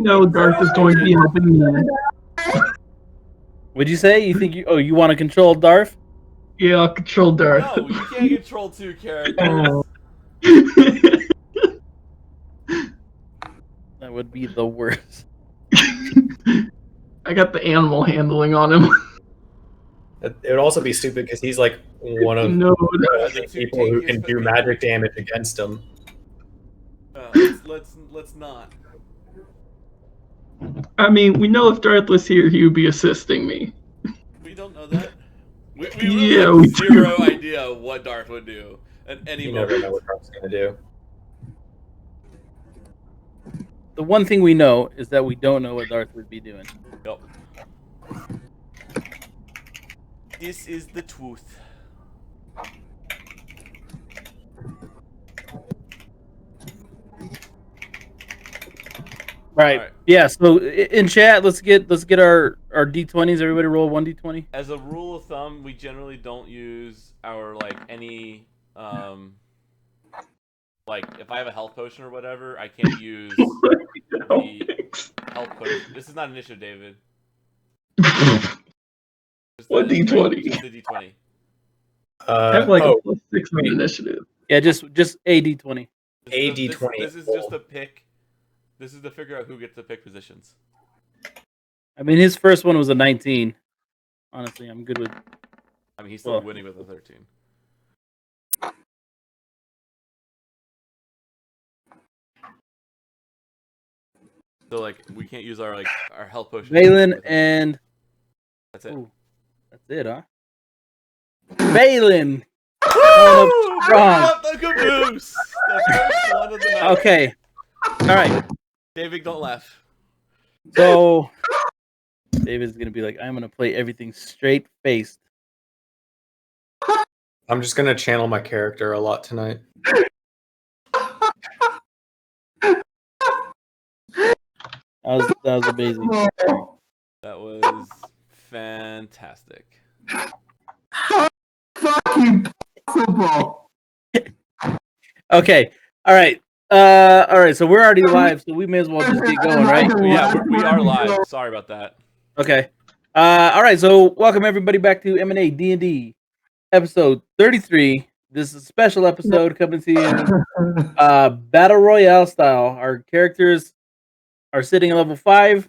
No, Darth is going to be helping me. What'd you say? You think you want to control Darth? Yeah, I'll control Darth. No, you can't control two characters. Oh. That would be the worst. I got the animal handling on him. It would also be stupid because he's like one of No, the two people who tankiest can do people. magic damage against him. Let's not. I mean, we know if Darth was here, he would be assisting me. We don't know that. We really Yeah, have we zero do. idea of what Darth would do at any You moment. never know what Darth's gonna do. The one thing we know is that we don't know what Darth would be doing. Yep. This is the truth. Right. Yeah. So in chat, let's get our d20s. Everybody roll 1d20. As a rule of thumb, we generally don't use our any like if I have a health potion or whatever, I can't use the health potion. This is not initiative, David. What D20? Just the D20. I have like a +6 on initiative. Yeah, just a d20. A D20. This is just a pick. This is to figure out who gets to pick positions. I mean, his first one was a 19. Honestly, I'm good with. I mean, he's still winning with a 13. So we can't use our health potion. Valen and that's it. Ooh, that's it, huh? Valen. Strong. The caboose. The first one of the night. Okay. All right. David, don't laugh. So David's gonna be like, I'm gonna play everything straight faced. I'm just gonna channel my character a lot tonight. That was amazing. That was fantastic. Fucking possible. Okay. All right. All right. So we're already live, so we may as well just get going, right? Yeah, we are live. Sorry about that. Okay. All right. So welcome everybody back to M&A&D&D episode 33. This is a special episode coming to you battle royale style. Our characters are sitting at level 5.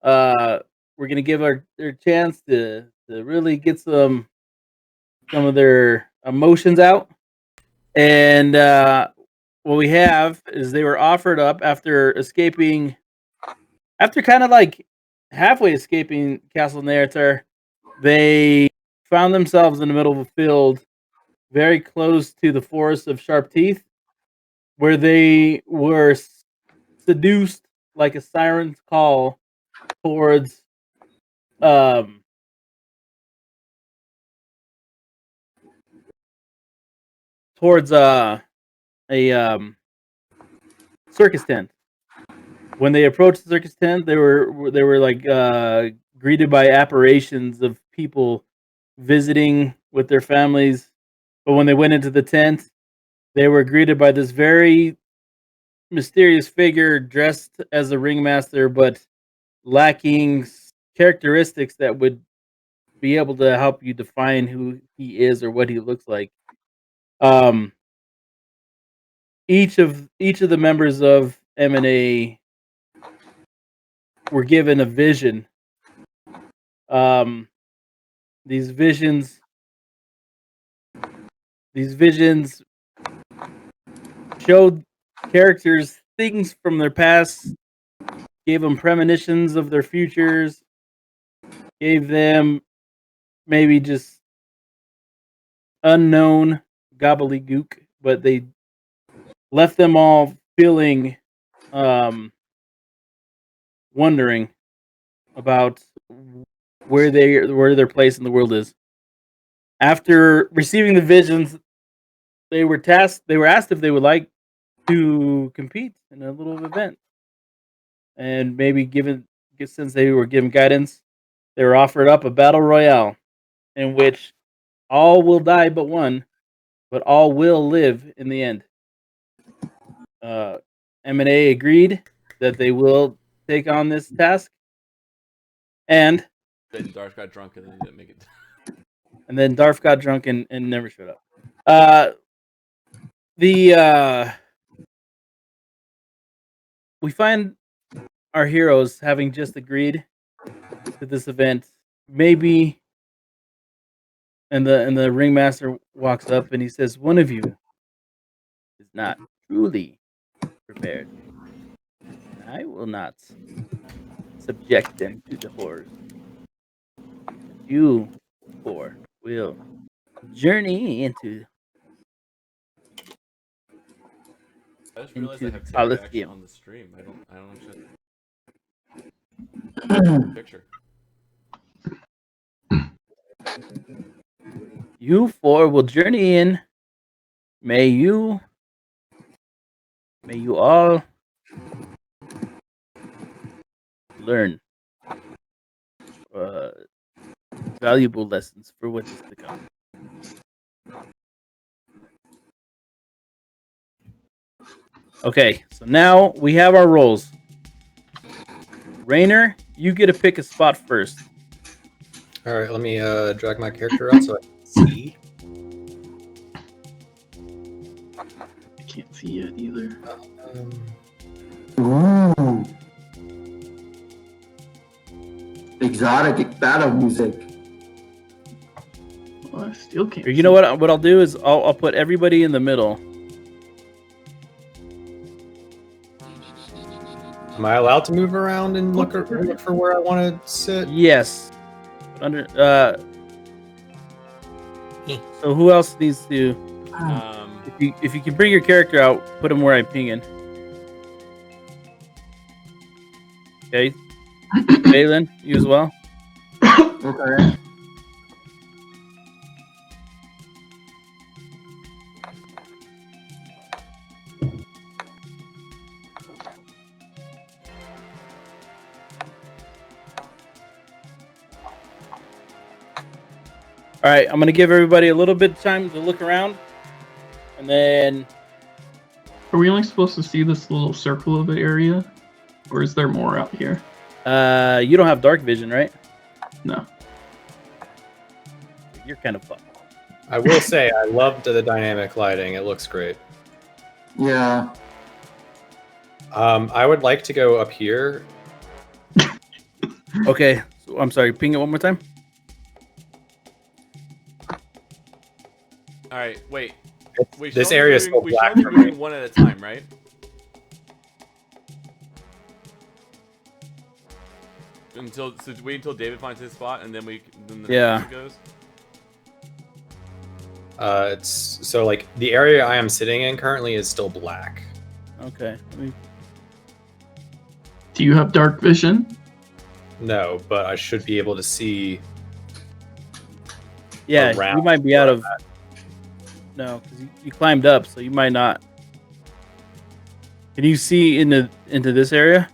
We're gonna give their chance to really get some of their emotions out. And what we have is they were offered up after kind of like halfway escaping Castle Neretar. They found themselves in the middle of a field very close to the Forest of Sharp Teeth, where they were seduced like a siren's call towards a circus tent. When they approached the circus tent, they were like greeted by apparitions of people visiting with their families. But when they went into the tent, they were greeted by this very mysterious figure dressed as a ringmaster, but lacking characteristics that would be able to help you define who he is or what he looks like. Each of the members of M&A were given a vision. These visions showed characters things from their past, gave them premonitions of their futures, gave them maybe just unknown gobbledygook, but they left them all feeling wondering about where their place in the world is. After receiving the visions, they were asked if they would like to compete in a little event. And maybe since they were given guidance, they were offered up a battle royale in which all will die but one, but all will live in the end. M&A agreed that they will take on this task. And Then Darth got drunk and then he didn't make it. then Darth got drunk and never showed up. We find our heroes having just agreed to this event. Maybe, and the ringmaster walks up and he says, "One of you is not truly prepared. I will not subject them to the horrors. You four will journey into I just realized I into have the Terry actually Colosseum." on the stream. I don't actually picture. You four will journey in. May you all learn valuable lessons for what is to come. Okay, so now we have our roles. Rainer, you get to pick a spot first. All right, let me drag my character out so I can see. I can't see it either. Ooh. Exotic battle music. Well, I still can't. Or you know what? What I'll do is I'll put everybody in the middle. Am I allowed to move around and look for where I want to sit? Yes. Under So who else needs to? If you can bring your character out, put him where I'm pinging. Okay. Balin, you as well. Okay. All right, I'm gonna give everybody a little bit of time to look around, and then Are we only supposed to see this little circle of the area, or is there more out here? you don't have dark vision, right? No. You're kind of fucked. I will say I loved the dynamic lighting. It looks great. Yeah. I would like to go up here. Okay, so I'm sorry. Ping it one more time. All right, wait. We This shall be area is moving- so we black shall be for me. moving one at a time, right? Wait until David finds his spot, and then the Yeah. next person goes. It's so like the area I am sitting in currently is still black. Okay. Do you have dark vision? No, but I should be able to see. Yeah, around you might be where out I'm of. No, because you climbed up, so you might not. Can you see into this area?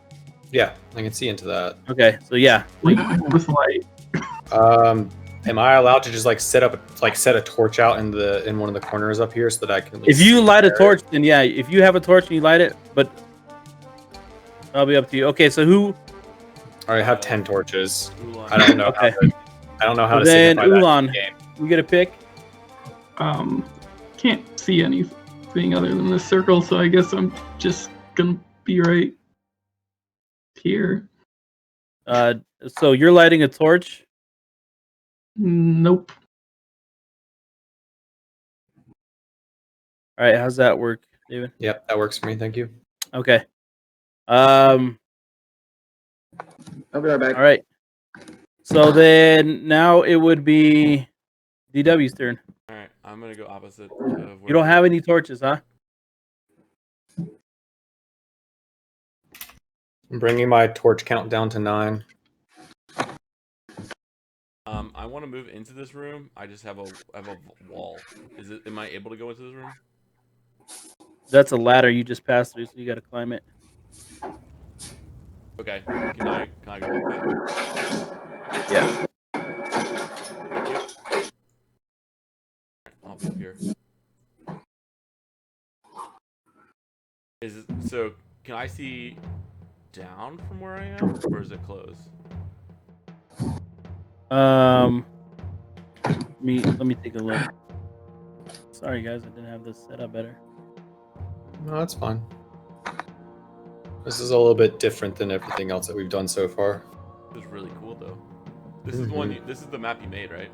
Yeah, I can see into that. Okay, so yeah. Like with light. Am I allowed to just like set a torch out in one of the corners up here so that I can? At least If you see light a the area? torch, then yeah. If you have a torch and you light it, but that'll be up to you. Okay, so who? All right, I have 10 torches. Ulan. I don't know. Okay. I don't know how So to then signify that in Ulan, the game. you get a pick. Can't see anything other than this circle, so I guess I'm just gonna be right here. So you're lighting a torch. Nope. All right, how's that work, David? Yep, that works for me. Thank you. Okay. I'll be right back. All right. So then now it would be DW's turn. All right, I'm gonna go opposite. You don't have any torches, huh? I'm bringing my torch count down to 9. I want to move into this room. I just have a wall. Am I able to go into this room? That's a ladder you just passed through, so you got to climb it. Okay. Can I go up it? Yeah. Thank you. I'll be up here. So can I see down from where I am, or is it closed? Let me take a look. Sorry guys, I didn't have this set up better. No, that's fine. This is a little bit different than everything else that we've done so far. This is really cool though. This is the one. This is the map you made, right?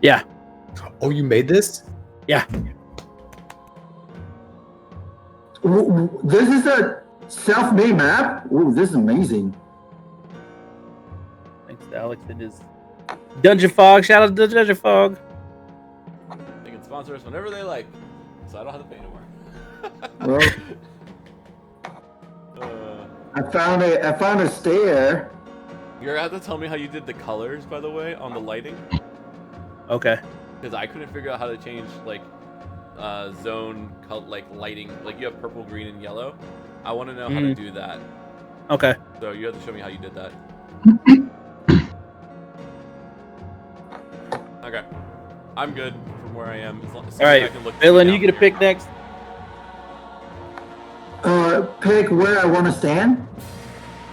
Yeah. Oh, you made this? Yeah. This is a self-made map? Ooh, this is amazing. Thanks to Alex and his Dungeon Fog. Shout out to Dungeon Fog. They can sponsor us whenever they like, so I don't have to pay anymore. Well, I found a stair. You're gonna have to tell me how you did the colors, by the way, on the lighting, Okay. because I couldn't figure out how to change like zone like lighting. Like you have purple, green, and yellow. I want to know how to do that. Okay. So you have to show me how you did that. Okay, I'm good from where I am. As long as All right, I can look Dylan, down you get a here. pick next. Pick where I want to stand.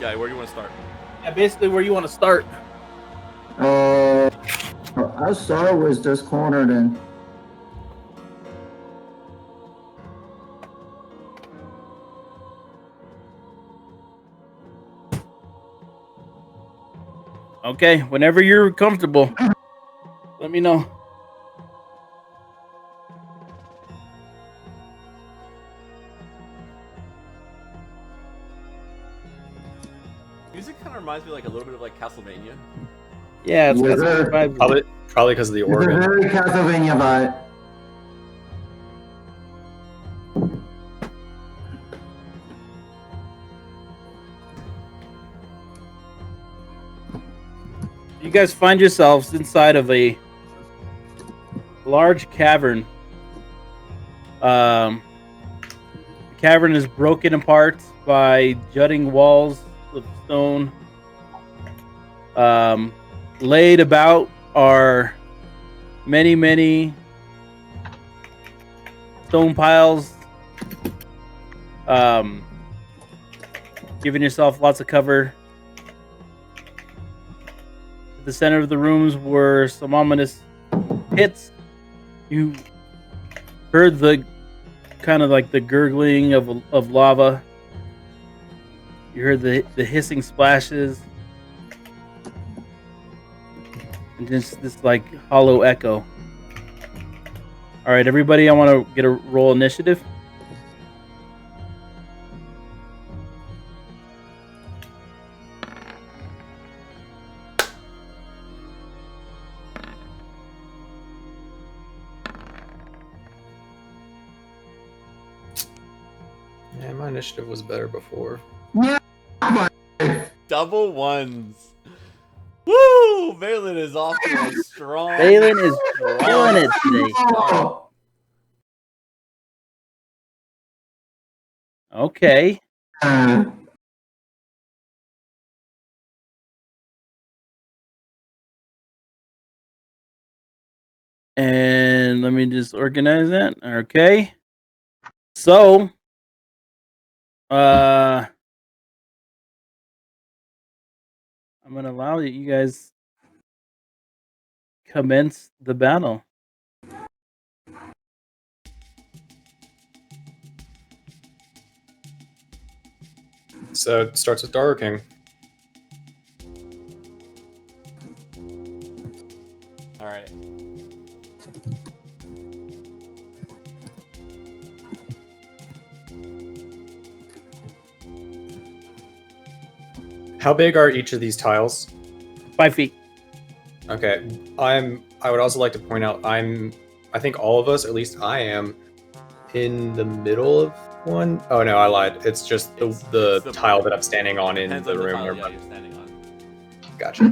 Yeah, where do you want to start? Yeah, basically where you want to start. I'll start with this corner then. Okay, whenever you're comfortable, let me know. Music kind of reminds me like a little bit of like Castlevania. Yeah, it's got some Yeah. good vibes. Probably because of the It's a organ. very Castlevania vibe. You guys find yourselves inside of a large cavern. The cavern is broken apart by jutting walls of stone. Laid about are many stone piles. Giving yourself lots of cover. At the center of the rooms were some ominous pits. You heard the kind of like the gurgling of lava. You heard the hissing splashes. And just this like hollow echo. All right, everybody, I want to get a roll initiative. Yeah, my initiative was better before. Yeah. Double ones. Woo! Valen is off to a strong. Valen is killing it today. Oh, Okay. And let me just organize that. Okay. So, I'm going to allow you guys commence the battle. So it starts with Dark King. All right. How big are each of these tiles? 5 feet. Okay, I would also like to point out I think all of us, at least I am, in the middle of one. Oh no, I lied. It's just the It's the- tile that I'm standing on in Depends the on the room. tile, Never yeah, mind. you're standing on. Gotcha.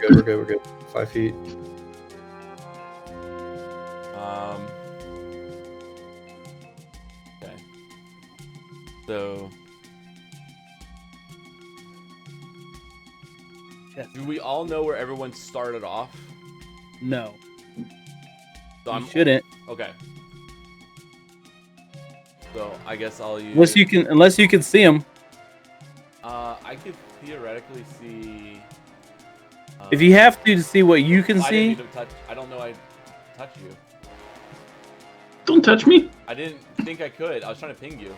We're good. We're good. 5 feet. Okay. So, Yes. do we all know where everyone started off? No. So You shouldn't. Okay. So I guess I'll use. Unless you can see them. theoretically see. If you have to see what you can I see, didn't even touch. I don't know. I touched you. Don't touch me. I didn't think I could. I was trying to ping you.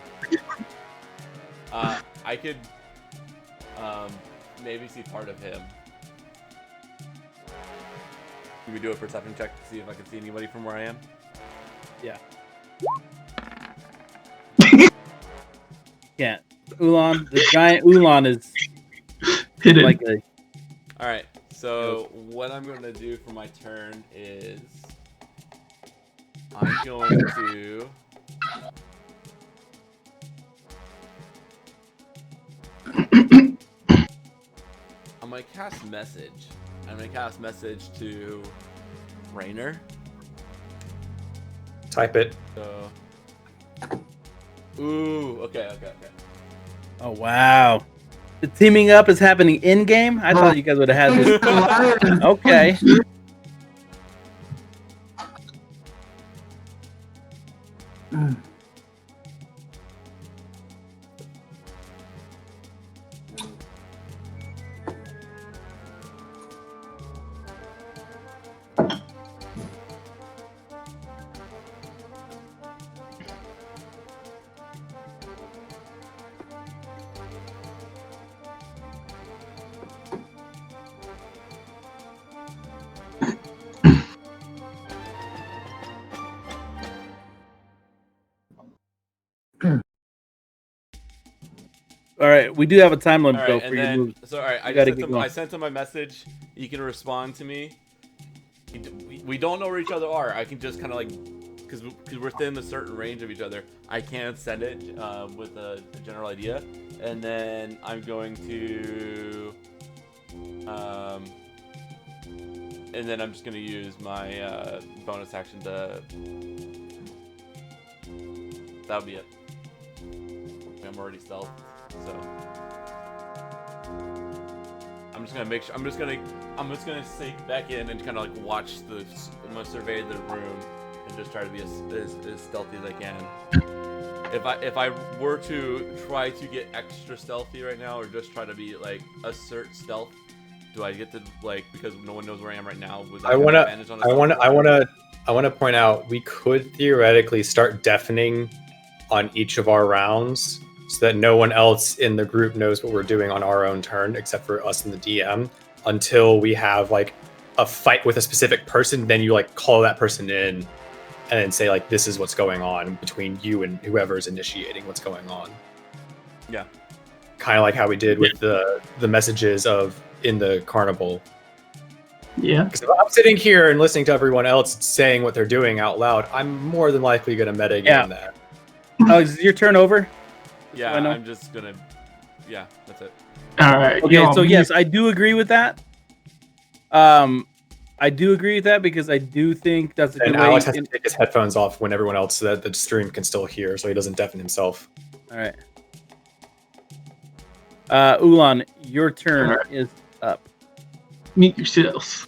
I could maybe see part of him. Can we do a perception check to see if I can see anybody from where I am? yeah. Can't. Ulan, the giant Ulan is Hidden. like a. All right. So what I'm going to do for my turn is I'm going to. I'm going to cast message. I'm going to cast message to Rainer. Type it. So. Ooh. Okay. Oh wow. The teaming up is happening in game. I thought you guys would have had this. Okay. All right, we do have a time limit All though right, for and your then moves. so all right, You gotta get I going. sent him my message. You can respond to me. We don't know where each other are. I can just kind of like, because we're within a certain range of each other. I can send it with a general idea, and then I'm going to, and then I'm just gonna use my bonus action to. That'll be it. I'm already stealth. So I'm just gonna make sure. I'm just gonna sneak back in and kind of like watch the. I'm gonna survey the room and just try to be as stealthy as I can. If I were to try to get extra stealthy right now, or just try to be like assert stealth, do I get to like, because no one knows where I am right now? Would that have advantage on a stealth roll? I want to point out we could theoretically start deafening on each of our rounds, so that no one else in the group knows what we're doing on our own turn, except for us and the DM, until we have like a fight with a specific person. Then you like call that person in and then say like, this is what's going on between you and whoever's initiating what's going on. Yeah. Kind of like how we did with the messages of in the carnival. Yeah. Because if I'm sitting here and listening to everyone else saying what they're doing out loud, I'm more than likely going to metagame that. Alex, is your turn over? Yeah, I know. I'm just gonna. Yeah, that's it. All right. Okay, y'all so mute- yes, I do agree with that. I do agree with that because I do think that's a good And way. Alex has to take his headphones off when everyone else that the stream can still hear, so he doesn't deafen himself. All right. Ulan, your turn is up. Mute yourselves.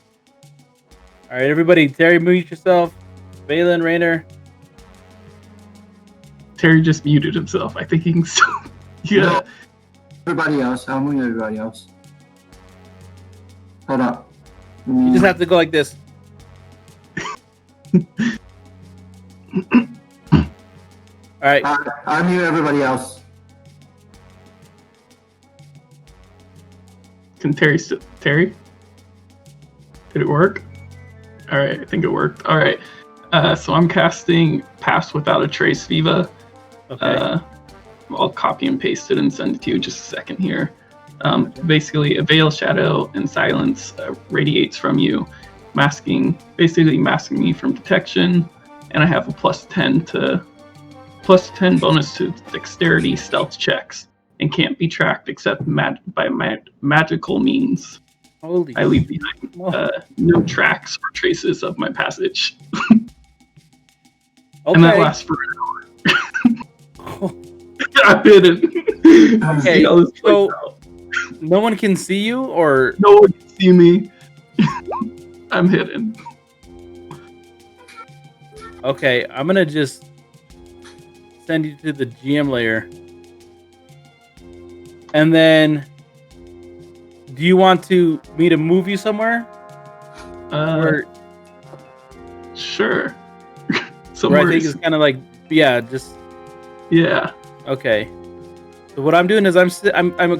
All right, everybody, Terry, mute yourself. Valen, Rainer. Terry just muted himself. I think he can still. Yeah. No. Everybody else. I'll move everybody else. Hold up. You just have to go like this. All right. I'll mute everybody else. Can Terry still? Terry? Did it work? All right. I think it worked. All right. So I'm casting Pass Without a Trace Viva. Okay. I'll copy and paste it and send it to you in just a second here. Basically, a veil, shadow, and silence radiates from you, basically masking me from detection, and I have a plus 10 bonus to dexterity stealth checks, and can't be tracked except by magical means. Holy I leave behind no tracks or traces of my passage, and that lasts for an hour. I'm hidden. Okay, See how this plays so- out. No one can see you, or No one can see me. I'm hidden. okay, I'm gonna just send you to the GM layer, and then Do you want me to move you somewhere? Where Sure. where Somewhere. I think it's kind of like, yeah, just Yeah. okay. So what I'm doing is I'm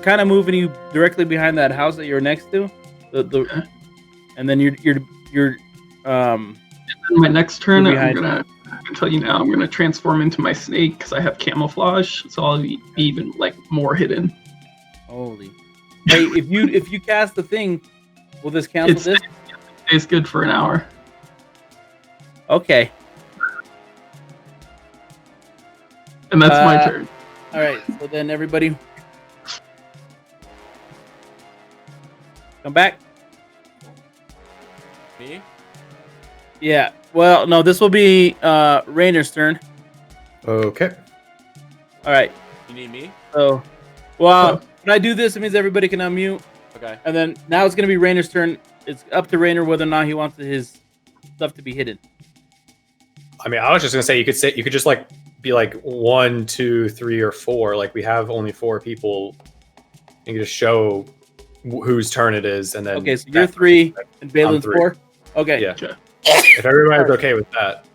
kind of moving you directly behind that house that you're next to, Okay. and then you're My next turn, You're I'm behind. gonna tell you now. I'm gonna transform into my snake because I have camouflage, so I'll be even like more hidden. Holy. Hey, if you cast the thing, will this cancel It's this? It's good for an hour. Okay. And that's my turn. All right. So then everybody come back. Me? Yeah. Well, no, this will be Rainer's turn. Okay. All right. You need me? So, well, when I do this, it means everybody can unmute, Okay. and then now it's gonna be Rainer's turn. It's up to Rainer whether or not he wants his stuff to be hidden. I mean, I was just gonna say you could just like be like 1, 2, 3, or 4. Like we have only 4 people. You can just show whose turn it is, and then Okay, so you're 3 and Balin's 3. 4. Okay. Yeah. If everybody's okay with that.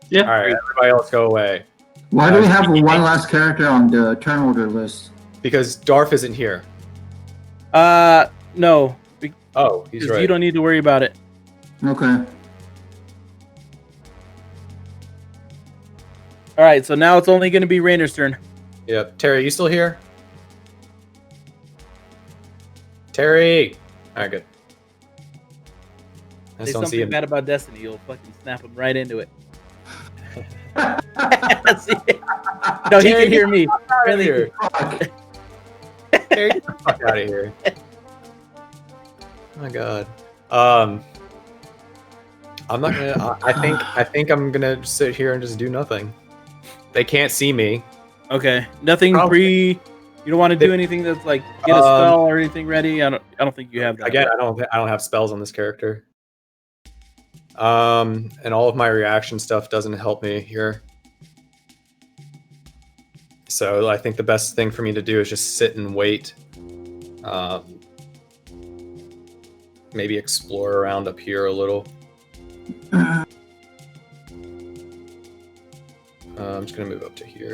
Yeah. All right, everybody else go away. Why do we have one last character on the turn order list? Because Darth isn't here. No. Oh, he's Because right. you don't need to worry about it. Okay. All right, so now it's only going to be Rainer's turn. Yep. Terry, you still here? Terry! Alright, good. I Say just don't see something him. bad about Destiny, you'll fucking snap him right into it. See? No, he can hear me. Out of here. Fuck. Terry, get the fuck out of here. Oh my god. I'm not gonna. I think I'm gonna sit here and just do nothing. They can't see me. Okay, nothing Probably. You don't want to do anything that's like get a spell or anything ready. I don't think you have that. Again, I don't have spells on this character. And all of my reaction stuff doesn't help me here. So I think the best thing for me to do is just sit and wait. Maybe explore around up here a little. I'm just gonna move up to here.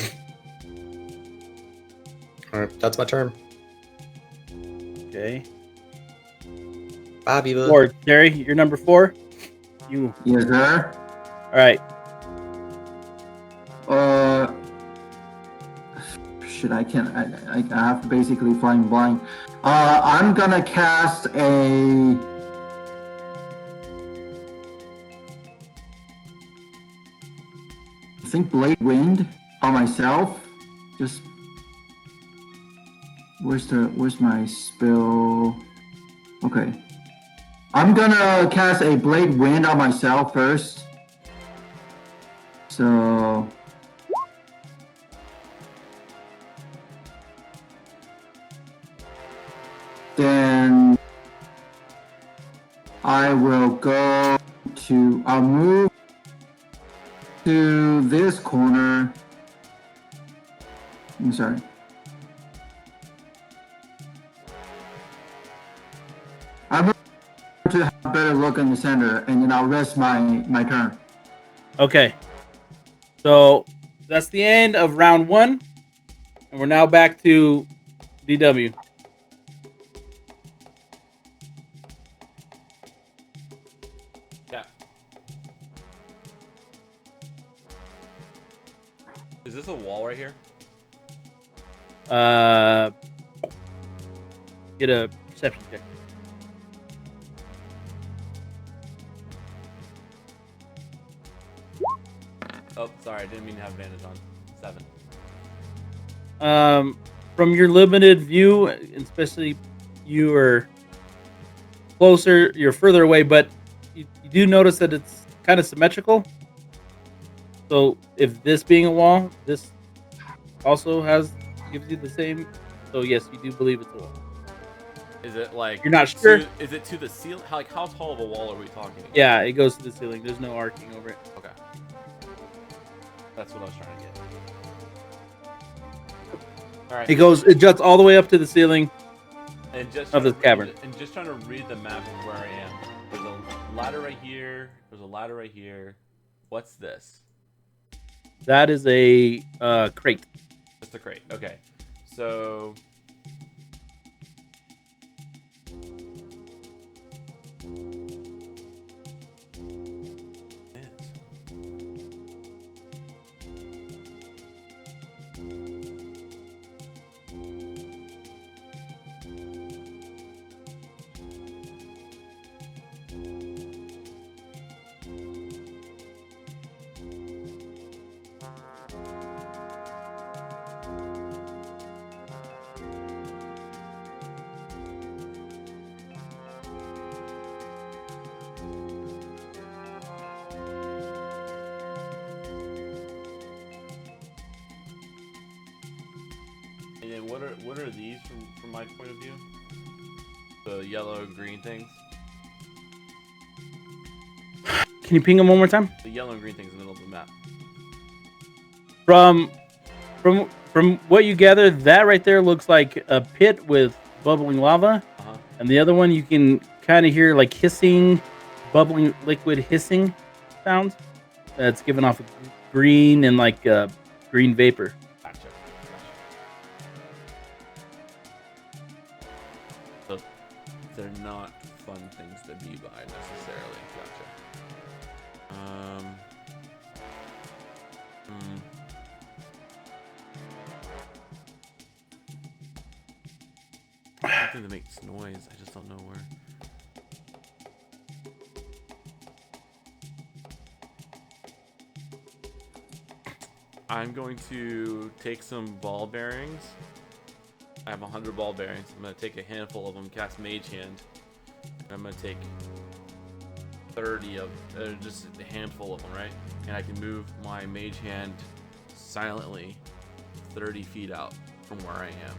All right, that's my turn. Okay. Bobby. 4, Terry, you're number 4. You. Yes, sir. All right. Shit, I can't. I have to basically flying blind. I'm gonna cast a. I think Blade Wind on myself. Just where's my spell? Okay. I'm gonna cast a Blade Wind on myself first. So then I will go to, I'll move to this corner. I'm sorry. I'm going to have a better look in the center, and then I'll rest my turn. Okay. So that's the end of round 1, and we're now back to DW. Yeah. Is this a wall right here? Get a perception check. Oh, sorry, I didn't mean to have advantage on 7. From your limited view, especially you are closer, you're further away, but you do notice that it's kind of symmetrical. So if this being a wall, this also gives you the same. So yes, you do believe it's a wall. Is it like You're not sure? Is it to the ceiling? How tall of a wall are we talking? Yeah, it goes to the ceiling. There's no arcing over it. Okay. That's what I was trying to get. All right. It juts all the way up to the ceiling, And just Of trying this to cavern. and just trying to read the map of where I am. There's a ladder right here. There's a ladder right here. What's this? That is a crate. Just a crate. Okay. So. And then what are these from my point of view? The yellow and green things. Can you ping them one more time? The yellow and green things in the middle of the map. From what you gather, that right there looks like a pit with bubbling lava, and the other one you can kind of hear like hissing, bubbling liquid hissing sounds. That's giving off a green and like green vapor. Gotcha. So they're not fun things to be by necessarily. Gotcha. Something that makes noise. I just don't know where. I'm going to take some ball bearings. I have 100 ball bearings. I'm going to take a handful of them, cast Mage Hand. And I'm going to take 30 of just a handful of them, right? And I can move my Mage Hand silently 30 feet out from where I am.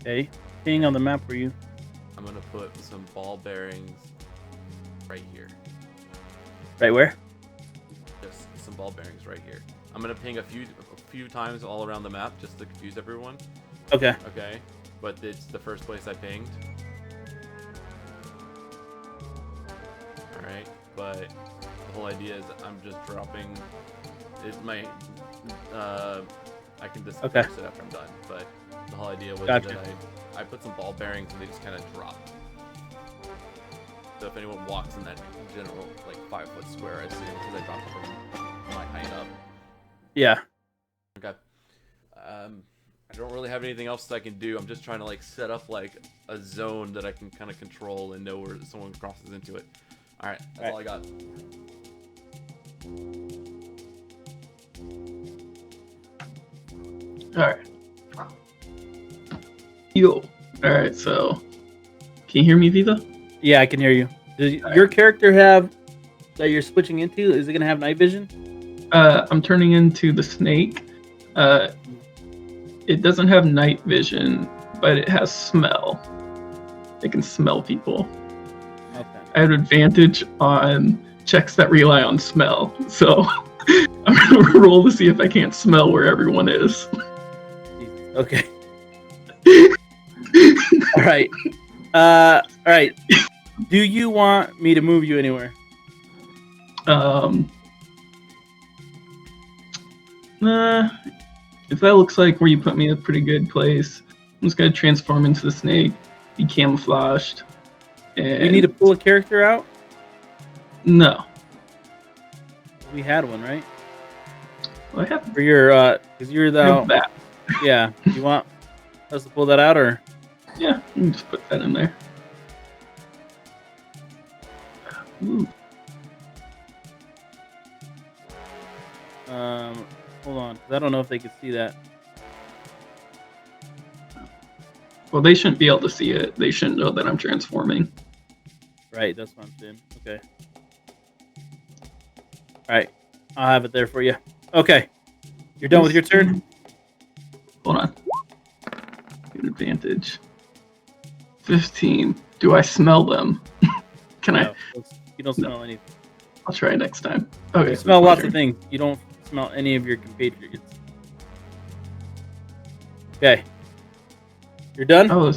Okay, ping on the map for you. I'm going to put some ball bearings right here. Right where? Just some ball bearings right here. I'm gonna ping a few times all around the map just to confuse everyone. Okay. Okay, but it's the first place I pinged. All right, but the whole idea is I'm just dropping. It might. I can disperse it after I'm done. But the whole idea was that I put some ball bearings and they just kind of drop. So if anyone walks in that general like 5-foot square, I assume because I dropped it from my height up. Yeah. Okay. I don't really have anything else I can do. I'm just trying to like set up like a zone that I can kind of control and know where someone crosses into it. All right, that's all I got. All right. Yo. All right. So, can you hear me, Viva? Yeah, I can hear you. Does your character have that you're switching into? Is it gonna have night vision? I'm turning into the snake. It doesn't have night vision, but it has smell. It can smell people. Okay. I have advantage on checks that rely on smell. So I'm gonna roll to see if I can't smell where everyone is. Okay. All right. All right. Do you want me to move you anywhere? If that looks like where you put me in a pretty good place, I'm just gonna transform into the snake, be camouflaged. And You need to pull a character out? No. We had one, right? Well, I have For your because you're the that. yeah. You want us to pull that out or? Yeah, you can just put that in there. Ooh. Hold on, 'cause I don't know if they can see that. Well, they shouldn't be able to see it. They shouldn't know that I'm transforming. Right, that's what I'm saying. Okay. All right, I'll have it there for you. Okay, you're done with your turn. Hold on. Good advantage. 15. Do I smell them? Can I? You don't smell anything. I'll try next time. Okay. You smell lots of things. You don't smell any of your compatriots. Okay. You're done? Oh,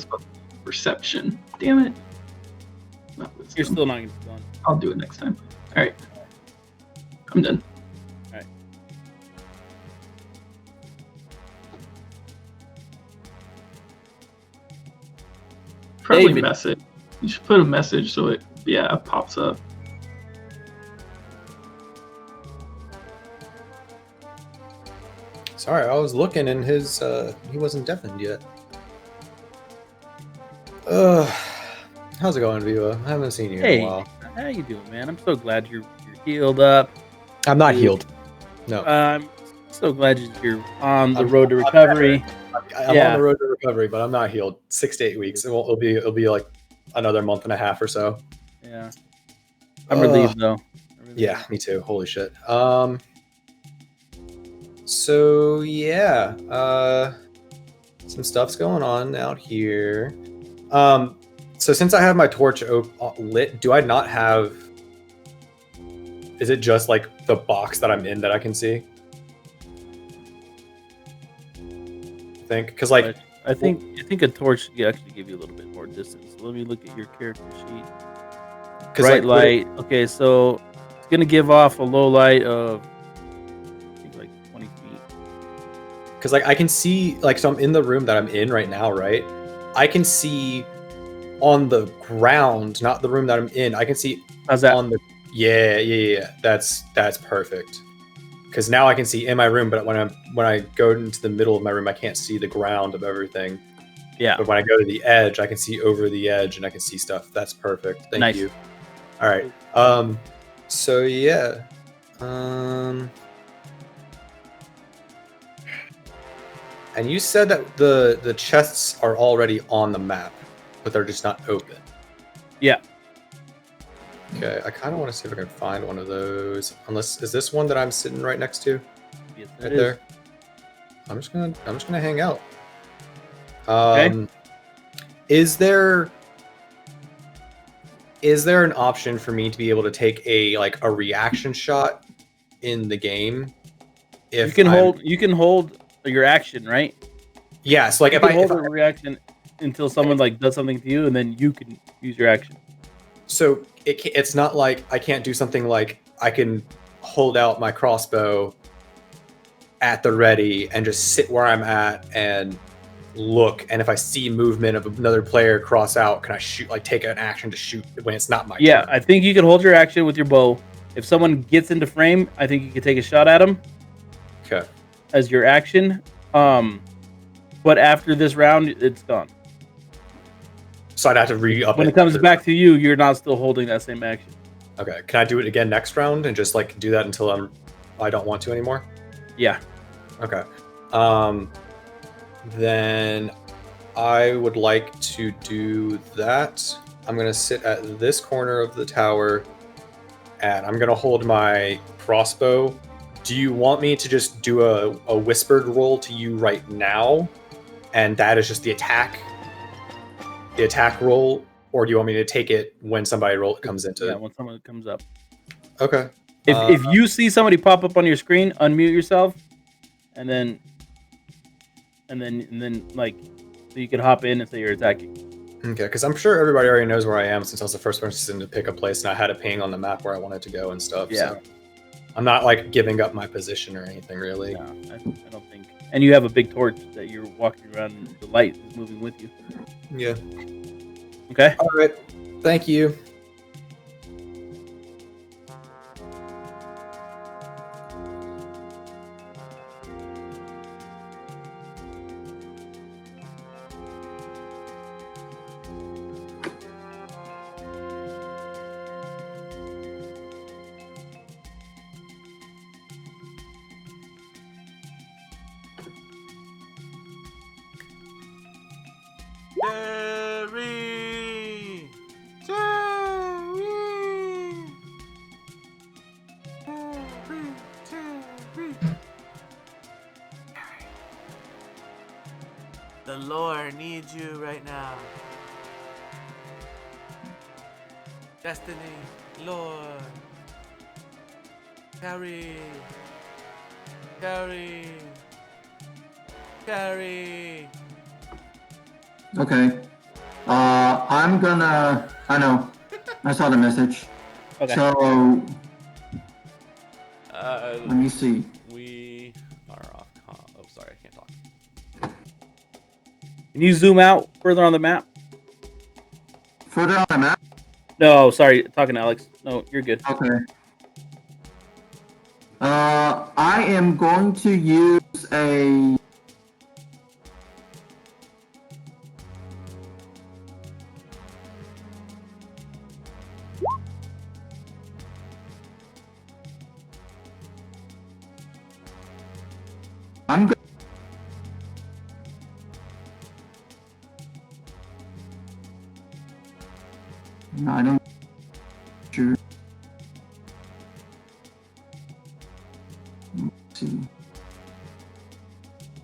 perception. Damn it. Not wisdom. You're still not going to be done. I'll do it next time. All right. I'm done. All right. Probably David. message. You should put a message so it pops up. Sorry, I was looking and his he wasn't deafened yet. How's it going, Viva? I haven't seen you in a while. How you doing, man? I'm so glad you're healed up. I'm not Dude. healed. No. I'm so glad you're on the road to recovery. I'm on the road to recovery, but I'm not healed. 6 to 8 weeks. It'll be like another month and a half or so. Yeah. I'm relieved though. Yeah, me too. Holy shit. So yeah, some stuff's going on out here. So since I have my torch lit, do I not have? Is it just like the box that I'm in that I can see? I think because like I think a torch could actually give you a little bit more distance. Let me look at your character sheet. Bright light. Okay, so it's gonna give off a low light of I think like 20 feet. Because like I can see so I'm in the room that I'm in right now, right? I can see on the ground, not the room that I'm in. I can see How's that? on the yeah. That's perfect. Because now I can see in my room, but when I go into the middle of my room, I can't see the ground of everything. Yeah. But when I go to the edge, I can see over the edge and I can see stuff. That's perfect. Thank you. All right. So yeah. And you said that the chests are already on the map, but they're just not open. Yeah. Okay, I kind of want to see if I can find one of those. Unless is this one that I'm sitting right next to? Yes, Right there. I'm just gonna hang out. Okay. Is there an option for me to be able to take a reaction shot in the game? If you can hold your action, right? Yeah, so if I hold a reaction until someone does something to you, and then you can use your action. So it's not like I can't do something like I can hold out my crossbow at the ready and just sit where I'm at and look, and if I see movement of another player cross out, can I shoot, take an action to shoot when it's not my turn? I think you can hold your action with your bow. If someone gets into frame, I think you can take a shot at them. Okay. As your action. But after this round, it's gone. So I'd have to re-up when it comes back to you, you're not still holding that same action. Okay. Can I do it again next round and just do that until I don't want to anymore? Yeah. Okay. Then I would like to do that. I'm going to sit at this corner of the tower and I'm going to hold my crossbow. Do you want me to just do a whispered roll to you right now? And that is just the attack roll? Or do you want me to take it when somebody comes into it? Yeah, when someone comes up. Okay. If you see somebody pop up on your screen, unmute yourself, and then so you can hop in and say you're attacking. Okay, because I'm sure everybody already knows where I am since I was the first person to pick a place and I had a ping on the map where I wanted to go and stuff. Yeah. So I'm not giving up my position or anything really. No, I don't think. And you have a big torch that you're walking around and the light is moving with you. Yeah. Okay. All right. Thank you. The lore needs you right now. Destiny, lore. Carry. Okay. I'm gonna. I know. I saw the message. Okay. So Uh, let me see. we are off. Oh, sorry, I can't talk. Can you zoom out further on the map? Further on the map. No, sorry, talking to Alex. No, you're good. Okay. I am going to use a. I'm. No, I don't. Sure. Let's see.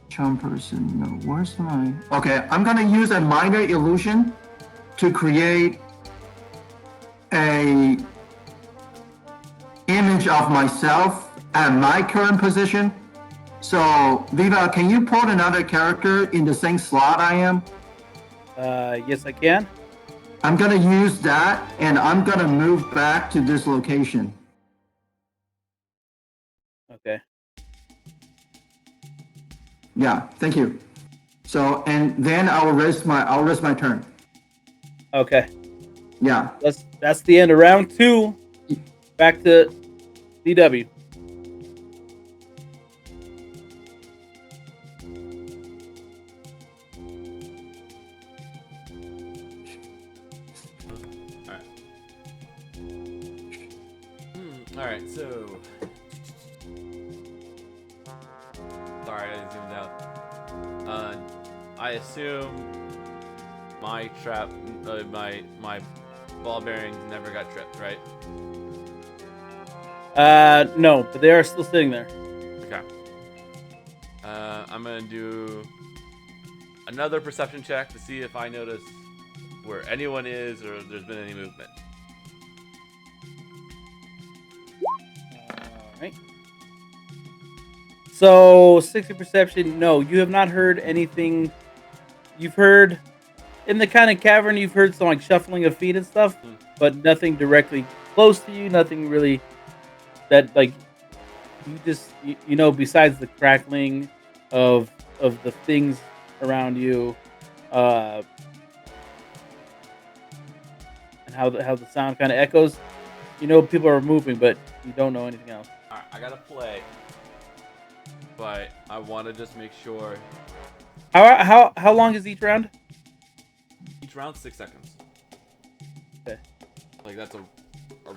Charm person. No, where's my? Okay, I'm gonna use a minor illusion to create a image of myself at my current position. So, Viva, can you put another character in the same slot I am? Yes, I can. I'm gonna use that, and I'm gonna move back to this location. Okay. Yeah, thank you. So, and then I'll rest my turn. Okay. Yeah. That's the end of round 2. Back to DW. All right, so sorry, I didn't zoom down. I assume my trap, my ball bearings never got tripped, right? No, but they are still sitting there. Okay. I'm gonna do another perception check to see if I notice where anyone is or if there's been any movement. Alright. So 60 perception, no, you have not heard anything. You've heard in the kind of cavern, you've heard some like shuffling of feet and stuff, but nothing directly close to you, nothing really that like you just you know, besides the crackling of the things around you, and how the sound kind of echoes. You know people are moving, but you don't know anything else. All right, I gotta play, but I want to just make sure. How long is each round? Each round 6 seconds. Okay. Like that's a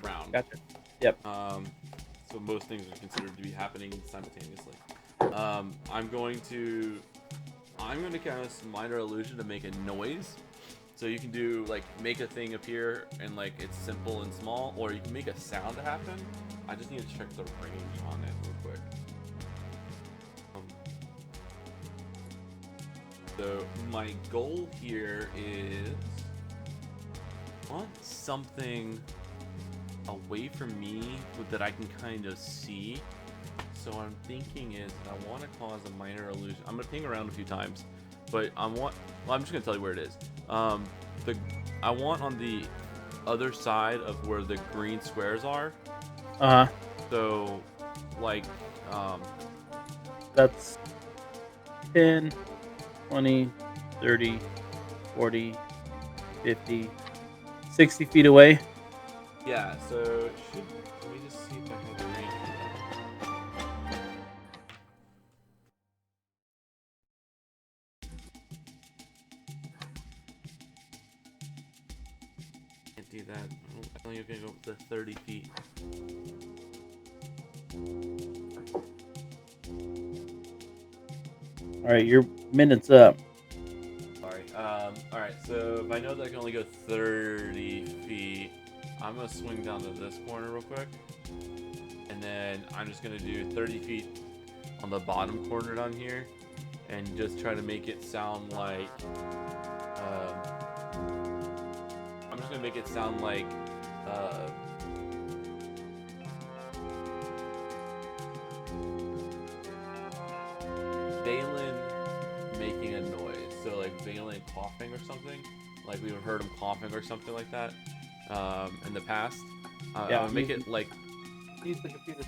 round. Gotcha. Yep. So most things are considered to be happening simultaneously. I'm going to cast minor illusion to make a noise. So you can do like make a thing appear and like it's simple and small, or you can make a sound happen. I just need to check the range on it real quick. So my goal here is I want something away from me that I can kind of see. So what I'm thinking is I want to cause a minor illusion. I'm gonna ping around a few times, but I'm just gonna tell you where it is. I want on the other side of where the green squares are. So, like, that's 10, 20, 30, 40, 50, 60 feet away. yeah. So let me just see if I have the range. Can't do that. I only can go up to 30 feet. All right, your minute's up. Sorry. All right. So if I know that I can only go 30 feet, I'm gonna swing down to this corner real quick, and then I'm just gonna do 30 feet on the bottom corner down here, and just try to make it sound like. I'm just gonna make it sound like. Valen making a noise, so like Valen coughing or something, like we've heard him coughing or something like that in the past. Yeah, I'll make it like Use the computer.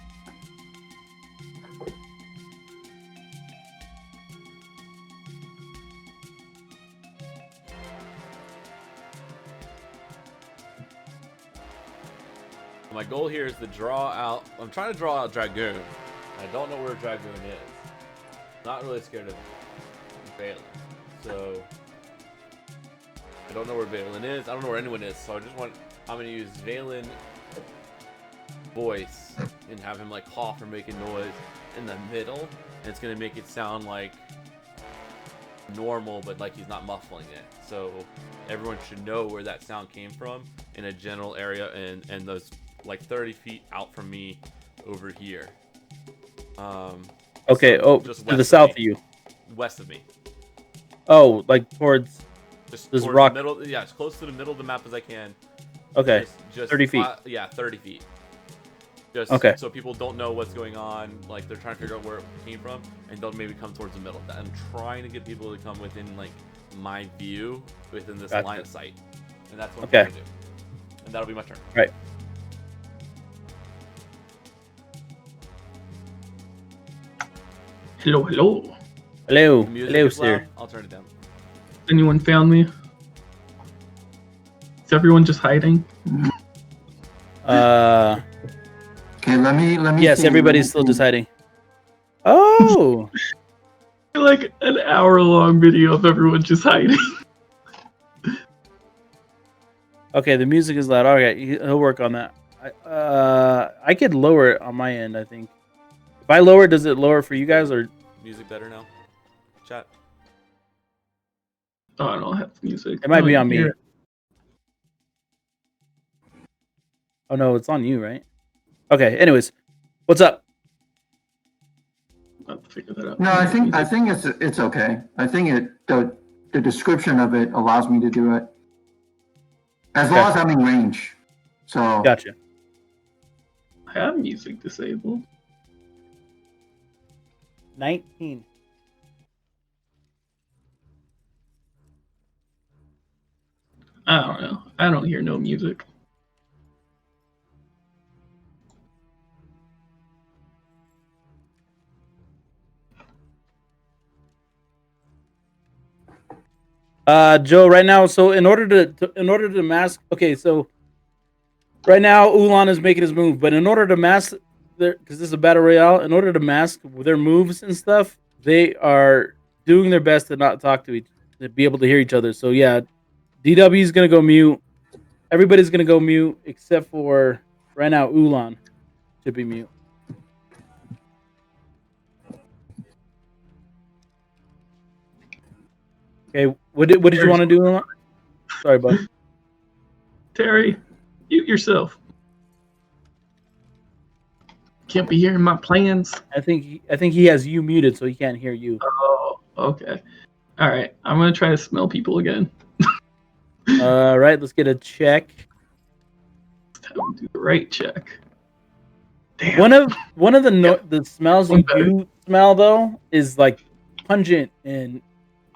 my goal here is to draw out. I'm trying to draw out Dragoon. I don't know where Dragoon is. Not really scared of Valen. So I don't know where Valen is. I don't know where anyone is. So I'm gonna use Valen voice and have him like cough or make a noise in the middle. And it's gonna make it sound like normal, but like he's not muffling it. So everyone should know where that sound came from in a general area, and those like 30 feet out from me over here. Okay. Oh, just to the west south of of you. West of me. Oh, like towards. Just This towards rock- the middle. Yeah, as close to the middle of the map as I can. Okay. Just 30 feet. Yeah, 30 feet. Just Okay. so people don't know what's going on, like they're trying to figure out where it came from, and don't maybe come towards the middle. I'm trying to get people to come within like my view, within this Gotcha. line of sight, and that's what Okay. I'm trying to do. And that'll be my turn. Right. Hello, hello. Hello. The music Hello, is sir. loud. I'll turn it down. Anyone found me? Is everyone just hiding? Okay, let me. Yes, see. everybody's still deciding. Oh. Like an hour-long video of everyone just hiding. Okay, the music is loud. All right, he'll work on that. I could lower it on my end, I think. If I lower it, does it lower for you guys or? Music better now. Chat. Oh, I don't have music. It might be Oh, on me. here. Oh no, it's on you, right? Okay. Anyways, what's up? I'll have to figure that out. No, I think it's okay. I think the description of it allows me to do it as long Okay. as I'm in range. So Gotcha. I have music disabled. 19. I don't know. I don't hear no music. Joe, right now, so in order to mask, okay, so right now Ulan is making his move, but in order to mask because this is a battle royale, in order to mask their moves and stuff, they are doing their best to not talk to be able to hear each other. So yeah, DW is gonna go mute. Everybody's gonna go mute except for right now Ulan should be mute. Okay, what did you want to do, Ulan? Sorry, bud. Terry, mute yourself. Can't be hearing my plans. I think he has you muted, so he can't hear you. Oh, okay. All right. I'm gonna try to smell people again. All right, let's get a check. Let's have them do the right check. Damn. One of the smells you Okay. do smell though is like pungent and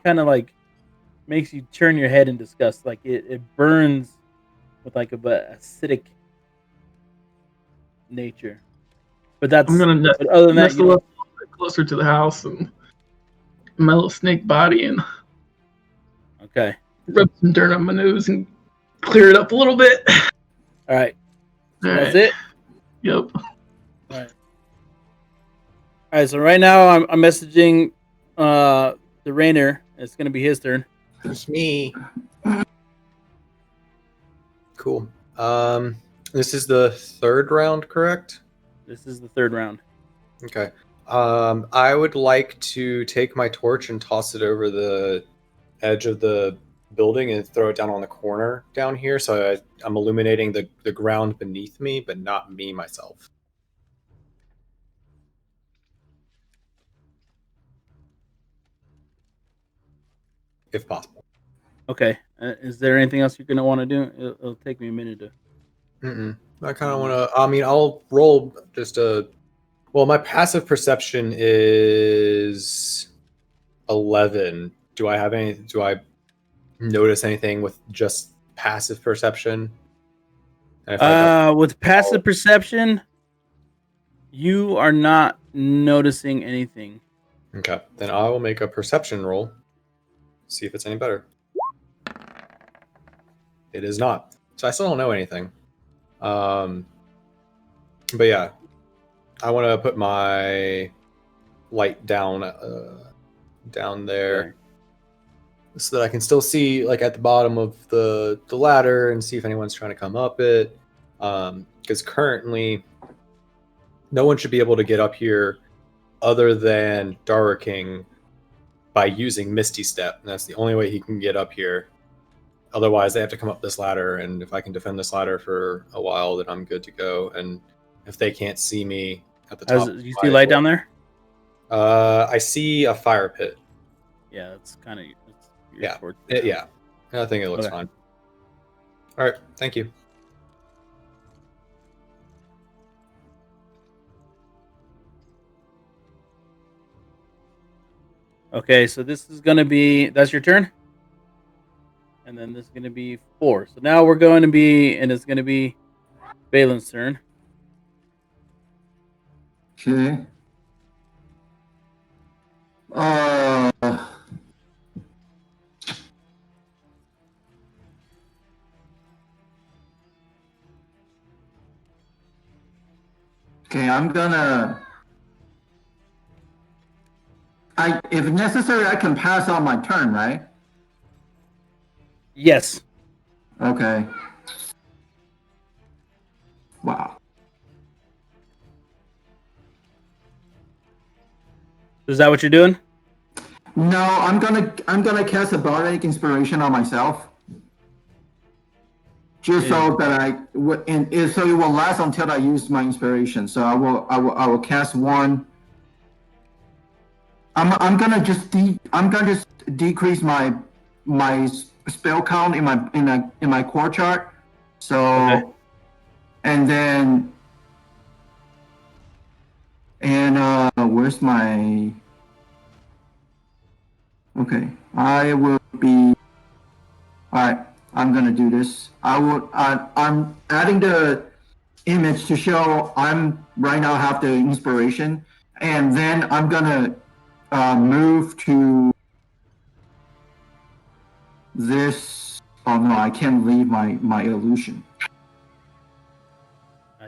kind of like makes you turn your head in disgust. Like it burns with like a acidic nature. But that's I'm gonna but other than that, nestle up a little bit closer to the house and my little snake body and okay. rub some dirt on my nose and clear it up a little bit. All right. All That's right. it. Yep. All right. So right now I'm messaging the Rainer. It's gonna be his turn. It's me. Cool. This is the third round, correct? This is the third round. Okay. I would like to take my torch and toss it over the edge of the building and throw it down on the corner down here. So I'm illuminating the ground beneath me, but not me myself. If possible. Okay. Is there anything else you're gonna want to do? It'll take me a minute to. I kind of want to. I mean, I'll roll just a. Well, my passive perception is 11. Do I have any? Do I notice anything with just passive perception? And if I don't, With passive perception, you are not noticing anything. okay, then I will make a perception roll. See if it's any better. It is not. So I still don't know anything. But yeah, I want to put my light down there. Okay. So that I can still see like at the bottom of the ladder and see if anyone's trying to come up it. Because currently no one should be able to get up here other than Dara King by using Misty Step. And that's the only way he can get up here. Otherwise, they have to come up this ladder, and if I can defend this ladder for a while, then I'm good to go. And if they can't see me at the top, You see light down there? I see a fire pit. Yeah, it's kind of Yeah, yeah. I think it looks fine. All right, thank you. Okay, so this is gonna be that's your turn, and then this is gonna be 4. So now we're going to be, and it's gonna be Balin's turn. Okay. Okay, I'm gonna. If necessary, I can pass on my turn, right? Yes. Okay. Wow. Is that what you're doing? No, I'm gonna cast a bardic inspiration on myself, just so that so it will last until I use my inspiration. So I will cast one. I'm gonna just decrease my spell count in my core chart. So, Okay. and then where's my? Okay, I will be. All right, I'm gonna do this. I'm adding the image to show I'm right now have the inspiration, and then I'm gonna move to this. Oh no, I can't leave my illusion.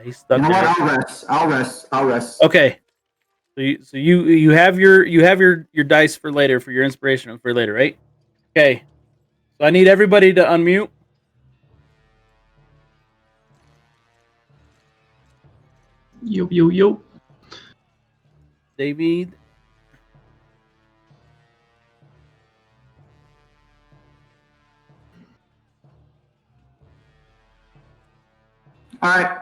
He's stuck You know there. what? I'll rest. Okay. So you have your dice for later, for your inspiration for later, right? Okay. So I need everybody to unmute. Yo. David. All right.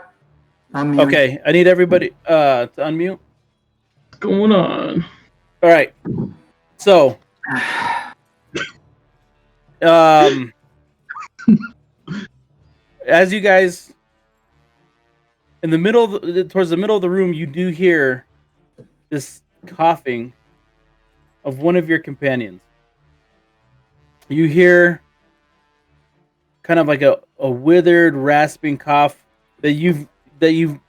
I'm Okay, I need everybody to unmute. What's going on? All right. So, as you guys in the middle, towards the middle of the room, you do hear this coughing of one of your companions. You hear kind of like a withered, rasping cough that you've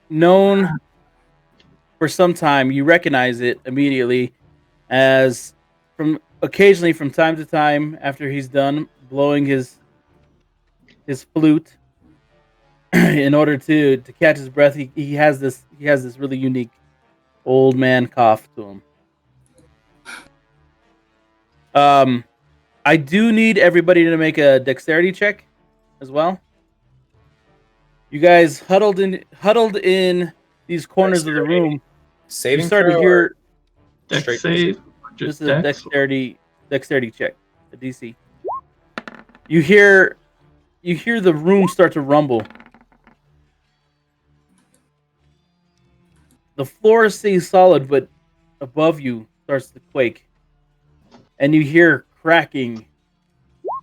known for some time. You recognize it immediately as occasionally from time to time after he's done blowing his flute in order to catch his breath, he has this really unique old man cough to him. I do need everybody to make a dexterity check as well. You guys huddled in these corners of the room. Saving you start to throw hear or Dex straight save. this Just is a dex. dexterity check, a DC. You hear the room start to rumble. The floor stays solid, but above you starts to quake, and you hear cracking.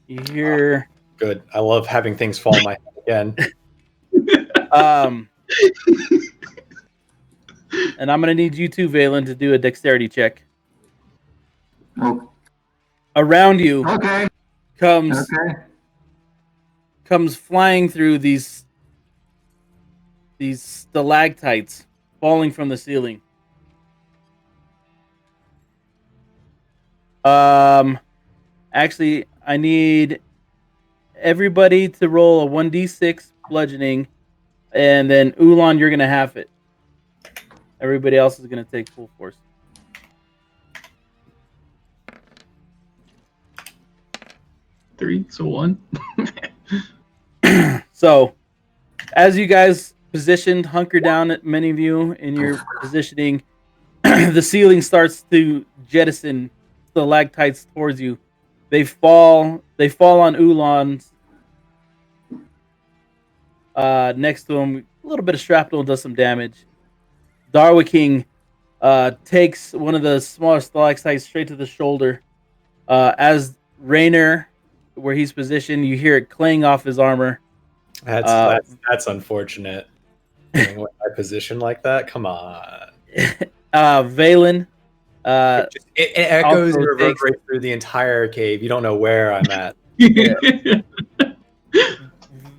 You hear Good. I love having things fall on my head again. And I'm gonna need you too, Valen, to do a dexterity check. Oh, Around you, okay. comes flying through these stalactites falling from the ceiling. Actually, I need everybody to roll a 1d6 bludgeoning, and then Ulan, you're gonna half it. Everybody else is gonna take full force. Three, so 1. So, as you guys positioned, hunker down, many of you in your positioning, the ceiling starts to jettison stalactites towards you. They fall on Ulan's next to him. A little bit of shrapnel does some damage. Darwa King takes one of the smaller stalactites straight to the shoulder. As Rainer, where he's positioned, you hear it clang off his armor. That's unfortunate. Getting away my position like that. Come on. Valen. It echoes and also reverberates through the entire cave. You don't know where I'm at.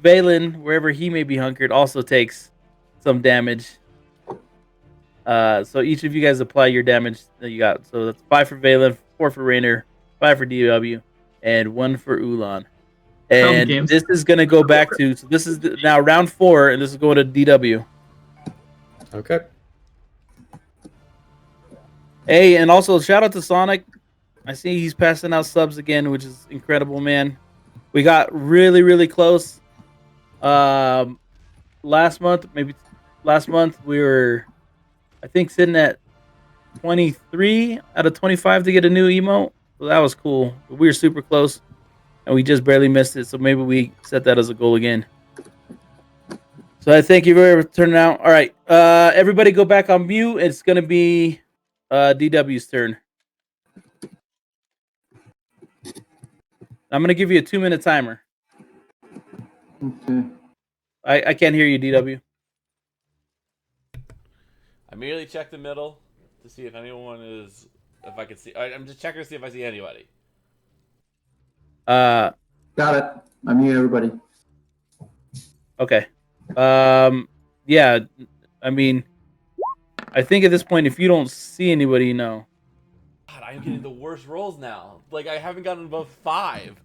Valen, wherever he may be hunkered, also takes some damage. So each of you guys apply your damage that you got. So that's 5 for Valen, 4 for Rainer, 5 for DW, and 1 for Ulan. And this is going to go back to, so this is now round 4, and this is going to DW. Okay. Hey, and also shout out to Sonic. I see he's passing out subs again, which is incredible, man. We got really, really close. Last month we were, I think, sitting at 23 out of 25 to get a new emote. So that was cool. We were super close, and we just barely missed it. So maybe we set that as a goal again. So I thank you for turning out. All right, everybody go back on mute. It's gonna be DW's turn. I'm gonna give you a 2-minute timer. Okay. I can't hear you, DW. I immediately check the middle to see if anyone is, if I can see. I'm just checking to see if I see anybody. Got it. I mute everybody. Okay. Yeah. I mean, I think at this point, if you don't see anybody, no. God, I'm getting the worst rolls now. Like, I haven't gotten above 5.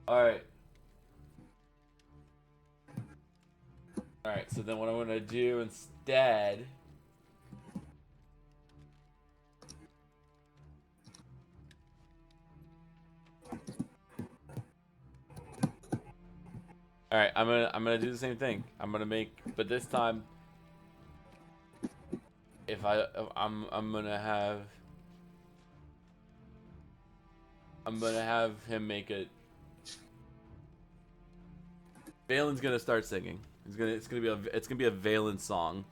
Alright. Alright, so then what I'm going to do instead... Alright, I'm gonna do the same thing. I'm gonna make, but this time, I'm gonna have him make it. Valen's gonna start singing. It's gonna be a Valen song.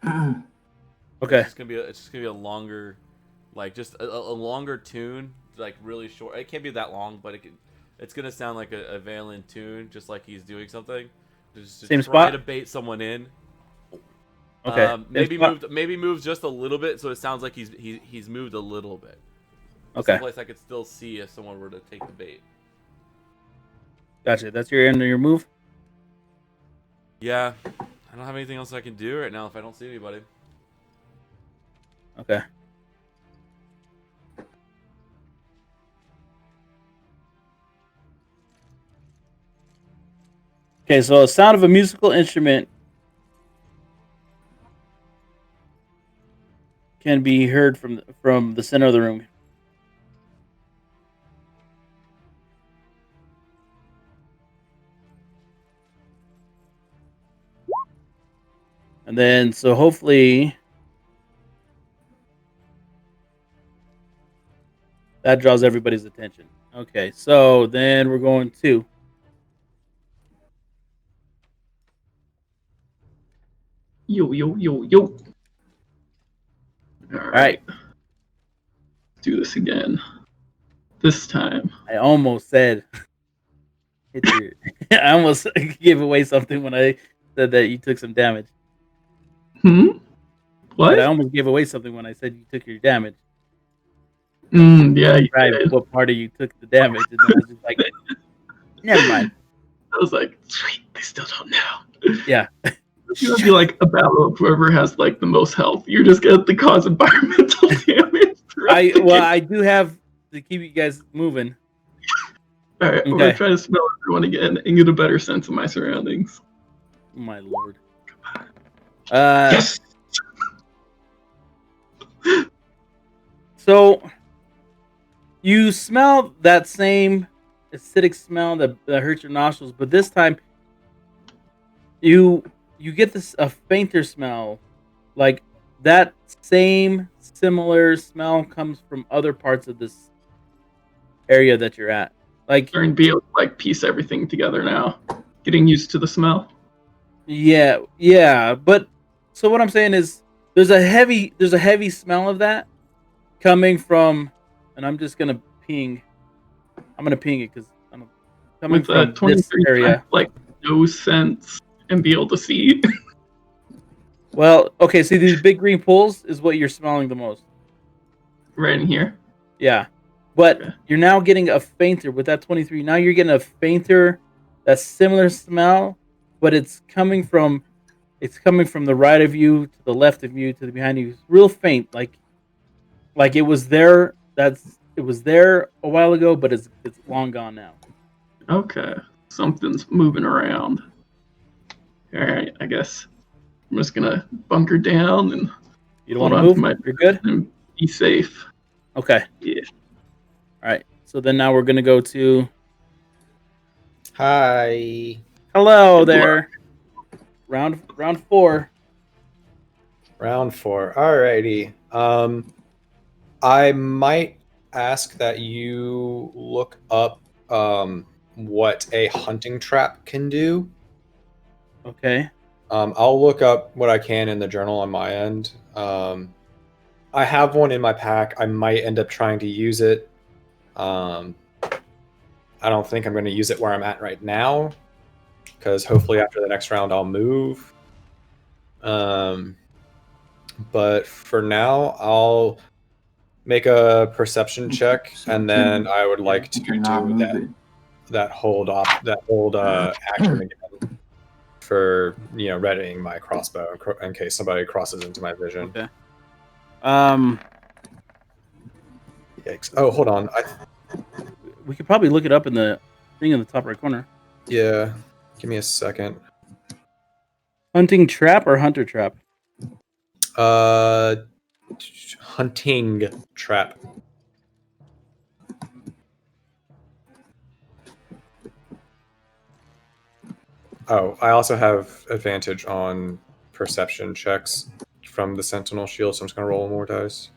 Okay. It's just gonna be a longer, like just a longer tune, like really short. It can't be that long, but it's gonna sound like a Valen tune, just like he's doing something. Just to Same try spot? to bait someone in. Okay. Maybe moved just a little bit, so it sounds like he's moved a little bit. Okay. Someplace I could still see if someone were to take the bait. Gotcha. That's your end of your move? Yeah, I don't have anything else I can do right now if I don't see anybody. Okay. Okay, so the sound of a musical instrument can be heard from the center of the room. And then, so hopefully that draws everybody's attention. Okay, so then we're going to Yo, yo, yo, yo. All right. Let's do this again. This time. I almost said I almost gave away something when I said that you took some damage. What? But I almost gave away something when I said you took your damage. Yeah, you Right, did. what part of you took the damage, and then I was just like, never mind. I was like, sweet, they still don't know. Yeah. It's gonna be like a battle of whoever has like the most health. You're just gonna have to cause environmental damage. I do have to keep you guys moving. All right, we're Okay. gonna try to smell everyone again and get a better sense of my surroundings. Oh, my lord. Yes. So you smell that same acidic smell that hurts your nostrils, but this time you get this a fainter smell, like that same similar smell comes from other parts of this area that you're at. Like, Starting to be able to like piece everything together now. Getting used to the smell. yeah, but so what I'm saying is there's a heavy smell of that coming from, and I'm gonna ping it because I'm coming With from this 23 area. like no sense and be able to see. Well, okay, see these big green pools is what you're smelling the most. Right in here. Yeah. But Okay. you're now getting a fainter with that 23. Now you're getting a fainter, that similar smell, but it's coming from the right of you to the left of you to the behind you. It's real faint, like it was there. It was there a while ago, but it's long gone now. Okay. Something's moving around. Alright, I guess I'm just gonna bunker down and You don't hold want on to to move? my You're good? and be safe. Okay. Yeah. All right. So then now we're gonna go to Hi. hello Good there. Round 4. Round 4. Alrighty. I might ask that you look up what a hunting trap can do. Okay. I'll look up what I can in the journal on my end. I have one in my pack. I might end up trying to use it. I don't think I'm going to use it where I'm at right now, because hopefully after the next round I'll move. But for now, I'll make a perception check, and then I would like to Cannot do move it. that hold action again for readying my crossbow in case somebody crosses into my vision. Okay. Yikes! Oh, hold on. We could probably look it up in the thing in the top right corner. Yeah, give me a second. Hunting trap or hunter trap? Hunting trap. Oh, I also have advantage on perception checks from the Sentinel shield, so I'm just gonna roll more dice.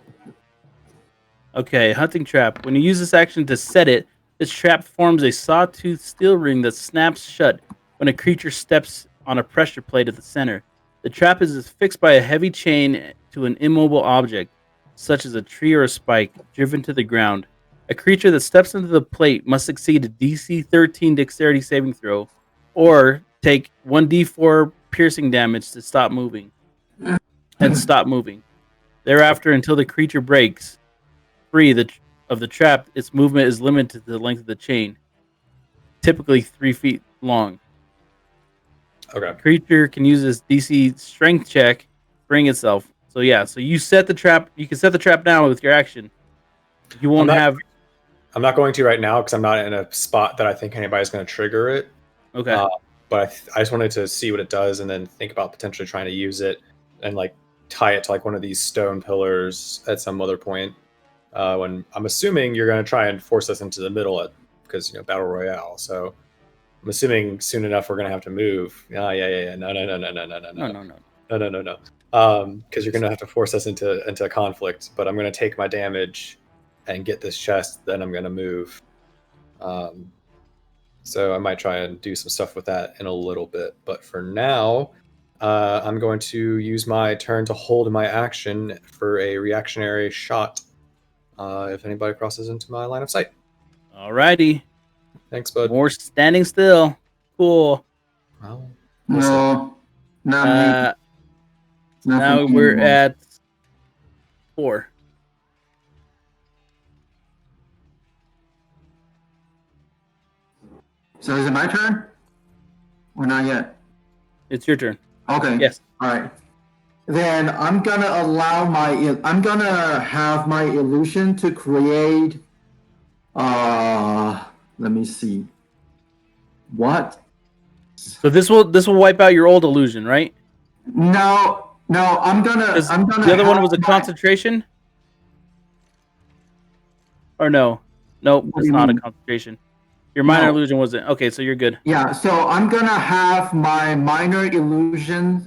Okay, hunting trap. When you use this action to set it, this trap forms a sawtooth steel ring that snaps shut when a creature steps on a pressure plate at the center. The trap is fixed by a heavy chain to an immobile object, such as a tree or a spike, driven to the ground. A creature that steps into the plate must succeed a DC 13 dexterity saving throw, or take 1d4 piercing damage to stop moving. Thereafter, until the creature breaks free of the trap, its movement is limited to the length of the chain, typically 3 feet long. Okay. The creature can use this DC strength check to bring itself. So yeah, so you set the trap. You can set the trap now with your action. You won't have. I'm not going to right now because I'm not in a spot that I think anybody's going to trigger it. Okay. But I just wanted to see what it does and then think about potentially trying to use it and like tie it to like one of these stone pillars at some other point. When I'm assuming you're going to try and force us into the middle because battle royale. So I'm assuming soon enough we're going to have to move. Yeah. No. Because you're going to have to force us into a conflict. But I'm going to take my damage and get this chest. Then I'm going to move. So I might try and do some stuff with that in a little bit. But for now, I'm going to use my turn to hold my action for a reactionary shot. If anybody crosses into my line of sight. Alrighty. Thanks, bud. More standing still. Cool. Well, No, not me. Not Now for me we're anymore. at 4. So is it my turn? Or not yet? It's your turn. Okay. Yes. All right. Then I'm gonna I'm gonna have my illusion to create. Let me see. What? So this will wipe out your old illusion, right? No. I'm gonna. 'Cause I'm gonna. the other one was a have my- concentration. Or no? Nope, What it's do you not a mean? concentration. Your minor No. illusion wasn't. Okay, so you're good. Yeah. So I'm gonna have my minor illusion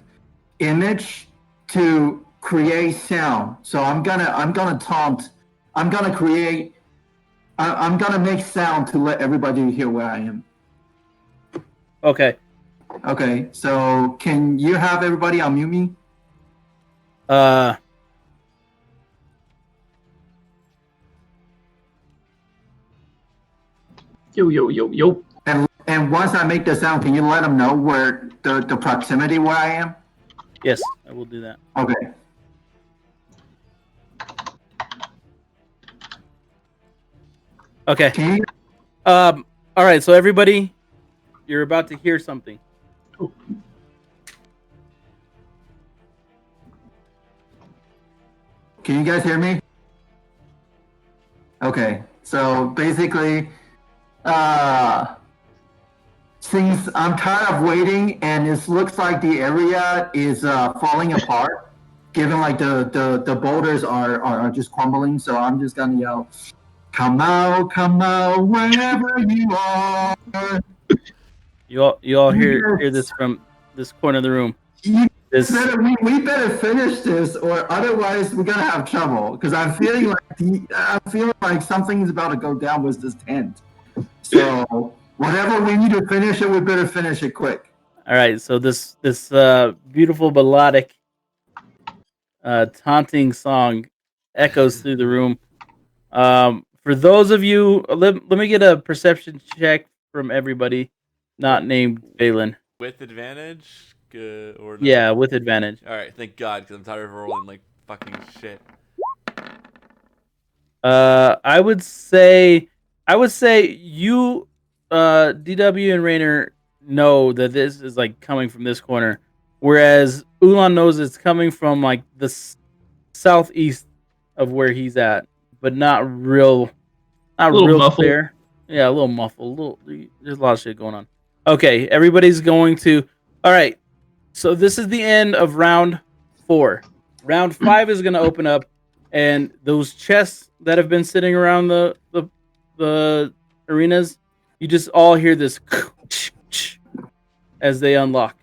image to create sound. So I'm gonna taunt. I'm gonna create. I'm gonna make sound to let everybody hear where I am. Okay. Okay. So can you have everybody unmute me? Yo. And once I make the sound, can you let them know where the proximity where I am? Yes, I will do that. Okay. Okay. Can you? All right. So everybody, you're about to hear something. Can you guys hear me? Okay. So basically, since I'm tired of waiting and it looks like the area is falling apart, given like the boulders are just crumbling, so I'm just gonna yell, come out, wherever you are. You all hear this from this corner of the room. We better finish this, or otherwise we're gonna have trouble. Because I'm feeling like something's about to go down with this tent. So whatever we need to finish it, we better finish it quick. All right. So this beautiful melodic taunting song echoes through the room. For those of you, let me get a perception check from everybody not named Balin. With advantage? Or no? Yeah, with advantage. Alright, thank God, because I'm tired of rolling like fucking shit. I would say you, DW and Rainer know that this is like coming from this corner, whereas Ulan knows it's coming from like the southeast of where he's at, but not real muffled. clear. Yeah, a little muffled. There's a lot of shit going on. Okay, everybody's going to. All right, so this is the end of round 4. Round 5 is going to open up, and those chests that have been sitting around the arenas, you just all hear this as they unlock.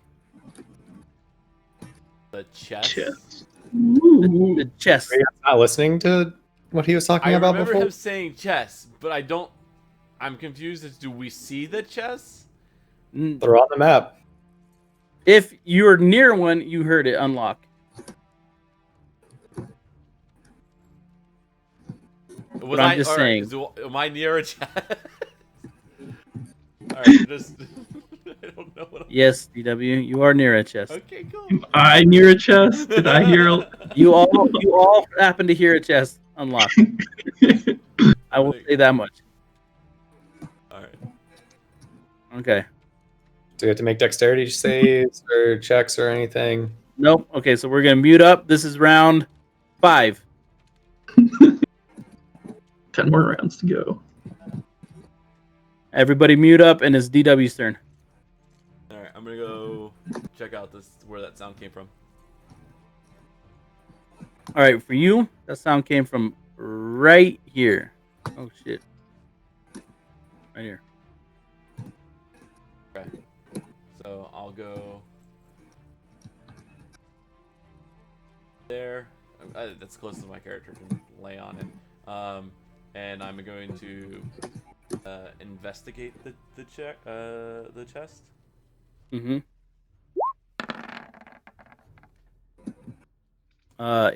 The chest? The chest. Are you not listening to what he was talking I about remember before? him saying chess, but I'm confused as do we see the chess? They're on the map. If you're near one, you heard it unlock. I'm just saying. Am I near a chest? Alright, just I don't know what Yes, DW, you are near a chest. Okay, cool. Am I near a chest? Did I hear? You all happen to hear a chest unlock. I will say that much. Alright. Okay. Do we have to make dexterity saves or checks or anything? Nope. Okay, so we're gonna mute up. This is round 5. 10 more rounds to go. Everybody mute up, and it's DW's turn. Alright, I'm gonna go check out where that sound came from. All right, for you, that sound came from right here. Oh shit. Right here. Okay. So I'll go there. That's close to my character can lay on it. And I'm going to investigate the chest. Mm-hmm.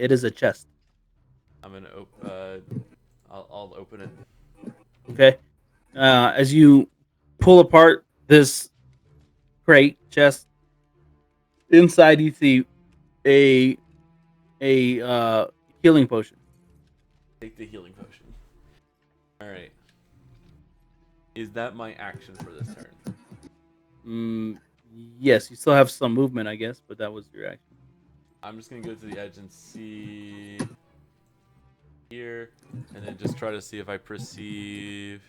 It is a chest. I'm gonna I'll open it. Okay. As you pull apart this crate chest, inside you see a healing potion. Take the healing potion. All right. Is that my action for this turn? Yes, you still have some movement, I guess, but that was your action. I'm just gonna go to the edge and see here, and then just try to see if I perceive.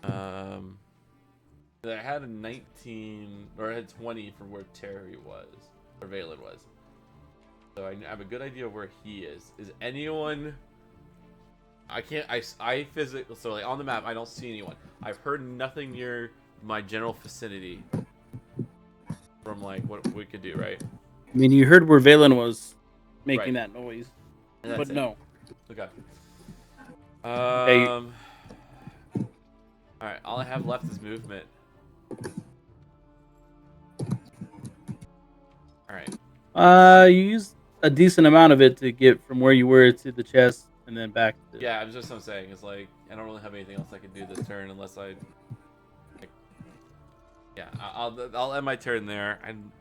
I had a 19 or I had 20 from where Terry was, or Valen was. So I have a good idea of where he is. Is anyone? I can't. I physically. So like on the map, I don't see anyone. I've heard nothing near my general vicinity. From like what we could do, right? I mean, you heard where Valen was making Right. that noise, And but that's it. no. Okay. Okay. All right. All I have left is movement. All right. You used a decent amount of it to get from where you were to the chest and then back. Yeah, I'm just what I'm saying is like I don't really have anything else I can do this turn unless I. Like, yeah, I'll end my turn there. I'm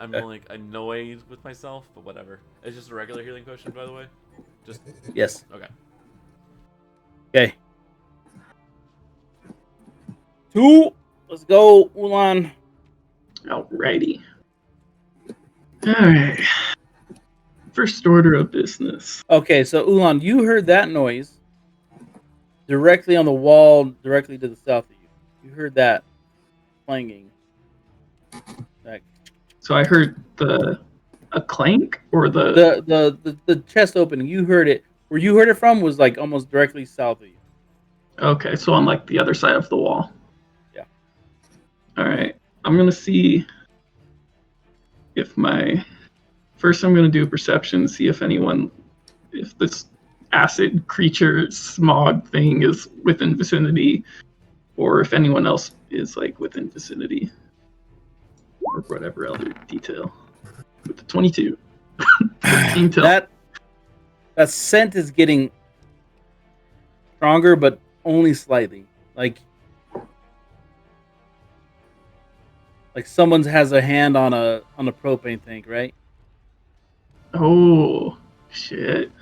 Okay. like annoyed with myself, but whatever. It's just a regular healing potion, by the way. Just Yes. okay. Okay. 2. Let's go, Ulan. Alrighty. Alright. First order of business. Okay, so Ulan, you heard that noise directly on the wall, directly to the south of you. You heard that clanging. So I heard a clank or the The chest opening. You heard it. Where you heard it from was like almost directly south of you. okay, so on like the other side of the wall. Yeah. Alright. I'm gonna see if first I'm gonna do a perception, see if this acid creature smog thing is within vicinity, or if anyone else is like within vicinity, or whatever other detail. With the 22, 15 till. That scent is getting stronger, but only slightly. Like someone has a hand on a propane tank, right? Oh shit.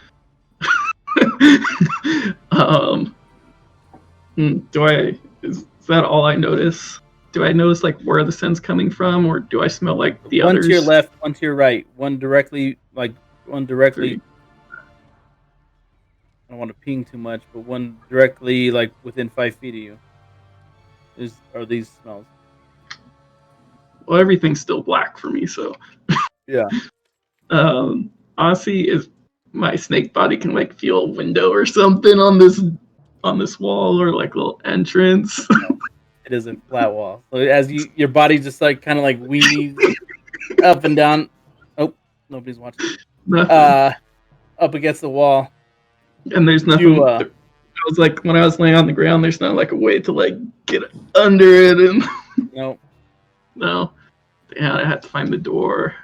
Is that all I notice? Do I notice like where the scent's coming from, or do I smell like the one others? to your left, one to your right, one directly. Three. I don't want to ping too much, but one directly like within 5 feet of you. Are these smells? Well, everything's still black for me, so Yeah. Honestly, if my snake body can like feel a window or something on this wall or like little entrance. It is a flat wall. So as your body just like kind of like weaves up and down. Oh, nobody's watching. Nothing. Up against the wall. And there's nothing. It was like when I was laying on the ground, there's not like a way to like get under it and. No. No. Yeah, I had to find the door.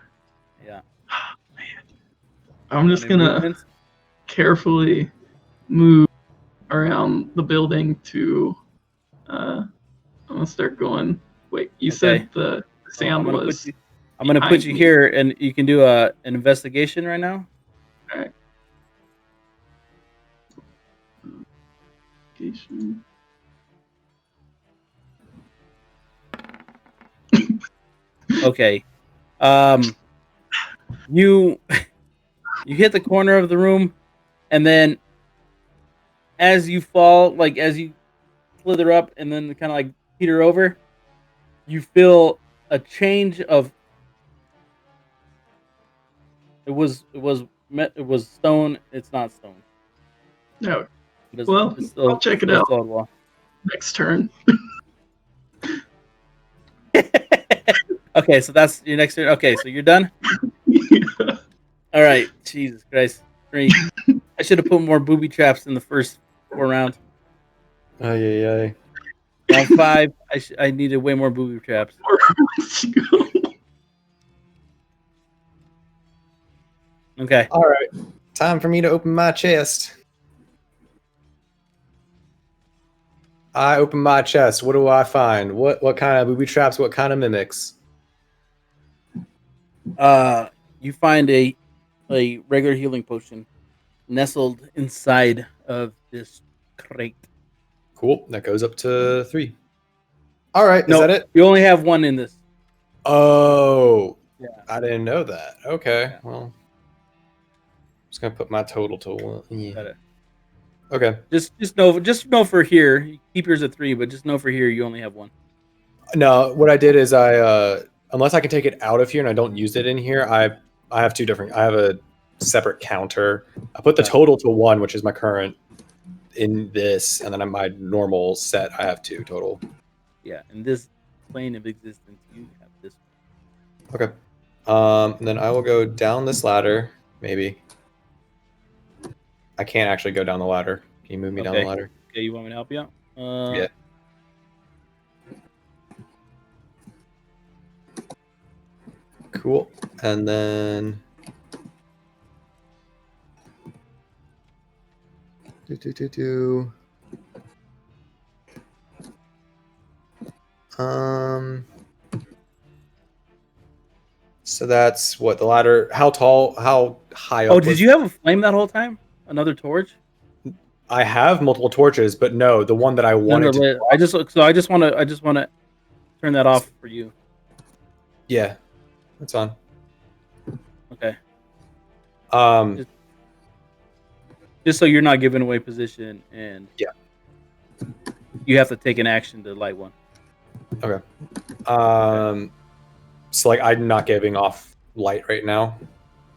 Yeah. Man. I'm just gonna carefully move around the building to. I'm gonna start going. Wait, you said the sound was. I'm gonna put you here, and you can do an investigation right now. All right. Okay. You hit the corner of the room, and then as you fall, like as you slither up, and then kind of like peter over, you feel a change of. It was stone. It's not stone. No. Well, I'll check it out. Next turn. Okay, so that's your next turn. Okay, so you're done? Yeah. All right. Jesus Christ. 3. I should have put more booby traps in the first 4 rounds. Aye. Round 5, I needed way more booby traps. Okay. All right. Time for me to open my chest. I open my chest. What do I find? What kind of booby traps? What kind of mimics? You find a regular healing potion nestled inside of this crate. Cool. That goes up to 3. All right, is No, that it? you only have one in this. Oh, Yeah. I didn't know that. Okay, Yeah. well, I'm just gonna put my total to 1. Yeah. Got it. Okay. Just know for here. You keep yours at 3, but just know for here you only have one. No, what I did is I unless I can take it out of here and I don't use it in here, I have two different. I have a separate counter. I put the Got it. total to 1, which is my current in this, and then on my normal set I have 2 total. Yeah, in this plane of existence, you have this one. Okay. And then I will go down this ladder, maybe. I can't actually go down the ladder. Can you move me down the ladder? Okay, you want me to help you out? Yeah. Cool. And then so that's what the ladder. How high up? Oh, did you have a flame that whole time? Another torch? I have multiple torches, but no, the one that I wanted to. I just want to turn that off for you. Yeah, that's on. Okay. Um. Just so you're not giving away position, and yeah, you have to take an action to light one. Okay. So like I'm not giving off light right now.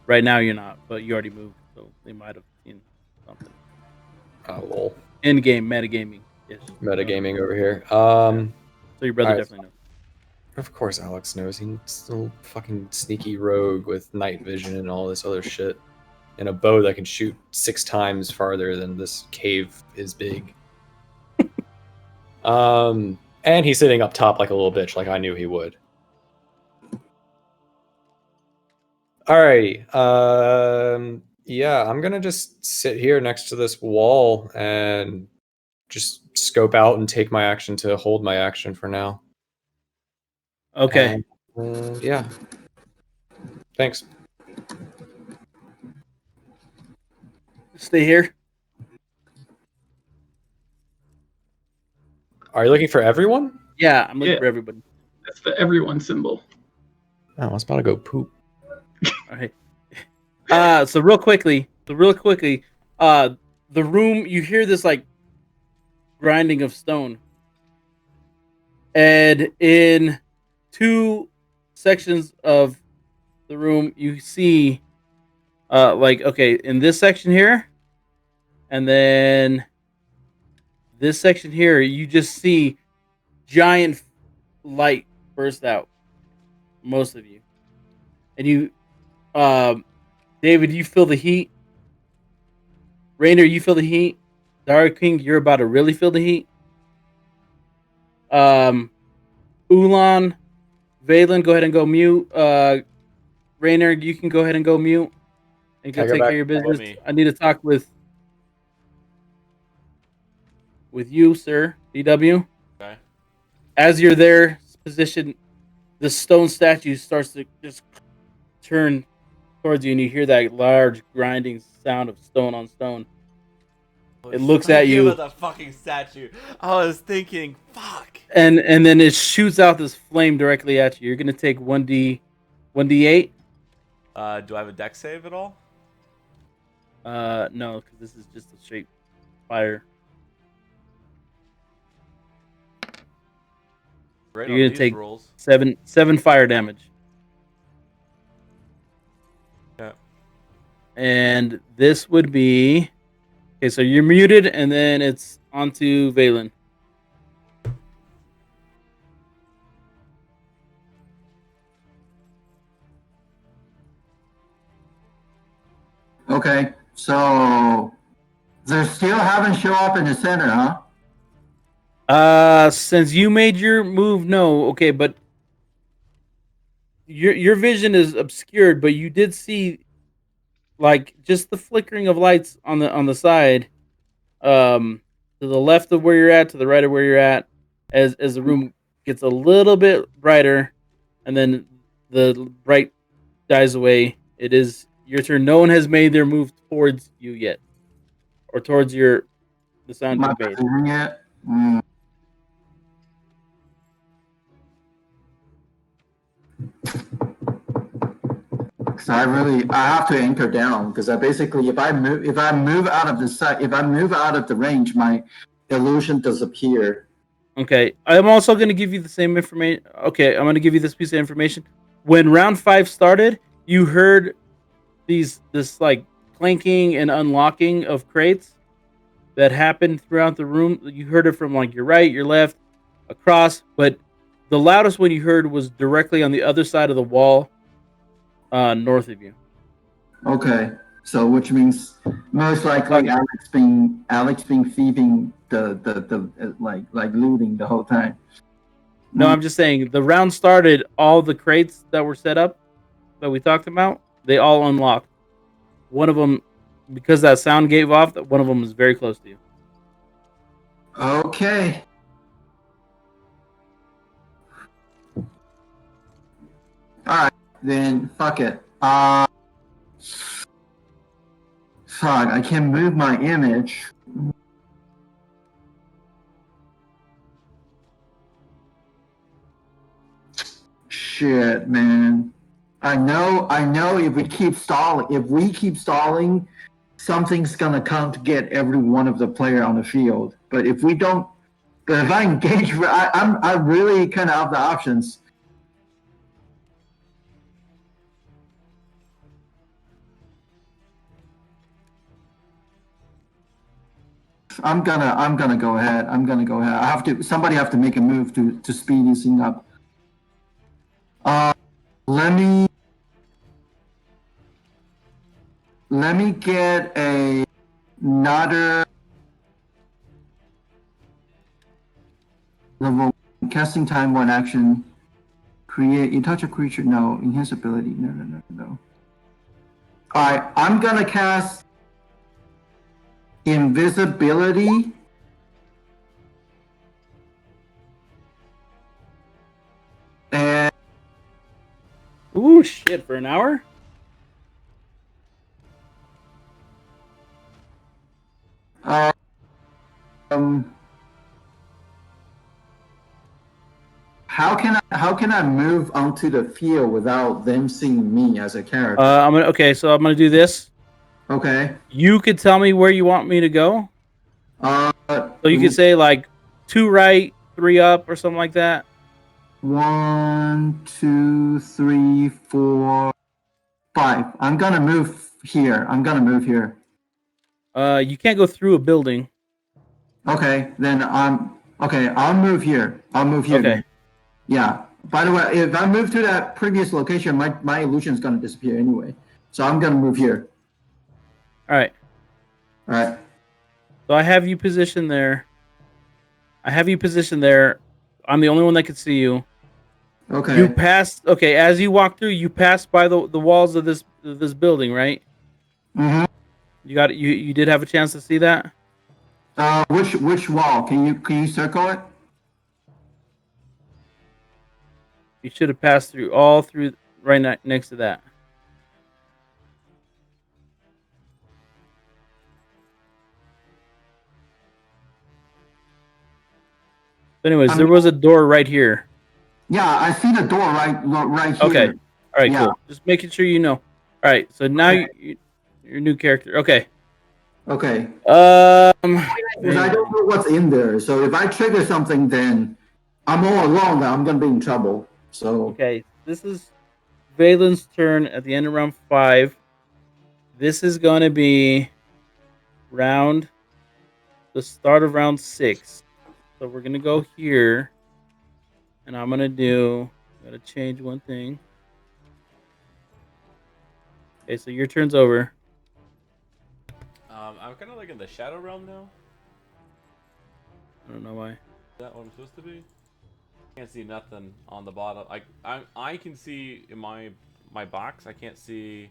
Right now you're not, but you already moved, so they might have seen something. Oh, lol. In game metagaming. Yes. Metagaming over here. So your brother definitely knows. Of course, Alex knows. He's still fucking sneaky rogue with night vision and all this other shit, and a bow that can shoot 6 times farther than this cave is big. And he's sitting up top like a little bitch, like I knew he would. Alrighty. Yeah, I'm gonna just sit here next to this wall and just scope out and take my action to hold my action for now. Okay. Yeah. Thanks. Stay here. Are you looking for everyone? Yeah, I'm looking for everybody. That's the everyone symbol. Oh, I was about to go poop. All right. So real quickly, the room, you hear this like grinding of stone, and in 2 sections of the room you see in this section here, and then this section here, you just see giant light burst out, most of you, and you David, you feel the heat. Rainer, you feel the heat. Dark King, you're about to really feel the heat. Ulan, Valen, go ahead and go mute. Rainer, you can go ahead and go mute and go take care of your business. I need to talk with you, sir. DW. Okay. As you're there, position, the stone statue starts to just turn towards you, and you hear that large grinding sound of stone on stone. It looks at you. With a fucking statue. I was thinking, fuck. And then it shoots out this flame directly at you. You're gonna take 1d8. Do I have a dex save at all? No, because this is just a straight fire. Right. You're gonna take rolls. 7 fire damage. Yeah. And this would be okay. So you're muted, and then it's onto Valen. Okay, so they still haven't shown up in the center, huh? Since you made your move, no. Okay, but your vision is obscured, but you did see like just the flickering of lights on the side, to the left of where you're at, to the right of where you're at, as the room gets a little bit brighter, and then the bright dies away. It is your turn. No one has made their move towards you yet, or towards the sound you made. Yet? Mm. So I have to anchor down because I basically, if I move out of the site, if I move out of the range, my illusion disappear. Okay, I'm also going to give you the same information. Okay, I'm going to give you this piece of information. When round 5 started, you heard this like clanking and unlocking of crates that happened throughout the room. You heard it from like your right, your left, across, but the loudest one you heard was directly on the other side of the wall, north of you. Okay, so which means most likely Okay. Alex being thieving the like looting the whole time. No, I'm just saying the round started. All the crates that were set up that we talked about, they all unlocked. One of them, because that sound gave off, that one of them is very close to you. Okay. All right, then fuck it. Fuck, I can move my image. Shit, man. I know if we keep stalling, something's gonna come to get every one of the player on the field. But if we don't, but if I engage, I'm really kind of out of the options. I'm gonna go ahead. Somebody have to make a move to speed this thing up. Let me get another level casting time 1 action. Create you touch a creature. No, enhance ability. No. Alright, I'm gonna cast invisibility. And Ooh, shit! For an hour? um how can I move onto the field without them seeing me as a character? So I'm gonna do this. Okay. You could tell me where you want me to go. Uh So you could say like 2 right, 3 up, or something like that. 1, 2, 3, 4, 5. I'm gonna move here. You can't go through a building. Okay, then I'll move here. Okay. Then. Yeah. By the way, if I move to that previous location, my illusion is gonna disappear anyway. So I'm gonna move here. All right. All right. So I have you positioned there. I'm the only one that can see you. Okay. You passed. Okay, as you walk through, you passed by the walls of this building, right? Mm-hmm. You did have a chance to see that. Which wall? Can you circle it? You should have passed through right next to that. Anyways, there was a door right here. Yeah, I see the door right here. Okay. All right. Yeah. Cool. Just making sure you know. All right. So now you're a new character. Okay. Okay. Um. Because I don't know what's in there. So if I trigger something, then I'm all alone. I'm gonna be in trouble. So Okay. This is Valen's turn at the end of round 5. This is gonna be the start of round 6. So we're gonna go here, and I'm gonna change one thing. Okay, so your turn's over. I'm kind of like in the shadow realm now. I don't know why. Is that what I'm supposed to be? Can't see nothing on the bottom. I can see in my box. I can't see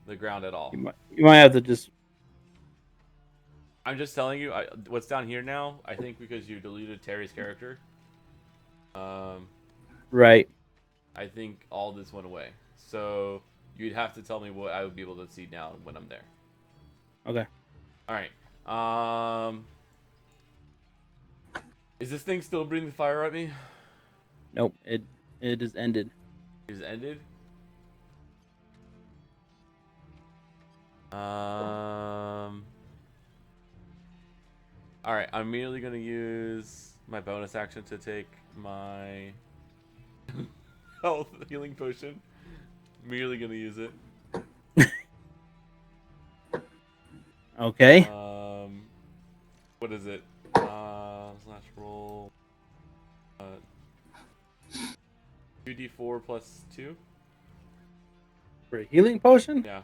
the ground at all. You might have to just. I'm just telling you what's down here now. I think because you deleted Terry's character. Right. I think all this went away. So you'd have to tell me what I would be able to see now when I'm there. Okay. All right. Is this thing still breathing fire at me? Nope. It is ended. Is it ended? All right, I'm immediately gonna use my bonus action to take my health healing potion. Immediately gonna use it. Okay. What is it? Slash roll. 2d4 plus 2. For a healing potion? Yeah.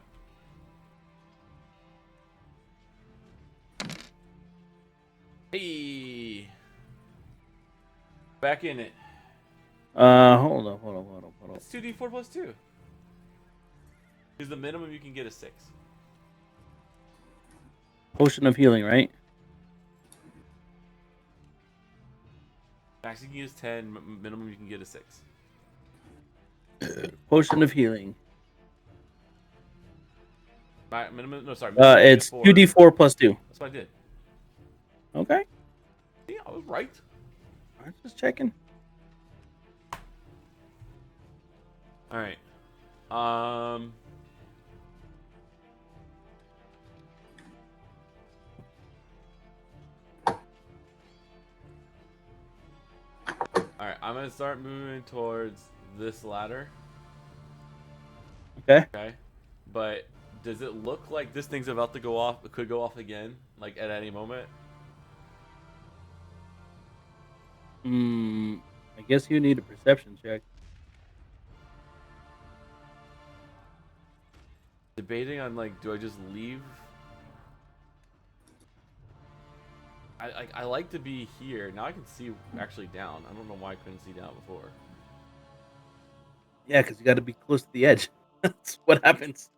Hey. Back in it. Hold on. It's 2d4 plus 2. Is the minimum you can get is 6. Potion of healing, right? Max you can use 10. Minimum you can get is 6. Potion of healing. Minimum. No, sorry. Minimum It's 2d4 plus 2. That's what I did. Okay. Yeah, I was right. I'm just checking. All right. All right. I'm gonna start moving towards this ladder. Okay. Okay. But does it look like this thing's about to go off? It could go off again, like at any moment. I guess you need a perception check. Debating on like, do I just leave? I like to be here. Now I can see actually down. I don't know why I couldn't see down before. Yeah, because you got to be close to the edge. That's what happens.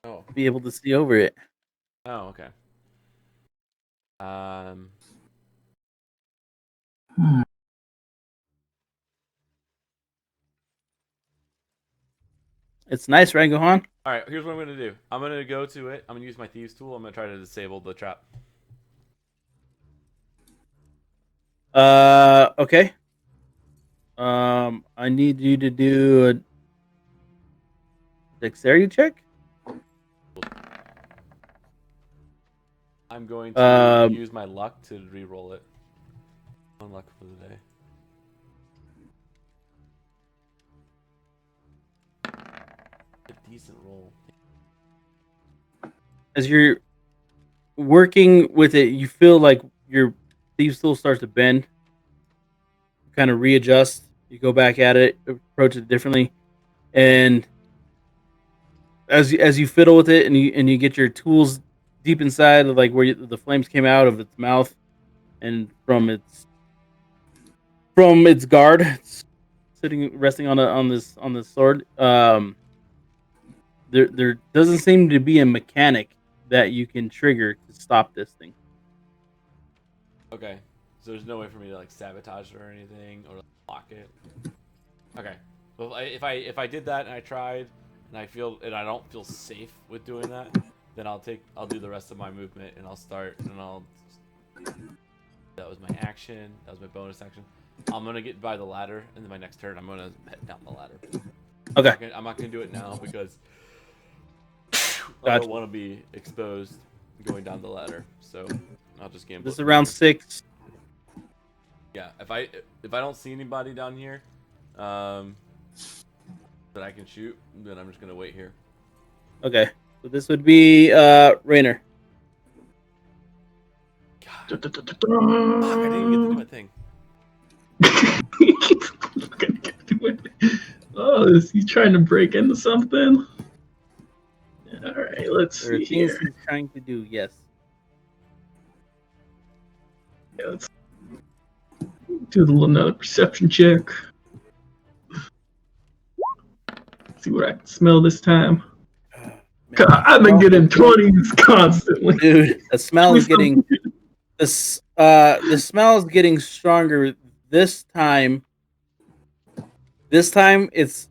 Oh. Be able to see over it. Oh, okay. It's nice, right, Gohan? All right, here's what I'm gonna do. I'm gonna go to it. I'm gonna use my thieves tool. I'm gonna try to disable the trap. Okay. I need you to do a dexterity check. I'm going to use my luck to re-roll it. One luck for the day. A decent roll. As you're working with it, you feel like your thieves tool starts to bend. You kind of readjust. You go back at it, approach it differently, and as you fiddle with it, and you get your tools deep inside of like where the flames came out of its mouth, and from its guard, it's resting on this sword. There doesn't seem to be a mechanic that you can trigger to stop this thing. Okay, so there's no way for me to like sabotage it or anything or lock it. Okay, so if I did that and I tried and I don't feel safe with doing that, then I'll do the rest of my movement and I'll start and I'll. That was my action. That was my bonus action. I'm gonna get by the ladder, and then my next turn I'm gonna head down the ladder. Okay. I'm not gonna do it now because I Gotcha. don't want to be exposed going down the ladder. So I'll just gamble. This is around 6. Yeah, if I don't see anybody down here, that I can shoot, then I'm just gonna wait here. Okay. So this would be Rainer. God. Fuck, I didn't even get to do my thing. Oh, is he trying to break into something? All right, let's There are see things here. he's trying to do. Yes. Yeah, let's do another perception check. See what I can smell this time. God, I've been getting 20s constantly. Dude, the smell is getting the smell is getting stronger this time. This time it's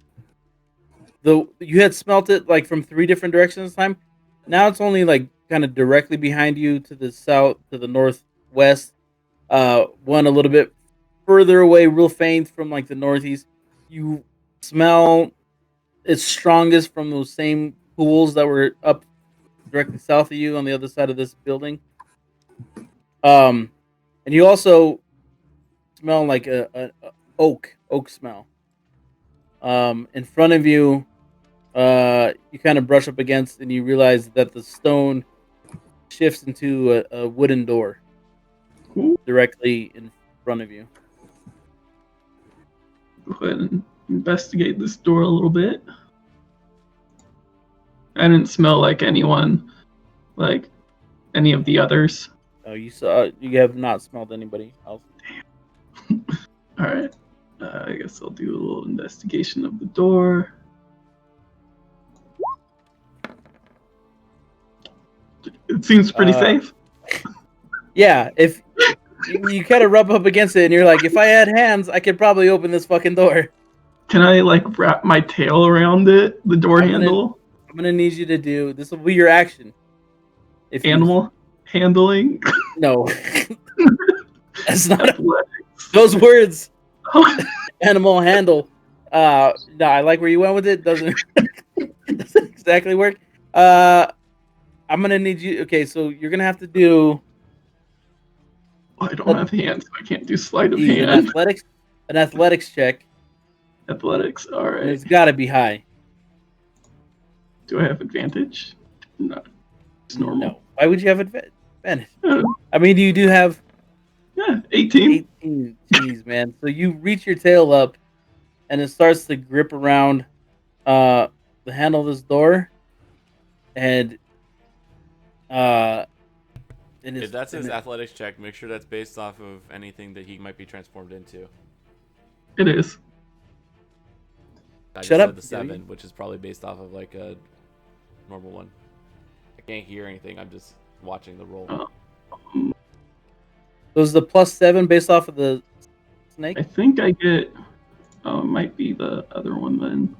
you had smelt it like from 3 different directions this time. Now it's only like kind of directly behind you to the south, to the northwest. One a little bit further away, real faint from like the northeast. You smell it's strongest from those same pools that were up directly south of you on the other side of this building. And you also smell like a oak smell. In front of you, you kind of brush up against, and you realize that the stone shifts into a wooden door Cool. directly in front of you. Go ahead and investigate this door a little bit. I didn't smell like anyone, like any of the others. Oh, you have not smelled anybody else. All right. I guess I'll do a little investigation of the door. It seems pretty safe. Yeah, if you kind of rub up against it, and you're like, if I had hands, I could probably open this fucking door. Can I like wrap my tail around it, the door handle? I'm gonna need you to do this. Will be your action. If Animal handling. No, that's not Athletics. those words. Animal handle. No, I like where you went with it. Doesn't exactly work. I'm gonna need you. Okay, so you're gonna have to do. I don't have hands, so I can't do sleight of An hand. athletics check. Athletics. All And right. it's got to be high. Do I have advantage? No. It's normal. No. Why would you have advantage? Uh, I mean, you do have yeah, 18. 18. Jeez, man. So you reach your tail up, and it starts to grip around the handle of this door, and If that's his athletics check, make sure that's based off of anything that he might be transformed into. It is. I just Shut up, said the 7, which is probably based off of like a normal one. I can't hear anything. I'm just watching the roll. Was the +7 based off of the snake? I think I get. Oh, it might be the other one then.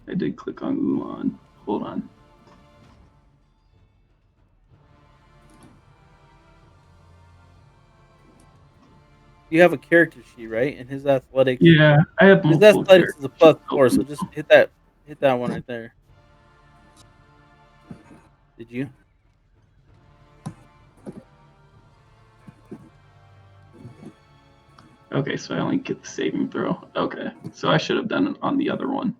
I did click on Ulan. Hold on. You have a character sheet, right? And his athletics. Yeah, I have His multiple athletics is a characters. +4, so just hit that one right there. Did you? Okay, so I only get the saving throw. Okay, so I should have done it on the other one.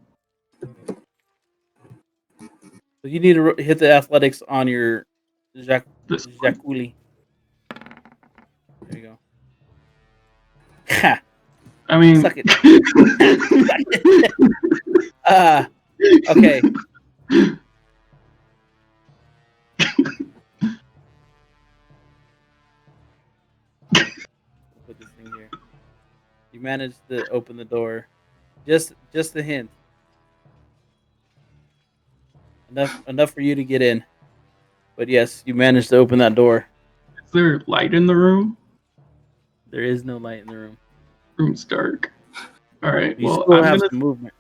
So you need to hit the athletics on your This one. Jaculi. There you go. Ha! I mean, Suck it. Okay. Put this thing here. You managed to open the door. Just a hint. Enough for you to get in. But yes, you managed to open that door. is there light in the room? There is no light in the room. Room's dark. All right. You Well, still have some movement.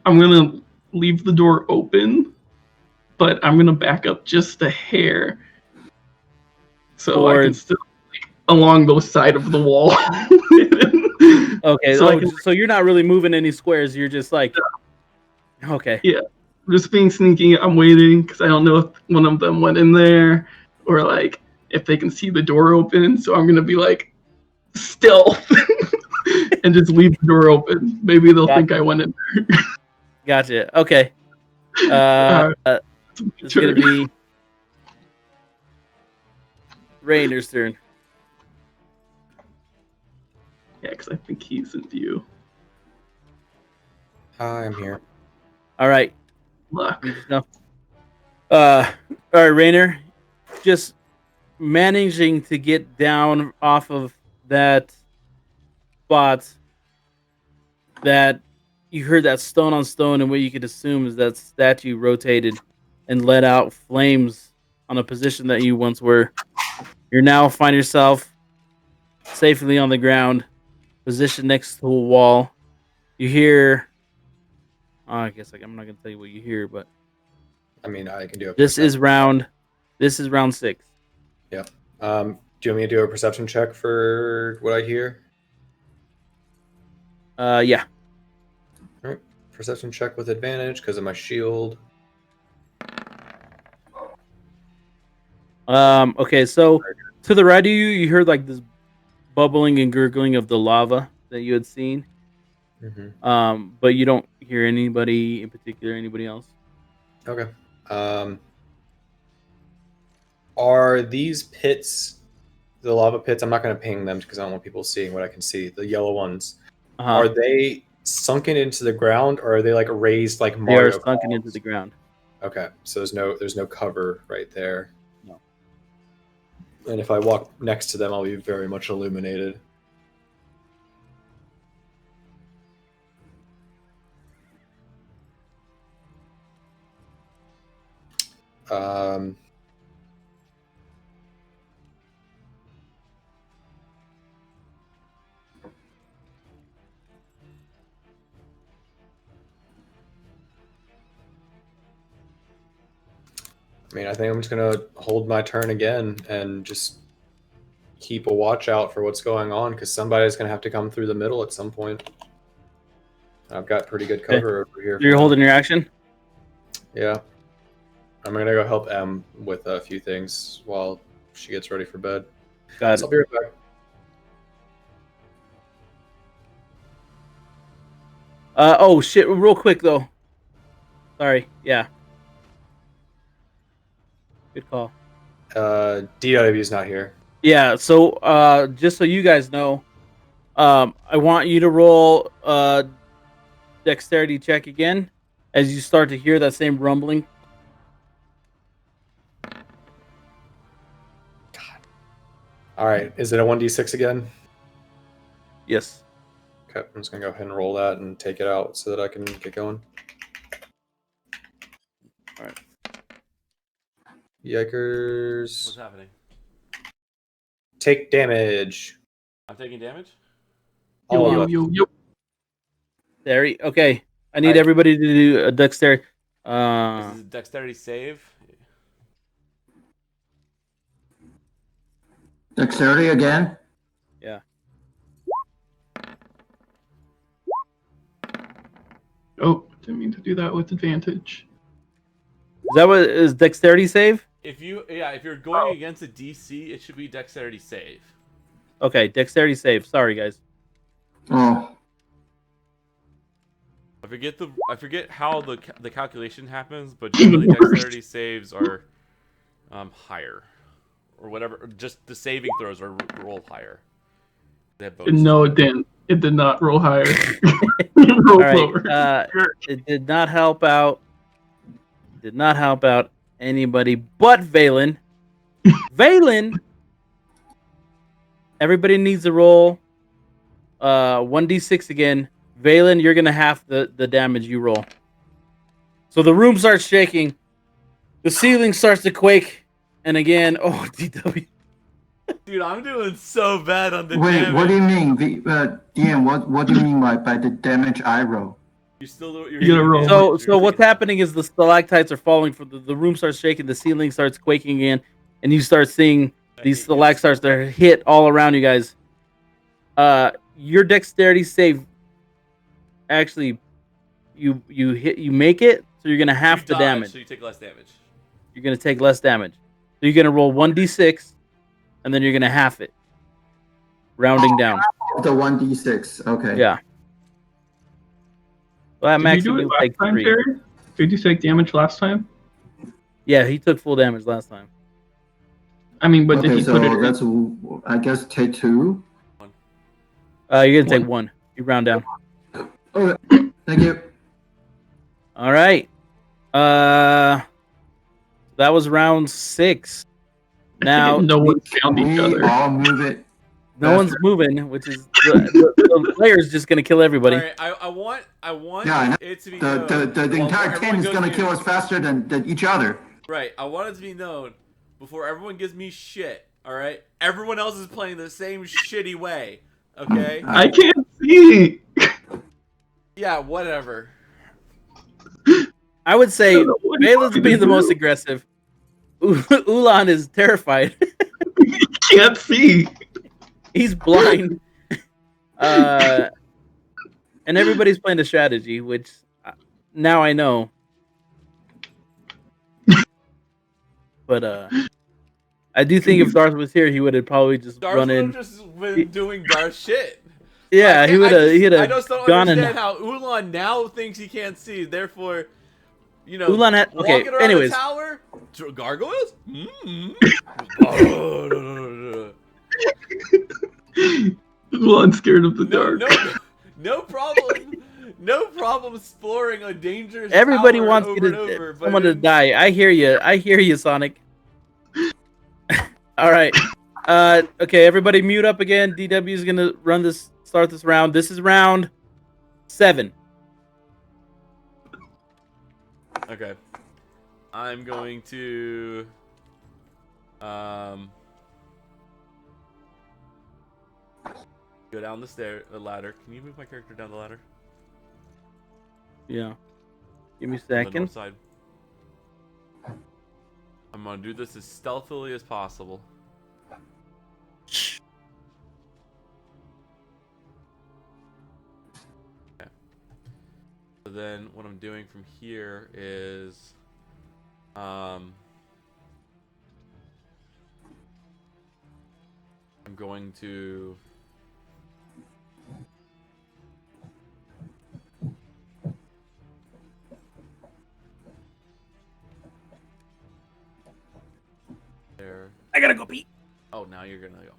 I'm gonna leave the door open, but I'm gonna back up just a hair, so I can still along the side of the wall. Okay, So so you're not really moving any squares. You're just like, okay. Yeah, just being sneaky. I'm waiting because I don't know if one of them went in there or like if they can see the door open. So I'm gonna be like stealth and just leave the door open. Maybe they'll think I went in there. Gotcha. Okay. It's gonna be Rainer's turn. Yeah, because I think he's in view. Hi, I'm here. All right. Luck. All right, Rainer. Just managing to get down off of that spot that you heard that stone on stone, and what you could assume is that statue rotated and let out flames on a position that you once were. You now find yourself safely on the ground, positioned next to a wall. You hear... I guess I'm not going to tell you what you hear, but... I mean, I can do a This is round 6. Yep. Do you want me to do a perception check for what I hear? Yeah. All right. Perception check with advantage because of my shield. Okay, so to the right of you, you heard like this bubbling and gurgling of the lava that you had seen. But you don't hear anybody in particular, anybody else. Okay. Are these pits, the lava pits? I'm not going to ping them because I don't want people seeing what I can see. The yellow ones. Are they sunken into the ground, or are they like raised like Mario? They are sunken into the ground. Okay, so there's no cover right there. No. And if I walk next to them, I'll be very much illuminated. I mean, I think I'm just gonna hold my turn again and just keep a watch out for what's going on, because somebody's gonna have to come through the middle at some point. I've got pretty good cover over here. You're holding your action? Yeah. I'm gonna go help Em with a few things while she gets ready for bed. Got it. I'll be right back. Oh shit! Real quick though. Sorry. Yeah. Good call. DW is not here. Yeah. So, just so you guys know, I want you to roll dexterity check again as you start to hear that same rumbling. All right. Is it a 1d6 again? Yes. Okay. I'm just gonna go ahead and roll that and take it out so that I can get going. All right. Yikers. What's happening? Take damage. I'm taking damage? All of Yo, it. yo, yo. There. Okay. I need Alright. everybody to do a dexterity. This is a dexterity save. Dexterity again? Yeah. Oh, didn't mean to do that with advantage. Is that what is dexterity save? If you're going against a DC, it should be dexterity save. Okay, dexterity save. Sorry, guys. Oh, I forget how the calculation happens, but generally dexterity saves are higher, or whatever. Just the saving throws are rolled higher. They have bonuses. No, it didn't. It did not roll higher. It rolled All lower. right. It did not help out. Did not help out anybody but Valen. Valen. Everybody needs to roll 1d6 again. Valen, you're gonna have the damage you roll. So the room starts shaking, the ceiling starts to quake, and again, oh DW. Dude, I'm doing so bad on the wait, damage. what do you mean? DM, what do you mean by the damage I roll? You're gotta roll. So what's happening is the stalactites are falling from the room starts shaking, the ceiling starts quaking again, and you start seeing these stalactites that are hit all around you guys. Your dexterity save actually you make it, so you're gonna half the damage. So you take less damage. You're gonna take less damage. So you're gonna roll 1d6, and then you're gonna half it, rounding down. The 1d6. Okay. Yeah. Well, Did Max, you do it you'll last take time, 3. Terry? Did you take damage last time? Yeah, he took full damage last time. I mean, but did Okay, he so put it in? that's, I guess, take 2. You're gonna take 1. You round down. Okay, thank you. All right. That was round 6. Now No one found each We other. all move it. no one's moving, which is the player's just gonna kill everybody. All right, I want Yeah, I know. it to be The known. the entire before 10 is everyone gonna goes kill us faster than each other. Right, I want it to be known before everyone gives me shit. All right, everyone else is playing the same shitty way. Okay. I can't see. Yeah, whatever. I would say I don't know what you want Valen's me to being the most do. aggressive. Ulan is terrified. Can't see. He's blind. And everybody's playing a strategy, which now I know. But I do think if Darth was here, he would have probably just Darth run would have in. just been doing Darth shit. Yeah, he would have. I just don't gone understand and. how Ulan now thinks he can't see. Therefore, you know, Ulan had okay. walking around Anyways, the tower, gargoyles. Ulan's scared of the No, dark. no problem. No problem exploring a dangerous everybody tower wants over and over, but someone to die. I hear you. I hear you, Sonic. All right. Okay, everybody mute up again. DW is gonna start this round. This is round 7. Okay. I'm going to go down the ladder. Can you move my character down the ladder? Yeah. Give me a On the north second. side. I'm gonna do this as stealthily as possible. Okay. So then what I'm doing from here is I'm going to there. I gotta go pee. Oh, now you're gonna go.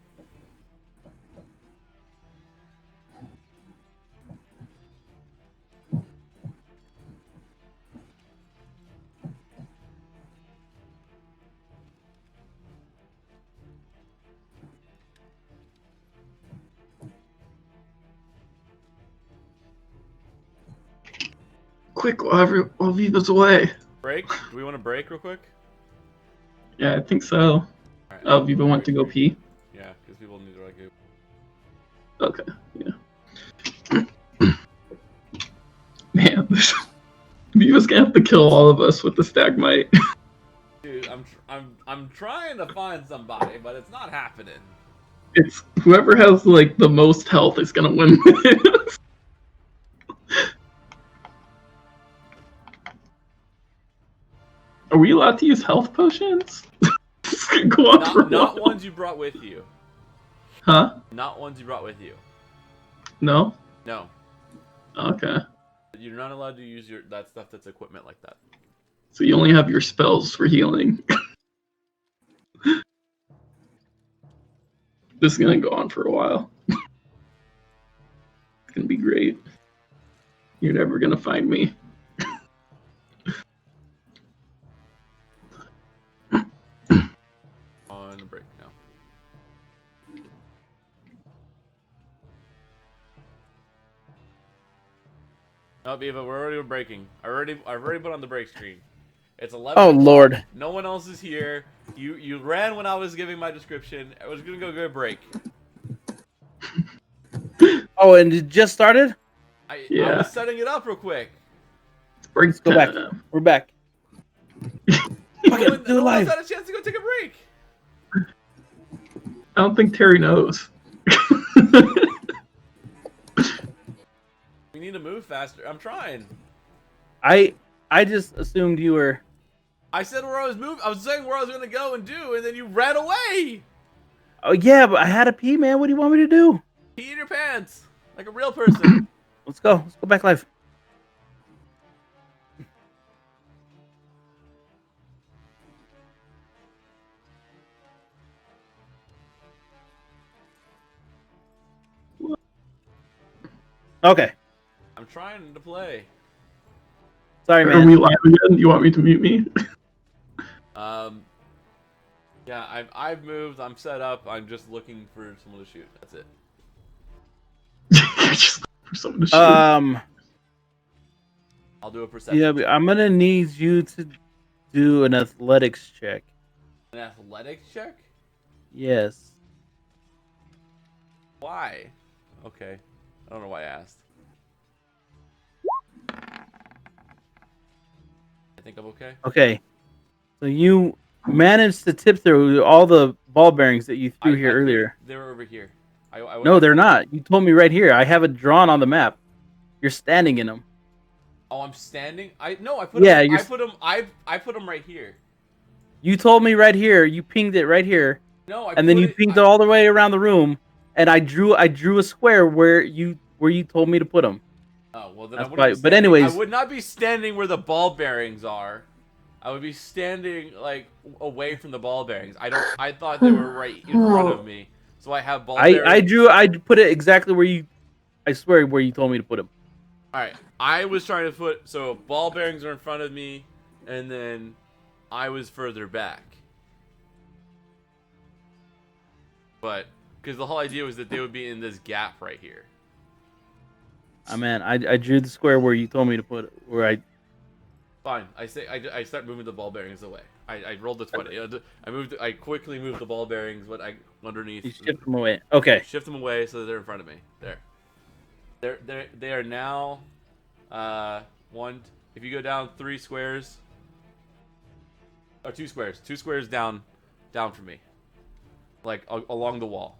Quick, while Viva's away. Break? Do we want to break real quick? Yeah, I think so. Alright. Viva went to go pee. Yeah, because people need to like go. Okay, yeah. Man, Viva's gonna have to kill all of us with the stagmite. Dude, I'm trying to find somebody, but it's not happening. It's whoever has like the most health is gonna win this. Are we allowed to use health potions? Go on for Not ones you brought with you. Huh? Not ones you brought with you. No? No. Okay. You're not allowed to use that stuff that's equipment like that. So you only have your spells for healing. This is gonna go on for a while. It's gonna be great. You're never gonna find me. On a break now. Oh, Viva, we're already breaking. I've already put on the break screen. It's 11. Oh Lord. No one else is here. You ran when I was giving my description. I was gonna go break. Oh, and it just started? I Yeah. was setting it up real quick. Break Let's go back. time. We're back. No do it one else live. had a chance to go take a break. I don't think Terry knows. We need to move faster. I'm trying. I just assumed you were. I said where I was moving. I was saying where I was gonna go and do, and then you ran away. Oh yeah, but I had to pee, man. What do you want me to do? Pee in your pants like a real person. Let's go. Let's go back live. Okay. I'm trying to play. Sorry, Are man. we live again? You want me to mute me? Yeah, I've moved. I'm set up. I'm just looking for someone to shoot. That's it. Just for someone to shoot. I'll do a perception. Yeah, but I'm gonna need you to do an athletics check. An athletics check? Yes. Why? Okay. I don't know why I asked. I think I'm okay. Okay. So you managed to tip through all the ball bearings that you threw here earlier. They were over here. No, they're not. You told me right here. I have it drawn on the map. You're standing in them. Oh, I'm standing. I put Yeah, them. you're... I put them right here. You told me right here. You pinged it right here, No, and then you pinged it all the way around the room, and I drew a square where you told me to put them. Oh well, then That's I wouldn't why- be but standing, anyways- I would not be standing where the ball bearings are. I would be standing like away from the ball bearings. I thought they were right in front of me, so I have ball bearings. I put it exactly where you. I swear where you told me to put them. All right, I was trying to put so ball bearings are in front of me, and then I was further back. But because the whole idea was that they would be in this gap right here. Man, I drew the square where you told me to put it, where I. Fine. I start moving the ball bearings away. I rolled the 20. I quickly moved the ball bearings, but I underneath. You shift them away. Okay. Shift them away so that they're in front of me. There. They are now. One. If you go down 3 squares. Or 2 squares. 2 squares down from me. Like along the wall.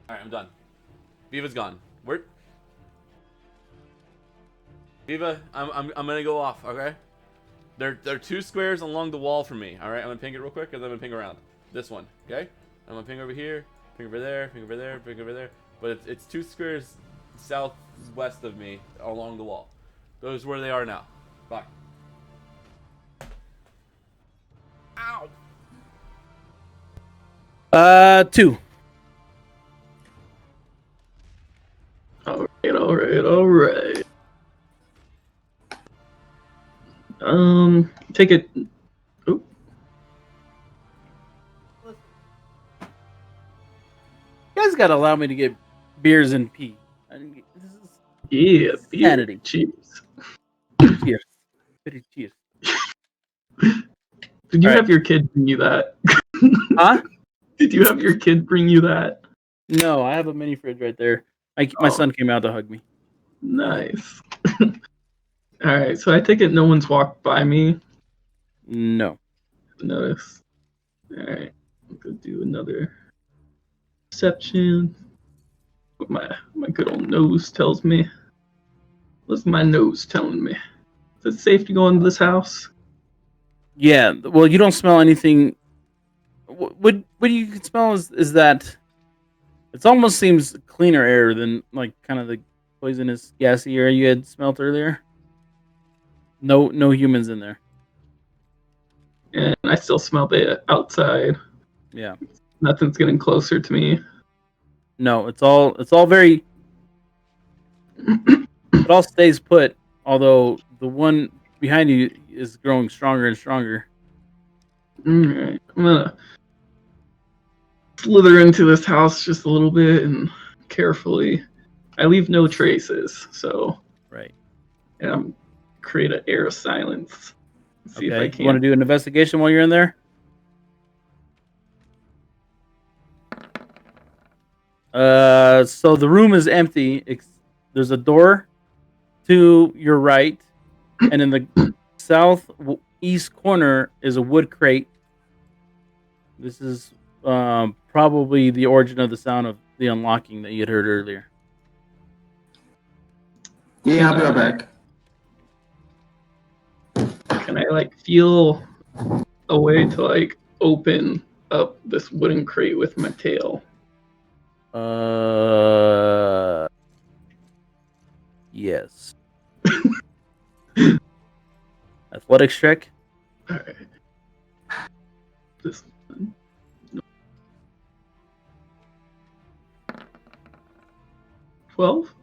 All right, I'm done. Viva's gone. Where? Viva, I'm gonna go off, okay? There are 2 squares along the wall from me, alright? I'm gonna ping it real quick, and then I'm gonna ping around. This one, okay? I'm gonna ping over here, ping over there, ping over there, ping over there. But it's 2 squares southwest of me along the wall. Those are where they are now. Bye. Ow! 2. Alright. Take it. Oh, You guys gotta allow me to get beers and pee. This is yeah, beer. sanity. Cheers. Cheers. Pretty cheers. Did you All have your kid bring you that? Huh? Did you have your kid bring you that? No, I have a mini fridge right there. My son came out to hug me. Nice. Alright, so I take it no one's walked by me. No. Notice. Alright, I'm gonna do another perception. What my good old nose tells me. What's my nose telling me? Is it safe to go into this house? Yeah. Well, you don't smell anything. What you can smell is that it almost seems cleaner air than like kind of the poisonous gassy air you had smelt earlier. No humans in there. And I still smell the outside. Yeah. Nothing's getting closer to me. No, it's all very. It all stays put. Although the one behind you is growing stronger and stronger. Alright, I'm gonna slither into this house just a little bit and carefully. I leave no traces, so Right. create an air of silence. See if I Okay. can. You want to do an investigation while you're in there? So the room is empty. There's a door to your right, and in the southeast corner is a wood crate. This is probably the origin of the sound of the unlocking that you had heard earlier. Yeah, I'll be right back. Can I like feel a way to like open up this wooden crate with my tail? Yes. Athletics check. Alright. This one. No. 12?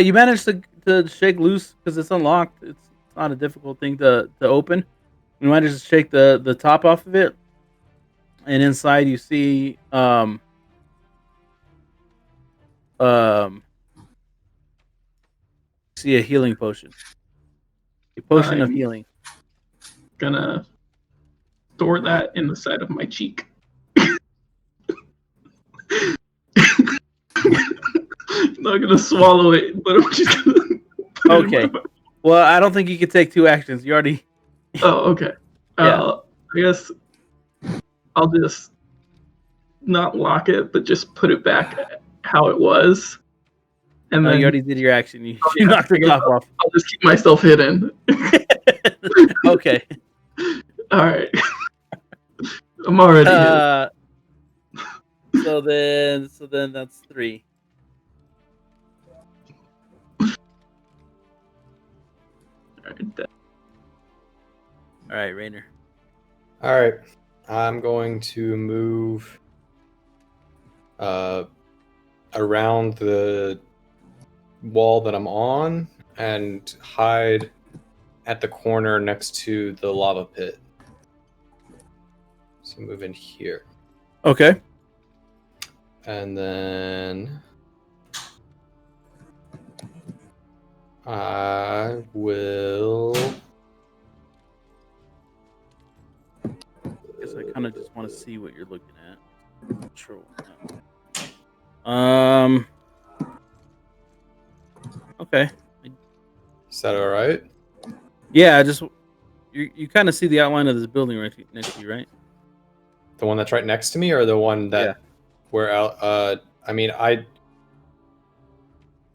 You managed to shake loose because it's unlocked. It's not a difficult thing to open. You managed to shake the top off of it, and inside you see see a healing potion. A potion of I'm healing. Gonna store that in the side of my cheek. Not gonna swallow it, but I'm just gonna put it in Okay. my- Well, I don't think you can take 2 actions. You already. Oh, okay. Yeah. I guess I'll just not lock it, but just put it back how it was. And No, then you already did your action. You yeah, knocked the I guess top off. I'll just keep myself hidden. Okay. All right. I'm already hit. So then that's 3. All right, that- All right, Rainer. All right. I'm going to move around the wall that I'm on and hide at the corner next to the lava pit. So move in here. Okay. And then I will. Guess I kind of just want to see what you're looking at. Control. Okay. Is that all right? Yeah, just you kind of see the outline of this building right next to you, right? The one that's right next to me, or the one that Yeah. we're out? I mean,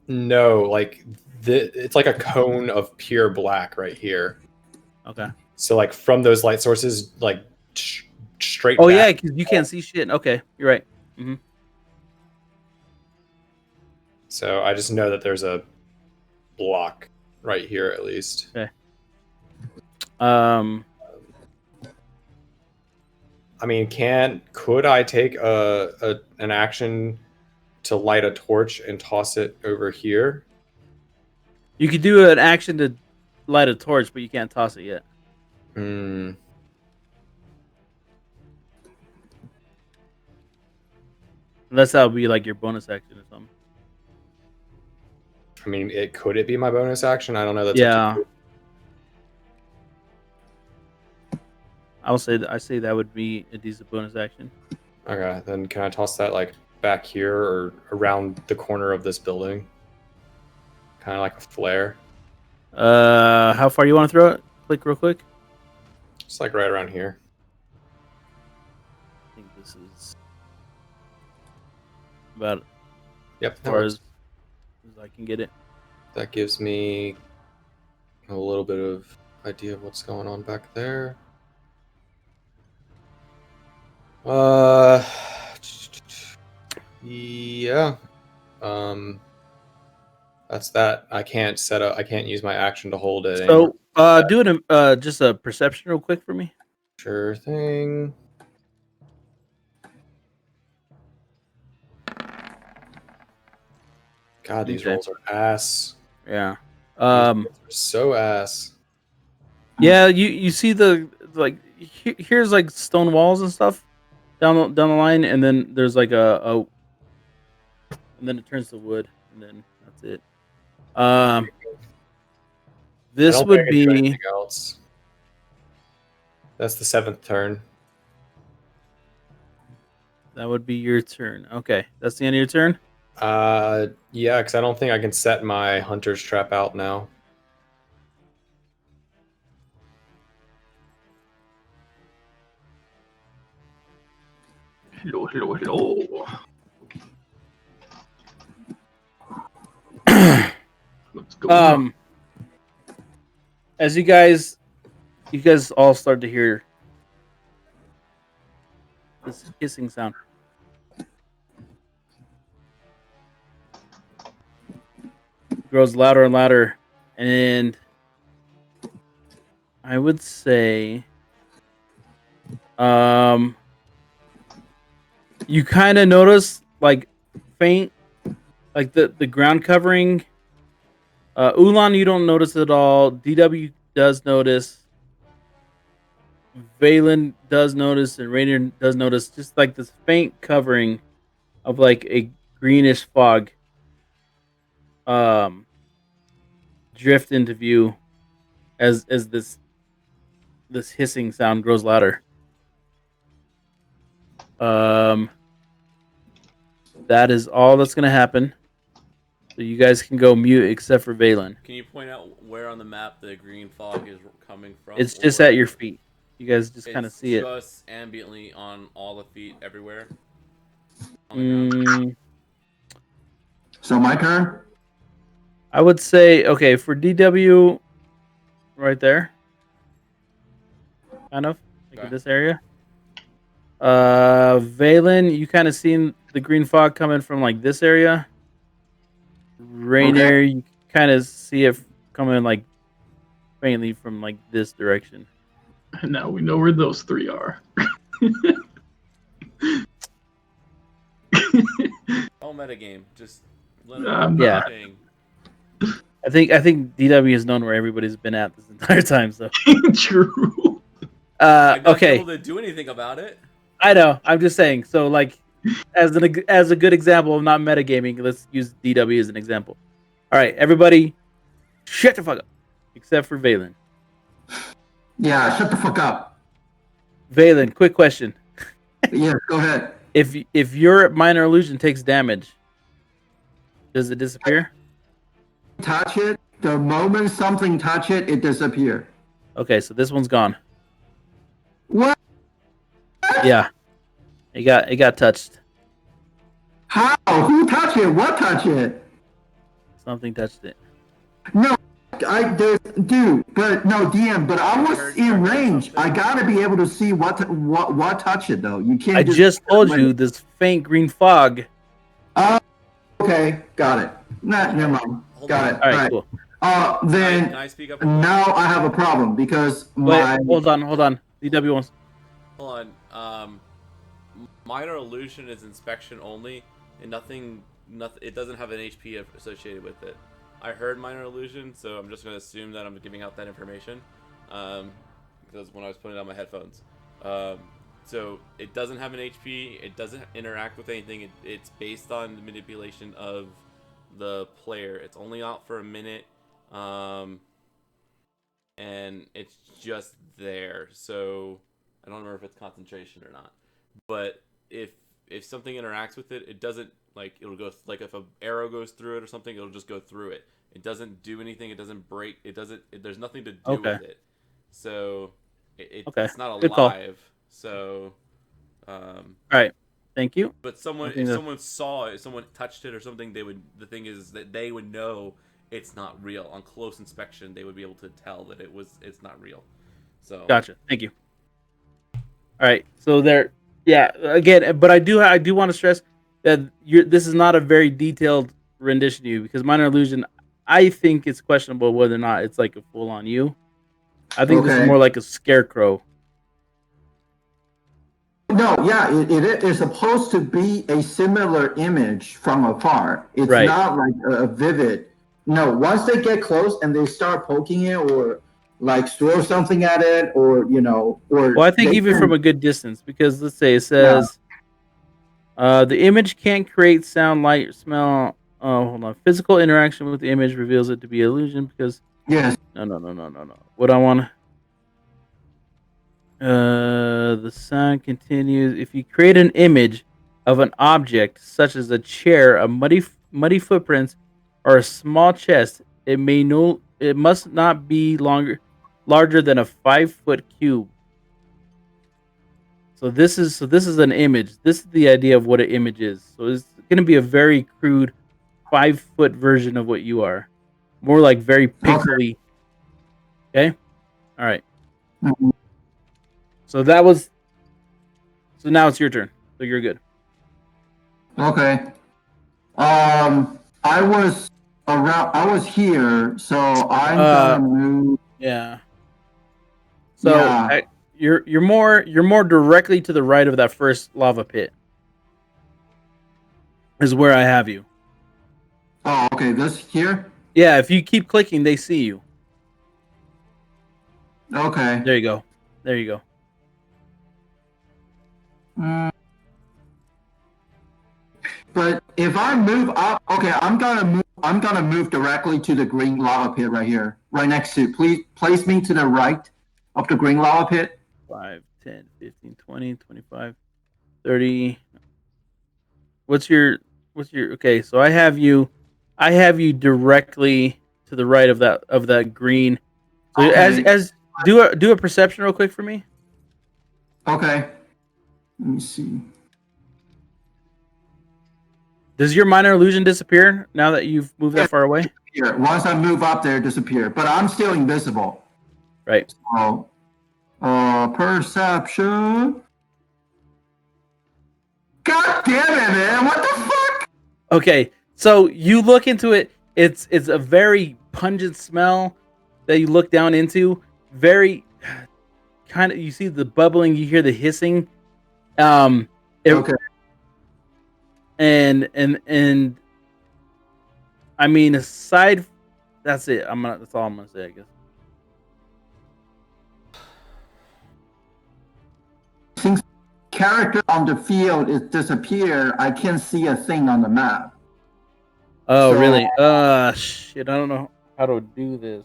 no, like it's like a cone of pure black right here. Okay. So like from those light sources, like straight. Oh back. yeah, because you can't see shit. Okay, you're right. Mm-hmm. So I just know that there's a block right here at least. Okay. I mean, could I take an action to light a torch and toss it over here? You could do an action to light a torch, but you can't toss it yet. Hmm. Unless that would be like your bonus action or something. I mean, could it be my bonus action? I don't know. That's Yeah. up to you. I say that would be a decent bonus action. Okay, then can I toss that like back here or around the corner of this building? Kind of like a flare. How far you want to throw it? Click real quick. Just like right around here. I think this is about Yep. as That far works. as I can get it. That gives me a little bit of idea of what's going on back there. Yeah. That's that. I can't use my action to hold it anymore. So, do it. Just a perception real quick for me. Sure thing. God, these Okay. rolls are ass. Yeah. These rolls are so ass. Yeah. You see the like here's like stone walls and stuff down the line, and then there's like and then it turns to wood, and then that's it. This I don't would think I can do be anything else. That's the 7th turn. that would be your turn. Okay, that's the end of your turn. Yeah, because I don't think I can set my hunter's trap out now. Hello. What's going on? As you guys all start to hear this hissing sound. It grows louder and louder, and I would say, you kind of notice like faint, like the ground covering. Ulan, you don't notice at all. DW does notice. Valen does notice, and Rainier does notice, just like this faint covering of like a greenish fog, drift into view as this hissing sound grows louder. That is all that's gonna happen. So you guys can go mute except for Valen. Can you point out where on the map the green fog is coming from? It's just at your feet. You guys just kind of see it. Just ambiently on all the feet everywhere. On the ground. So my turn? I would say, okay, for DW, right there. kind of like in Okay. this area. Valen, you kind of seen the green fog coming from like this area. Rainier, you kind of see it coming like faintly from like this direction. And now we know where those three are. Oh, metagame. Just let Yeah. thing. I think DW has known where everybody's been at this entire time. So True. I've not been okay, able to do anything about it. I know. I'm just saying. So like, as a good example of not metagaming, let's use DW as an example. All right, everybody, shut the fuck up, except for Valen. Yeah, shut the fuck up. Valen, quick question. Yes, go ahead. If your minor illusion takes damage, does it disappear? Touch it. The moment something touch it, it disappear. Okay, so this one's gone. What? Yeah, it got touched. How? Who touch it? What touch it? Something touched it. No, dude, but no DM. But I was in range. I gotta be able to see what touch it though. You can't. I just told you this faint green fog. Okay, got it. Nah, never mind. Got it. All right, cool. Then Can I speak up? now I have a problem because Wait, my hold on. DW wants. Hold on. Minor illusion is inspection only, and nothing. It doesn't have an HP associated with it. I heard minor illusion, so I'm just gonna assume that I'm giving out that information, because when I was putting it on my headphones, so it doesn't have an HP. It doesn't interact with anything. It's based on the manipulation of the player. It's only out for a minute, and it's just there. So I don't remember if it's concentration or not, but if something interacts with it, it doesn't, like, it'll go, like if an arrow goes through it or something, it'll just go through it. It doesn't do anything. It doesn't break. There's nothing to do with it. So it's not alive. So all right, thank you. but someone saw it, someone touched it or something, the thing is that they would know it's not real. On close inspection, they would be able to tell that it's not real. So Gotcha. Thank you. All right, so there, yeah. Again, but I do want to stress that this is not a very detailed rendition of you, because minor illusion, I think it's questionable whether or not it's like a full on you. I think this is more like a scarecrow. No, yeah, it is supposed to be a similar image from afar. It's Right. not like a vivid. No, once they get close and they start poking it or like throw something at it, or or. Well, I think even from a good distance, because let's say it says, the image can't create sound, light, smell. Oh, hold on. Physical interaction with the image reveals it to be illusion because. Yes. No. What I want. The sound continues. If you create an image of an object such as a chair, a muddy footprints, or a small chest, it must not be larger than a 5-foot cube. So this is an image. This is the idea of what an image is. So it's going to be a very crude 5-foot version of what you are, more like very pixely. Okay, all right. Mhm. So that was. So now it's your turn. So you're good. Okay. I was around. I was here, so I'm gonna move. Yeah. So you're more directly to the right of that first lava pit. Is where I have you. Oh, okay. This here. Yeah. If you keep clicking, they see you. Okay. There you go. There you go. But if I move up, okay, I'm gonna move directly to the green lava pit right here, right next to. Please place me to the right of the green lava pit. 5, 10, 15, 20, 25, 30. What's your okay, so I have you directly to the right of that green. So Okay. as do a perception real quick for me. Okay. Let me see. Does your minor illusion disappear now that you've moved that far away? Here, once I move up there, disappear. But I'm still invisible. Right. So Perception. God damn it, man! What the fuck? Okay, so you look into it. It's a very pungent smell that you look down into. Very kind of. You see the bubbling. You hear the hissing. It, Okay. and I mean, aside, that's it. That's all I'm gonna say, I guess. Since character on the field is disappear, I can't see a thing on the map. Oh, So- really? Shit. I don't know how to do this.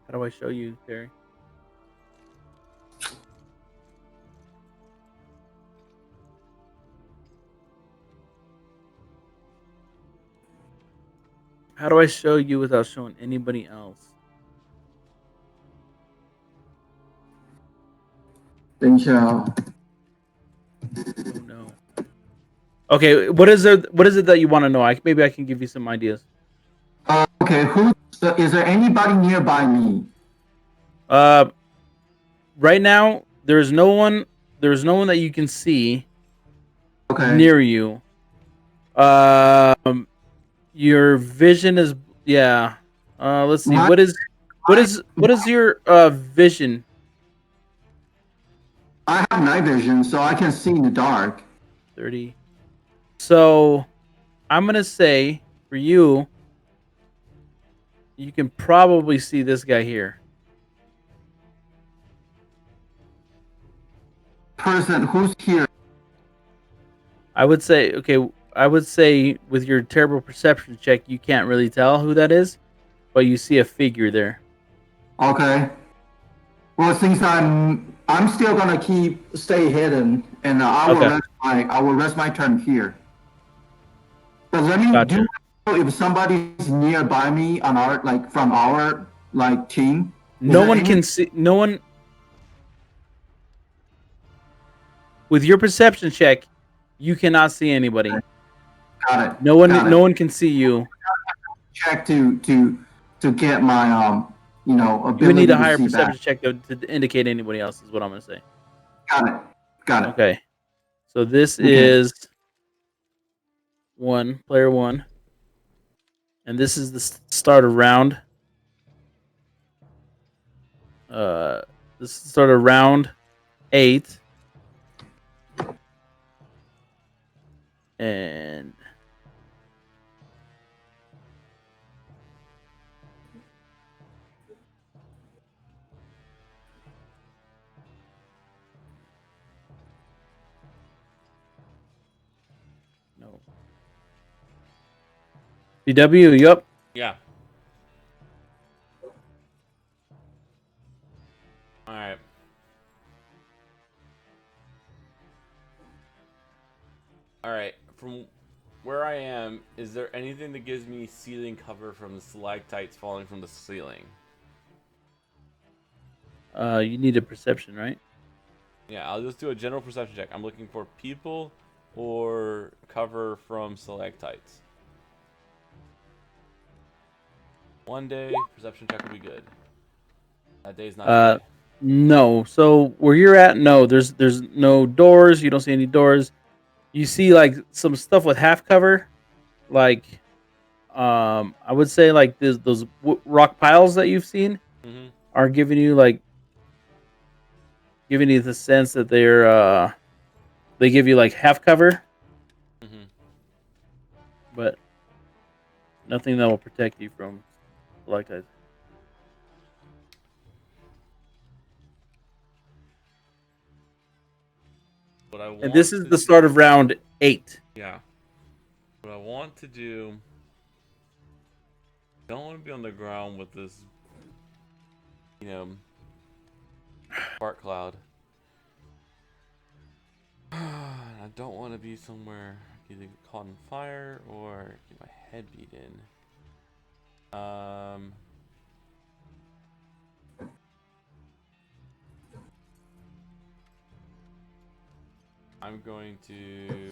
How do I show you, Terry? How do I show you without showing anybody else? 等一下哦。 Oh no. Okay, what is it? What is it that you want to know? Maybe I can give you some ideas. Okay, is there anybody nearby me? Right now there's no one. There's no one that you can see Okay. near you. Your vision is yeah. Let's see. My- What is your vision? I have night vision, so I can see in the dark. 30. So I'm gonna say for you, you can probably see this guy here. Person who's here? I would say okay. I would say with your terrible perception check, you can't really tell who that is, but you see a figure there. Okay. Well, since I'm still gonna stay hidden, and Okay. I will rest my turn here. But let me Gotcha. do know if somebody's nearby me on our from our team. No one can see. No one. With your perception check, you cannot see anybody. Got it. No one. Got it. No one can see you. Check to get my ability You would need a to higher see perception back. check to indicate anybody else. Is what I'm gonna say. Got it. Got it. Okay. So this Okay. is player one, and this is the start of round. This is sort of round 8, and no BW. Yup. Yeah. All right. All right. From where I am, is there anything that gives me ceiling cover from the stalactites falling from the ceiling? You need a perception, right? Yeah, I'll just do a general perception check. I'm looking for people or cover from stalactites. One day, perception check will be good. That day's not today. No. So where you're at, no. There's no doors. You don't see any doors. You see like some stuff with half cover, like I would say like those rock piles that you've seen Mm-hmm. are giving you the sense that they give you like half cover, Mm-hmm. but nothing that will protect you from stalactites. What I want And this is to the start of round 8. Yeah. What I want to do. Don't want to be on the ground with this, spark cloud. I don't want to be somewhere either caught on fire or get my head beat in. I'm going to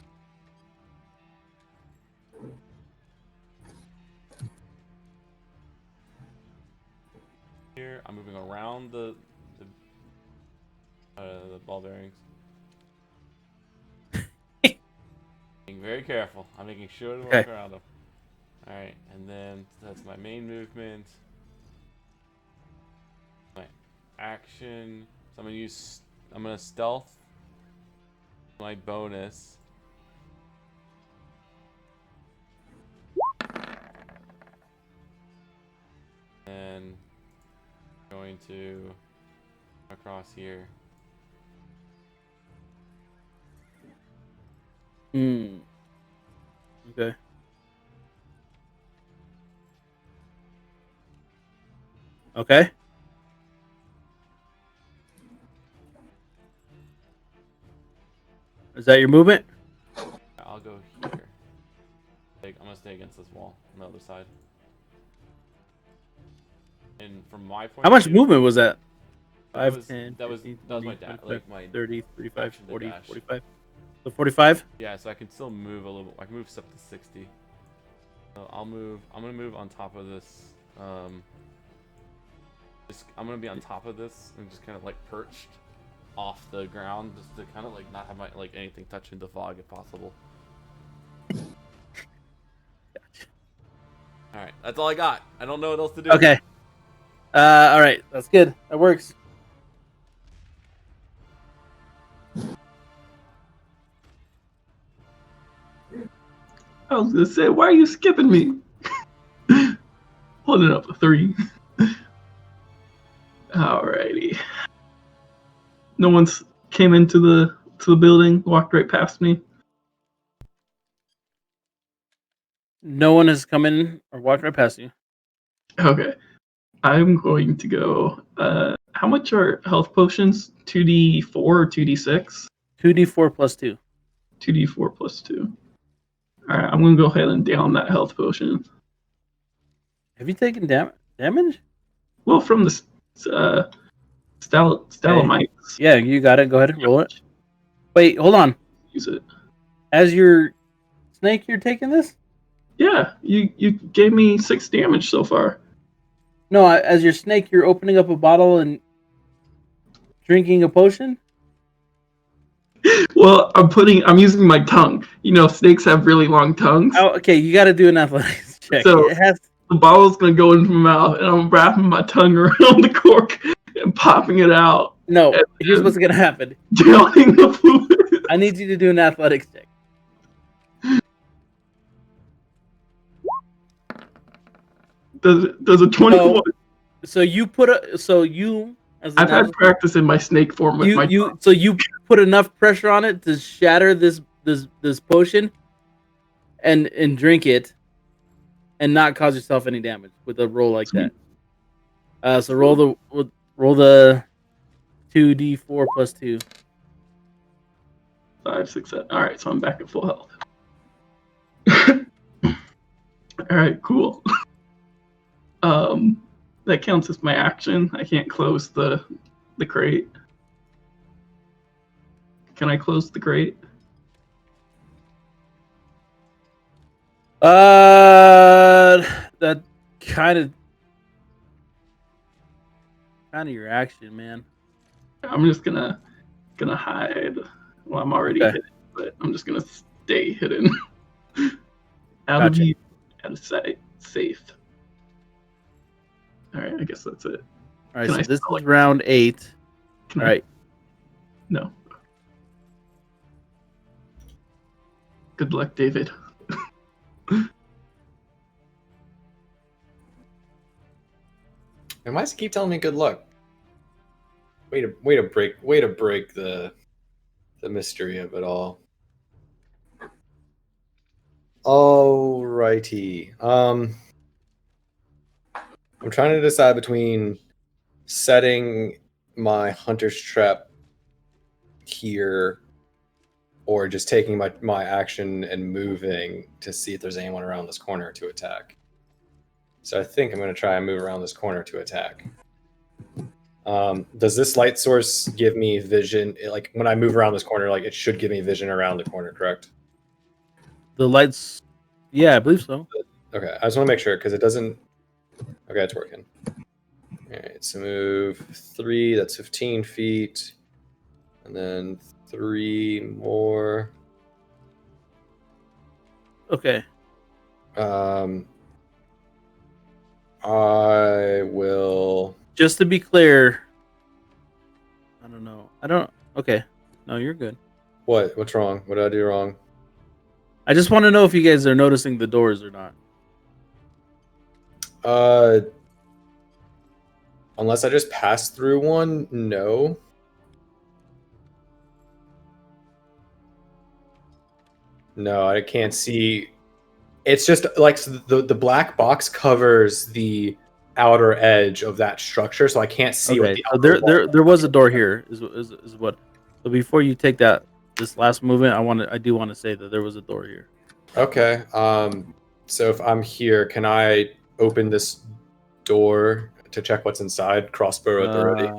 moving around the ball bearings. Being very careful. I'm making sure to walk around them. All right, and then that's my main movement. My action. So I'm gonna stealth. My bonus. And going to across here. Okay. Okay. Is that your movement? I'll go here. I'm gonna stay against this wall on the other side. And from my point How much of view, movement was that? that 5, was 10, that was 15, that was 20, my dash, 25, like my 30, 35, action to 40, dash. 45. So 45? Yeah, so I can still move a little. I can move up to 60. So I'll move. I'm gonna move on top of this. I'm gonna be on top of this and just kind of like perched off the ground, just to kind of like not have my like anything touching the fog if possible. All right, that's all I got. I don't know what else to do. Okay. All right. That's good. That works. I was gonna say, why are you skipping me? Holding up a 3. Alrighty. No one's came into the building, walked right past me. No one has come in or walked right past you. Okay. I'm going to go. How much are health potions? 2d4 or 2d6? 2d4 plus 2. 2d4 plus 2. Alright, I'm gonna go ahead and down that health potion. Have you taken damage? Well, from the stalagmites. Yeah, you got it. Go ahead. Roll it. Wait, hold on. Use it. As your snake, you're taking this? Yeah, you gave me 6 damage so far. No, as your snake, you're opening up a bottle and drinking a potion? Well, I'm using my tongue. You know, snakes have really long tongues. Oh, okay, you got to do an athletics check. So It has the bottle's gonna go into my mouth, and I'm wrapping my tongue around the cork and popping it out. no. Here's what's gonna happen. Drowning the fluid. I need you to do an athletics check. Does a 21? So you put a as an I've had practice in my snake form with my tongue. So you put enough pressure on it to shatter this potion and drink it and not cause yourself any damage with a roll like that. So roll the 2d4 plus 2. 5, 6, 7. All right, so I'm back at full health. All right, cool. That counts as my action. I can't close the crate. Can I close the crate? That kind of your action, man. I'm just gonna hide. Well, I'm already hidden, but I'm just gonna stay hidden. Out of view, out of sight, safe. All right, I guess that's it. All right, so this is round 8. All right. No. Good luck, David. And why does it keep telling me good luck? Way to break the mystery of it all. Alrighty. I'm trying to decide between setting my hunter's trap here or just taking my action and moving to see if there's anyone around this corner to attack. So I think I'm going to try and move around this corner to attack. Does this light source give me vision? Like when I move around this corner, like it should give me vision around the corner, correct? The lights, yeah, I believe so. Okay, I just want to make sure because it doesn't. Okay, it's working. All right, so move 3. That's 15 feet, and then 3 more. Okay. I will. Just to be clear, I don't know. Okay. No, you're good. What? What's wrong? What did I do wrong? I just want to know if you guys are noticing the doors or not. Unless I just passed through one, no. No, I can't see. It's just like so the black box covers the outer edge of that structure, so I can't see what Okay. the So outer wall. there was a door here. Is what. So before you take this last movement, I do want to say that there was a door here. Okay. So if I'm here, can I open this door to check what's inside? Crossbow at the ready.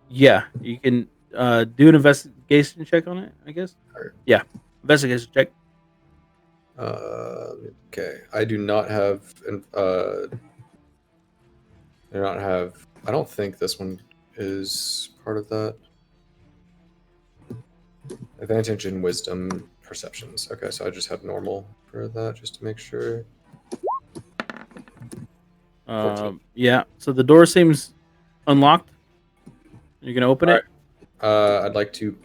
Yeah, you can do an investigation check on it, I guess. Alright. Yeah, investigation check. Okay. I do not have. I don't think this one is part of that. Advantage in wisdom perceptions. Okay, so I just have normal for that, just to make sure. 14. Yeah. So the door seems unlocked. You're gonna open it. I'd like to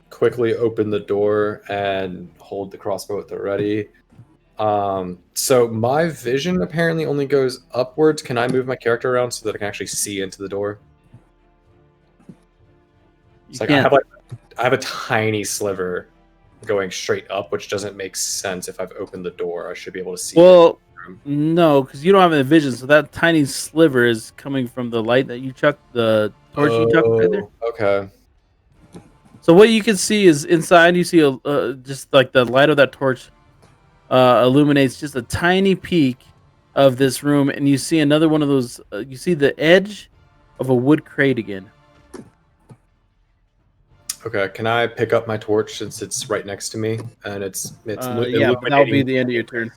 quickly open the door and hold the crossbow at the ready. So my vision apparently only goes upwards. Can I move my character around so that I can actually see into the door? It's like can't. I have a tiny sliver going straight up, which doesn't make sense. If I've opened the door, I should be able to see. Well, no, because you don't have any vision. So that tiny sliver is coming from the light that you chucked, the torch you chucked right there. Okay. So what you can see is inside. You see just like the light of that torch illuminates just a tiny peak of this room, and you see another one of those. You see the edge of a wood crate again. Okay, can I pick up my torch since it's right next to me and it's Yeah, illuminating? but that'll be the end of your turn.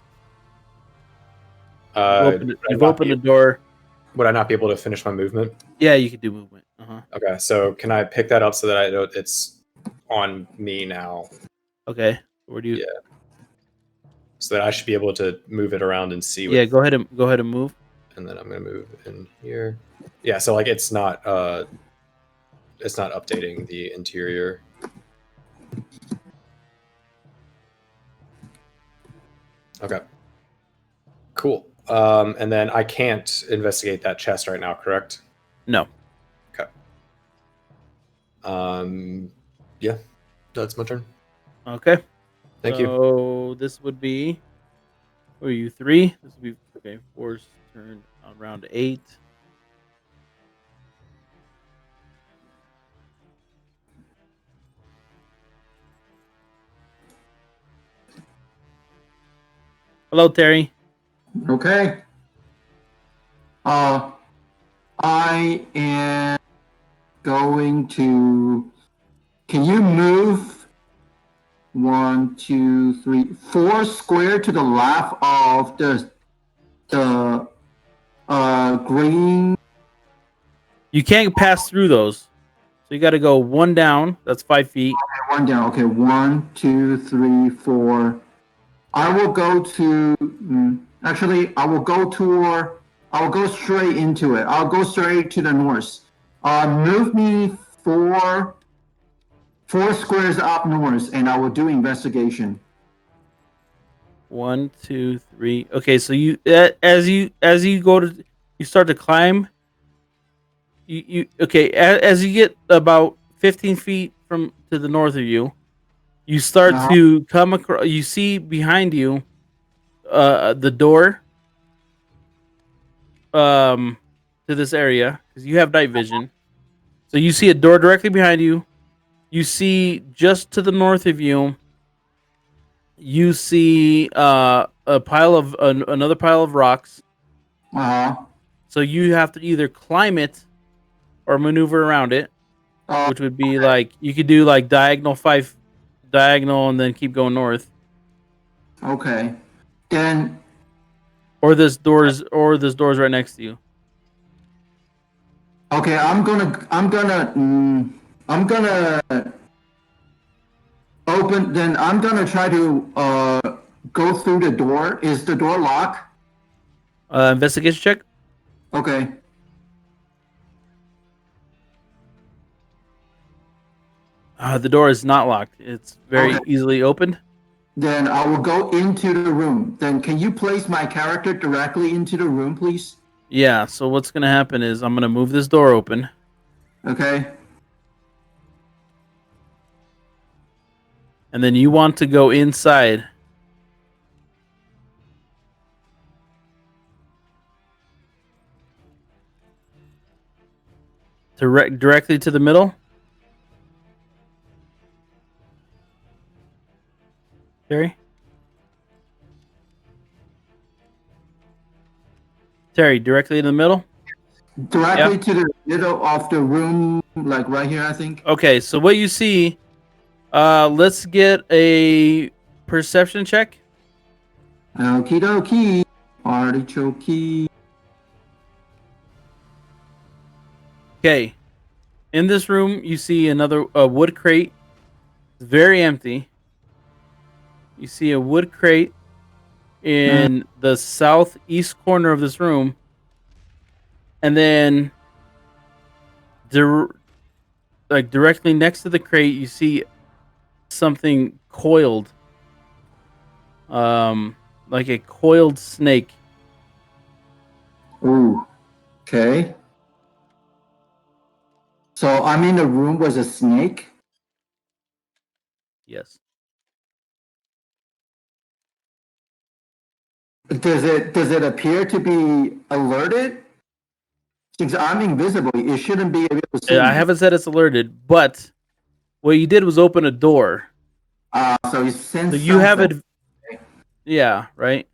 You've Would opened the door. Would I not be able to finish my movement? Yeah, you can do movement. Okay, so can I pick that up so that I know it's on me now? Okay, where do you? Yeah. So that I should be able to move it around and see. Yeah, go ahead and move. And then I'm gonna move in here. Yeah, so like it's not updating the interior. Okay. Cool. And then I can't investigate that chest right now, correct? No. Okay. Yeah, that's my turn. Okay. Thank you. So this would be. What are you 3? This would be okay. 4's turn on round 8. Hello, Terry. Okay. I am going to. Can you move 1, 2, 3, 4 square to the left of the green? You can't pass through those, so you got to go 1 down. That's 5 feet. Okay, 1 down. Okay, 1, 2, 3, 4. I will go to. Actually, I will go straight into it. I'll go straight to the north. Move me 4 squares up north, and I will do investigation. 1, 2, 3. Okay, so you as you start to climb. As you get about 15 feet from to the north of you, you start to come across. You see behind you, the door. To this area because you have night vision, so you see a door directly behind you. You see just to the north of you. You see a pile of another pile of rocks. So you have to either climb it or maneuver around it, which would be like you could do like diagonal and then keep going north. Okay. Then Or this door's right next to you. okay, I'm gonna open. Then I'm gonna try to go through the door. Is the door locked? Investigation check. Okay. The door is not locked. It's very Okay. easily opened. Then I will go into the room. Then can you place my character directly into the room, please? Yeah, so what's going to happen is I'm going to move this door open. Okay. And then you want to go inside. Directly to the middle. Terry? Terry, directly in the middle? Directly to the middle of the room, like right here, I think. Okay, so what you see, let's get a perception check. Okie dokie. Artichoke. Okay. In this room, you see another wood crate. It's very empty. You see a wood crate in the southeast corner of this room. And then directly next to the crate, you see something coiled. Like a coiled snake. Ooh. Okay. So I'm in the room with a snake. Yes. Does it appear to be alerted? Since I'm invisible, it shouldn't be able to see I me. haven't said it's alerted, but what you did was open a door. So it sends So you have something. it. Yeah, right.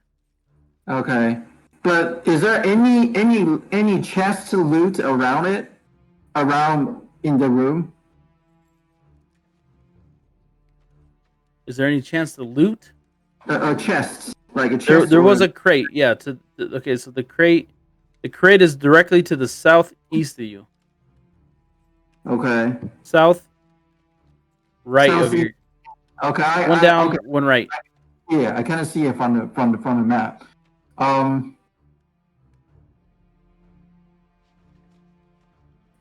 Okay. But is there any chest to loot around it? Around in the room? Is there any chance to loot? A chest. Like a chest. There or was a crate. Yeah. Okay, so the crate is directly to the southeast of you. Okay. South, right of Southeast. your. Okay. One down, Okay. one right. Yeah, I kind of see it from the map.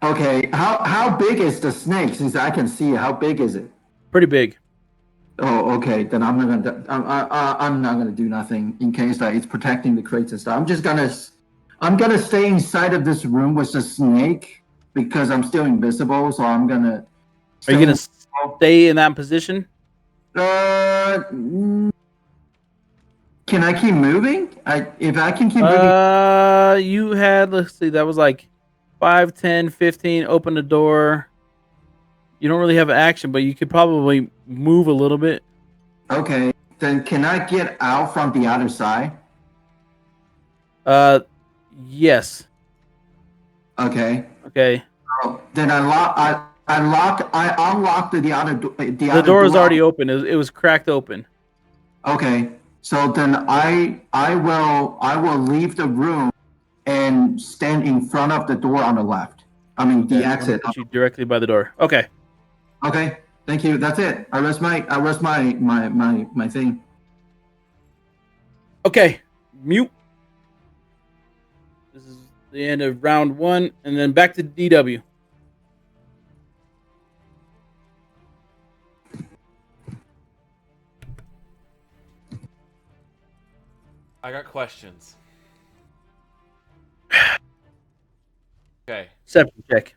Okay. How big is the snake? Since I can see it, how big is it? Pretty big. Oh, okay. Then I'm not gonna. I'm not gonna do nothing in case that it's protecting the crates and stuff. I'm gonna stay inside of this room with the snake because I'm still invisible. So I'm gonna. Are you gonna stay in that position? Can I keep moving? If I can keep moving. You had, let's see, that was like 5, 10, 15. Open the door. You don't really have action, but you could probably move a little bit. Okay. Then can I get out from the other side? Yes. Okay. Okay. Then I unlock the other The door is already open. It was cracked open. Okay. So then I will leave the room and stand in front of the door on the left. I mean the exit. Put you directly by the door. Okay. Okay. Thank you. That's it. I rest my thing. Okay. Mute. This is the end of round 1, and then back to DW. I got questions. Okay. Perception check.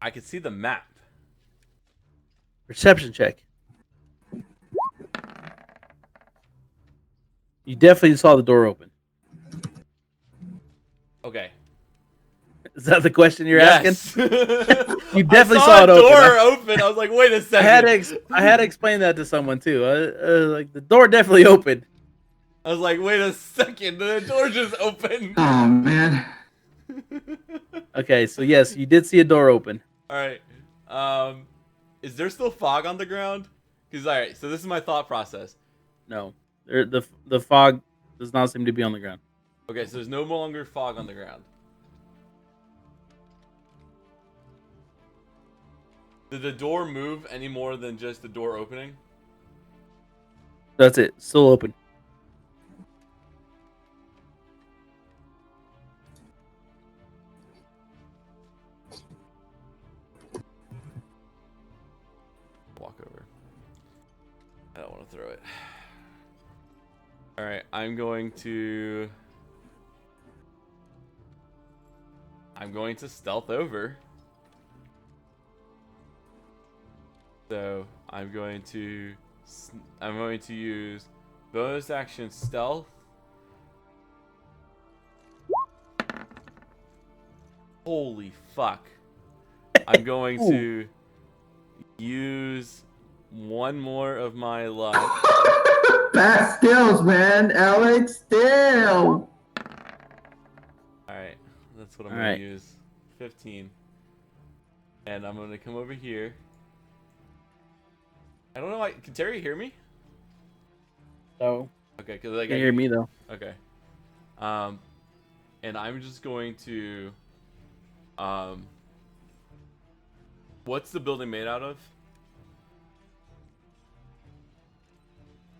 I can see the map. Perception check. You definitely saw the door open. Okay. Is that the question you're Yes. asking? You definitely I saw it a open. door open. I was like, wait a second. I had to explain that to someone too. Like the door definitely opened. I was like, wait a second. The door just opened. Oh man. Okay, so yes, you did see a door open. All right. Is there still fog on the ground? Because all right. So this is my thought process. No. The fog does not seem to be on the ground. Okay, so there's no longer fog on the ground. Did the door move any more than just the door opening? That's it. Still open. Walk over. I don't want to throw it. Alright, I'm going to stealth over. So I'm going to use bonus action stealth. Holy fuck. I'm going to use one more of my luck. Bad skills, man. Alex, still. Alright, that's what I'm going to use. 15. And I'm going to come over here. I don't know, can Terry hear me? So. Okay, because like, Can you hear me though? Okay. And I'm just going to what's the building made out of?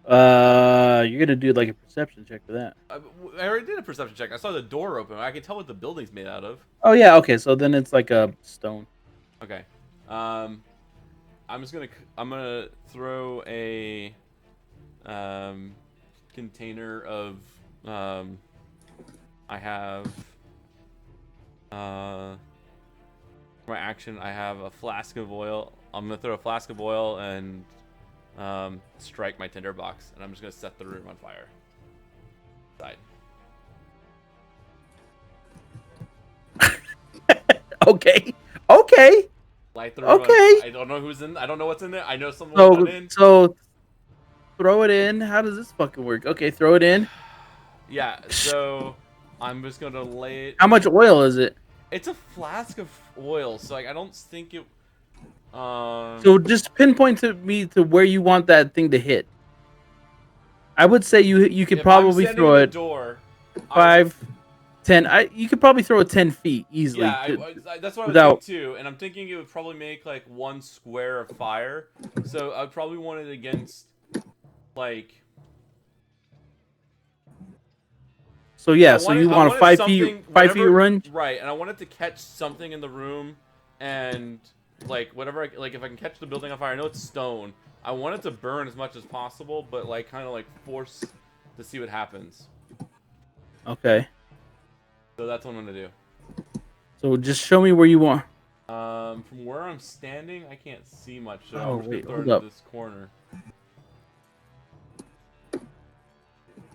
You're gonna do like a perception check for that. I already did a perception check. I saw the door open. I can tell what the building's made out of. Oh yeah, okay. So then it's like a stone. Okay. I'm gonna throw a container of I have for my action I have a flask of oil. I'm gonna throw a flask of oil and strike my tinderbox, and I'm just gonna set the room on fire. Side. Okay. Okay. Light the room Okay. I don't know who's in. I don't know what's in there. I know someone got in. So throw it in. How does this fucking work? Okay, throw it in. Yeah. So I'm just gonna lay it. How much oil is it? It's a flask of oil, so like I don't think it. So just pinpoint to me to where you want that thing to hit. I would say you could probably throw it door, 5, 10. You could probably throw it 10 feet easily. Yeah, that's what I was thinking too. And I'm thinking it would probably make like one square of fire. So I'd probably want it against like. So yeah, so you want a 5 feet range, right? And I want it to catch something in the room, and like whatever, like if I can catch the building on fire, I know it's stone. I want it to burn as much as possible, but like kind of like force to see what happens. Okay. So that's what I'm gonna do. So just show me where you want. From where I'm standing, I can't see much. So Oh, I'm just wait, gonna hold throw it up. into this corner.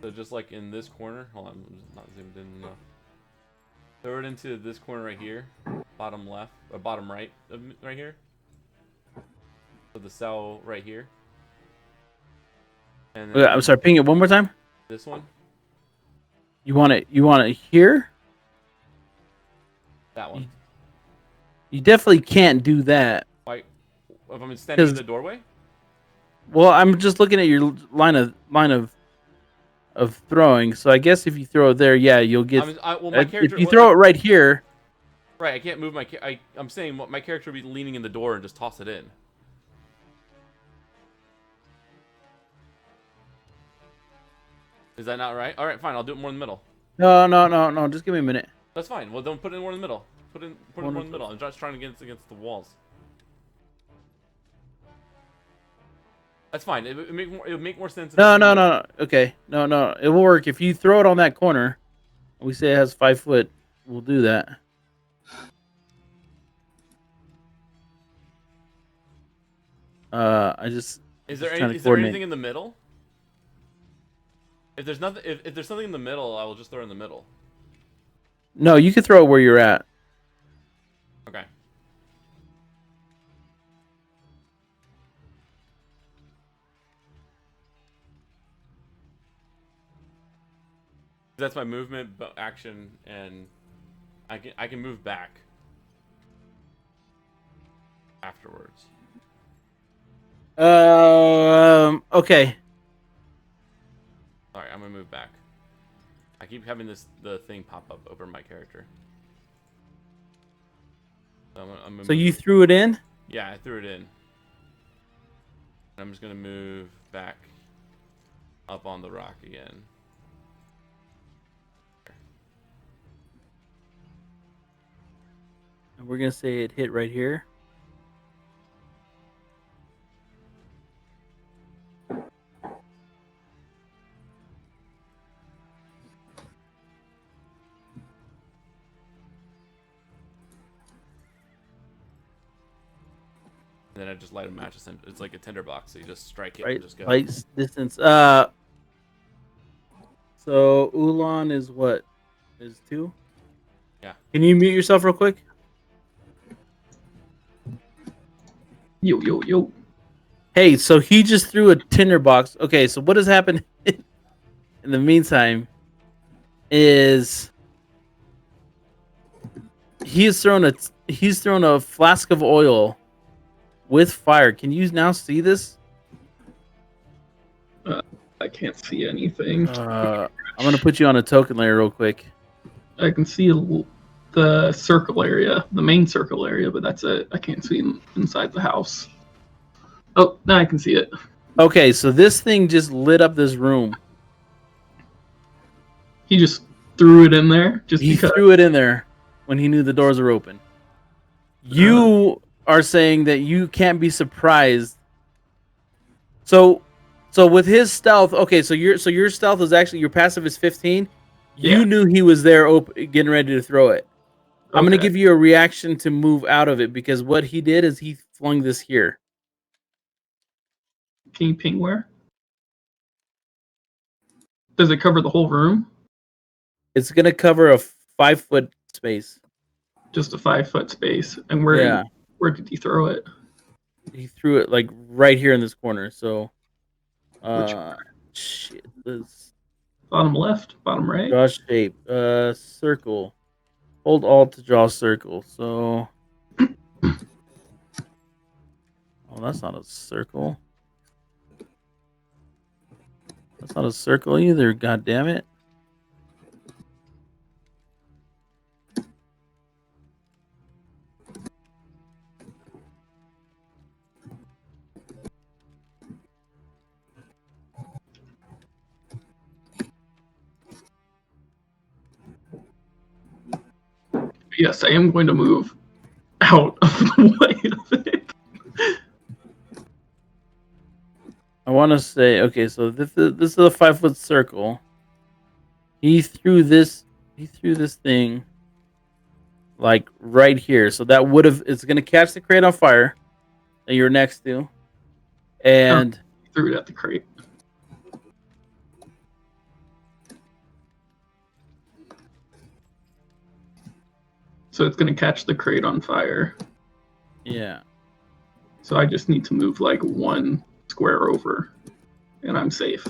So just like in this corner. Hold on, I'm just not zoomed in enough. Throw it into this corner right here, bottom left or bottom right of right here. So the cell right here. And then I'm sorry, ping it one more time. this one. You want it here? That one. You definitely can't do that. Like, if I'm standing in the doorway. Well, I'm just looking at your line of throwing. So I guess if you throw it there, yeah, you'll get. My character, if you throw it right here. Right, I can't move my. I'm saying my character would be leaning in the door and just toss it in. Is that not right? All right, fine. I'll do it more in the middle. No. Just give me a minute. That's fine. Well, don't put it more in the middle. Put it more in the middle. I'm just trying to get it against the walls. That's fine. It would make more sense. No. Okay. No. It will work if you throw it on that corner. We say it has 5 foot. We'll do that. Is there anything in the middle? If there's nothing, if there's something in the middle, I will just throw it in the middle. No, you can throw it where you're at. Okay. That's my movement, action, and I can move back afterwards. Okay. Alright, I'm gonna move back. I keep having the thing pop up over my character. So I'm gonna So move you threw it in? Yeah, I threw it in. I'm just gonna move back up on the rock again. And we're gonna say it hit right here. And then I just light a match. It's like a tinderbox, so you just strike it Right, and just go. light distance. So Ulan is what? Is 2? Yeah. Can you mute yourself real quick? Yo, yo, yo. Hey, so he just threw a tinderbox. Okay, so what has happened in the meantime is he's thrown a flask of oil with fire. Can you now see this? I can't see anything. I'm gonna put you on a token layer real quick. I can see the circle area, the main circle area, but that's it. I can't see inside the house. Oh, now I can see it. Okay, so this thing just lit up this room. He just threw it in there just He because. threw it in there when he knew the doors were open. You are saying that you can't be surprised. So with his stealth, okay, so your stealth is actually your passive is 15. You Yeah. knew he was there getting ready to throw it. I'm going to Okay. give you a reaction to move out of it because what he did is he flung this here. Can you ping where? Does it cover the whole room? It's going to cover a 5-foot space. Just a 5-foot space. And Yeah. where did he throw it? He threw it like right here in this corner. So Which shit, this bottom left, bottom right? draw shape, circle. Hold Alt to draw circle. So oh, that's not a circle. That's not a circle either, god damn it. Yes, I am going to move out of the way of it. I want to say, okay, so this is a 5-foot circle. He threw this thing like right here. So that it's gonna catch the crate on fire that you're next to. And Threw it at the crate. So it's going to catch the crate on fire. yeah. So I just need to move like 1 square over, and I'm safe.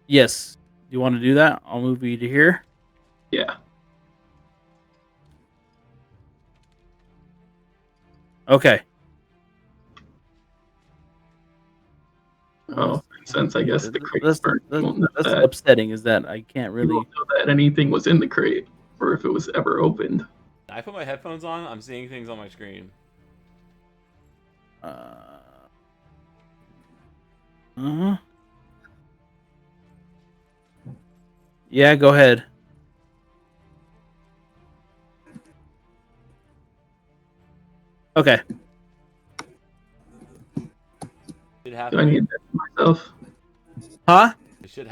Yes. Do you want to do that? I'll move you to here. Yeah. Okay. Oh, since I guess the crate That's burned, you won't know that. upsetting. Is that I can't You really. won't know that anything was in the crate, or if it was ever opened. I put my headphones on. I'm seeing things on my screen. Yeah, go ahead. Okay. Do I need that for myself? Huh?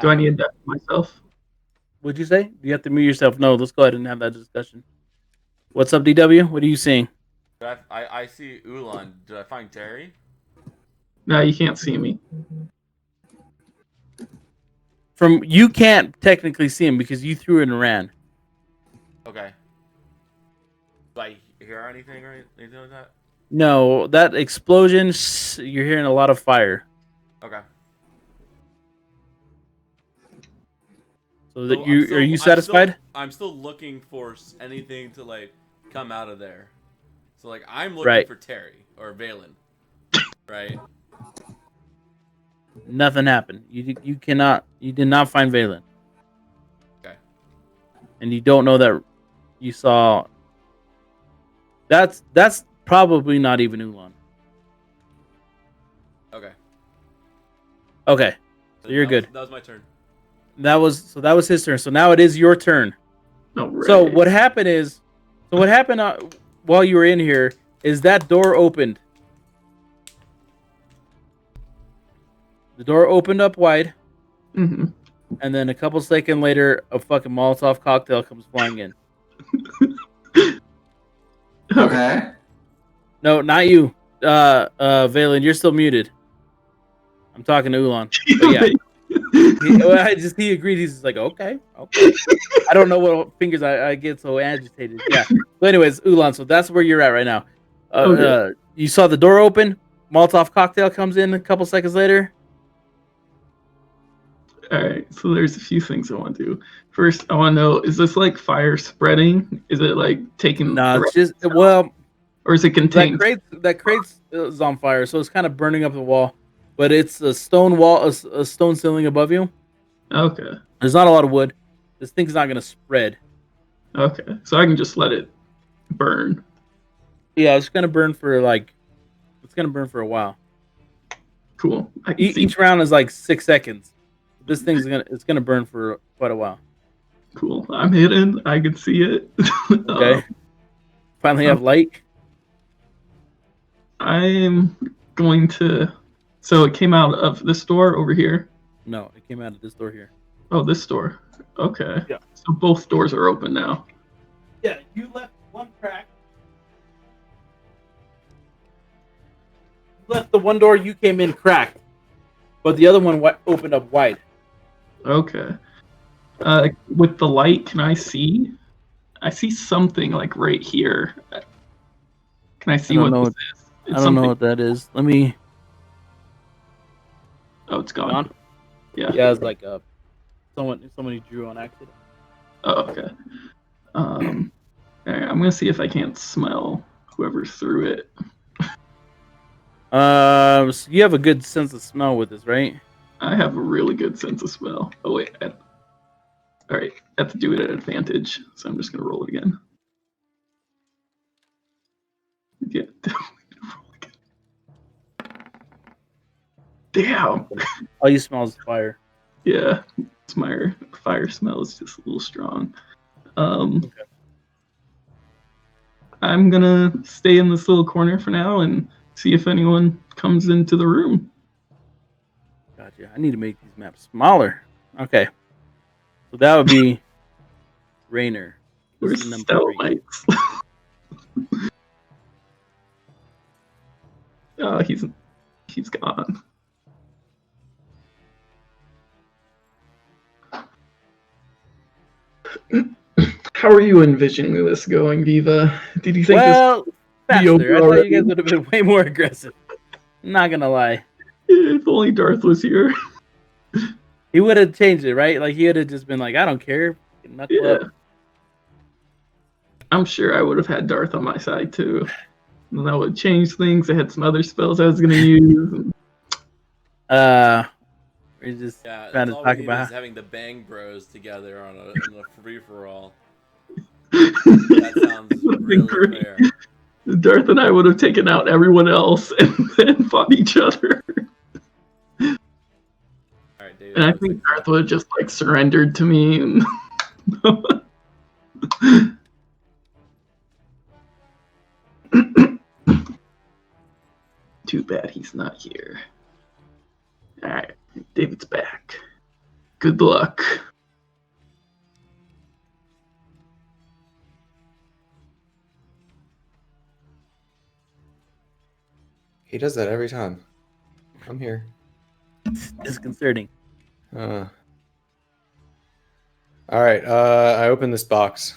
Do I need that for myself? What'd you say? You have to mute yourself. No, let's go ahead and have that discussion. What's up, DW? What are you seeing? I see Ulan. Did I find Terry? No, you can't see me. You can't technically see him because you threw it and ran. Okay. Do I hear anything or anything like that? No, that explosion. You're hearing a lot of fire. Okay. So that are you satisfied? I'm still looking for anything to like come out of there. So like I'm looking Right. for Terry or Valen. Right. Nothing happened. You did not find Valen. Okay. And you don't know that you saw. That's probably not even Ulan. Okay. Okay, so you're that good. that was my turn. That was his turn. So now it is your turn. All right. So what happened while you were in here is that door opened. The door opened up wide, Mm-hmm. and then a couple seconds later, a fucking Molotov cocktail comes flying in. Okay. No, not you. Valen, you're still muted. I'm talking to Ulan. But yeah. He agreed. He's just like, okay. I don't know what fingers I get so agitated. Yeah. But anyways, Ulan, so that's where you're at right now. Okay. You saw the door open. Molotov cocktail comes in a couple seconds later. All right. So there's a few things I want to do. First, I want to know: is this like fire spreading? Is it like taking? No, the it's just rest out? well, Or is it contained? that crate is on fire, so it's kind of burning up the wall. But it's a stone wall, a stone ceiling above you. Okay. There's not a lot of wood. This thing's not gonna spread. Okay. So I can just let it burn. Yeah, it's gonna burn for a while. Cool. I can see. Each round is like 6 seconds. This thing's gonna burn for quite a while. Cool. I'm hidden. I can see it. Okay. Finally have light. I'm going to. So it came out of this door over here. No, it came out of this door here. Oh, this door. Okay. Yeah. So both doors are open now. Yeah, you left one crack. You left the one door you came in cracked, but the other one opened up wide. Okay. With the light, can I see? I see something like right here. Can I see don't what know this is? It's I don't something. know what that is. Let me. Oh, it's gone. Gone? Yeah. Yeah, it's like somebody drew on accident. Oh, okay. All right, I'm gonna see if I can't smell whoever threw it. So you have a good sense of smell with this, right? I have a really good sense of smell. Oh wait. All right. I have to do it at advantage, so I'm just gonna roll it again. Yeah. Roll again. Damn. All you smell is fire. Yeah. It's my fire smell is just a little strong. Okay. I'm gonna stay in this little corner for now and see if anyone comes into the room. Gotcha. I need to make these maps smaller. Okay. So that would be Rainer. This Where's is number 3. stalagmites? Oh, he's gone. How are you envisioning this going, Viva? Did you think Well, this faster. over I thought already? you guys would have been way more aggressive. I'm not gonna lie. If only Darth was here? He would have changed it, right? Like he would have just been like, I don't care. Knuckle Yeah. up. I'm sure I would have had Darth on my side too. And that would change things. I had some other spells I was gonna use. We're just Yeah, trying that's to all talk we need about. is having the Bang Bros together on a free for all. That sounds Would have been really great. fair. Darth and I would have taken out everyone else and then fought each other. All right, David. And I looks think like Darth would have just like surrendered to me. And too bad he's not here. All right, David's back. Good luck. He does that every time. I'm here. Disconcerting. All right. I open this box.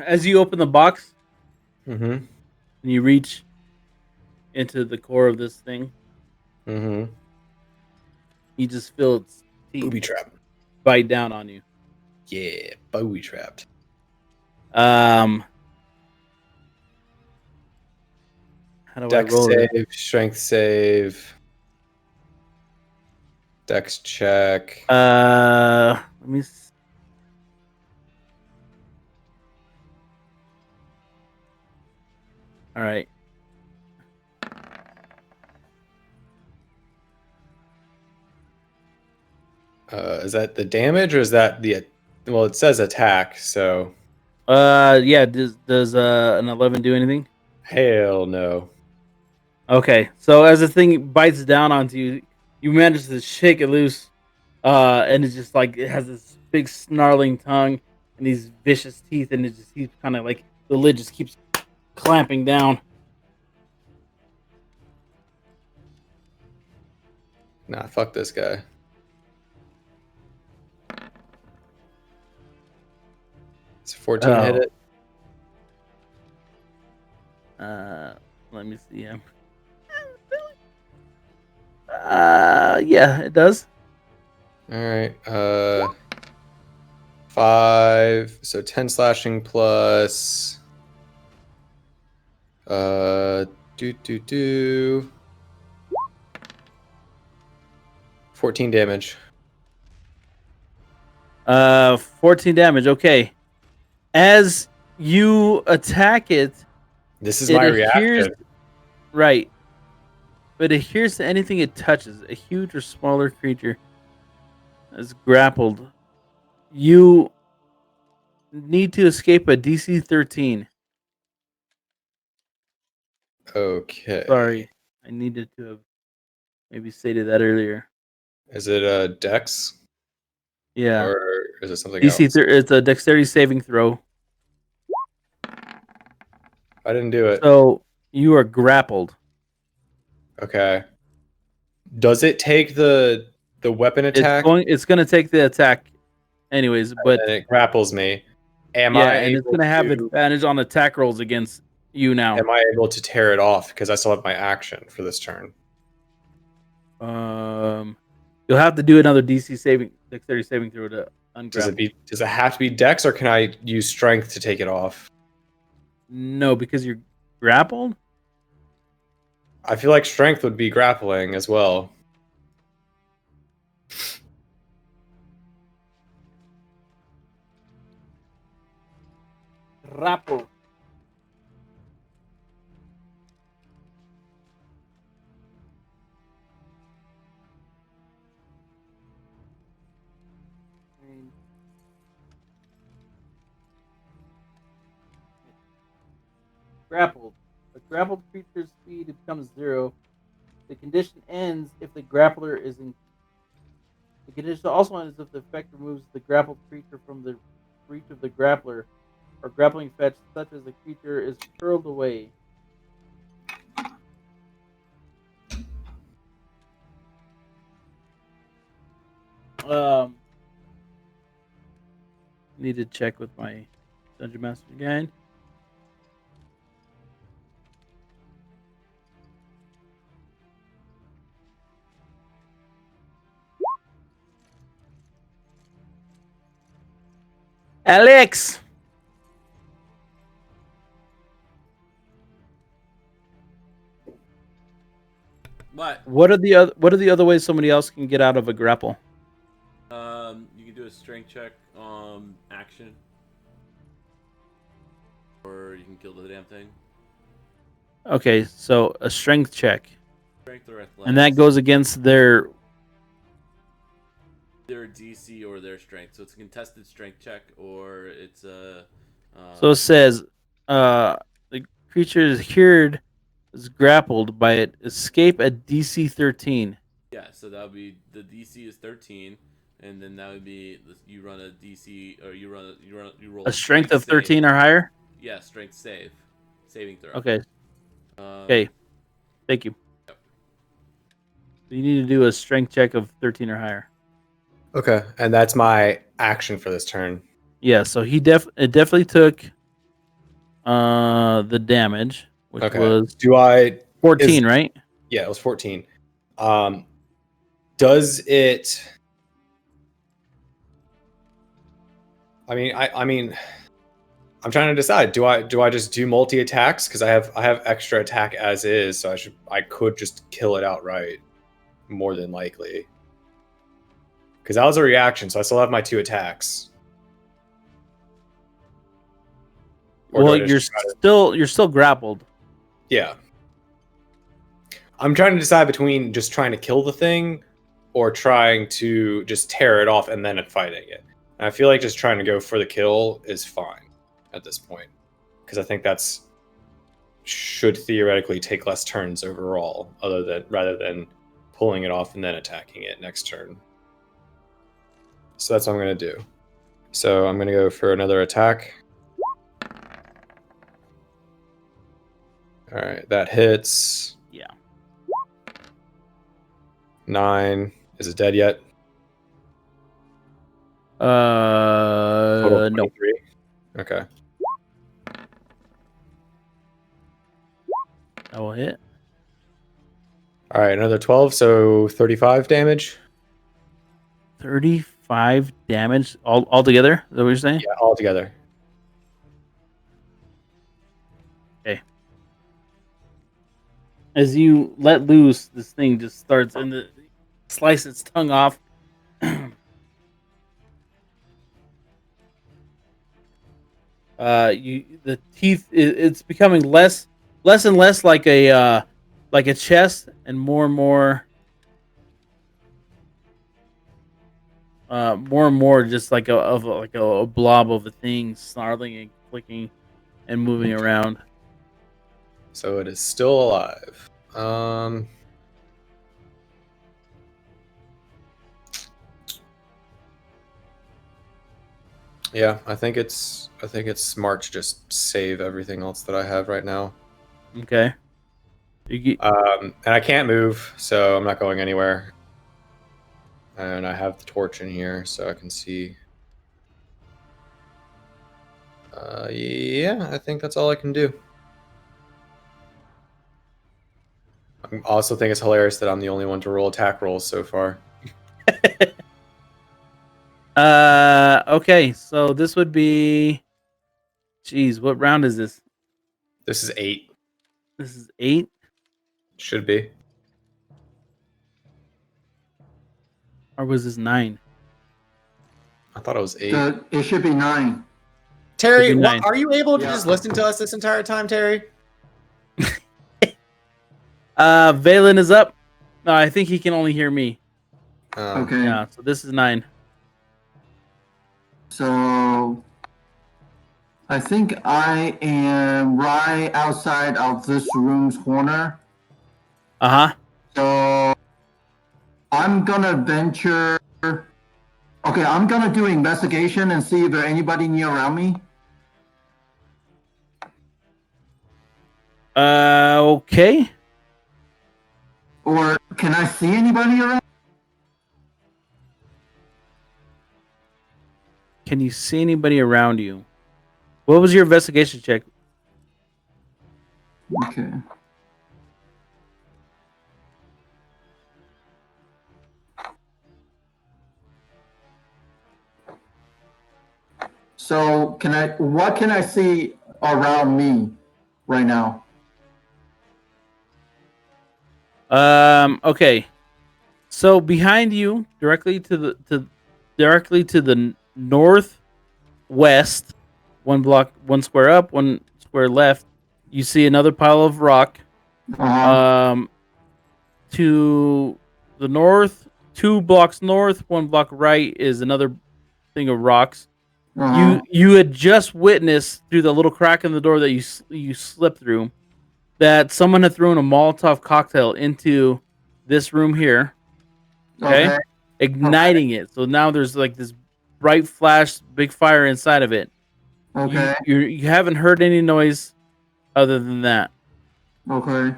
As you open the box Mm-hmm. and you reach into the core of this thing, Mm-hmm. You just feel its teeth Booby trap. bite down on you. Yeah, booby trapped. How do I Dex roll save, this? strength save, dex check. Let me. All right. Is that the damage or is that the? Well, it says attack, so Yeah. Does an 11 do anything? hell no. Okay. So as the thing bites down onto you, you manage to shake it loose. And it's just like it has this big snarling tongue and these vicious teeth, and it just keeps kind of like the lid just keeps clamping down. Nah, fuck this guy. It's 14 hit it. Let me see him. Yeah, it does. All right. 5. So 10 slashing plus. Do. 14 damage. 14 damage. Okay. As you attack it, This is it my adheres, reaction. right, but it adheres to anything it touches. A huge or smaller creature is grappled. You need to escape a DC 13. Okay. Sorry, I needed to have maybe stated that earlier. Is it a dex Yeah, or is it something DC. else? It's a dexterity saving throw. I didn't do it. So you are grappled. Okay. Does it take the weapon attack It's going to take the attack, anyways. But and it grapples me? Am yeah, I and it's able going to have to advantage on attack rolls against you now. am I able to tear it off because I still have my action for this turn? You'll have to do another dexterity saving throw to ungrapple. Does it have to be dex or can I use strength to take it off? No, because you're grappled. I feel like strength would be grappling as well. Grapple. Grappled. A grappled creature's speed becomes 0. The condition ends if the grappler is in. The condition also ends if the effect removes the grappled creature from the reach of the grappler, or grappling fetch, such as the creature is hurled away. Need to check with my Dungeon Master Guide. Alex. What are the other ways somebody else can get out of a grapple? You can do a strength check, action, or you can kill the damn thing. Okay, so a strength check, Strength or athletics. and that goes against their DC or their strength. So it's a contested strength check, or it's a. So it says, the creature is cured, is grappled by it. Escape at DC 13. Yeah, so that would be the DC is 13, and then that would be you run a DC or you roll A strength of save. 13 or higher. Yeah, strength saving throw. Okay. Okay. Thank you. Yep. You need to do a strength check of 13 or higher. Okay, and that's my action for this turn. Yeah, so it definitely took the damage, which Okay. was Do I 14, right? Yeah, it was 14. Does it? I mean, I'm trying to decide. Do I just do multi attacks because I have extra attack as is, so I could just kill it outright, more than likely. Because that was a reaction, so I still have my 2 attacks. Or Well, do I you're just try to- still grappled. Yeah. I'm trying to decide between just trying to kill the thing or trying to just tear it off and then fighting it. And I feel like just trying to go for the kill is fine at this point. Because I think that's should theoretically take less turns overall, rather than pulling it off and then attacking it next turn. So that's what I'm gonna do. So I'm gonna go for another attack. Alright, that hits. Yeah. 9. Is it dead yet? No. 23. Okay. That will hit. Alright, another 12, so 35 damage. 35 damage all together. Is that what you're saying? Yeah, all together. Okay. As you let loose, this thing just starts slice its tongue off. The teeth, it's becoming less and less like a chest, and more and more just like a blob of a thing snarling and clicking and moving around. So it is still alive. Yeah, I think it's smart to just save everything else that I have right now. Okay. And I can't move, so I'm not going anywhere. And I have the torch in here, so I can see. Yeah, I think that's all I can do. I also think it's hilarious that I'm the only one to roll attack rolls so far. Okay, so this would be. Jeez, what round is this? This is 8. This is 8. Should be. Or was this 9? I thought it was 8. It should be 9. Terry, Should be 9. are you able to Yeah. just listen to us this entire time, Terry? Valen is up. No, I think he can only hear me. Okay. Yeah, so this is 9. So I think I am right outside of this room's corner. Uh-huh. So I'm gonna venture. Okay, I'm gonna do investigation and see if there's anybody near around me. Okay. Or can I see anybody around? Can you see anybody around you? What was your investigation check? Okay. So what can I see around me right now? Okay. So behind you, directly to the northwest, one square up, one square left, you see another pile of rock. Uh-huh. To the north, 2 blocks north, 1 block right is another thing of rocks. Uh-huh. You had just witnessed through the little crack in the door that you slipped through that someone had thrown a Molotov cocktail into this room here. Okay. Igniting it. So now there's like this bright flash, big fire inside of it. Okay. You haven't heard any noise other than that. Okay.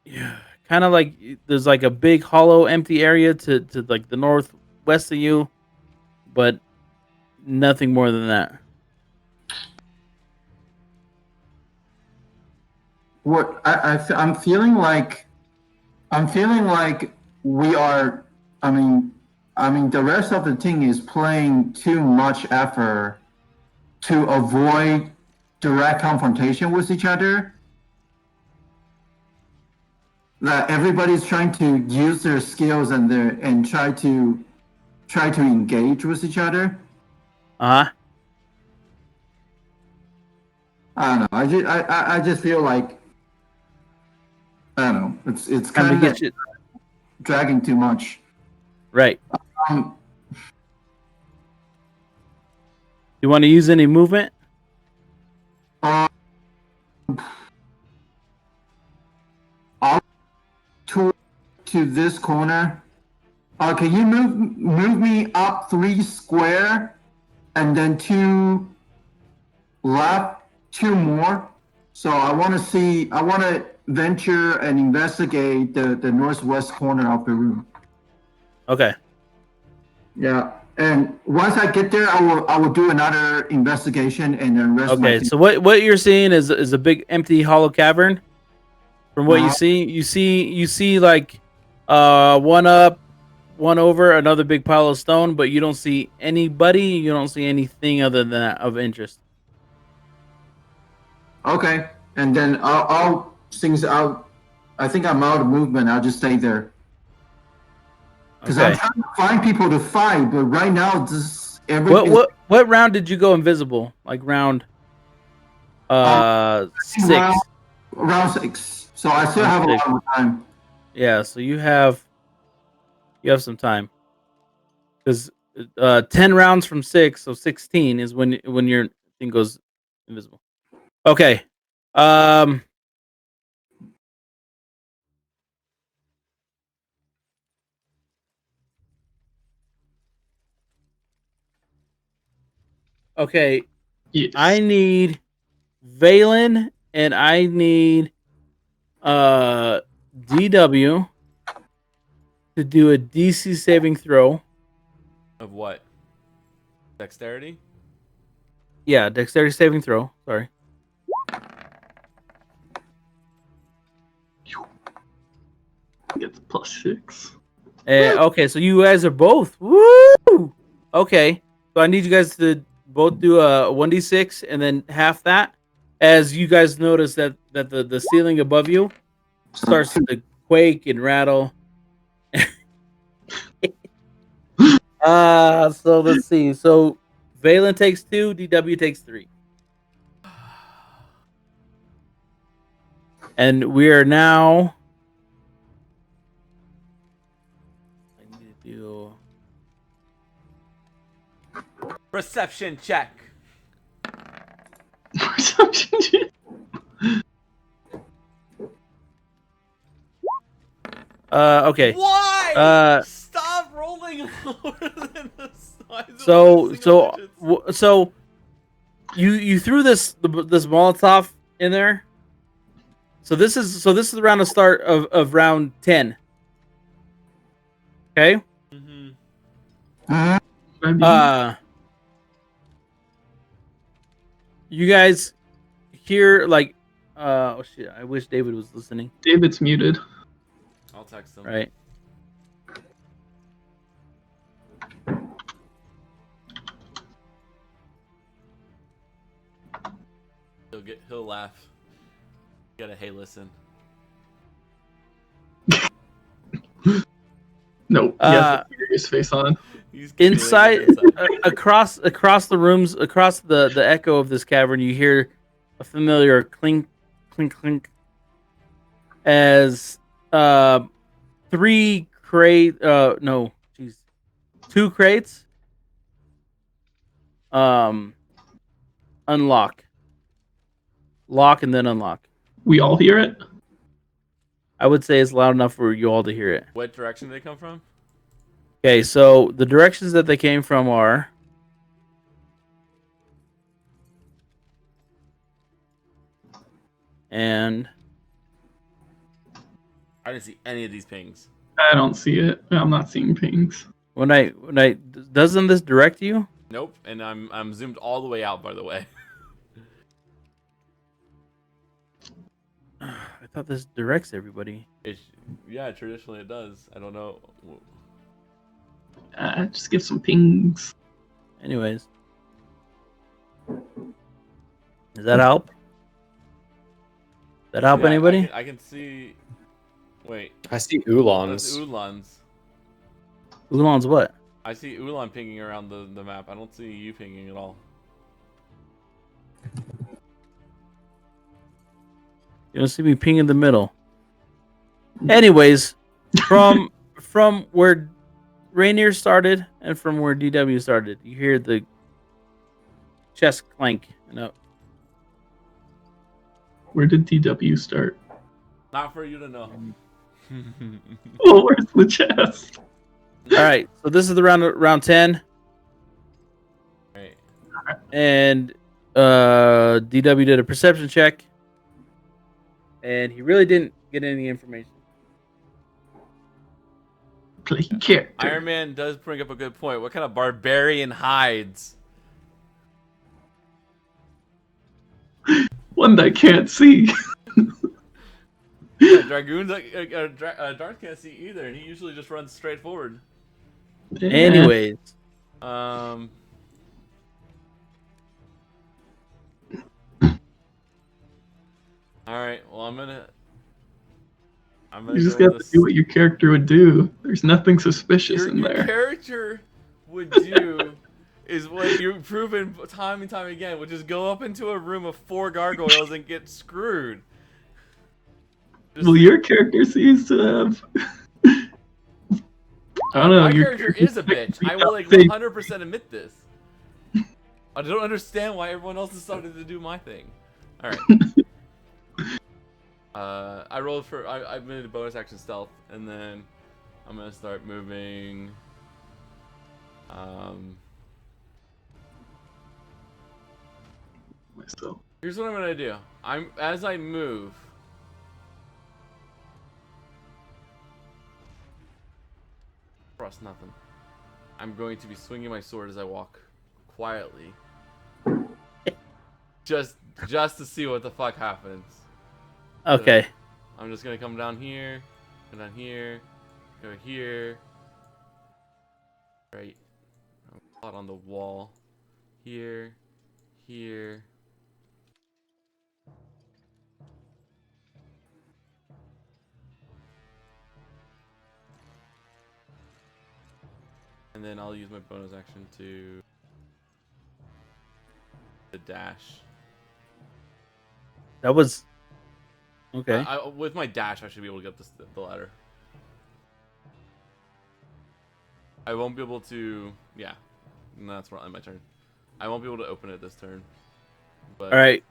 Yeah, kind of like there's like a big hollow empty area to like the northwest of you, but nothing more than that. what I'm feeling like we are. I mean, the rest of the team is playing too much effort to avoid direct confrontation with each other. That everybody's trying to use their skills and try to engage with each other. Uh huh. I don't know. I just feel like I don't know. It's Time to kind of get you dragging too much. right. Um, You want to use any movement? uh, I'll to this corner. Can you move me up 3 square, and then 2 left, 2 more? So I want to venture and investigate the northwest corner of the room. Okay. Yeah, and once I get there, I will do another investigation and then rest my Okay. team. So what you're seeing is a big empty hollow cavern. From what you see like one up, one over, another big pile of stone, but you don't see anybody. You don't see anything other than that of interest. Okay, and then I'll since I think I'm out of movement. I'll just stay there because I'm Okay. trying to find people to fight, but right now this everything. What round did you go invisible? Like round 6. Round 6, so I still Round have a 6. lot of time. Yeah, so you have some time. Cuz 10 rounds from 6, so 16 is when your thing goes invisible. Okay. Um Okay, Yes. I need Valen and I need DW to do a DC saving throw. Of what? Dexterity? Yeah, dexterity saving throw. Sorry. Gets +6. Okay, so you guys are both. Woo! Okay, so I need you guys to both do a 1d6 and then half that. As you guys notice that the ceiling above you starts to quake and rattle. So let's see. So Valen takes 2, DW takes 3. And we are now. I need to do. Perception check. Okay. Why? Stop rolling lower than the size of So single digits. so you threw this Molotov in there. So this is around the start of round 10. Okay. You guys hear like oh shit, I wish David was listening. David's muted. I'll text him. Right. He'll laugh. You gotta hey listen. Nope. He has a serious face on. He's Inside across the rooms, across the echo of this cavern, you hear a familiar clink clink clink as 3 crate no, jeez. 2 crates unlock. Lock and then unlock. We all hear it? I would say it's loud enough for you all to hear it. What direction do they come from? Okay, so the directions that they came from are and I didn't see any of these pings. I don't see it. I'm not seeing pings. when I doesn't this direct you? Nope, and I'm zoomed all the way out, by the way. thought this directs everybody. Yeah, traditionally it does. I don't know. Just give some pings. Anyways. Does that help? That help Yeah, anybody? I can see. Wait, I see that's oolongs. Oolons. Oolon's what? I see Oolon pinging around the map. I don't see you pinging at all. You don't see me ping in the middle. Anyways, from where Rainier started and from where DW started, you hear the chest clank. No, Where did DW start? Not for you to know. Oh, where's the chest? all right. So this is the round 10, Right. and DW did a perception check, and he really didn't get any information. Play character. Iron Man does bring up a good point. What kind of barbarian hides? One that can't see. Yeah, Dragoon's Darth can't see either, and he usually just runs straight forward. Yeah. Anyways, Um. All right. Well, I'm gonna You just go got with to this. do what your character would do. There's nothing suspicious in Your there. character would do is what you've proven time and time again, which is go up into a room of 4 gargoyles and get screwed. Just Well, your character seems to have. I don't know. my your character is a bitch. I will like Safe. 100% admit this. I don't understand why everyone else decided to do my thing. All right. I rolled for. I made a bonus action stealth, and then I'm gonna start moving. Myself. Here's what I'm gonna do. As I move. Cross nothing. I'm going to be swinging my sword as I walk quietly. Just to see what the fuck happens. okay. I'm just gonna come down here, and down here, go here. Right. Plot on the wall. Here. Here. And then I'll use my bonus action to the dash. That was okay. With my dash, I should be able to get the ladder. I won't be able to. Yeah, and that's my turn. I won't be able to open it this turn. But All right.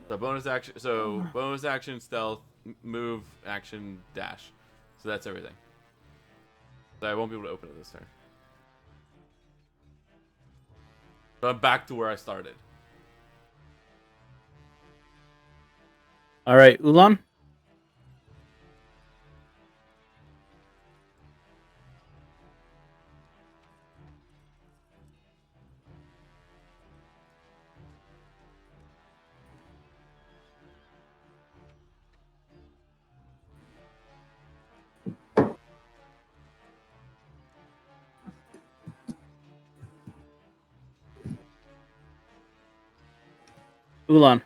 the bonus action. So bonus action, stealth, move, action, dash. So that's everything. So I won't be able to open it this turn. But I'm back to where I started. All right, Ulan. Ulan.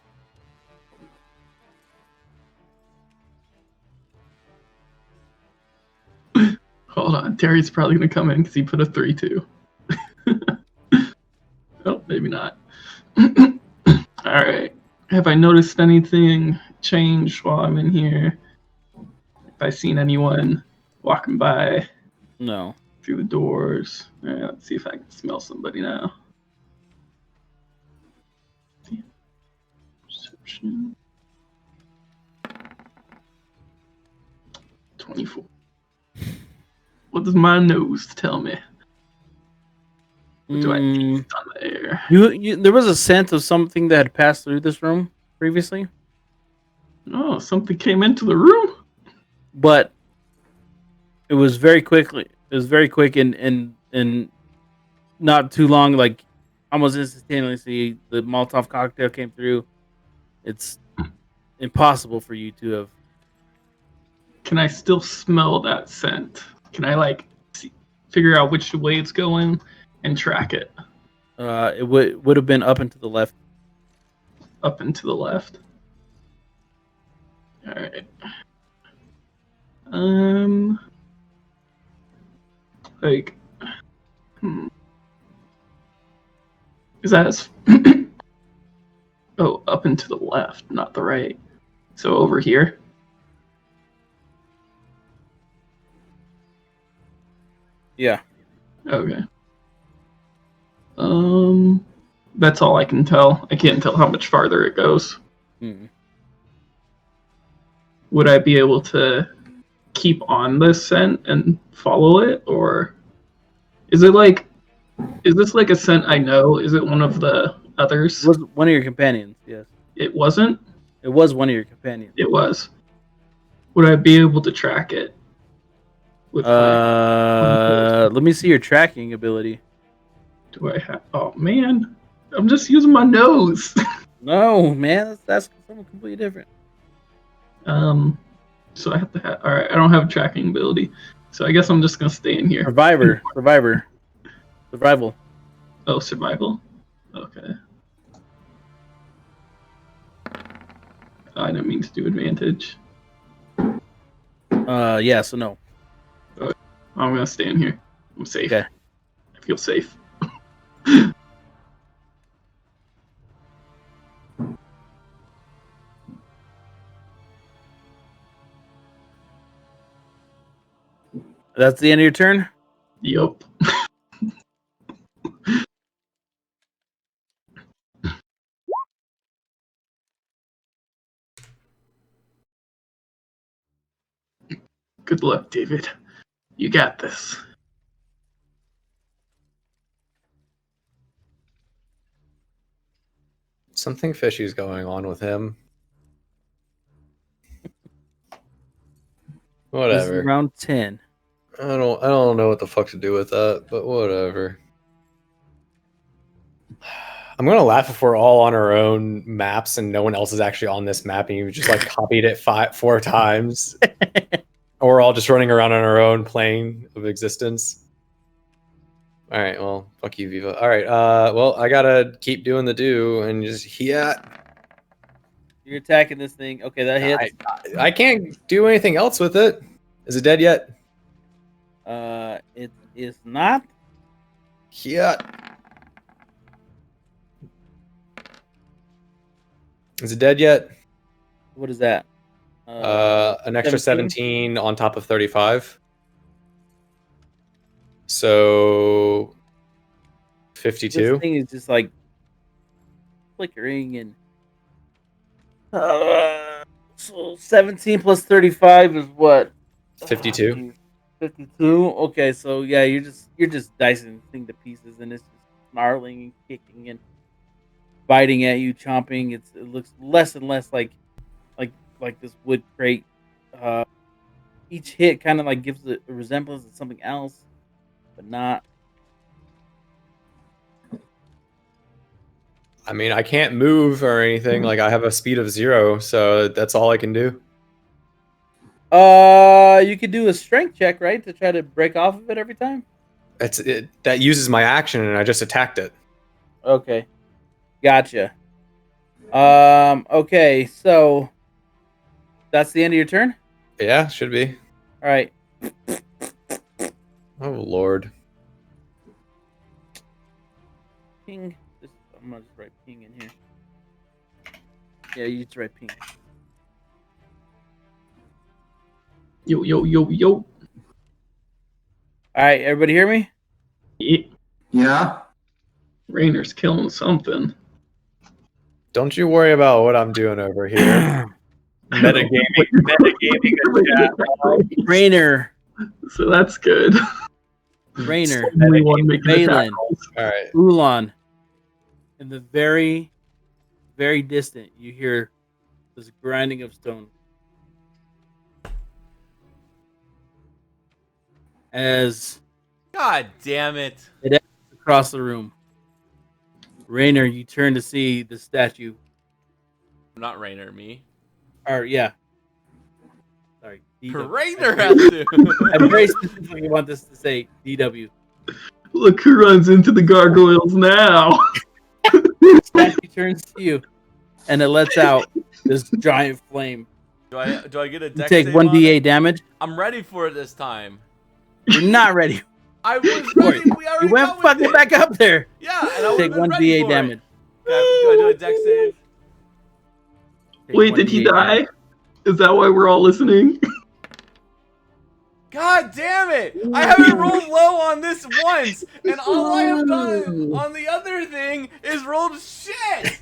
Hold on. Terry's probably going to come in because he put a 3-2. Oh, maybe not. All right. Have I noticed anything change while I'm in here? Have I seen anyone walking by No. through the doors? All right, let's see if I can smell somebody now. Perception. 24. What does my nose tell me? What do I taste on the air? You there was a scent of something that had passed through this room previously, Oh, something came into the room? but it was very quickly. It was very quick and not too long. Like almost instantaneously, the Molotov cocktail came through. It impossible for you to have. Can I still smell that scent? Can I like figure out which way it's going and track it? It would have been up and to the left. Up and to the left. All right. Like, is that as... Oh, up and to the left, not the right. So over here. Yeah. Okay. That's all I can tell. I can't tell how much farther it goes. Mm. Would I be able to keep on this scent and follow it, or is this like a scent I know? Is it one of the others? It was one of your companions. Yes. It wasn't. It was one of your companions. It was. Would I be able to track it? With let me see your tracking ability. do I have? Oh man, I'm just using my nose. No, man, that's something completely different. So I have to have. All right, I don't have a tracking ability, so I guess I'm just gonna stay in here. Survival. Oh, survival. Okay. I didn't mean to do advantage. Yeah. So no. I'm gonna stay in here. I'm safe. Okay. I feel safe. That's the end of your turn. Yup. Good luck, David. You got this. Something fishy's going on with him. This Whatever. is round 10. I don't know what the fuck to do with that, but whatever. I'm gonna laugh if we're all on our own maps and no one else is actually on this map, and you just like copied it 4 times, or we're all just running around on our own plane of existence. All right, well, fuck you, Viva. All right, well, I gotta keep doing the do and just You're attacking this thing. Okay, that hits. I can't do anything else with it. Is it dead yet? It is not. Yeah. Is it dead yet? What is that? An extra 17 on top of 35. So 52. This thing is just like flickering and so 17 plus 35 is what? 52. 52. Okay, so yeah, you're just dicing the thing to pieces, and it's just snarling and kicking and biting at you, chomping. It looks less and less like this wood crate. Each hit kind of like gives it a resemblance to something else, but not. I mean, I can't move or anything. Like, I have a speed of 0, so that's all I can do. You could do a strength check, right, to try to break off of it every time. That uses my action, and I just attacked it. Okay, gotcha. Okay, so that's the end of your turn. Yeah, should be. All right. Oh Lord. Ping. I'm gonna just write ping in here. Yeah, you just write ping. Yo, yo, yo, yo. All right, everybody hear me? Yeah. Rainer's killing something. Don't you worry about what I'm doing over here. Metagaming. Rainer. So that's good. Rainer. Everyone making Valen. attacks. All right. Ulan. In the very, very distant, you hear this grinding of stone. As God damn it. across the room, Rainer, you turn to see the statue. Not Rainer, me. Or yeah. Sorry. DW. Crainer has to. I very specifically want this to say DW. Look who runs into the gargoyles now. Statue turns to you, and it lets out this giant flame. Do I get a You dex take save 1d8 on it? damage. I'm ready for it this time. You're not ready. I was Boy, ready. We already you went got with fucking it. back up there. Yeah, and I Take would have been ready 1d8 for damage. it. Do I do a dex save? Take Wait, did he 1d8 die? damage. Is that why we're all listening? God damn it! I haven't rolled low on this once, and all I have done on the other thing is rolled shit.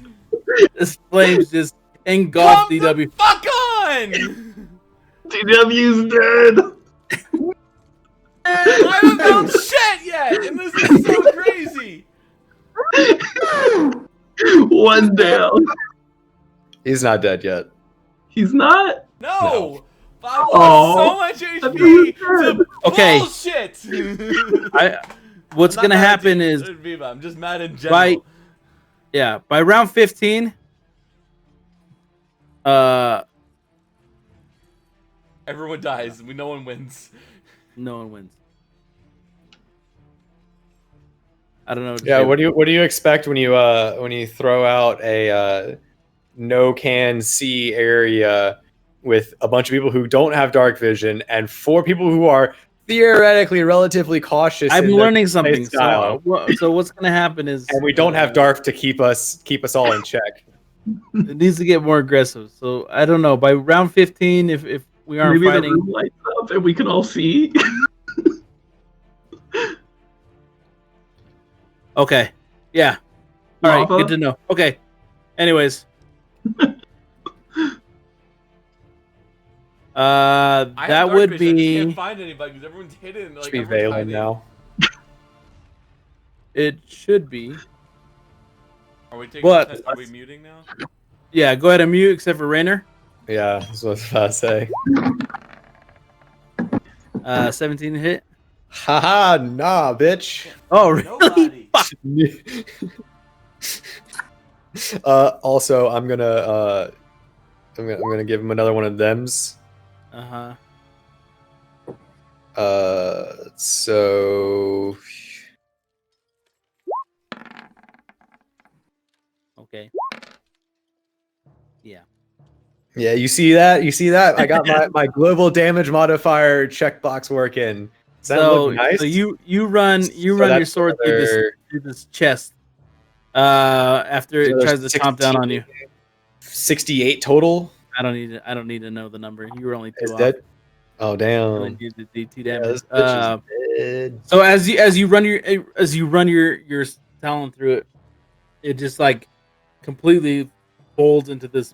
This flames just engulf Come DW. the fuck on! DW's dead. I haven't found shit yet, and this is so crazy. One down. He's not dead yet. He's not. No, I Aw. lost so much HP to Okay. bullshit. What's I'm not gonna mad at happen you, is Viva, I'm just mad in general. by round 15, Everyone dies. No one wins. no one wins. I don't know. What to Yeah, say. what do you expect when you throw out a no can see area with a bunch of people who don't have dark vision and 4 people who are theoretically relatively cautious? I'm in their learning something. style. So what's gonna happen is, And we don't have Darth to keep us all in check. It needs to get more aggressive. So I don't know. By round 15, if we aren't Maybe the fighting, room lights up and we can all see. okay, yeah, all right, Lava? good to know. Okay, anyways, I have that dark would vision, I just be. can't find anybody because everyone's hidden. Like, Should be everyone's Valen hiding. now. It should be. Are we taking? But- Are we muting now? Yeah, go ahead and mute, except for Rainer. Yeah, that's what I was about to say. 17 to hit. Haha, nah, bitch. Oh, really? Nobody. Fuck. Also, I'm gonna give him another one of them's. Uh huh. So Okay. Yeah. yeah, you see that? I got my global damage modifier checkbox working. Does that look nice? So you run your that's sword another- through this chest. After So it there's tries to chomp down on you. 68 total. I don't need to know the number. You were only 2 Is off. that? Oh You damn! only did the D2 Yeah, damage. this bitch is dead. So as you run your talon through it, it just like completely folds into this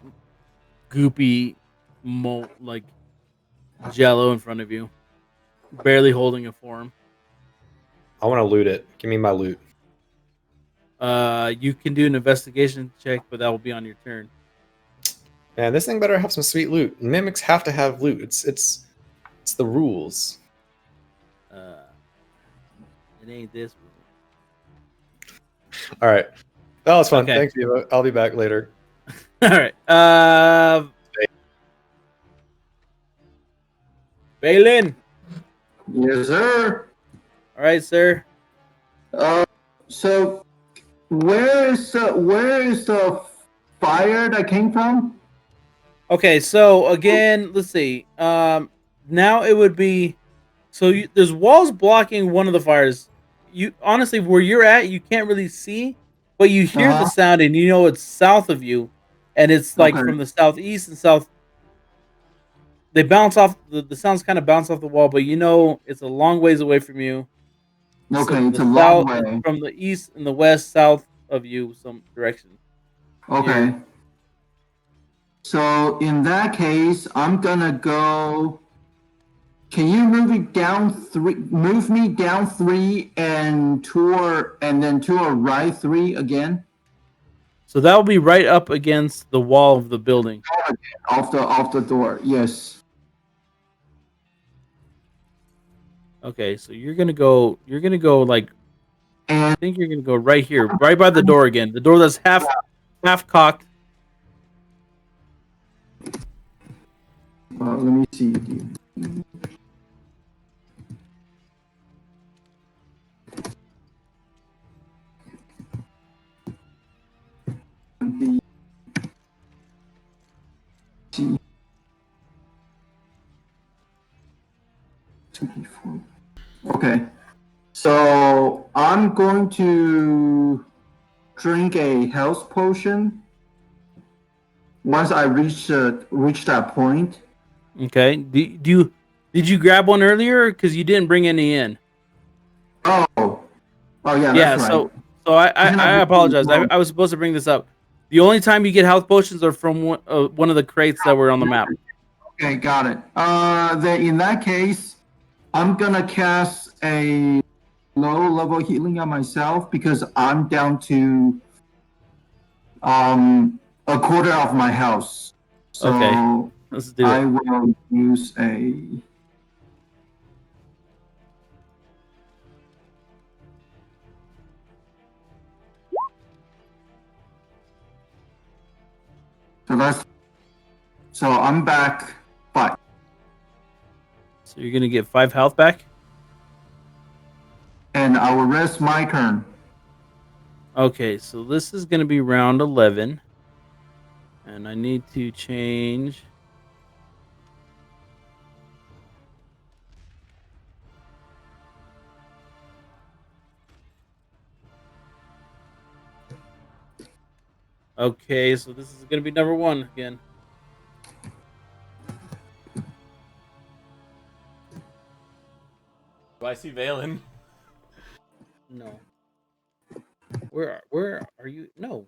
goopy mold like jello in front of you, barely holding a form. I want to loot it. Give me my loot. You can do an investigation check, but that will be on your turn. Man, this thing better have some sweet loot. Mimics have to have loot. It's the rules. It ain't this. All right. That was fun. Okay. Thanks, Eva. I'll be back later. All right. Balin. Yes, sir. All right, sir. So where is the fire that came from? Okay, so again, let's see. Now it would be so there's walls blocking one of the fires. You honestly, where you're at, you can't really see, but you hear the sound and you know it's south of you, and it's like from the southeast and south. They bounce off the sounds kind of bounce off the wall, but you know it's a long ways away from you. Okay, So it's the a long way. from the east and the west, south of you, some direction. Okay. So in that case, I'm gonna go. Can you move me down 3? Move me down 3 and then to a right 3 again. So that will be right up against the wall of the building. Off the door. Yes. Okay, so you're gonna go like I And think you're gonna go right here, right by the door again. The door that's half cocked. Let me see. 2d4. Okay. So I'm going to drink a health potion once I reach that point. Okay. Did you grab one earlier? Because you didn't bring any in. Oh yeah, Yeah. that's right. So I apologize. I was supposed to bring this up. The only time you get health potions are from one of the crates that were on the map. Okay, got it. Then in that case, I'm gonna cast a low level healing on myself because I'm down to a quarter of my health. So Okay. Let's do I it. will use a. So I'm back 5. So you're gonna get 5 health back. And I will rest my turn. Okay, so this is gonna be round 11, and I need to change. Okay, so this is gonna be number 1 again. Do I see Valen? No. Where are you? No.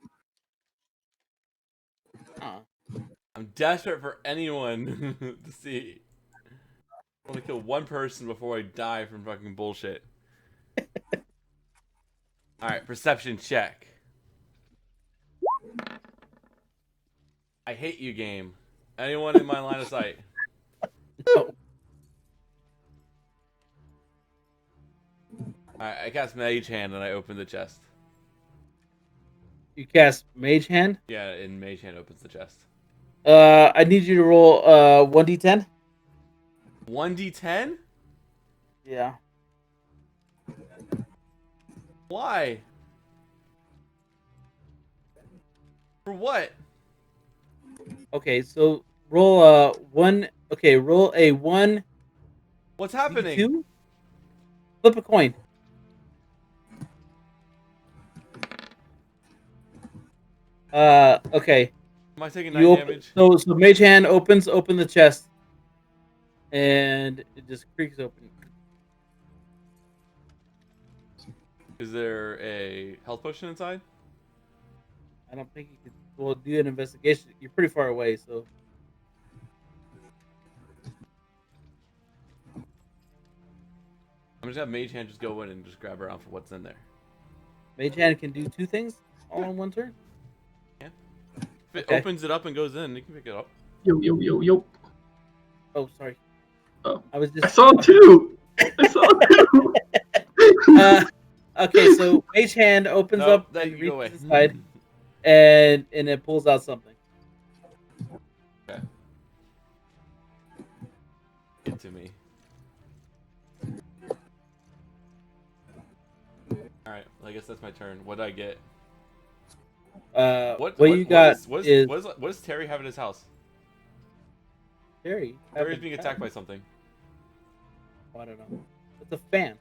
I'm desperate for anyone to see. I want to kill one person before I die from fucking bullshit. Alright, perception check. I hate you, game. Anyone in my line of sight? No. Alright, I cast Mage Hand and I open the chest. You cast Mage Hand. Yeah, and Mage Hand opens the chest. I need you to roll 1d10. 1d10? Yeah. Why? For what? Okay, so roll one. Okay, roll a 1. What's happening? 2. Flip a coin. Okay. Am I taking 9 You open, damage? so Mage Hand open the chest, and it just creaks open. Is there a health potion inside? I don't think you could. Well, do an investigation. You're pretty far away, so I'm just gonna have Mage Hand just go in and just grab around for what's in there. Mage Hand can do 2 things all in one turn. Yeah. If it Okay. opens it up and goes in, you can pick it up. Yo. Oh, sorry. Oh. I was I just. saw 2. I saw 2. Okay, so Mage Hand opens No, up then and you go away. reaches aside, and it pulls out something. Okay. Get to me. Alright, well, I guess that's my turn. What did I get? What you got is what does Terry have in his house? Terry. Terry's being attacked by something. I don't know. It's a fan.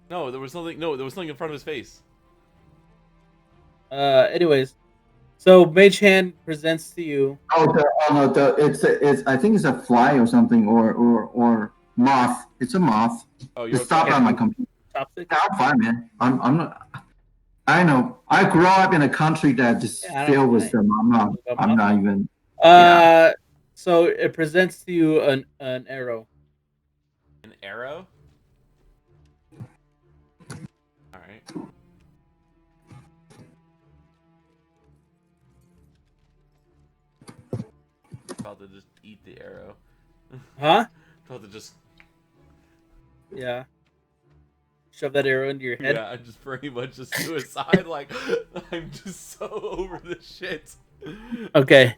No, there was something. No, there was something in front of his face. Anyways, so Mage Hand presents to you. It's I think it's a fly or something or moth. It's a moth. Oh, you're It's stopped okay. on my computer. Chopstick. Yeah, I'm fine, man. I'm not. I know. I grew up in a country that just filled with them. I'm not even. So it presents to you an arrow. An arrow? Alright. About to just eat the arrow. Huh? About to just. Yeah. Shove that arrow into your head. Yeah, I'm just pretty much just suicide. Like, I'm just so over this shit. Okay.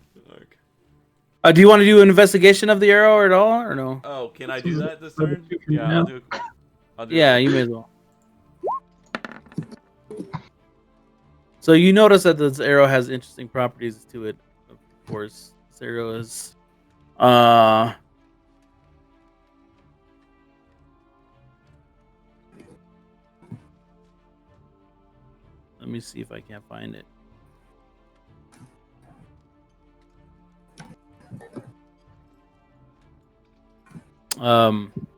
Do you want to do an investigation of the arrow at all, or no? Oh, can I This do was that this another turn? two for me Yeah, now. I'll do Yeah, it. you may as well. So you notice that this arrow has interesting properties to it. Of course, this arrow is let me see if I can't find it.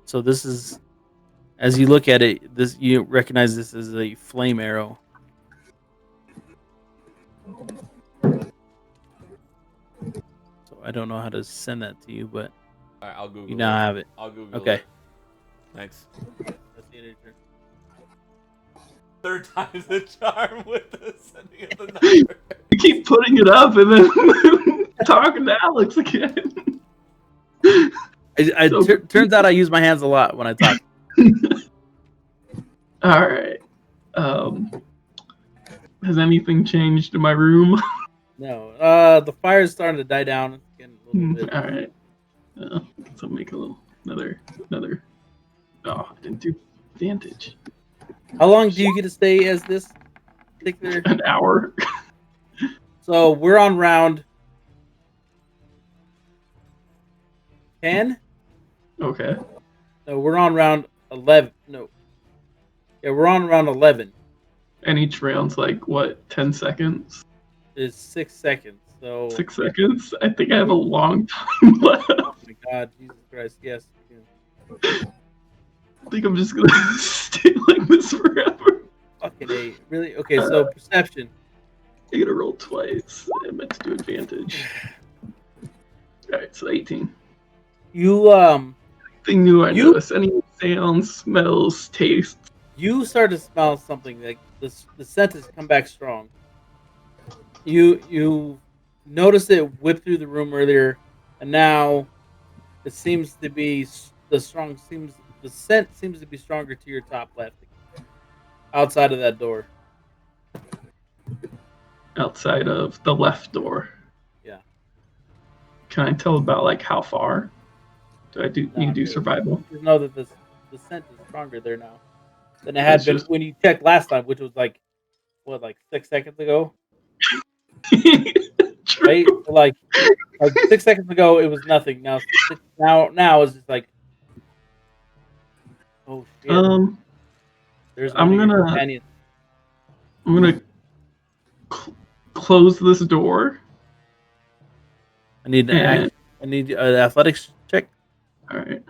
So this is, as you look at it, this you recognize this as a flame arrow. So I don't know how to send that to you, but All right, I'll Google you now it. have it. I'll Google Okay. it. Thanks. That's the end of your turn. Third time's the charm with the sending of the number. You keep putting it up and then talking to Alex again. Turns out I use my hands a lot when I talk. All right. Has anything changed in my room? No, the fire is starting to die down. It's getting a little bit. All right. So make a little another. Oh, I didn't do advantage. How long do you get to stay as this particular? An hour. So we're on round 10. Okay. No, we're on round 11. No. Yeah, we're on round 11. And each round's like what? 10 seconds. It's 6 seconds. So 6 seconds. I think I have a long time left. oh my God, Jesus Christ! Yes. You do. I think I'm just gonna stay like this forever. Fucking A. Really? Okay, so perception. I gotta roll twice. I meant to do advantage. Alright, so 18. You Anything new I You- notice? Any sounds, smells, tastes? start to smell something like the scent has come back strong. You noticed it whip through the room earlier, and now it seems to be the scent seems to be stronger to your top left, outside of that door. Outside of the left door. Yeah. Can I tell about like how far? Do I need to Not do really. survival? You know that the scent is stronger there now than it had It's been just- when you checked last time, which was like 6 seconds ago, True. right? So, like 6 seconds ago, it was nothing. Now it's just like, oh shit. There's one I'm of your gonna companions. close this door. I need and- an athletics check. All right.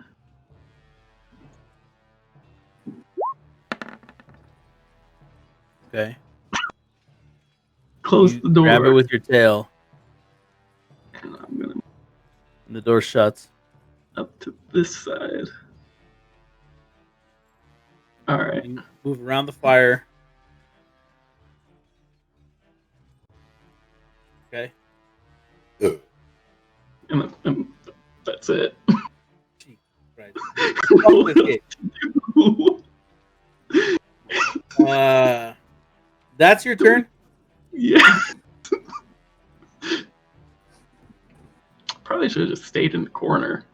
Okay. Close You the door. grab it with your tail, and I'm gonna and the door shuts. up to this side. All right. You move around the fire. Okay. And that's it. Jeez, right. Fuck this game. That's your turn. Yeah. Probably should have just stayed in the corner.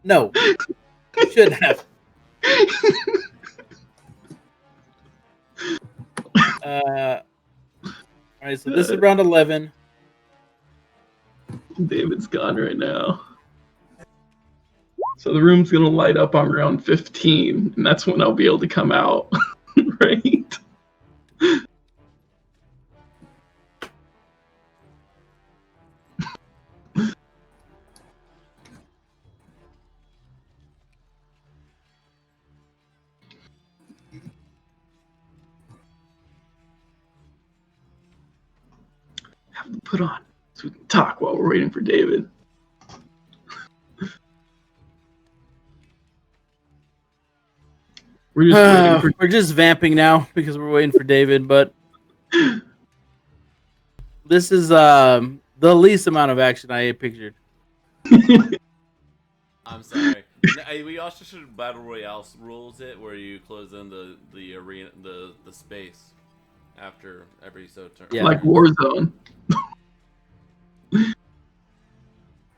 No, you shouldn't have. All right, so this is round 11. David's gone right now. So the room's gonna light up on round 15, and that's when I'll be able to come out, right? Have to put on so we can talk while we're waiting for David. We're just waiting for We're just vamping now because we're waiting for David, but this is the least amount of action I pictured. I'm sorry. We also should battle royale rules it where you close in the arena the space after every turn. Yeah. like Warzone.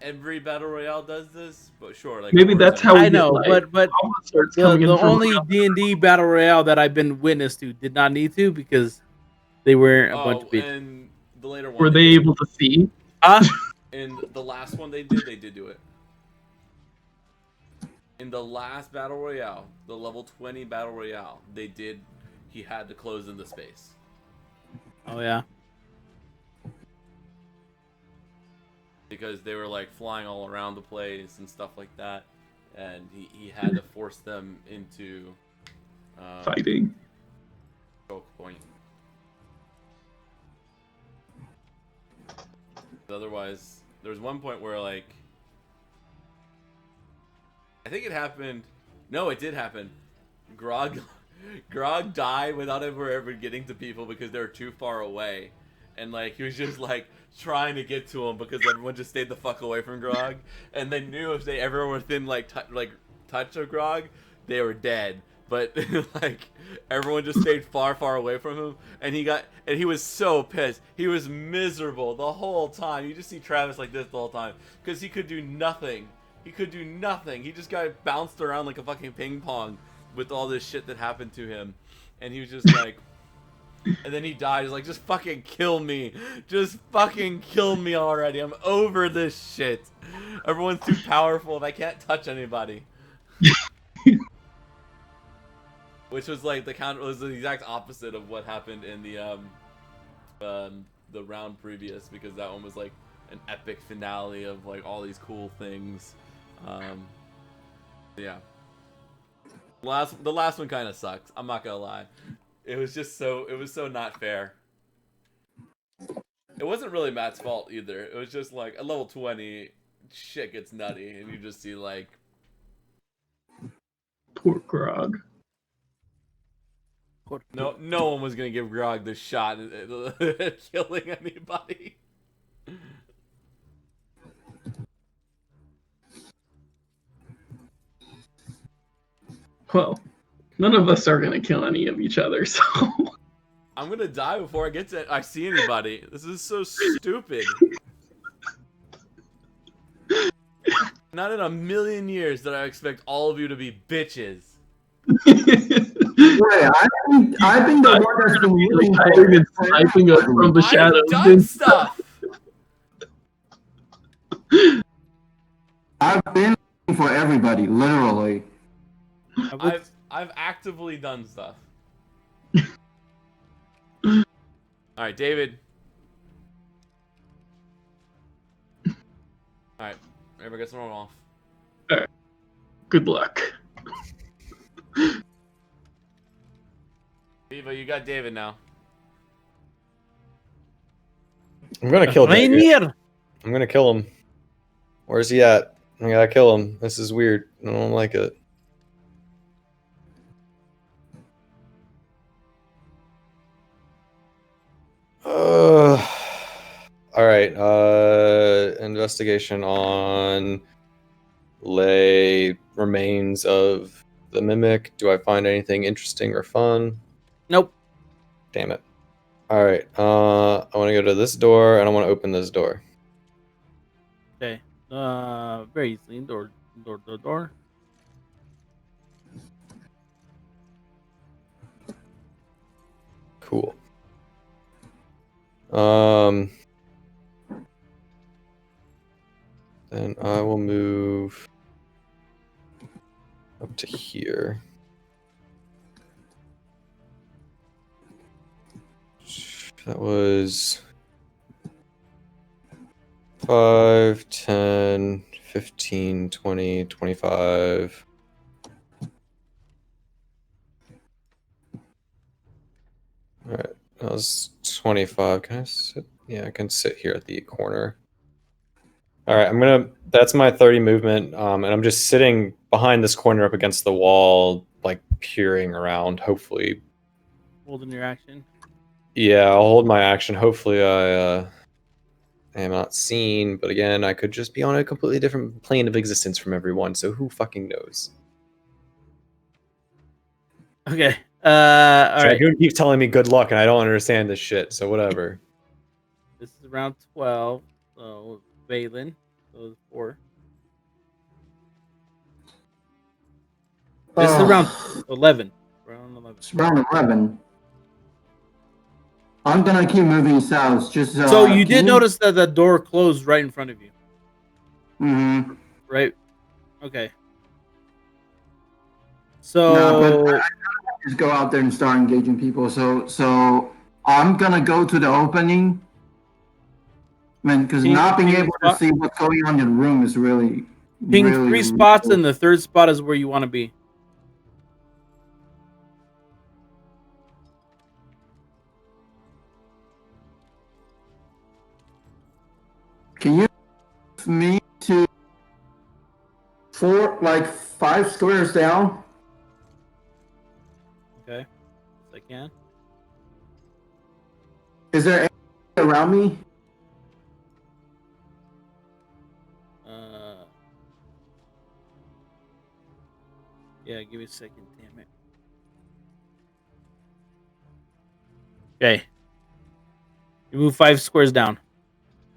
every battle royale does this, but sure. Like Maybe that's how we I get, know, like, but all the starts the coming in from only around. D&D battle royale that I've been witness to did not need to because they weren't a bunch of bitches. and the later one Were they able to see? in the last one they did do it. In the last battle royale, the level 20 battle royale, he had to close in the space. Oh yeah. Because they were like flying all around the place and stuff like that, and he had to force them into Fighting. choke point. Otherwise, there was one point where like I think it happened. No, it did happen. Grog died without ever getting to people because they were too far away. And like he was just like trying to get to him because everyone just stayed the fuck away from Grog, and they knew if they ever were within touch of Grog, they were dead. But like everyone just stayed far away from him, and he was so pissed. He was miserable the whole time. You just see Travis like this the whole time because he could do nothing. He could do nothing. He just got bounced around like a fucking ping pong with all this shit that happened to him, and he was just like. And then he died. He's like, just fucking kill me. Just fucking kill me already. I'm over this shit. Everyone's too powerful and I can't touch anybody. Which was like was the exact opposite of what happened in the round previous, because that one was like an epic finale of like all these cool things. Yeah. The last one kind of sucked. I'm not gonna lie. It was so not fair. It wasn't really Matt's fault either. It was just like at level 20, shit gets nutty, and you just see like Poor Grog. no one was gonna give Grog the shot at killing anybody. Well, none of us are gonna kill any of each other, so. I'm gonna die before I see anybody. This is so stupid. Not in a million years did I expect all of you to be bitches. Wait, I've been the one that's been looking hiding and sniping us from the shadows. I've done stuff. I've been looking for everybody, literally. I've actively done stuff. All right, David. All right, everybody gets thrown off. All right. Good luck. Viva, you got David now. I'm gonna kill David. Rainier! I'm gonna kill him. Where's he at? I gotta kill him. This is weird. I don't like it. All right. Investigation on lay remains of the mimic. Do I find anything interesting or fun? Nope. Damn it. All right. I want to go to this door and I want to open this door. Okay. Very easily. Door. Cool. Then I will move up to here. That was 5, 10, 15, 20, 25. All right, that was 25. Can I sit? Yeah, I can sit here at the corner. All right, that's my 30 movement, and I'm just sitting behind this corner up against the wall, like peering around, hopefully. Holding your action. Yeah, I'll hold my action. Hopefully I am not seen, but again, I could just be on a completely different plane of existence from everyone, so who fucking knows? Okay. All right. Dragoon keeps telling me good luck, and I don't understand this shit, so whatever. This is round 12. So Valen. So So 4. This is around 11. Around 11. It's around 11. I'm gonna keep moving south. Just So you did notice that the door closed right in front of you, Mm-hmm. right? Okay. No, but So I just go out there and start engaging people. So I'm gonna go to the opening. Man, because not being able to see what's going on in the room is really, ping really. 3 spots, and the third spot is where you want to be. Can you move me to 5 squares down? Okay. Yes, I can. Is there anything around me? Yeah, give me a second, damn it. Okay. You move 5 squares down.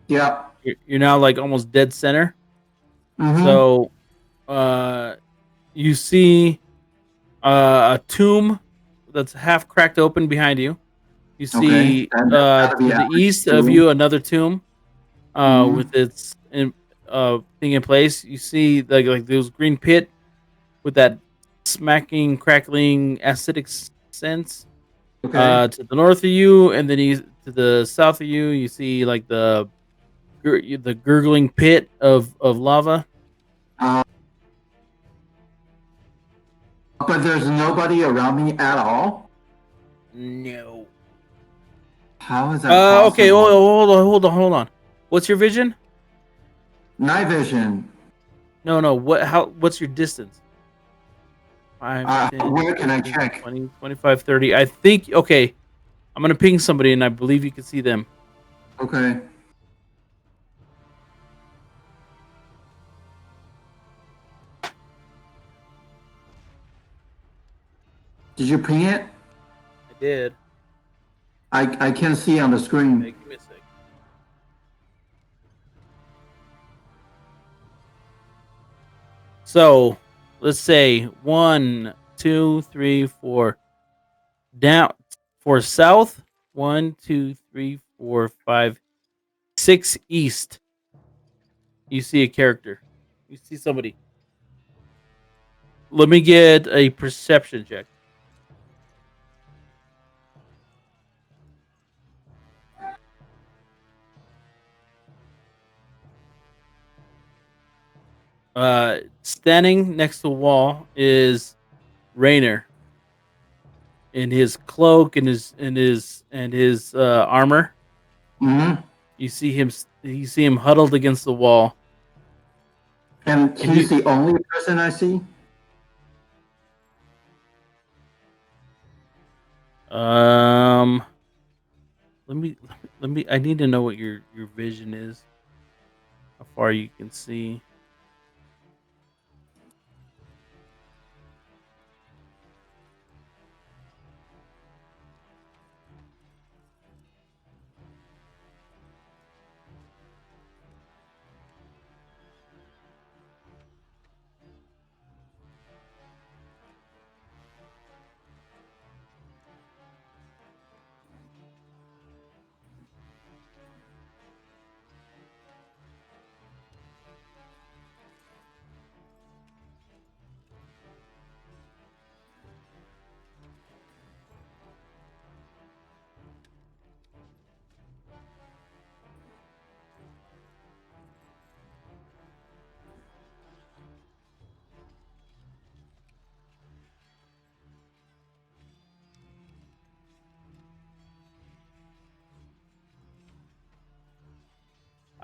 Yeah. You're now like almost dead center. Mm-hmm. So, you see a tomb that's half cracked open behind you. You see Okay. That'd be to the average east of tomb. you another tomb Mhm. with its thing in place. You see like those green pit with that smacking, crackling, acidic sense. Okay. To the north of you, and then to the south of you, you see like the gurgling pit of lava. But there's nobody around me at all. No. How is that possible? Okay. Hold on. What's your vision? Night vision. No. What's your distance? 5, 10, Where can I 15, check? 20, 25, 30. I think. Okay. I'm gonna ping somebody, and I believe you can see them. Okay. Did you ping it? I did. I can't see on the screen. Okay, give me a sec. So let's say 1, 2, 3, 4. Down for south. 1, 2, 3, 4, 5, 6 east. You see a character. You see somebody. Let me get a perception check. Standing next to the wall is Rainer in his cloak and his armor. Mm-hmm. You see him huddled against the wall. And he's the only person I see? Let me I need to know what your vision is. How far you can see.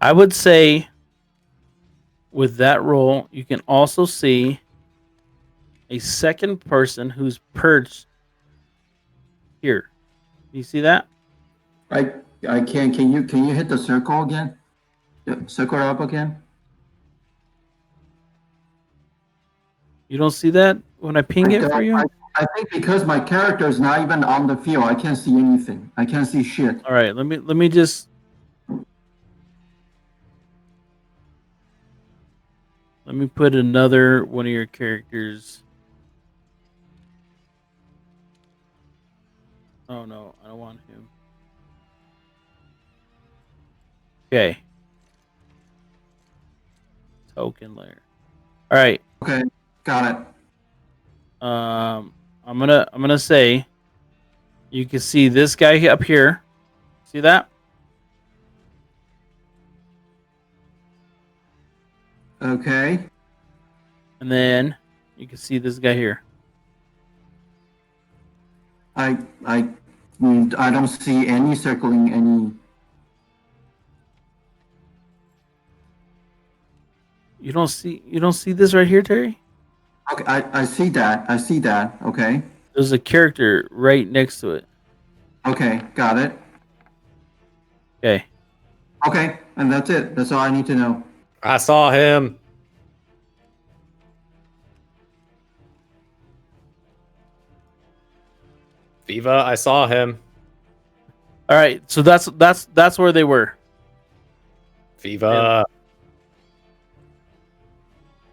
I would say with that roll, you can also see a second person who's perched here. You see that? I can't. Can you hit the circle again? Circle up again? You don't see that when I ping it for you? I think because my character is not even on the field, I can't see anything. I can't see shit. All right, let me just Let me put another one of your characters. Oh no, I don't want him. Okay. Token layer. All right. Okay, got it. I'm gonna say you can see this guy up here. See that? Okay. And then you can see this guy here. I don't see any circling any. You don't see this right here, Terry? Okay, I see that. I see that. Okay. There's a character right next to it. Okay, got it. Okay. Okay, and that's it. That's all I need to know. I saw him. Viva, I saw him. All right. So that's where they were. Viva.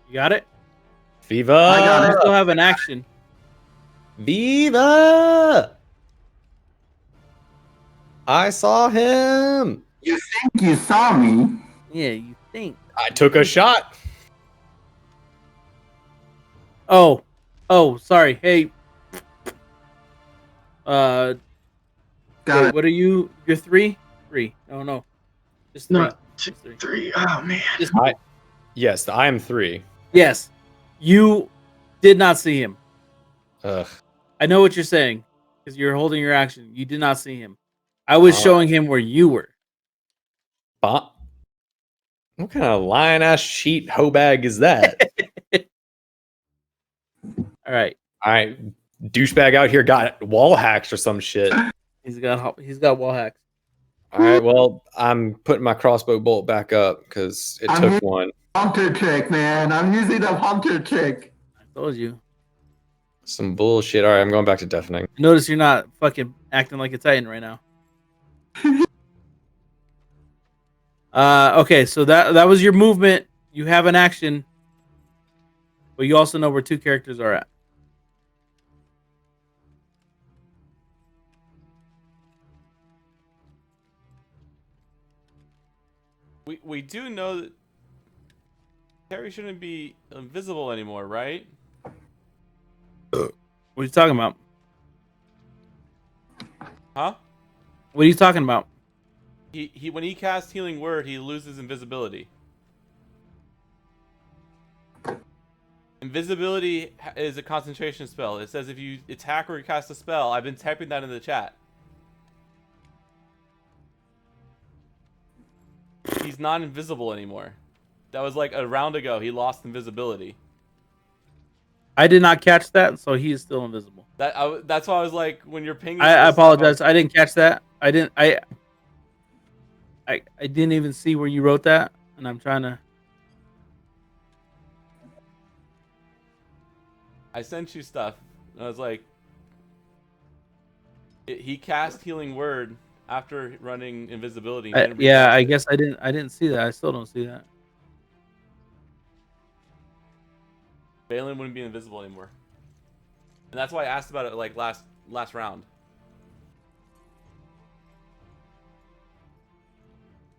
You got it? Viva. I got I it. still have an action. Viva. I saw him. You think you saw me? Yeah, you think. I took a shot. Oh, sorry. Hey. Got Wait, it. what are you? You're 3? 3. No. Just 3. Not Just 3. 3. Oh man. Just, Yes, I am 3. yes. You did not see him. Ugh. I know what you're saying because you're holding your action. You did not see him. I was showing him where you were. What kind of lying ass cheat hoe bag is that? All right. All right, douchebag out here got wall hacks or some shit. He's got wall hacks. All right, well, I'm putting my crossbow bolt back up because it I'm took using one. Hunter trick, man. I'm using the hunter trick. I told you. Some bullshit. All right, I'm going back to deafening. Notice you're not fucking acting like a Titan right now. Okay, so that was your movement. You have an action, but you also know where 2 characters are at. We do know that Terry shouldn't be invisible anymore, right? What are you talking about? Huh? What are you talking about? He when he casts Healing Word, he loses invisibility. Invisibility is a concentration spell. It says if you attack or cast a spell. I've been typing that in the chat. He's not invisible anymore. That was like a round ago. He lost invisibility. I did not catch that, so he is still invisible. That's why I was like, when you're pinging. I apologize. I didn't catch that. I didn't even see where you wrote that, and I'm trying to. I sent you stuff. And I was like, he cast Healing Word after running invisibility. Yeah, I guess I didn't see that. I still don't see that. Balin wouldn't be invisible anymore, and that's why I asked about it like last round.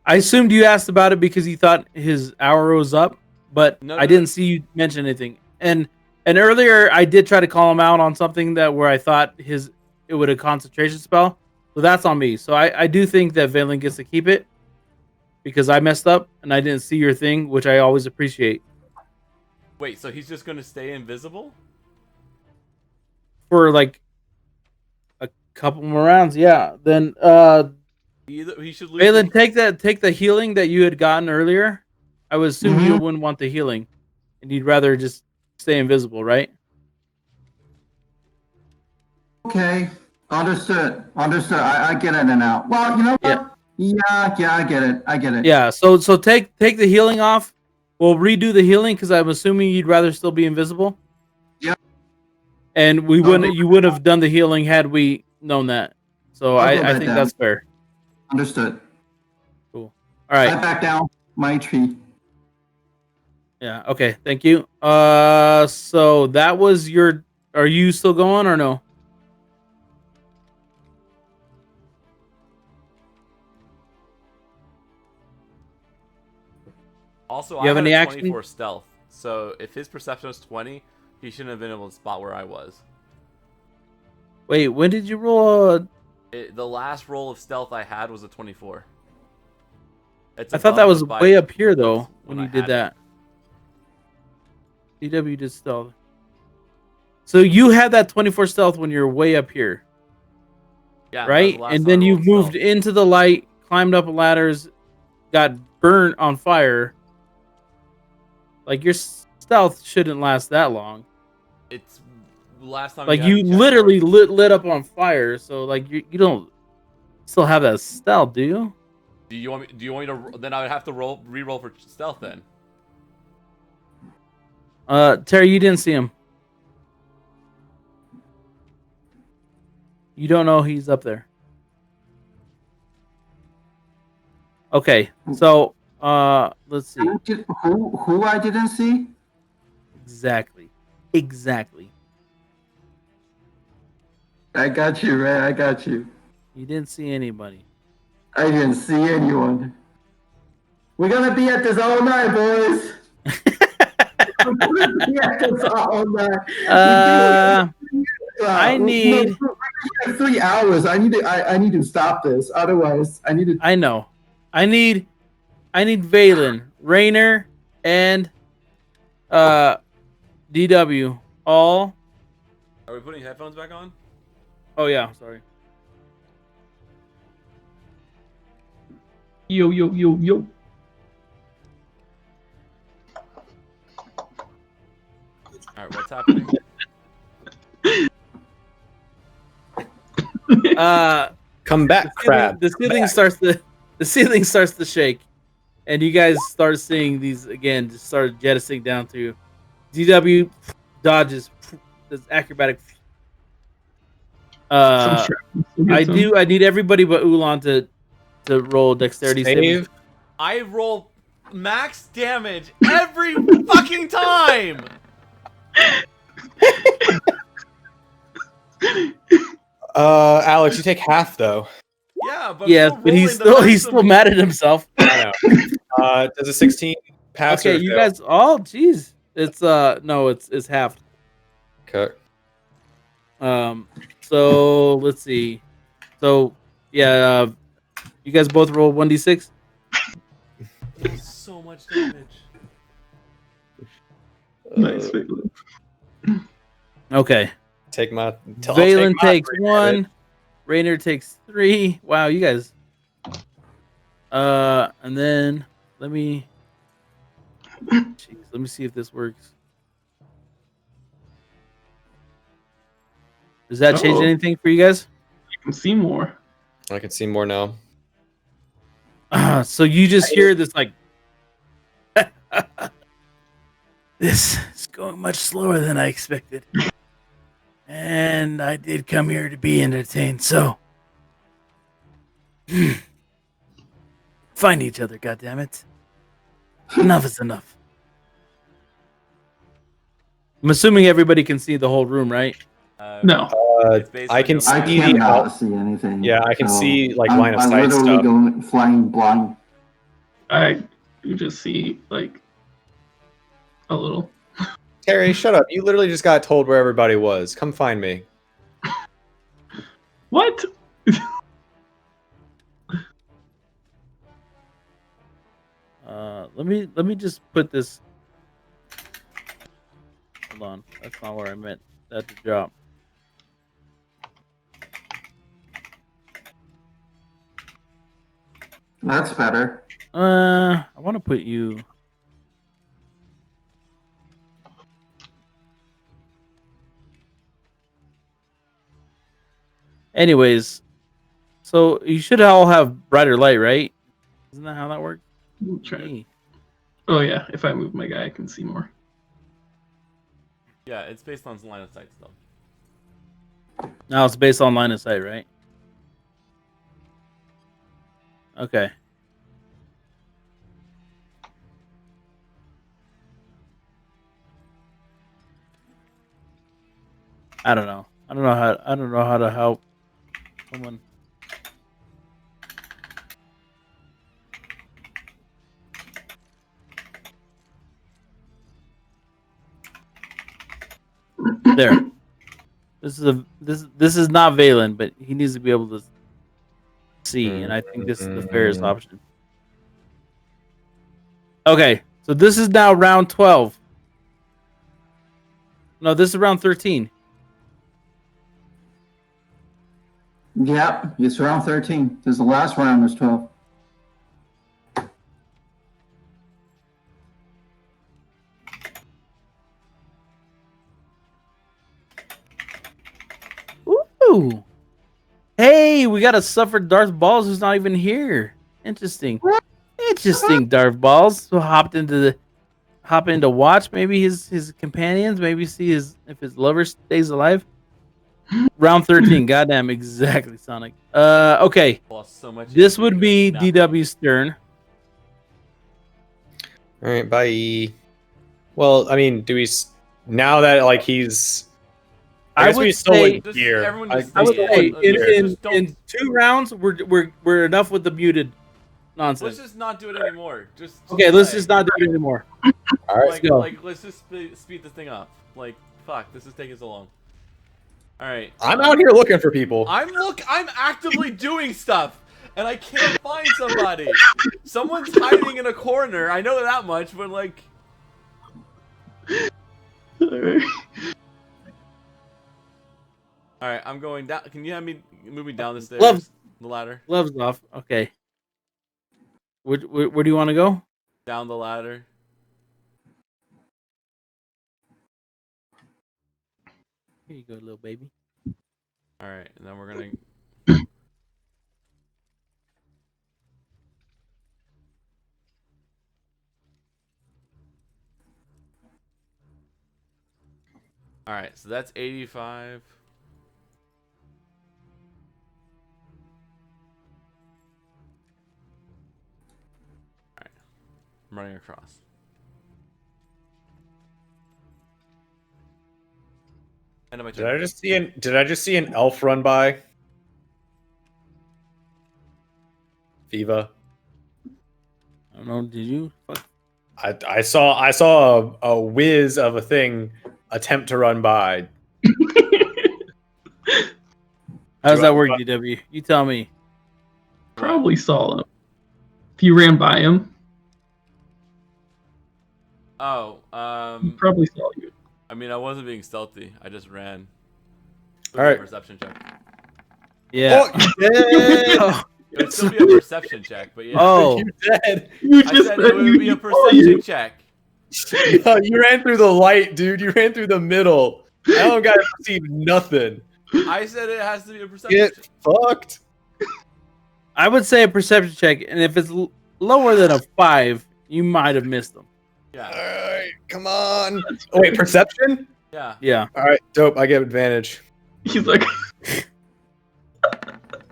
I assumed you asked about it because you thought his hour was up, but I didn't see you mention anything. And earlier I did try to call him out on something where I thought it would a concentration spell. So that's on me. So I do think that Valen gets to keep it because I messed up and I didn't see your thing, which I always appreciate. Wait, so he's just gonna stay invisible? For like a couple more rounds, yeah. Then He should lose. Valen, take the healing that you had gotten earlier. I would assume you wouldn't want the healing, and you'd rather just stay invisible, right? Okay, understood. I get it now. Well, you know what? Yeah, I get it. Yeah. So take the healing off. We'll redo the healing because I'm assuming you'd rather still be invisible. Yeah. And you wouldn't have done the healing had we known that. So I think that's fair. Understood. Cool. All right. I back down my tree. Yeah. Okay. Thank you. So that was your. Are you still going or no? Also, You I have had a any action? 24 stealth, so if his perception was 20, he shouldn't have been able to spot where I was. Wait. When did you roll? The last roll of stealth I had was a 24. It's I thought that above was the five way up here was though when when I you did had it. that. DW did stealth. So you had that 24 stealth when you're way up here, Yeah, that was right? the last And time I then you rolled moved stealth. into the light, climbed up ladders, got burnt on fire. Like your stealth shouldn't last that long. It's last time Like you had you me check literally for- lit up on fire. So like you don't still have that stealth, do you? Do you want me to? Then I would have to re-roll for stealth then. Terry, you didn't see him. You don't know he's up there. Okay, so let's see. Who I didn't see? Exactly. I got you, man. I got you. You didn't see anybody. I didn't see anyone. We're gonna be at this all night, boys. We're gonna be at this all night. I need. No, 3 hours. I need to stop this. Otherwise, I need to. I know. I need Valen, Rainer, and DW all. Are we putting headphones back on? Oh yeah, sorry. Yo, yo, yo, yo. All right, what's happening? Come back, crab. The ceiling starts to shake, and you guys start seeing these again. Just start jettisoning down through. DW dodges this acrobatic. I need everybody but Ulan to roll dexterity savings. Save. I roll max damage every fucking time. Alex, you take half though. Yeah, but Yes, but he's still mad at himself. I know. Does a 16 pass? Okay, or you fail? guys. Oh, jeez. It's no, it's half. Okay. So let's see. So yeah, you guys both roll 1d6. So much damage. Nice, Valen. Okay. Take my. Valen takes 1. Rainer takes 3. Wow, you guys. And then let me see if this works. Does that change Uh-oh. anything for you guys? I can see more. I can see more now. So you just hear this like this is going much slower than I expected. And I did come here to be entertained, so find each other, goddammit. Enough is enough. I'm assuming everybody can see the whole room, right? No. It's based I on can your- see I the cannot see anything. Yeah, I can so see like I'm, line of I'm sight literally stuff. going flying blind. You just see like a little. Terry, shut up! You literally just got told where everybody was. Come find me. What? Let me just put this. Hold on, that's not where I meant that to drop. That's better. I want to put you. Anyways, so you should all have brighter light, right? Isn't that how that works? We'll try it. Hey. Oh yeah, if I move my guy, I can see more. Yeah, it's based on line of sight stuff. Now it's based on line of sight, right? Okay. I don't know. I don't know how to help someone. There. This is not Valen, but he needs to be able to see, and I think this is the fairest option. Okay, so this is now round 12. No, this is round 13. Yep, it's round 13. This is the last round. Is 12. Ooh. Hey, we got a suffered Darth Balls who's not even here. Interesting. Interesting, Darth Balls. So hop in to watch maybe his companions, maybe see if his lover stays alive. Round 13, goddamn exactly, Sonic. Okay. Lost so much This HP would be because of DW's turn. All right, bye. Well, I mean, do we now that like he's? I guess we still wouldn't Just hear. everyone I just I would Yeah, say just don't- in 2 rounds we're enough with the muted Let's nonsense. just not do it anymore. Just Okay, let's play. just not do it anymore. All right, Like, go. let's just speed this thing up. Like, fuck, this is taking so long. All right. I'm out here looking for people. I'm actively doing stuff, and I can't find somebody. Someone's hiding in a corner. I know that much, but like, Alright. all right, I'm going down. Can you have me move me down the stairs, Gloves. the ladder, Gloves off. Okay. Where do you want to go? down the ladder? Here you go, little baby. All right, and then we're gonna. All right, so that's 85. All right, I'm running across. End of my Did turn. I just see an elf run by? Viva. I don't know. Did you? Fuck. I saw a whiz of a thing attempt to run by. How does Do that I- work, DW? You tell me. Probably saw him. If you ran by him, Oh, he probably saw you. I mean, I wasn't being stealthy. I just ran. All right. Perception check. Yeah. Oh, you dead. Oh, It would still be a perception check, but yeah. oh. You dead. You I just said said it would be a saw perception you. check. No, you ran through the light, dude. You ran through the middle. I don't got to see nothing. I said it has to be a perception Get check. fucked. I would say a perception check, and if it's lower than a 5, you might have missed them. All Yeah. right, come on. Oh, wait, perception? Yeah. Yeah. All right, dope. I get advantage. He's like,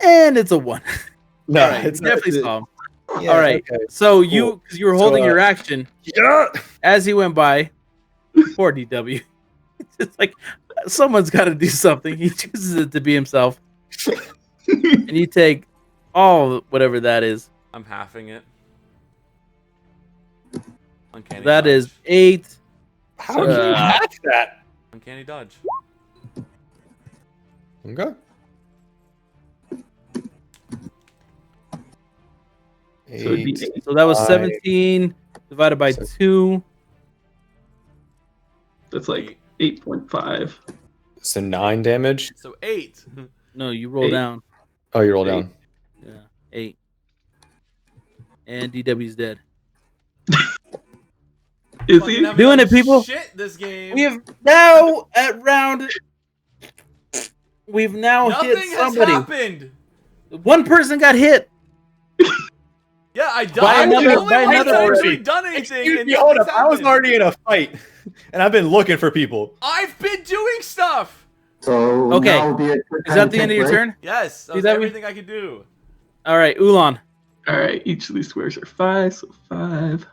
And it's a 1. No, All right, you definitely saw him. Yeah, All right. okay. So you, because you were So, holding your action Yeah. as he went by, poor DW. It's just like someone's got to do something. He chooses it to be himself, and you take all whatever that is. I'm halving it. Uncanny That dodge. is 8. How did you hack that? Uncanny dodge. Okay. so it'd be 8. So that was Five. 17 divided by 2. that's like 8.5. So 9 damage. So 8. No, you roll 8. down. Oh, you roll 8. down. Yeah, 8. And DW's dead. Is Fucking he? haven't Doing done it, people. Shit, this game. We have now at round. We've now Nothing hit has somebody. happened. One person got hit. Yeah, I died. By I'm the another- only by one that's another actually party. done anything. Excuse and me, hold nothing's up. I was happened. already in a fight, and I've been looking for people. I've been doing stuff. So Okay. now will be a quick Is that the end of your turn? Yes, that See was that everything I could do. All right, Ulan. All right, each of these squares are 5, so 5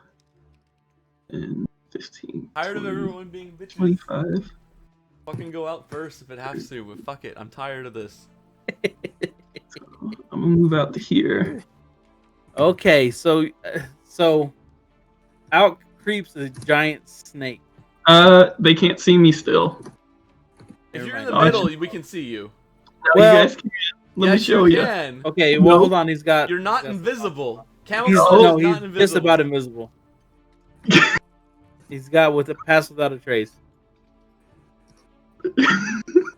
and 15. Tired of 20, everyone being bitches. 25. fucking go out first if it has to, but fuck it. I'm tired of this. I'm gonna move out to here. Okay, so out creeps a giant snake. They can't see me still. If Never you're in mind. the middle, we can see you. No, Well, you guys can't. Let me show you. Can. Okay, well, No. hold on. He's got. You're not he's got- invisible. He's, Camouflage no, is he's not invisible. just about invisible. He's got with a pass without a trace.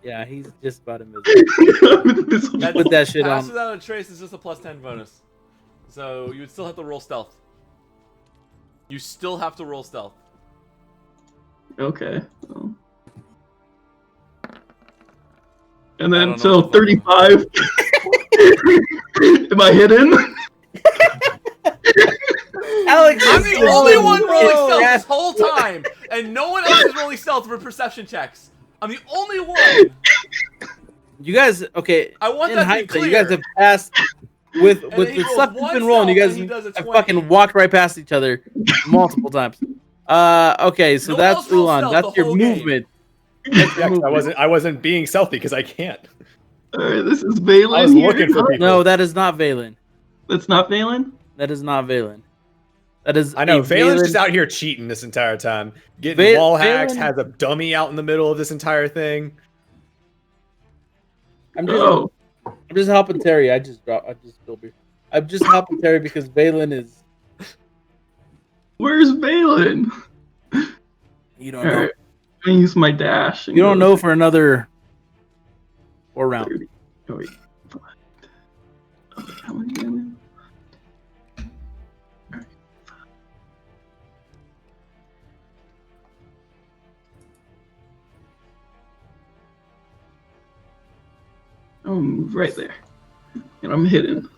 Yeah, he's just about invisible. That Put that shit pass on. without a trace is just a +10 bonus. So you would still have to roll stealth. You still have to roll stealth. Okay. Well. And I then, don't know so what the fuck 35. Am I hidden? Alex, I'm the only one rolling stealth Yeah. this whole time, and no one else is rolling stealth for perception checks. I'm the only one. You guys, okay? I want in that to be hindsight, clear. you guys have passed with And with then he the rolls stuff you've one been rolling. You stealth, guys and he does a have 20. fucking walked right past each other multiple times. Okay, so No one that's else rolls Ulan. stealth That's the your whole game. movement. Yeah, 'cause I wasn't being stealthy because I can't. Alright, this is Valen. I was here. looking for people. No, that is not Valen. That's not Valen? That is not Valen. That is. I know a Valen's Valen- just out here cheating this entire time, getting wall hacks. Valen- Has a dummy out in the middle of this entire thing. I'm Oh. just helping Terry. I just spilled beer. I'm just helping Terry because Valen is. Where's Valen? You don't know. Alright. I'm gonna use my dash. and You don't go know for another 4 rounds. 30. Oh, wait. How many again? Alright. I'll move right there. And I'm hidden.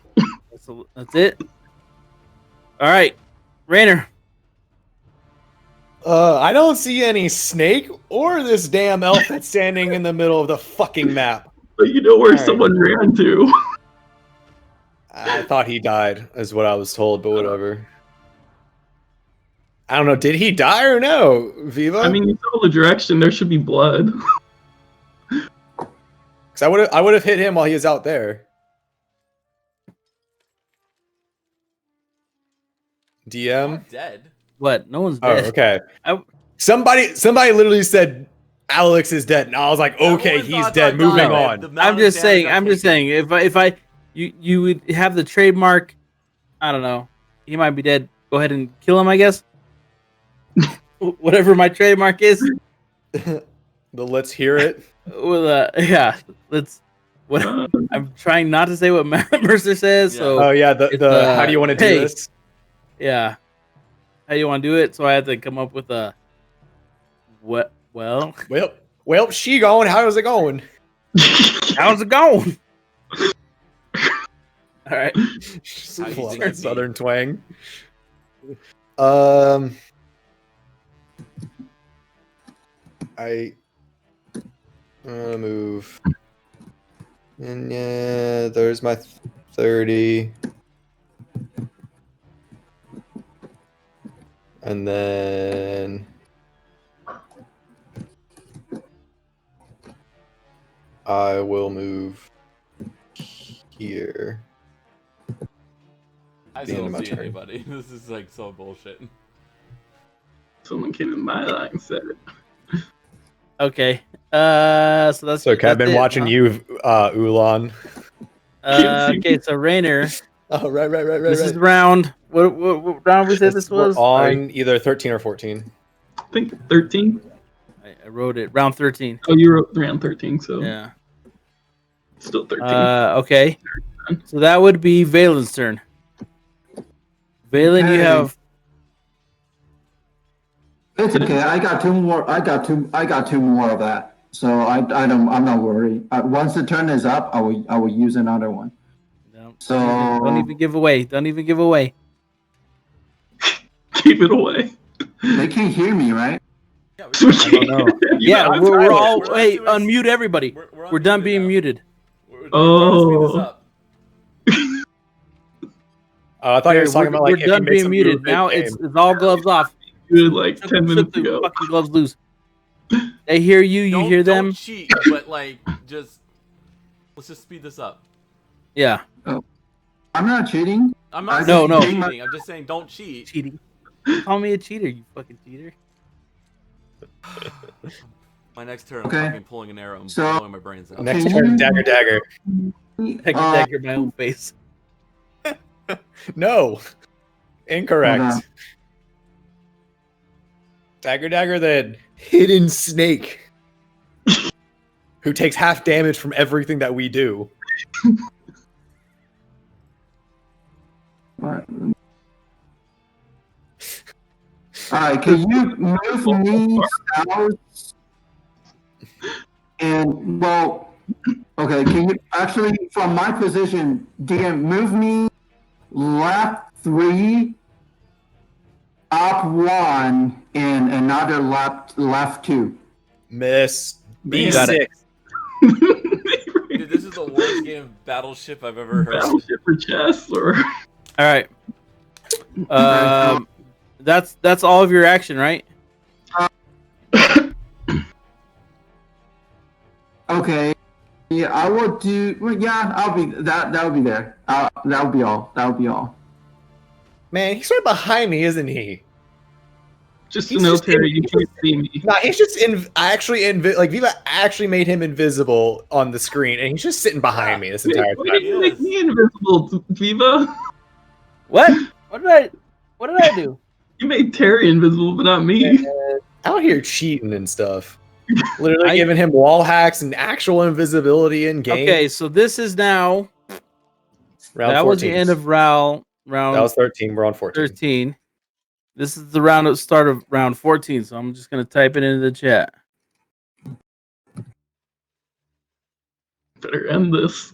That's it. All right, Rainer. I don't see any snake or this damn elf that's standing in the middle of the fucking map. But you know where Alright. someone ran to. I thought he died, is what I was told, but whatever. I don't know. Did he die or no, Viva? I mean, you saw the direction. There should be blood. because I would have hit him while he was out there. DM. I'm dead. What? No one's Oh, dead. okay. I- Somebody literally said Alex is dead, and I was like, okay, Everyone he's thought dead. I Moving died. on. The I'm just saying. mountain I'm just saying. If you would have the trademark. I don't know. He might be dead. Go ahead and kill him. I guess. Whatever my trademark is. The let's hear it. Well, yeah. Let's. What I'm trying not to say what Mercer says. Yeah. So Oh yeah, it's, how do you want to do hey. this? yeah. How do you want to do it? So I had to come up with a. What? Well, Well, she going. How's it going? how's it going? All right. How you think it'd be? Southern twang. I move. And yeah, there's my 30. And then I will move here. I The end still of my don't see turn. anybody. This is like so bullshit. Someone came in my line and said it. Okay. So that's So, I've that's been it, watching huh? you, Ulan. Okay, so Rainer, Oh, right. this is round. What round we said this was? We're on either 13 or 14. I think 13. I wrote it. Round 13. Oh, you wrote round 13, so Yeah. still 13. Okay. So that would be Valen's turn. Valen, you Hey. have. It's okay. I got two more. I got two more of that. So I'm not worried. Once the turn is up, I will use another one. No, So don't even give away. Don't even give away. Keep it away. they can't hear me, right? Yeah, I don't know. Yeah, I'm we're trying. all. We're Hey, not doing- unmute everybody. We're done being now. muted. We're Oh. trying to speed this up. I thought you were talking about like we're if done you make being some muted. move Now mid-game. it's all gloves off. Good, like 10 Shook minutes the ago. fucking gloves loose. They hear you. You hear them. Don't cheat, but like, let's just speed this up. Yeah. I'm not cheating. I'm not No, saying no. cheating. I'm just saying don't cheat. Cheating. Call me a cheater, you fucking cheater. My next turn, Okay. I'm fucking pulling an arrow and So- blowing my brains out. Next Can turn, you- dagger, dagger. Dagger, my own face. No, Hold incorrect. on. Dagger, dagger, the hidden snake who takes half damage from everything that we do. Alright, can you move me south? And well, okay, can you actually from my position, DM, move me left 3, up 1, and another left 2. Miss. Man. B6. Dude, this is the worst game of Battleship I've ever heard. Battleship or chess or All right. That's all of your action, right? Okay. Yeah, I will do. Well, yeah, I'll be that. That'll be there. That'll be all. That'll be all. Man, he's right behind me, isn't he? just He's to know, just Terry, in- you can't see me. Nah, he's just like Viva actually made him invisible on the screen, and he's just sitting behind me this Wait, entire why time. did you make me invisible, Viva? What? What did I do? You made Terry invisible, but not me. Out here cheating and stuff. Literally I- giving him wall hacks and actual invisibility in game. Okay, so this is now. Round that 14. was the end of round That was 13. We're on 14. 13. This is the start of round 14, so I'm just gonna type it into the chat. Better end this.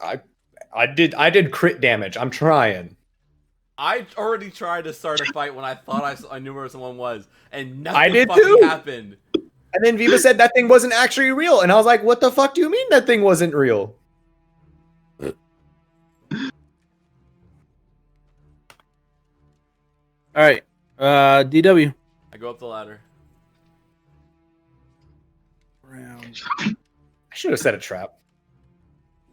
I did crit damage. I'm trying. I already tried to start a fight when I thought I knew where someone was, and nothing I did fucking too. happened. And then Viva said that thing wasn't actually real, and I was like, "What the fuck do you mean that thing wasn't real?" All right, DW. I go up the ladder. Round. I should have set a trap.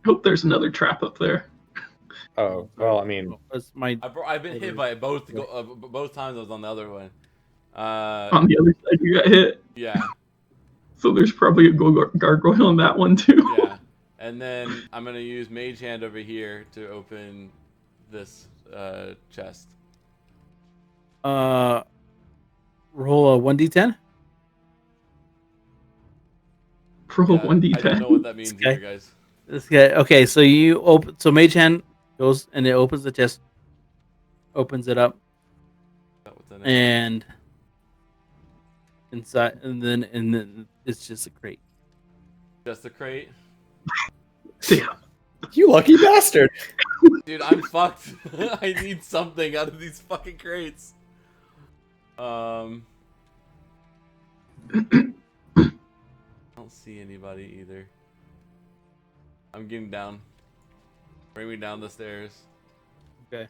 Hope there's another trap up there. Oh well, I mean, That's my. I've been hit by it both times. I was on the other one. On the other side, you got hit. Yeah, So there's probably a gargoyle on that one too. yeah. And then I'm gonna use Mage Hand over here to open this chest. Roll a 1d10. Roll Yeah, I don't know 1d10. what that means Okay. here, guys. This guy. Okay, so you open. So Mage Hand goes and it opens the chest. Opens it up What's in it? and inside, and then it's just a crate. Just a crate. Damn. you lucky bastard. Dude, I'm fucked. I need something out of these fucking crates. I don't see anybody either. I'm getting down. Bring me down the stairs. Okay.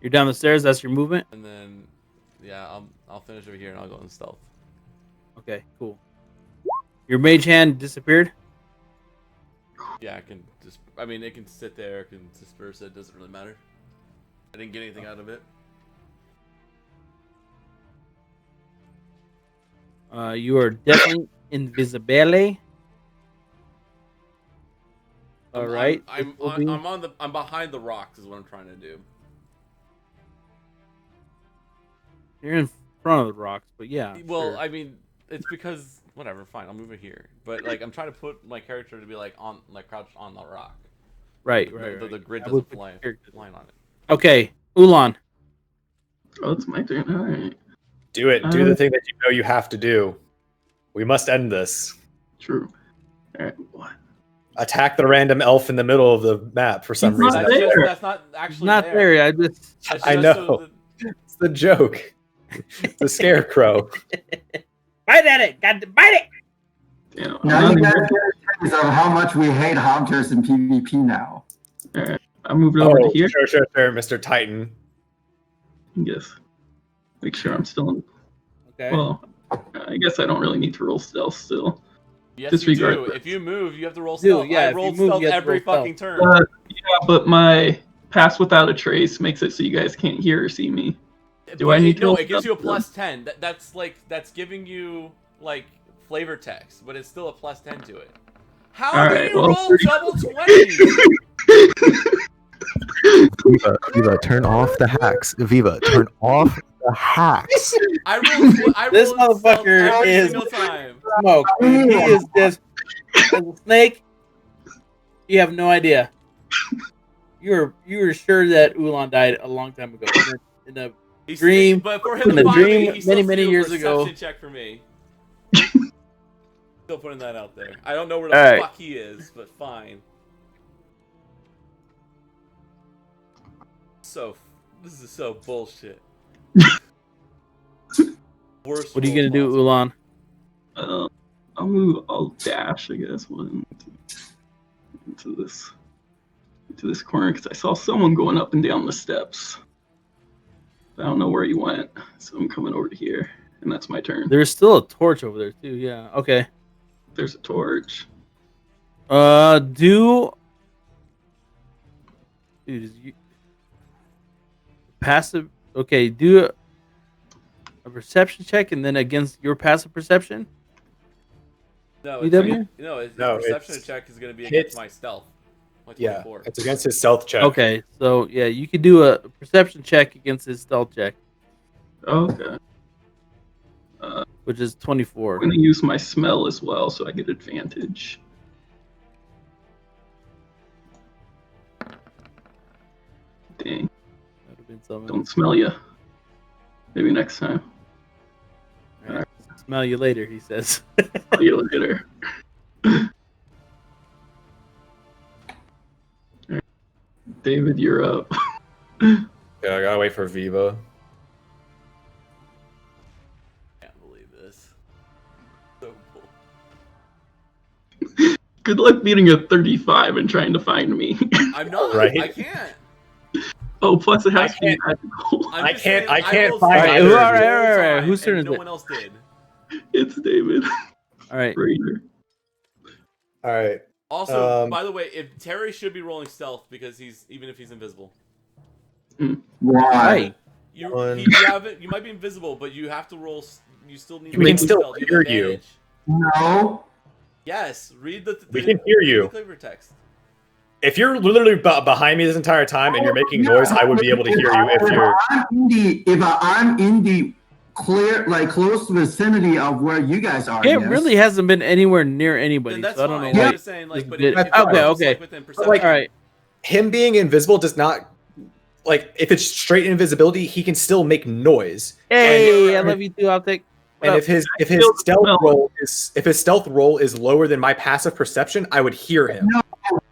You're down the stairs. That's your movement. And then, yeah, I'll finish over here and I'll go in stealth. Okay, cool. Your mage hand disappeared. Yeah, I can just. I mean, it can sit there. It can disperse it. Doesn't really matter. I didn't get anything out of it. You are definitely invisible. All right. I'm behind the rocks. Is what I'm trying to do. You're in front of the rocks, but yeah. Well, sure. I mean, it's because whatever. Fine, I'll move it here. But like, I'm trying to put my character to be like crouched on the rock. right. The grid I doesn't would put fly your character- line on it. Okay, Ulan. Oh, it's my turn. All right. Do it. Do the thing that you know you have to do. We must end this. True. All right. What? Attack the random elf in the middle of the map for some He's not reason. there. That's not actually Not there. I just. That's I just know. so It's the joke. The scarecrow. Bite at it. Got to bite it. Damn. Now I'm you not guys get a taste of how much we hate hunters in PvP now. All right. I moved over to here. Sure, Mr. Titan. I guess. Make sure I'm still in. Okay. Well, I guess I don't really need to roll stealth still. Yes, Disregard you do. that. If you move, you have to roll Do, stealth. yeah, I if you rolled move, stealth you have to every roll fucking turn. Yeah, but my pass without a trace makes it so you guys can't hear or see me. Do I need to No, roll it gives you a stealth? plus 10. That's giving you like flavor text, but it's still a plus 10 to it. How All do right, you well, roll double 20s? Viva, turn off the hacks. Viva, turn off the hacks. I rolled This stealth motherfucker every is- single time. Smoke. Dude. He is just as a snake. You have no idea. You were sure that Ulan died a long time ago in a He's Dream- but for him in to a find dream me, he still many do a years ago. perception check for me. Still putting that out there. I don't know where the All right. fuck he is, but fine. This is so bullshit. Worst. What are you gonna do, roll Ulan? I'll dash, I guess, into this corner because I saw someone going up and down the steps. I don't know where he went, so I'm coming over to here, and that's my turn. There's still a torch over there too. Yeah. Okay. There's a torch. Do. Dude, is you passive? Okay, do a perception check, and then against your passive perception. No, EW? his No, perception it's- check is going to be it's- against my stealth. My Yeah, 24. it's against his stealth check. Okay, so yeah, you could do a perception check against his stealth check, Okay. which is 24. I'm gonna use my smell as well, so I get advantage. Dang, That'd have been something. don't smell ya. Maybe next time. All right. Smell you later, he says. See you later. Alright. David, you're up. Yeah, I gotta wait for Viva. Can't believe this. So cool. Good luck beating a 35 and trying to find me. I'm not. Right. I can't. Oh, plus it has I to be can't- magical. I'm I just can't- saying, I can't rolled find stealth either of you. the whole Alright, time, whose turn and is no it? one else did. It's David. All right. Raider. All right. Also, by the way, if Terry should be rolling stealth because even if he's invisible. Why? Right. You One. you might be invisible, but you have to roll. You still need. We to can roll still stealth. hear have you. advantage. No. Yes, read the. We can hear you. read the flavor text. If you're literally behind me this entire time and you're making noise, I would be able to hear you if you're. If I'm in the clear, like close vicinity of where you guys are. It yes. really hasn't been anywhere near anybody, Then that's so I don't fine. know I'm why. just saying, like, but That's if fine. it's Okay. like within perception, Like- All right. Him being invisible does not. Like, if it's straight invisibility, he can still make noise. Hey, I love you too. I'll take. And if his stealth roll is lower than my passive perception, I would hear him. No.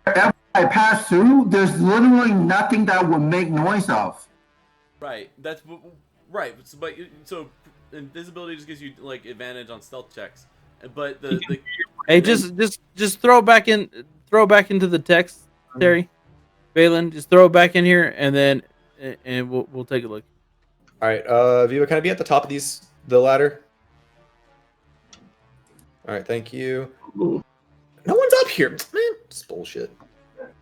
Wherever I pass through, there's literally nothing that would make noise of. right? That's right. So invisibility just gives you like advantage on stealth checks, but the Hey, just throw it back into the text, Terry. Valen, just throw it back in here, and then we'll take a look. All right, Viva, can I be at the top of the ladder? All right, thank you. Ooh. No one's up here, man. It's bullshit.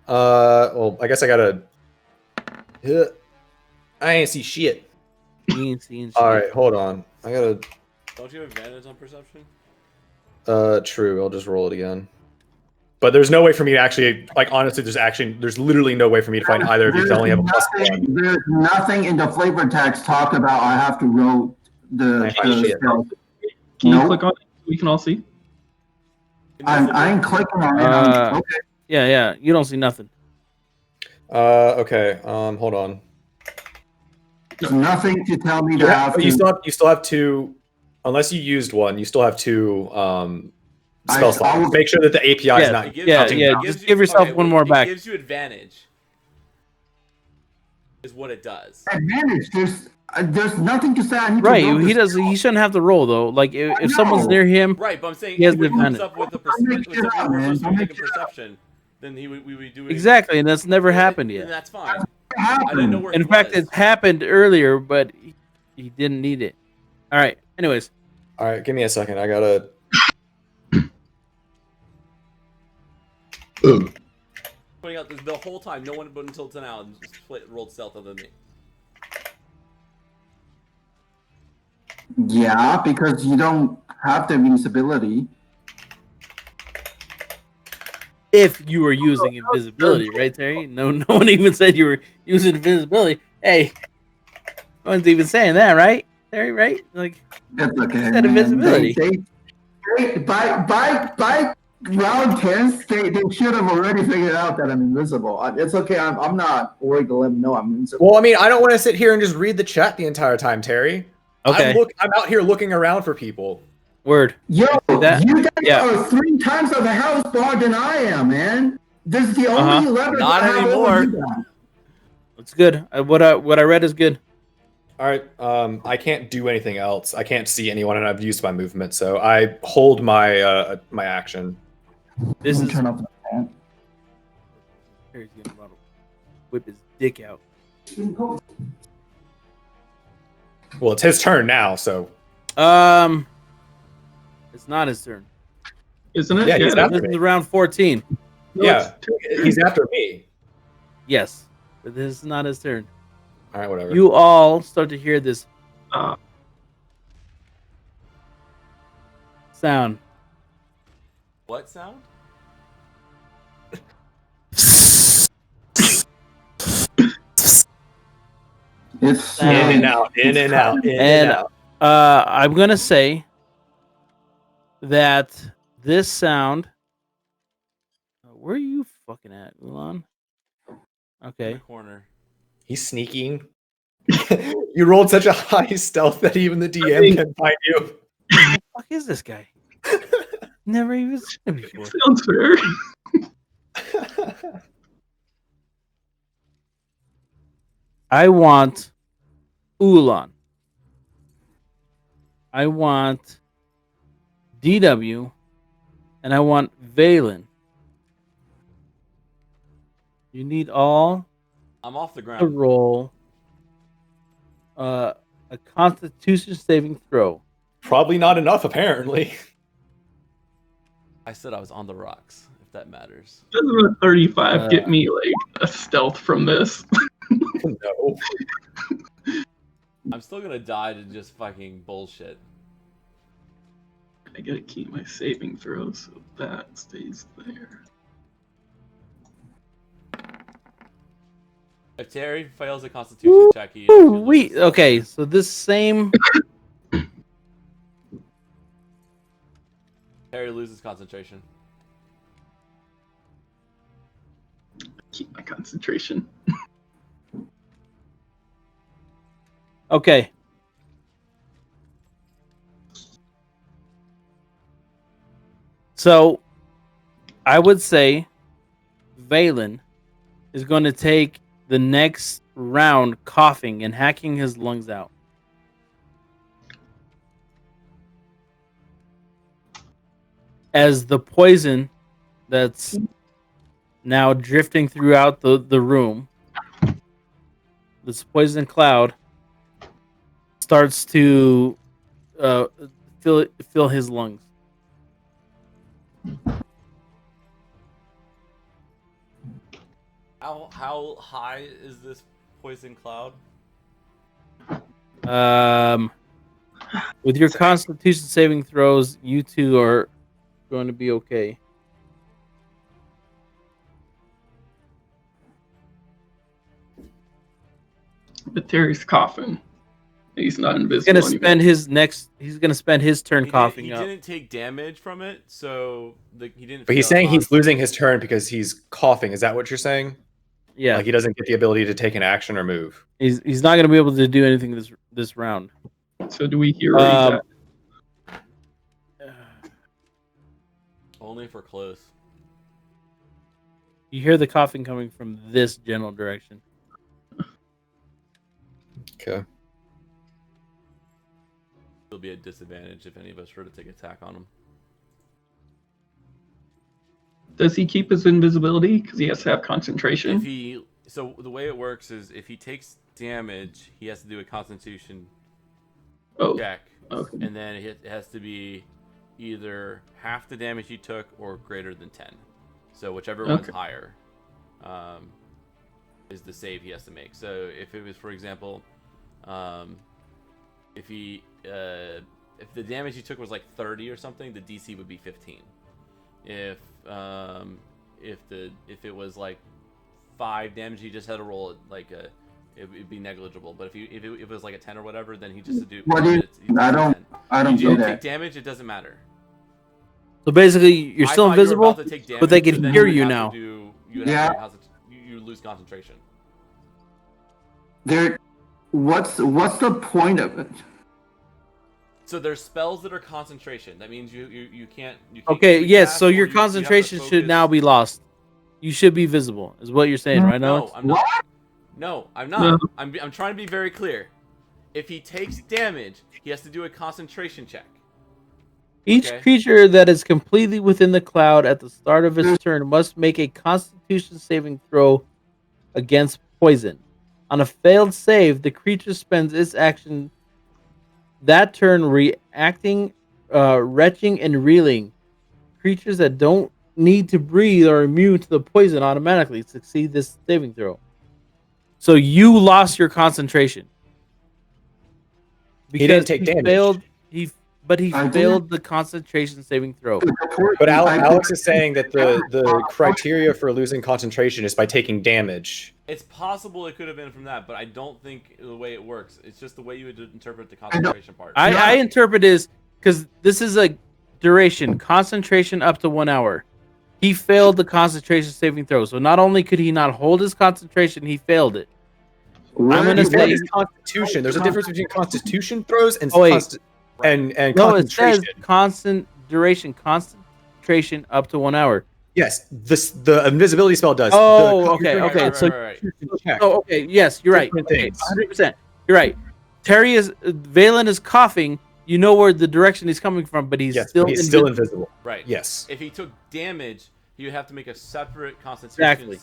Well, I guess I gotta. I ain't see shit. You ain't seeing shit. All right, hold on. I gotta. don't you have advantage on perception? True. I'll just roll it again. But there's no way for me to actually, like, honestly, there's literally no way for me to find either of you. 'Cause I only have a plus one. There's nothing in the flavor text talk about I have to roll the Shit. stealth. Can you Nope. click on it so we can all see? I ain't clicking on it. Okay. Yeah. You don't see nothing. Okay. Hold on. There's nothing to tell me to have You to. still have two, unless you used one. You still have two spell I slots. would- Make sure that the API Yeah, is not. It gives yeah, you- yeah, it just gives you- give yourself one more back. It gives you advantage. Is what it does. Advantage. There's nothing to say I need to Right. roll He this. does. He shouldn't have to roll though. Like if someone's No. near him, Right, but I'm saying He has if the he comes advantage. up with a Don't make shit up, man. Don't make a shit up. perception, then we would do it. exactly, and that's never happened Then yet. that's fine. It I didn't know happened. where In he fact, was. it's happened earlier, but he didn't need it. All right. Anyways, All right, give me a second. I gotta. Pointing out the whole time, no one but until now rolled stealth other than me. Yeah, because you don't have the invincibility. if you were using invisibility, right, Terry? No one even said you were using invisibility. Hey, no one's even saying that, right, Terry? Right? Like, That's okay, said man. invisibility. By round 10, they should have already figured out that I'm invisible. It's okay. I'm not worried to let them know I'm invisible. Well, I mean, I don't want to sit here and just read the chat the entire time, Terry. Okay. I'm out here looking around for people. Word. Yo, See that? you guys Yeah. are 3 times of the house bar than I am, man. This is the only leverage Not I have anymore. over you guys. It's good. What I read is good. All right. I can't do anything else. I can't see anyone, and I've used my movement, so I hold my my action. This Let me is turn off the fan. Terry's gonna want to whip his dick out. Well, it's his turn now, so It's not his turn. Isn't it? Yeah, he's Yeah, after This me. is round 14. no, Yeah, it's- he's after me. Yes, but this is not his turn. All right, whatever. You all start to hear this sound. What sound? It's in and out, in and out, in and out. I'm gonna say that this sound. Where are you fucking at, Ulan? In Okay. the corner. He's sneaking. You rolled such a high stealth that even the DM can find you. Who the fuck is this guy? Never even seen him before. sounds fair. I want Ulan. I want DW, and I want Valen. You need all I'm off the to ground. roll a Constitution saving throw. Probably not enough, apparently. I said I was on the rocks, if that matters. Doesn't a 35 get me like a stealth from this? No. I'm still gonna die to just fucking bullshit. I gotta keep my saving throw so that stays there. If Terry fails a Constitution check, he loses. Okay, so this same Terry loses concentration. Keep my concentration. okay. So I would say Valen is going to take the next round coughing and hacking his lungs out. As the poison that's now drifting throughout the room, this poison cloud starts to fill his lungs. How high is this poison cloud? With your Constitution saving throws, you two are going to be okay. But Terry's coughing. He's not He's invisible. gonna spend his next. He's gonna spend his turn coughing He up. didn't take damage from it, so he didn't. But he's fail saying he's con- losing his turn because he's coughing. Is that what you're saying? Yeah, Like he doesn't get the ability to take an action or move. he's not gonna be able to do anything this round. So do we hear where he's at? Only for close. You hear the coughing coming from this general direction. Okay. It'll be a disadvantage if any of us were to take attack on him. Does he keep his invisibility? Because he has to have concentration. So the way it works is if he takes damage, he has to do a Constitution Oh, check, okay. and then it has to be either half the damage he took or greater than 10. So whichever one's Okay. higher is the save he has to make. So if it was, for example, if the damage he took was like 30 or something, the DC would be 15. If it was like 5 damage, he just had to roll it like it'd be negligible. But if it was like a 10 or whatever, then he just to do. What do you? I don't If you do don't take that. damage, it doesn't matter. So basically, you're I still thought you were invisible, about to take but they damage, can so then hear would you have to now. Yeah. You lose concentration. There. What's the point of it? So there's spells that are concentration. That means you can't. Okay, quickly yes. cast, So or your you have to concentration should focus. now be lost. You should be visible, is what you're saying, right? No, Alex? I'm not. No, I'm not. I'm trying to be very clear. If he takes damage, he has to do a concentration check. Each Okay. creature that is completely within the cloud at the start of its turn must make a Constitution saving throw against poison. On a failed save, the creature spends its action that turn reacting, retching, and reeling. Creatures that don't need to breathe are immune to the poison automatically succeed this saving throw. So you lost your concentration. He didn't take damage. Failed, but he I did. failed the concentration saving throw. But Alex is saying that the criteria for losing concentration is by taking damage. It's possible it could have been from that, but I don't think the way it works. It's just the way you would interpret the concentration part. I interpret is because this is a duration concentration up to 1 hour. He failed the concentration saving throw, so not only could he not hold his concentration, he failed it. I'm gonna say What is Constitution. There's a difference between Constitution throws and and no. It concentration. says constant duration, concentration up to 1 hour. Yes, the invisibility spell does. Oh, okay. So, Right. oh, okay. Yes, you're right. Different Okay, things. 100%. You're right. Valen is coughing. You know where the direction he's coming from, but he's still invisible. Right. Yes. If he took damage, he would have to make a separate Constitution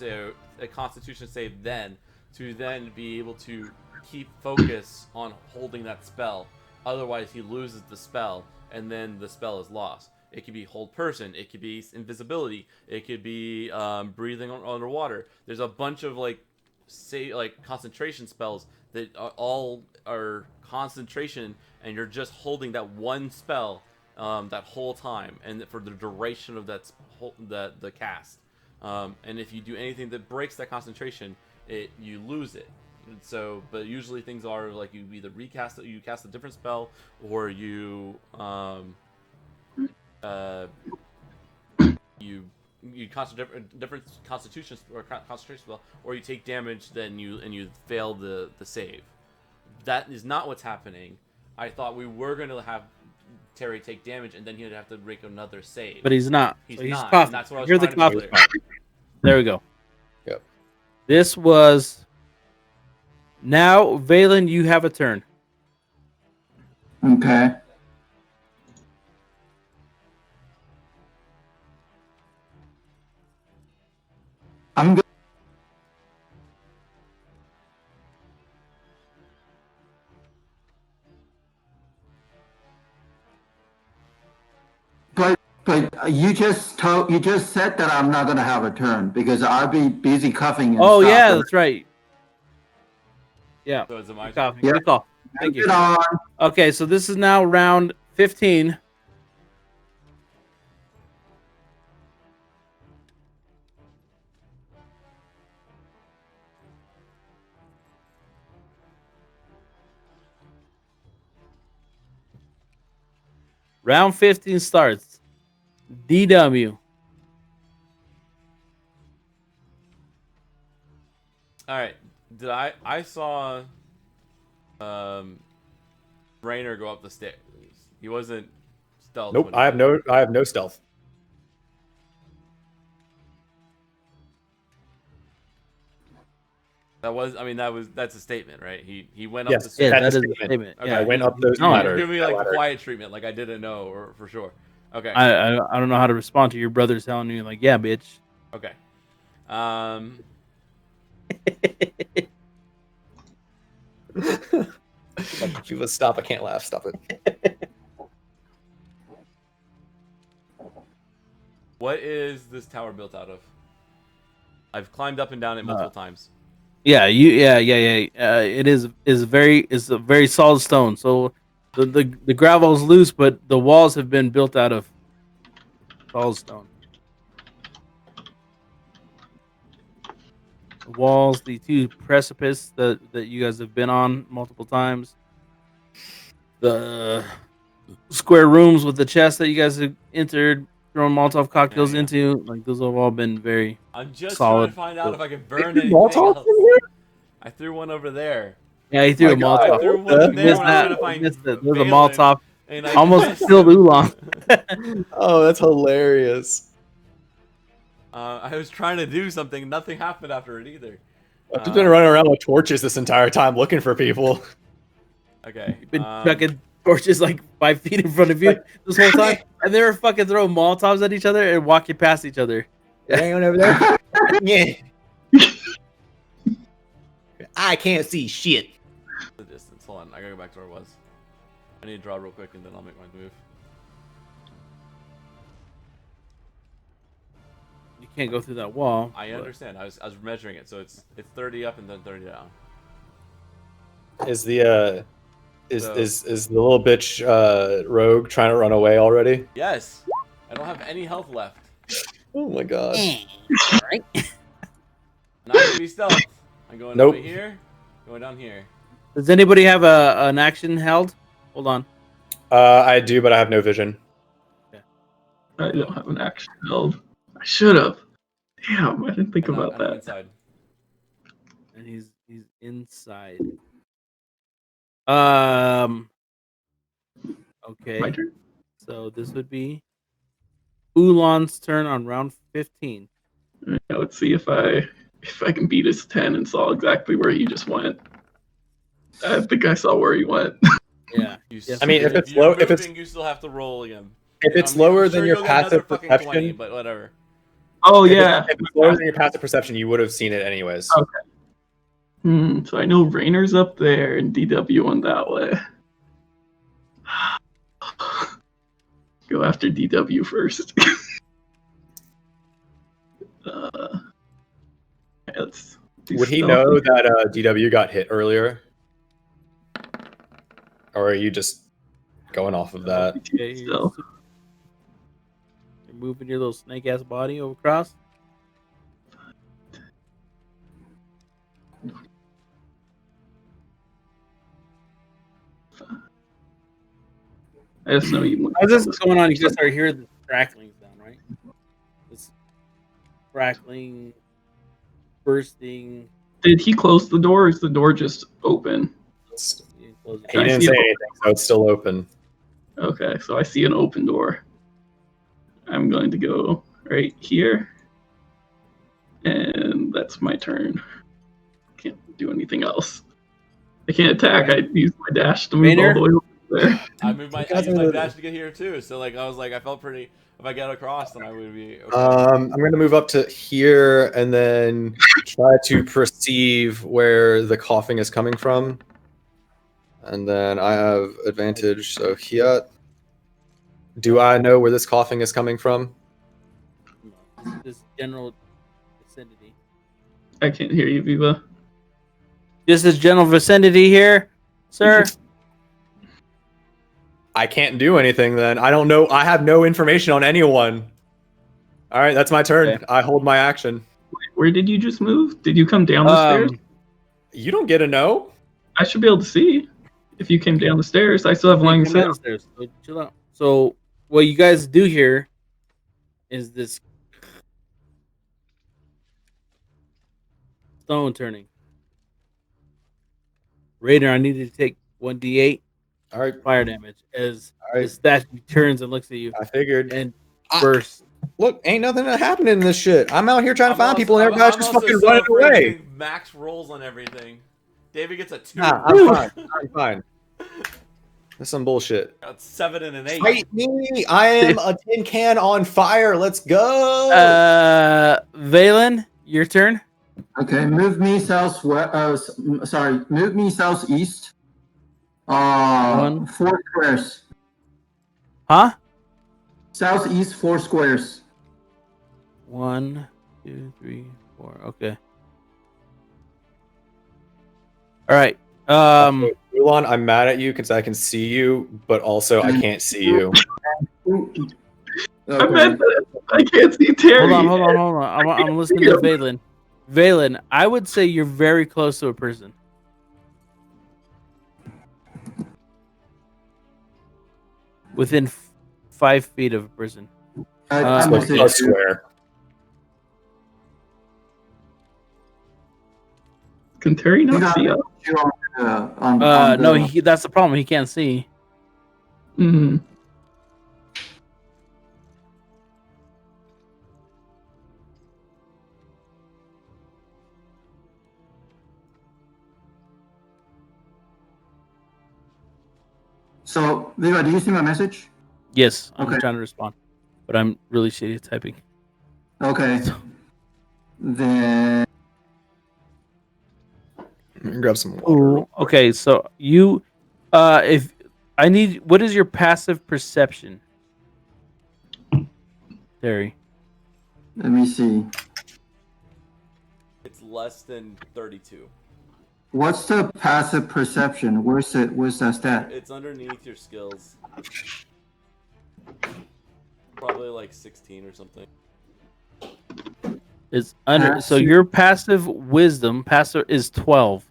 save then to then be able to keep focus on holding that spell. Otherwise, he loses the spell, and then the spell is lost. It could be hold person. It could be invisibility. It could be breathing underwater. There's a bunch of concentration spells that all are concentration, and you're just holding that one spell that whole time, and for the duration of the cast. And if you do anything that breaks that concentration, you lose it. So, but usually things are like you either recast it, you cast a different spell, or you cast a different constitution or concentration spell, or you take damage, then you fail the save. That is not what's happening. I thought we were going to have Terry take damage, and then he would have to make another save. But he's not. He's So he's not. coughing. And that's what I was Hear the trying to be cough. clear. There we go. Yep. This was. Now, Valen, you have a turn. Okay. I'm good. But you just said that I'm not gonna have a turn because I'll be busy coughing. And Oh stuff. yeah, that's right. Yeah. So is it my turn? Coughing. Yeah. Good call. Thank you. Get on. Okay, so this is now round 15. Round 15 starts. DW. All right. Did I saw Rainer go up the stairs. He wasn't stealth. Nope. when I he have did it. no stealth. That's a statement, right? He went up Yes, the Yeah, stairs. that That's is a a statement. Okay. Yeah, I went up those No, ladders. Give me like ladder. quiet treatment, like I didn't know, or for sure. Okay. I don't know how to respond to your brother telling you like, yeah, bitch. Okay. Viva, stop! I can't laugh. Stop it. What is this tower built out of? I've climbed up and down it multiple times. Yeah, it is a very solid stone. So the gravel is loose, but the walls have been built out of solid stone. The walls, the two precipices that you guys have been on multiple times. The square rooms with the chests that you guys have entered, throwing Molotov cocktails into, like those have all been very. I'm just solid. trying to find out if I can burn Hey, anything Molotov else. in here? I threw one over there. Yeah, he threw My a God, Molotov. I threw what one the- in there when I was trying to You find missed it. There's a Valen, Molotov. and I Almost missed killed him. Oolong. Oh, that's hilarious. I was trying to do something. Nothing happened after it either. I've just been running around with torches this entire time looking for people. Okay. You've been chucking torches like 5 feet in front of you this whole time, and they were fucking throwing Molotovs at each other and walking past each other. Anyone over there? Yeah. I can't see shit. The distance. Hold on. I gotta go back to where it was. I need to draw real quick, and then I'll make my move. You can't go through that wall. I but- understand. I was measuring it, so it's 30 up and then 30 down. Is the So- is the little bitch rogue trying to run away already? Yes. I don't have any health left. Oh my god. Right? Not gonna be stealth. I'm going Nope. over here. Going down here. Does anybody have an action held? Hold on. I do, but I have no vision. I don't have an action held. I should have. Damn, I didn't think I'm about that. inside. And he's inside. Okay. My turn. So this would be Oolong's turn on round 15. Yeah, let's see if I can beat his 10 and saw exactly where he just went. I think I saw where he went. Yeah. Yes, I mean, if it's you're low, if it's moving, you still have to roll again. if it's I mean, I'm lower sure than your you'll get another passive fucking perception, 20, but whatever. Oh if yeah. it's lower than your passive perception, you would have seen it anyways. Okay. So I know Rainer's up there and DW went that way. Go after DW first. Let's do Would he stealth. know that DW got hit earlier? Or are you just going off of that? Okay, Stealth. you're moving your little snake ass body over across. I just know you. As this is going on, you just start hearing the crackling sound, right? This crackling, bursting. Did he close the door or is the door just open? You close it He down. didn't say anything, so it's still open. Okay, so I see an open door. I'm going to go right here. And that's my turn. Can't do anything else. I can't attack. I use my dash to move Rainer? all the way over there. I moved my, You I guys used my are- dash to get here too. So like I was like I felt pretty. If I get across, then I would be. Okay. I'm gonna move up to here and then try to perceive where the coughing is coming from. And then I have advantage, so here. Do I know where this coughing is coming from? This general vicinity. I can't hear you, Viva. Just this general vicinity here, sir. I can't do anything then. I don't know. I have no information on anyone. All right, that's my turn. Okay. I hold my action. Where did you just move? Did you come down the stairs? You don't get to know. I should be able to see if you came down the stairs. I still have line of Come down the sight. stairs, so chill out. So what you guys do here is this stone turning. Raider, I need you to take 1d8 All right, fire damage as all the right. statue turns and looks at you I figured. and Ah. bursts. Look, ain't nothing happening in this shit. I'm out here trying to find also- people, and everybody's just also fucking so running afraid of away. getting max rolls on everything. David gets a 2. Nah, I'm fine. I'm fine. That's some bullshit. Got 7 and an 8. Fight me! I am a tin can on fire. Let's go. Valen, your turn. Okay, move me southwest. Sorry, move me southeast. 4 squares. Huh? Southeast 4 squares. 1, 2, 3, 4. Okay. All right. Ulan, I'm mad at you because I can see you, but also I can't see you. I meant that I can't see Terry. Hold on. I'm listening to Valen. Valen, I would say you're very close to a person. Within 5 feet of a person. I'm Like a square. Can Terry not see us? No, that's the problem. He can't see. Mm-hmm. So, Viva, do you see my message? Yes, I'm Okay. trying to respond, but I'm really shitty at typing. Okay. Then Grab some water. Ooh, okay, so you, if I need, what is your passive perception, Terry? let me see. It's less than 32. What's the passive perception? Where's it? Where's that stat? It's underneath your skills. Probably like 16 or something. It's under. So your passive wisdom is 12.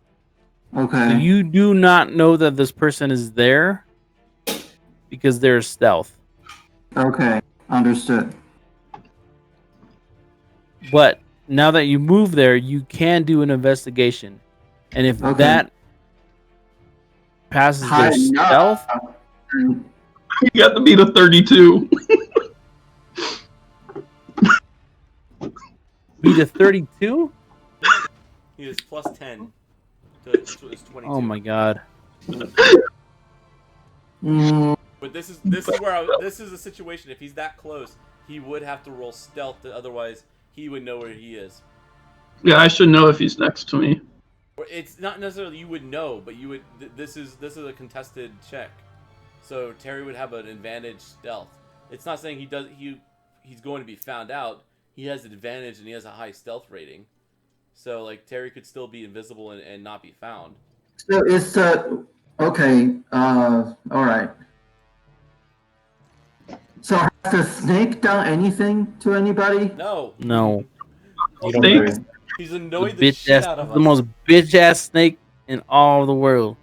Okay. So you do not know that this person is there because they're stealth. Okay. Understood. But now that you move there, you can do an investigation, and if that passes their stealth, you got to beat a 32. Beat a 32? He is plus 10 to his 22. Oh my god. But this is where this is a situation. If he's that close, he would have to roll stealth. Otherwise, he would know where he is. Yeah, I should know if he's next to me. It's not necessarily you would know, but you would. This is a contested check, so Terry would have an advantage stealth. It's not saying he's going to be found out. He has an advantage and he has a high stealth rating, so like Terry could still be invisible and not be found. So it's okay. All right. So has the snake done anything to anybody? No. No. He's annoyed the shit out of us. The most bitch ass snake in all the world.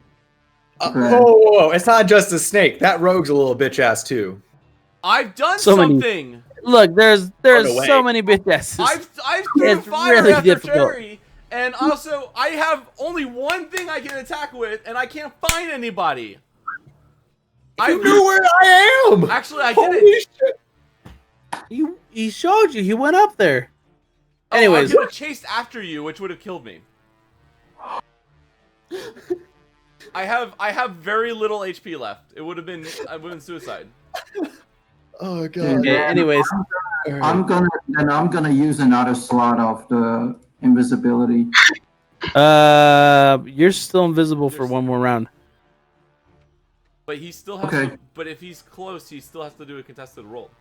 Whoa, it's not just a snake. That rogue's a little bitch ass too. I've done So many- something. Look, there's so many bitch asses. I've thrown fire really after difficult. Terry, and also I have only one thing I can attack with, and I can't find anybody. I knew where I am. Actually, I didn't. He showed you. He went up there. Oh, Anyways, I could have chased after you, which would have killed me. I have very little HP left. I would have been suicide. Oh god. Okay, anyways, I'm gonna use another slot of the invisibility. you're still invisible for one more round. But he still has to. But if he's close, he still has to do a contested roll.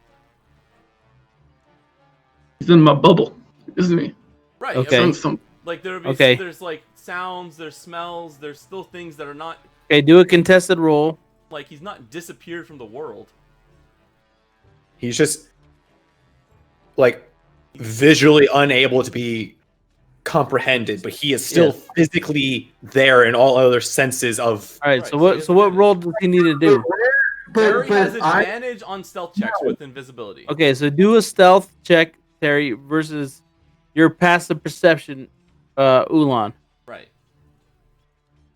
He's in my bubble, isn't he? Right. Okay. I mean, like there's like sounds, there's smells, there's still things that are not. Okay, do a contested roll. Like he's not disappeared from the world. He's just like visually unable to be comprehended, but he is still physically there in all other senses of. All right. So what role does he need to do? Terry has advantage on stealth checks with invisibility. Okay, so do a stealth check, Terry, versus your passive perception, Ulan. Right.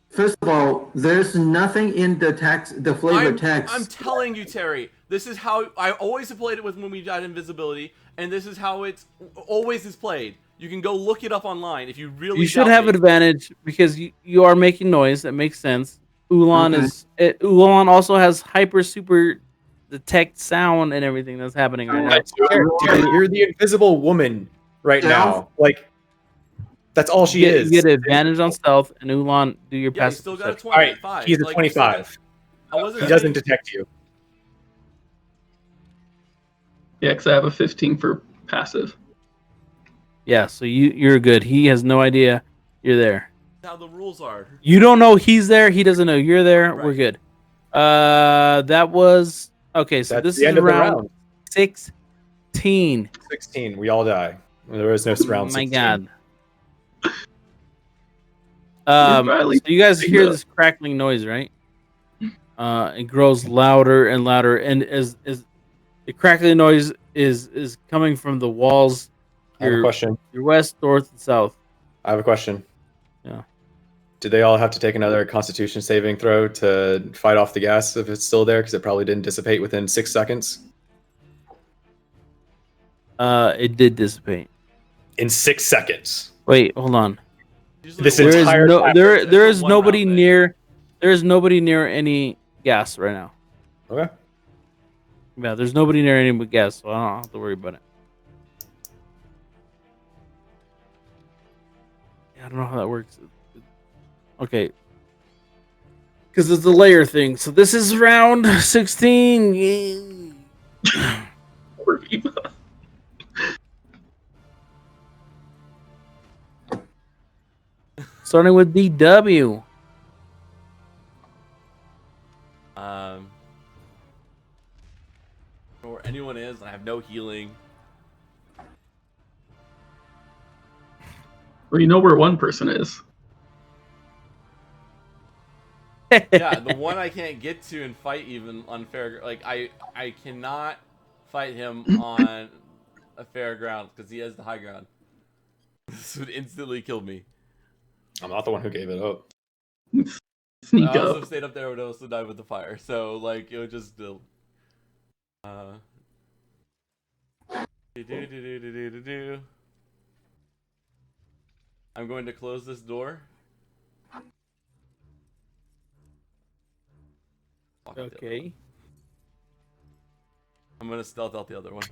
First of all, there's nothing in the text, the flavor text. I'm telling you, Terry, this is how I always have played it with when we got invisibility, and this is how it's always is played. You can go look it up online if you really. You should have an advantage because you are making noise. That makes sense. Ulan Ulan also has hyper super detect sound and everything that's happening right now. Terry, you're the invisible woman right now. Like That's all she You is. get advantage on stealth, and Ulan, do your Yeah, you passive still got a perception. 20 All right, at 5. he's a Like, you still got- 25. I wasn't He doesn't saying- detect you. Yeah, because I have a 15 for passive. Yeah, so you're good. He has no idea you're there. how the rules are. You don't know he's there. He doesn't know you're there. We're Right. good. That was okay. So That's this the is end of the round round. 16. 16. We all die. There is no round 16. My God. probably So you guys big hear up. this crackling noise, right? It grows louder and louder, and as the crackling noise is coming from the walls, I have a question. your west, north, and south. I have a question. Yeah. Do they all have to take another Constitution saving throw to fight off the gas if it's still there? Because it probably didn't dissipate within 6 seconds. It did dissipate. In 6 seconds. Wait, hold on. Usually This the There one- is entire no time- there It's there a is one-round nobody thing. near there is nobody near any gas right now. Okay. Yeah, there's nobody near any gas, so I don't have to worry about it. Yeah, I don't know how that works. Okay. Because it's the layer thing. So this is round 16. Yeah. Or Viva. Starting with DW. Or anyone is, and I have no healing. Well, you know where one person is. Yeah, the one I can't get to and fight even on fair. Like I cannot fight him on a fair ground because he has the high ground. This would instantly kill me. I'm not the one who gave it up. Sneak I also up. stayed up there, would also die with the fire. So like it would just do. I'm going to close this door. Fuck the other one. Okay. I'm gonna stealth out the other one.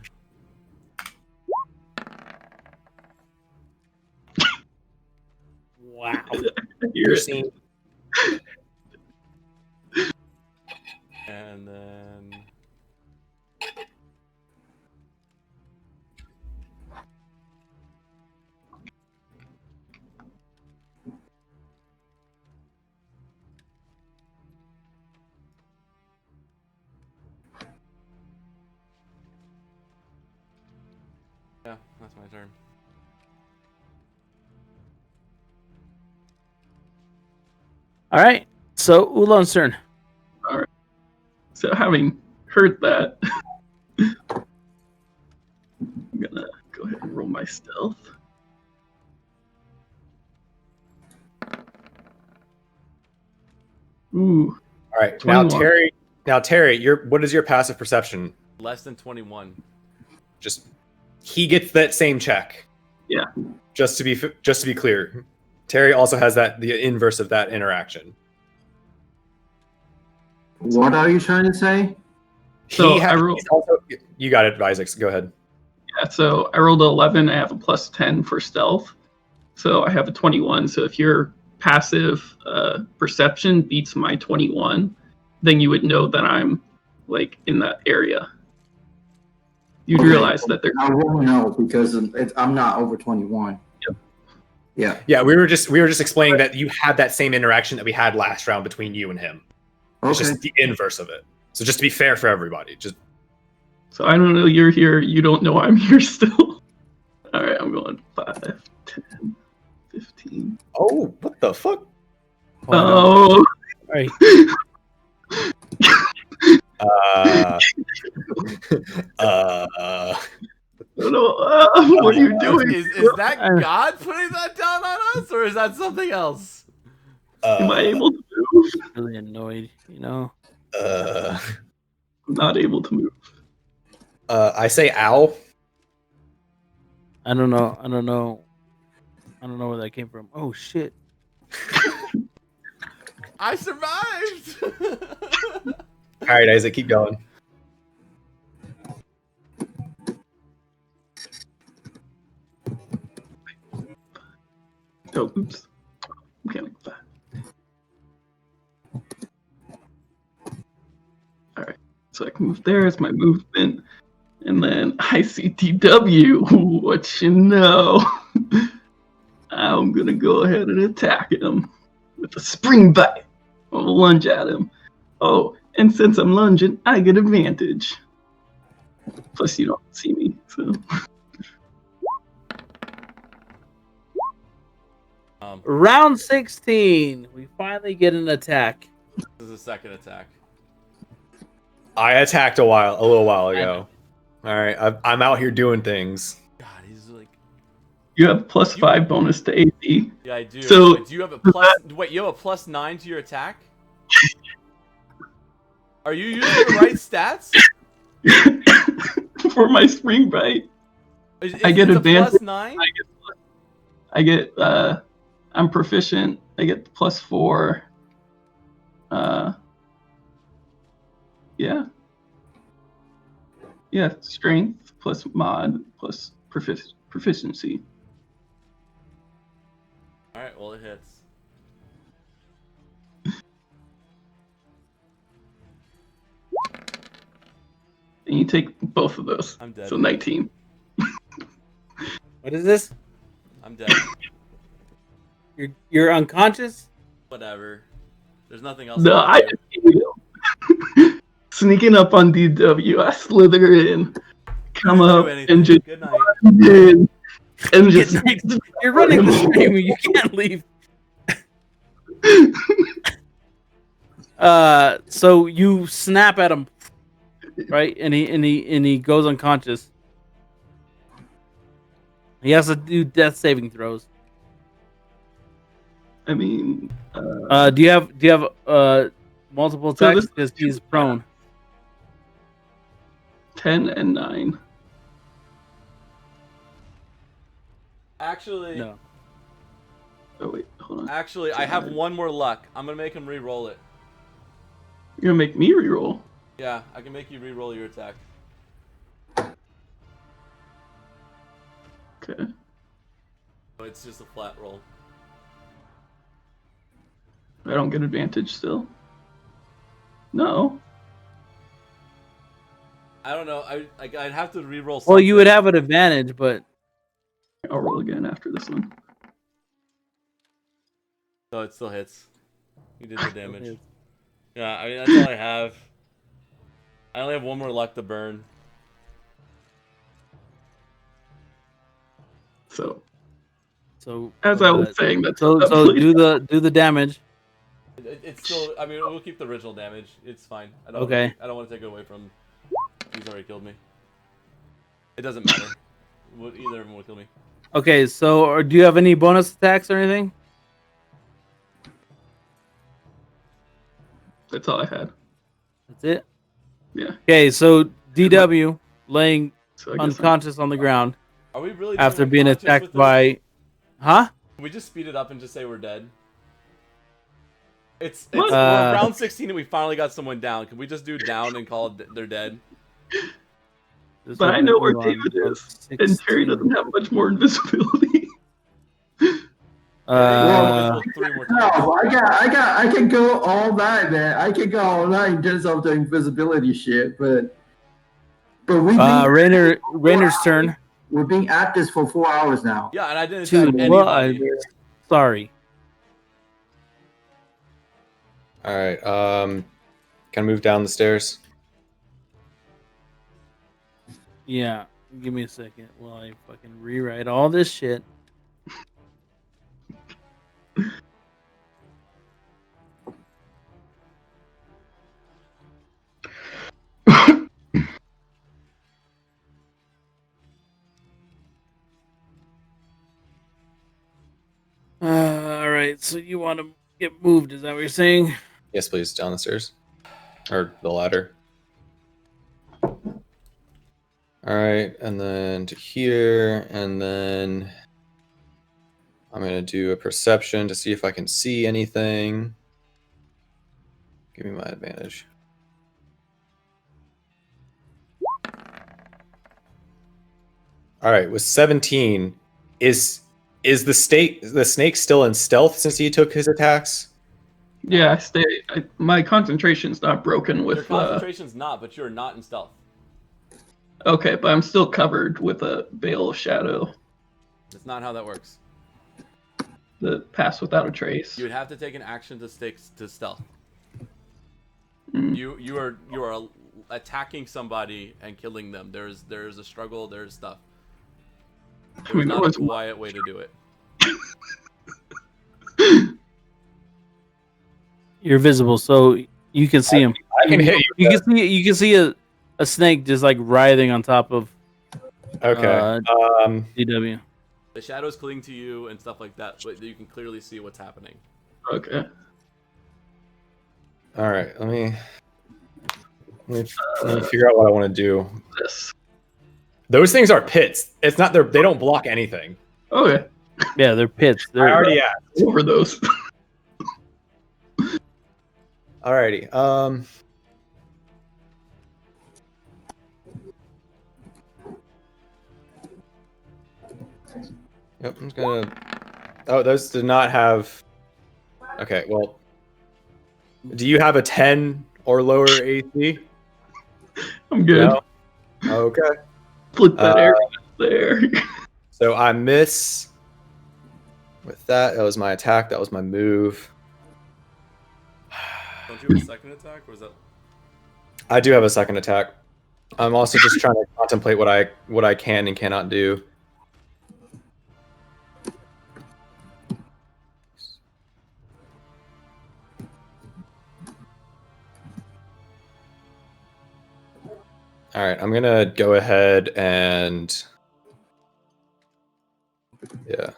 Wow. I hear You're it. seeing And then yeah, that's my turn. All right. So Ulan's turn. So having heard that, I'm gonna go ahead and roll my stealth. Ooh, all right. 21. Now Terry, what is your passive perception? Less than 21. Just he gets that same check. Yeah. Just to be clear, Terry also has the inverse of that interaction. What are you trying to say? So He I roll- he's also, you got it, Isaac. Go ahead. Yeah, so I rolled 11. I have a plus 10 for stealth. So I have a 21. So if your passive perception beats my 21, then you would know that I'm like in that area. You'd Okay. realize that they're I won't know because I'm not over 21. Yep. Yeah. Yeah, we were just explaining that you had that same interaction that we had last round between you and him. It's Okay. just the inverse of it. So just to be fair for everybody, just So I don't know you're here. You don't know I'm here still. All right, I'm going 5, 10, 15. oh, what the fuck? Oh, All right. What are you doing? Is that God putting that down on us, or is that something else? Am I able to move? Really annoyed, you know. I'm not able to move. I say ow. I don't know where that came from. Oh shit. I survived. All right, Isaac, keep going. So I can move there as my movement. And then I see DW. What you know? I'm gonna go ahead and attack him with a spring bite. I'll lunge at him. Oh, and since I'm lunging, I get advantage. Plus, you don't see me, so. Round 16. We finally get an attack. This is the second attack. I attacked a little while ago. All right, I'm out here doing things. God, he's like. You have +5 bonus to AC. Yeah, I do. So- Wait, do you have a plus? Wait, you have a +9 to your attack? Are you using the right stats? For my spring bite, I get it's advantage. a +9. I get I'm proficient. I get +4. Yeah, strength plus mod plus proficiency. All right, well it hits. And you take both of those. I'm dead. So 19. What is this? I'm dead. You're unconscious? Whatever. There's nothing else. No, I can do. defeated him. Sneaking up on DW, I slither in, come Didn't do up, anything. and just Good night. in, and just You're running the stream. You can't leave. So you snap at him, right? And he goes unconscious. He has to do death saving throws. I mean, Do you have multiple So attacks this- because he's prone? 10 and 9. Actually, No. Oh wait, hold on. actually, I have one more luck. I'm gonna make him re-roll it. You're gonna make me reroll. Yeah, I can make you re-roll your attack. Okay. So it's just a flat roll. I don't get advantage still. No. I don't know. I'd have to re-roll. Well, you would something. have an advantage, but I'll roll again after this one. So it still hits. You did the damage. Yeah, I mean that's all I have. I only have one more luck to burn. So, so as I was saying, that's so definitely- do the damage. It's still. I mean, we'll keep the original damage. It's fine. I don't. Okay. I don't want to take it away from. He's already killed me. It doesn't matter. Either of them will kill me. Okay, so do you have any bonus attacks or anything? That's all I had. That's it. Yeah. Okay, so DW laying So I guess I'm- unconscious on the ground Are we really after doing being unconscious attacked with this? by, huh? Can we just speed it up and just say we're dead? It's What? we're round 16 and we finally got someone down. Can we just do down and call it they're dead? But I know where David is, and Terry doesn't have much more invisibility. Well, 3 more times. No, I can go all night, man. I can go all night in terms of the invisibility shit, but Rainer's turn. we're being at this for 4 hours now. Yeah, and I didn't Dude, attack what? anybody. Sorry. All right. Can I move down the stairs? Yeah, give me a second while I fucking rewrite all this shit. All right, so you want to get moved? Is that what you're saying? Yes, please. Down the stairs, or the ladder. All right, and then to here, and then I'm gonna do a perception to see if I can see anything. Give me my advantage. All right, with 17, is the snake still in stealth since he took his attacks? Yeah, my concentration's not broken Your with. concentration's not, but you're not in stealth. Okay, but I'm still covered with a veil of shadow. That's not how that works. The pass without a trace. You would have to take an action to stick to stealth. Mm. You are attacking somebody and killing them. There's a struggle. There's stuff. There's not a quiet way to do it. You're visible, so you can see him. I can hit you. You can see a snake just like writhing on top of Okay. DW. The shadows cling to you and stuff like that, but you can clearly see what's happening. Okay. All right. Let me figure out what I want to do. This. Those things are pits. It's not. They don't block anything. Okay. Yeah, they're pits. I already asked. Over those. Alrighty. Yep. I'm just gonna. Oh, those did not have. Okay. Well, do you have a 10 or lower AC? I'm good. No? Okay. Split that area there. So I miss with that. That was my attack. That was my move. Don't you have a second attack, or is that? I do have a second attack. I'm also just trying to contemplate what I can and cannot do. All right, I'm gonna go ahead and I'm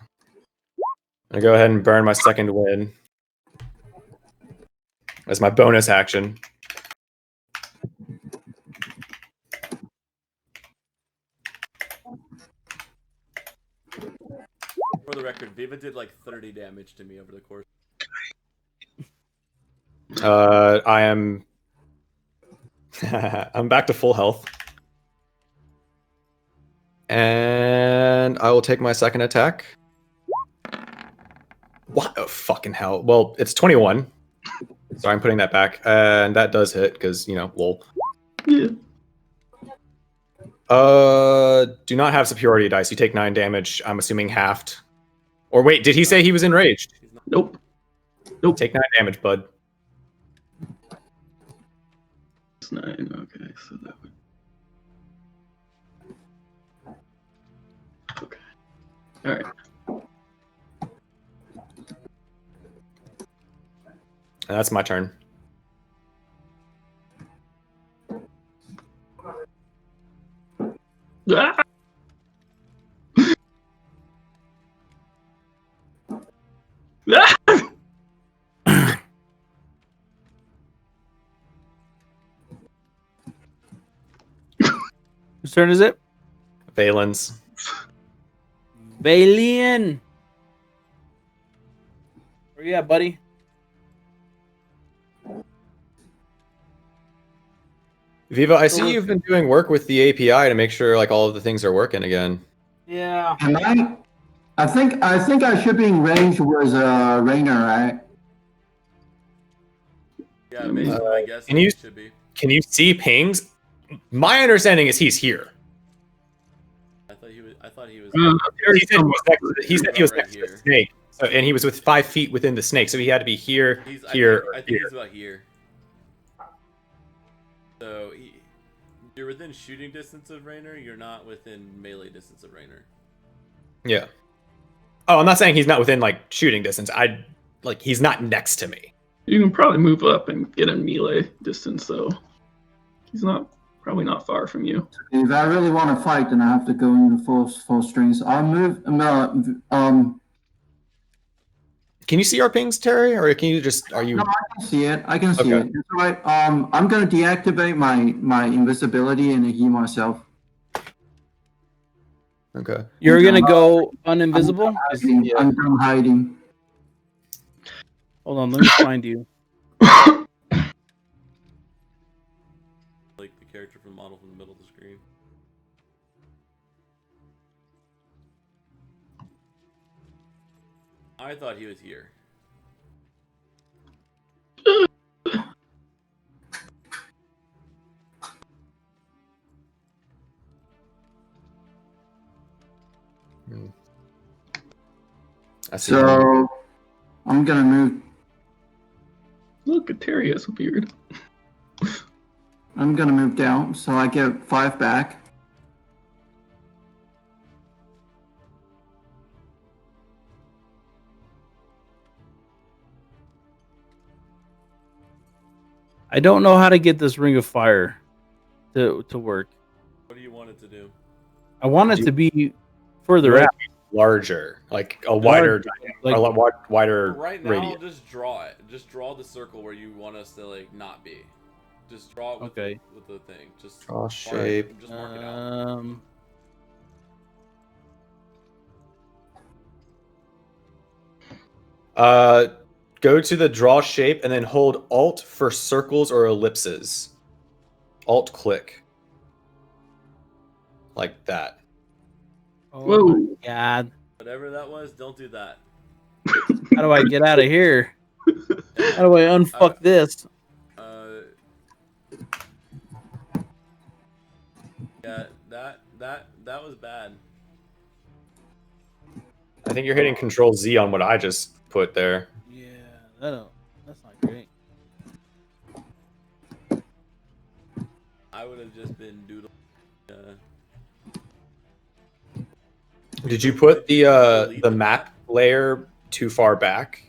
gonna go ahead and burn my second wind as my bonus action. For the record, Viva did like 30 damage to me over the course. I am. I'm back to full health, and I will take my second attack. What the fucking hell? Well, it's 21, so I'm putting that back, and that does hit because lol. Yeah. Do not have superiority dice. You take 9 damage. I'm assuming halved. Or wait, did he say he was enraged? Nope. Take 9 damage, bud. It's 9. Okay, so that would. Okay. All right. And that's my turn. Ah! Ah! Whose turn is it? Valen's. Valian. Where you at, buddy? Viva, I see you've been doing work with the API to make sure like all of the things are working again. Yeah. Am I think I should be in range with Rainer, right? Yeah, based on my guess, can you- it should be. Can you see pings? My understanding is he's here. I thought he was. He said he was Right next to here. the snake. So, and he was with 5 feet within the snake, so he had to be here, I here, think here. he's about here. So you're within shooting distance of Rainer. You're not within melee distance of Rainer. Yeah. Oh, I'm not saying he's not within like shooting distance. He's not next to me. You can probably move up and get in melee distance, though. He's probably not far from you. If I really want to fight, then I have to go into full strings. I'll move. Can you see our pings, Terry, or can you just? Are you? No, I can see it. I can see Okay. it. It's all right. I'm gonna deactivate my invisibility and heal myself. Okay. You're gonna go uninvisible? I'm done hiding. Hold on, let me find you. Like the character from model from the middle of the screen. I thought he was here. I see him. So I'm gonna move. Look, Terry has a beard. I'm gonna move down, so I get 5 back. I don't know how to get this ring of fire to work. What do you want it to do? I want it to be further You out. larger, like a wider, like- wider right now, radius. just draw it. Just draw the circle where you want us to like not be. Just draw it with, Okay. with the thing. Just Draw mark- shape. Just mark it out. Go to the draw shape and then hold Alt for circles or ellipses. Alt click. Like that. Oh Whoa. my god. Whatever that was, don't do that. How do I get out of here? How do I unfuck this? Yeah, that was bad. I think you're hitting Control Z on what I just put there. Yeah, that's not great. I would have just been doodling. Did you put the map layer too far back?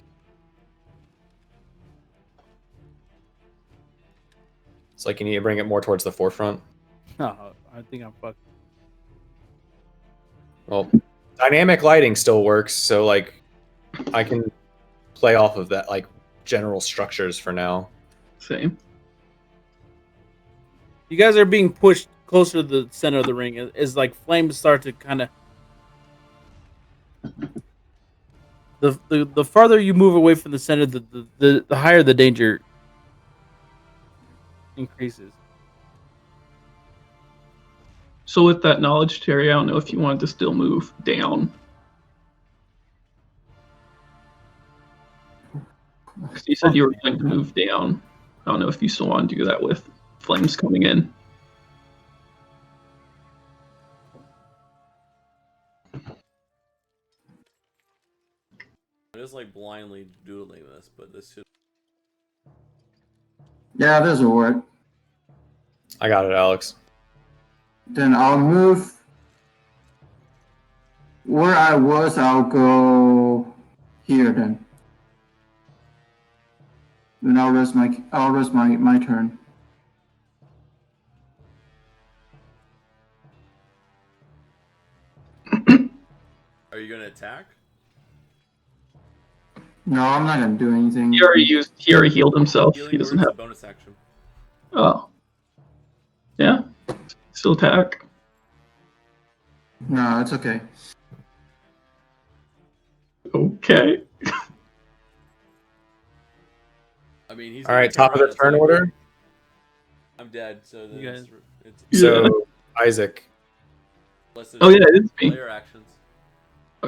It's like you need to bring it more towards the forefront. No, I think I'm fucked. Well, dynamic lighting still works, so like I can play off of that, like general structures for now. Same. You guys are being pushed closer to the center of the ring as like flames start to kind of. The farther you move away from the center, the higher the danger increases. So with that knowledge, Terry, I don't know if you wanted to still move down. 'Cause you said you were going to move down. I don't know if you still want to do that with flames coming in. I'm just like blindly doodling this, but this should. Yeah, this will work. I got it, Alex. Then I'll move where I was. I'll go here then. Then I'll rest my turn. Are you gonna attack? No, I'm not gonna do anything. He already healed himself. Healing He doesn't word's have. a bonus action. Oh. Yeah. Still attack. No, it's okay. Okay. I mean, he's All right, gonna top of turn the around turn and attack. order. I'm dead, so You guys- it's So Isaac. unless there's Oh yeah, it's me. player actions.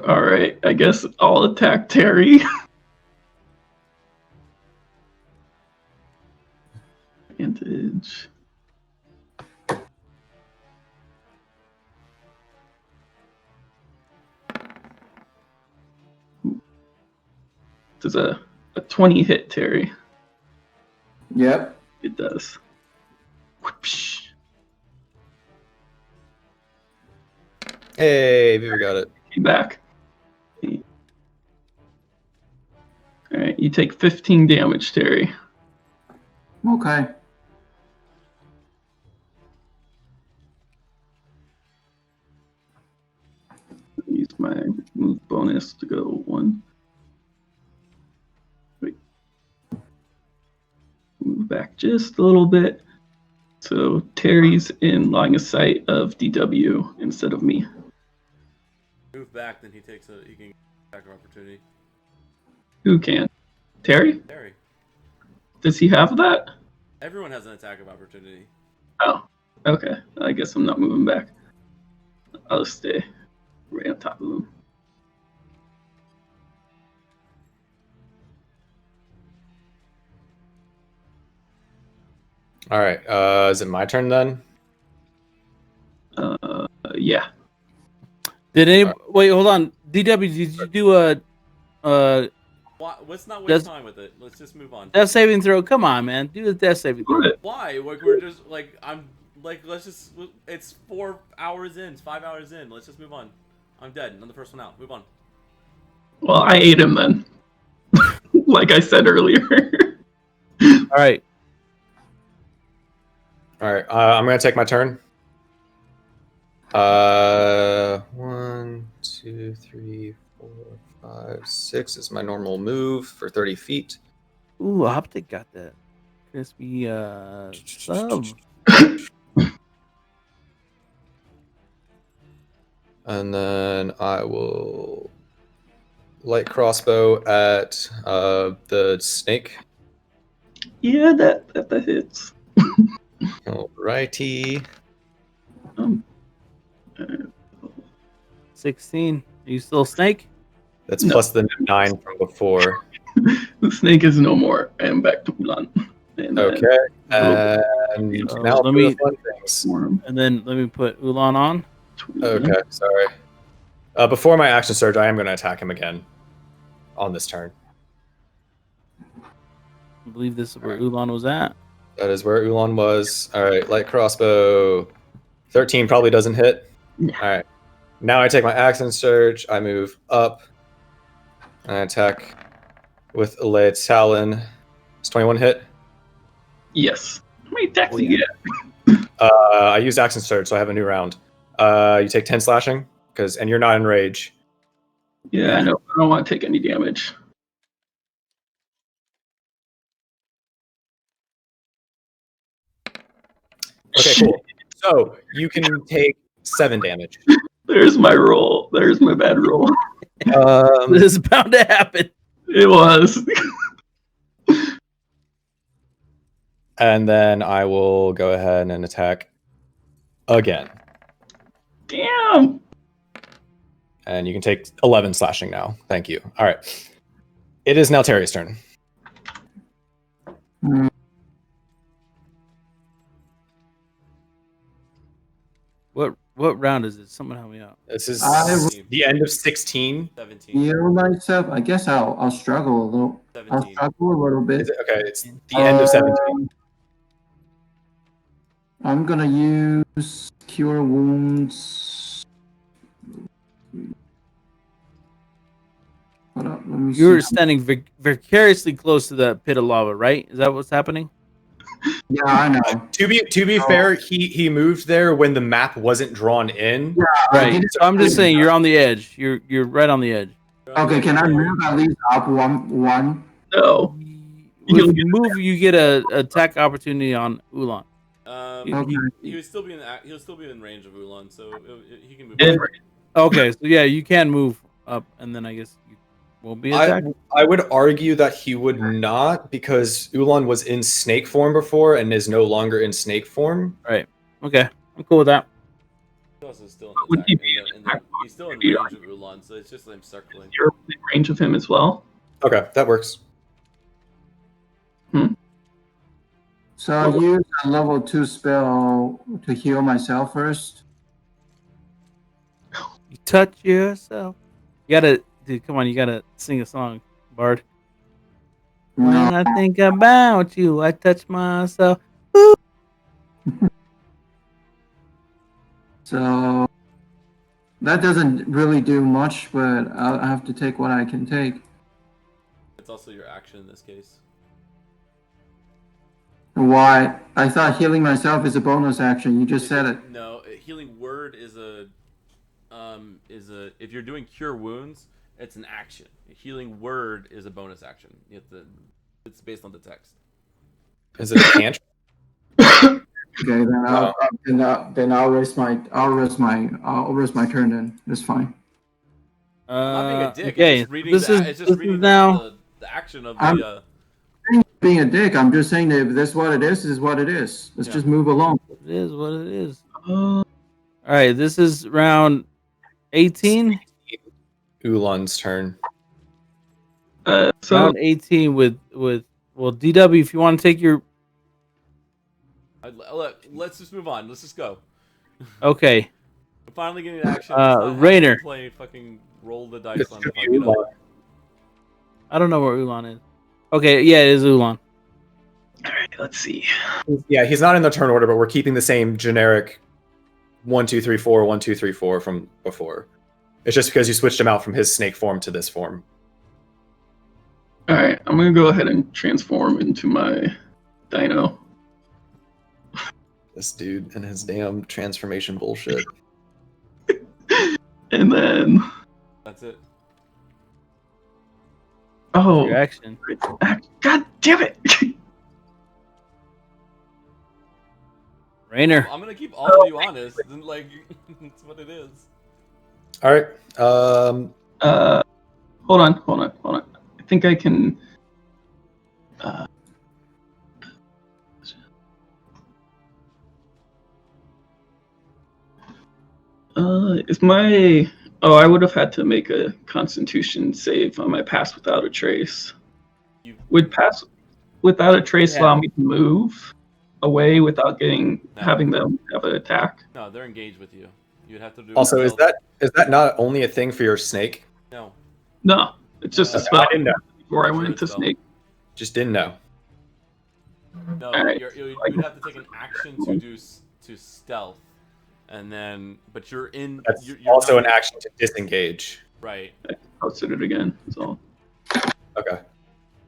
All right. I guess I'll attack Terry. Advantage. Does a 20 hit Terry? Yep. It does. Whoopsh. Hey, Viva got it. Came back. All right, you take 15 damage, Terry. Okay. Use my move bonus to go 1. Wait. Move back just a little bit. So Terry's in line of sight of DW instead of me. Move back, then he can get attack of opportunity. Who can? Terry? Terry. Does he have that? Everyone has an attack of opportunity. Oh, okay. I guess I'm not moving back. I'll just stay right on top of him. All right. Is it my turn then? Yeah. Did any wait? Hold on, DW. Did you do Let's not waste That's- time with it. Let's just move on. Death saving throw. Come on, man. Do the death saving throw. What? Why? Like we're just like I'm like let's just. It's 4 hours in. It's 5 hours in. Let's just move on. I'm dead. I'm the first one out. Move on. Well, I ate him then. Like I said earlier. All right. All right, I'm gonna take my turn. 1, 2, 3, 4, 5, 6 is my normal move for 30 feet. Ooh, Optic got that crispy sub. And then I will light crossbow at the snake. Yeah, that hits. Alrighty. Um, 16. Are you still a snake? That's No. plus the 9 from before. the snake is no more. I am back to Ulan. And then Okay. a And little now let for me- the fun things. form. And then let me put Ulan on. Okay, sorry. Before my action surge, I am going to attack him again on this turn. I believe this is where Ulan was at. That is where Ulan was. All right, light crossbow. 13 probably doesn't hit. Yeah. All right. Now I take my action surge. I move up. And I attack with Elade Talon. Does 21 hit? Yes. How many attacks Oh, you yeah. get? I used action surge, so I have a new round. You take 10 slashing, and you're not in rage. Yeah, I know. I don't want to take any damage. Okay, cool. So you can take 7 damage. There's my roll. There's my bad roll. This is bound to happen. It was. And then I will go ahead and attack again. Damn. And you can take 11 slashing now. Thank you. All right. It is now Terry's turn. What round is it? Someone help me out. This is I will- the end of 16. 17. Heal myself. I guess I'll struggle a little. I'll 17. struggle a little bit. Is it, okay, it's the end of 17. I'm gonna use Cure Wounds. Hold up, let me You're see. standing vicariously close to the pit of lava, right? Is that what's happening? Yeah, I know. To be fair, he moved there when the map wasn't drawn in. I Right. did- So I'm just saying you're on the edge. You're right on the edge. Okay, can I move at least up one? No. If You'll you move, you get a attack opportunity on Ulan. Okay. He would still be in range of Ulan, so he can move. Yeah. Okay, so yeah, you can move up, and then I guess you won't be attacked. I would argue that he would not, because Ulan was in snake form before and is no longer in snake form. Right. Okay, I'm cool with that. He's also still Would in he the be attack. in attack He's still in Yeah. range of Ulan, so it's just like circling. You're in range of him as well. Okay, that works. So I'll use a level 2 spell to heal myself first. You touch yourself. You gotta, dude. Come on, you gotta sing a song, Bard. When No, I think about you, I touch myself. so that doesn't really do much, but I'll have to take what I can take. It's also your action in this case. Why? I thought healing myself is a bonus action. You just said it. No, healing word is a if you're doing cure wounds, it's an action. Healing word is a bonus action. It's based on the text. Is it a cantrip? Okay, then I'll rest my turn. Then that's fine. I'm not being a dick. Okay, It's just reading this is now. the action of I'm- the. Being a dick, I'm just saying that if that's what it is what it is. Let's Yeah. just move along. It is what it is. Uh, All right, this is round 18. Ulan's turn. so Round 18 with well, DW. If you want to take your Let's just move on. Let's just go. okay. We're finally getting action. Rainer. Play fucking roll the It's dice on gonna the be fucking Ulan. I don't know where Ulan is. Okay, yeah, it is Ulan. All right, let's see. Yeah, he's not in the turn order, but we're keeping the same generic 1, 2, 3, 4, 1, 2, 3, 4 from before. It's just because you switched him out from his snake form to this form. All right, I'm gonna go ahead and transform into my dino. This dude and his damn transformation bullshit. And then, That's it. oh, Your action. God damn it! Rainer. I'm gonna keep all of you honest. And, like, it's what it is. All right. Hold on. I think I can. Is my I would have had to make a Constitution save on my pass without a trace. You- Would pass without a trace Yeah. allow me to move away without No. having them have an attack? No, they're engaged with you. You'd have to do. Also, is stealth. that not only a thing for your snake? No. No, it's just a Okay, spell. I didn't know. Before I Sure, went it's into spell. snake. Just didn't know. No, Alright. you'd have to take an action to do to stealth, and then but you're in. That's you're also not- an action to disengage. Right. I posted it again. So Okay.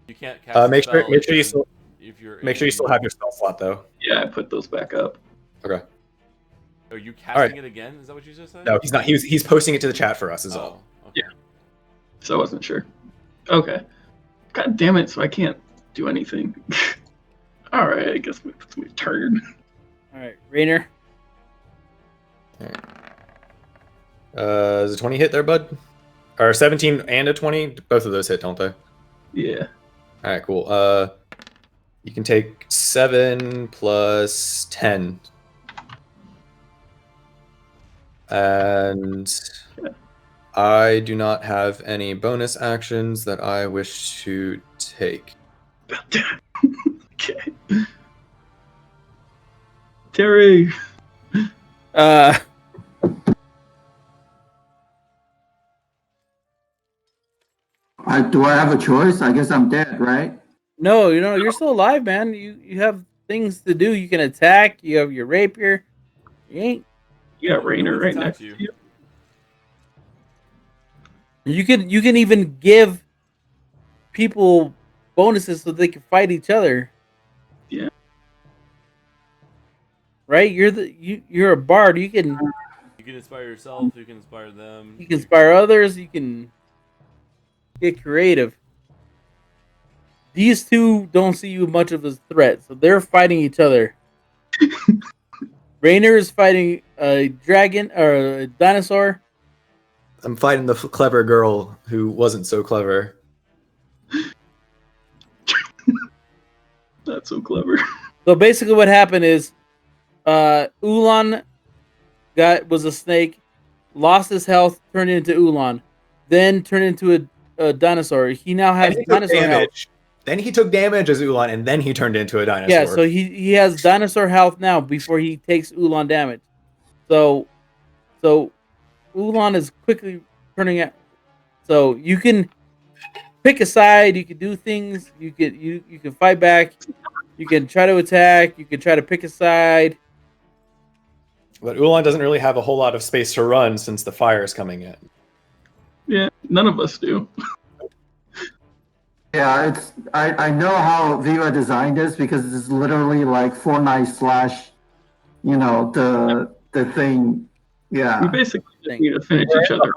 You can't cast. a Make sure spell you if still you're make sure you in- still have your spell slot though. yeah, I put those back up. Okay. Are you casting it again? Is that what you just said? No, he's not. He's posting it to the chat for us. Is all. Oh, okay. So I wasn't sure. Okay. God damn it! So I can't do anything. All right, I guess it's my turn. All right, Rainer. Is a 20 hit there, bud? Or 17 and a 20? Both of those hit, don't they? Yeah. All right, cool. You can take 7 plus 10. And I do not have any bonus actions that I wish to take. Okay. Terry. Do I have a choice? I guess I'm dead, right? No, you're still alive, man. You have things to do. You can attack. You have your rapier. You ain't. You got No Rainer one's right attacked next you. to you. You can even give people bonuses so they can fight each other. Yeah. Right? You're a bard. You can You can inspire yourself. You can inspire them. you can inspire others. You can get creative. These two don't see you much of a threat, so they're fighting each other. Rainer is fighting a dragon or a dinosaur. I'm fighting the clever girl who wasn't so clever. That's so clever. So basically, what happened is, Ulan was a snake, lost his health, turned into Ulan, then turned into a dinosaur. He now has And he took dinosaur health. damage. Then he took damage as Ulan, and then he turned into a dinosaur. Yeah, so he has dinosaur health now before he takes Ulan damage. So Ulan is quickly turning out. So you can pick a side. You can do things. You can fight back. You can try to attack. You can try to pick a side. But Ulan doesn't really have a whole lot of space to run since the fire is coming in. Yeah, none of us do. Yeah, I know how Viva designed this because it's literally like Fortnite slash, the thing. We Yeah, basically just need to finish each other.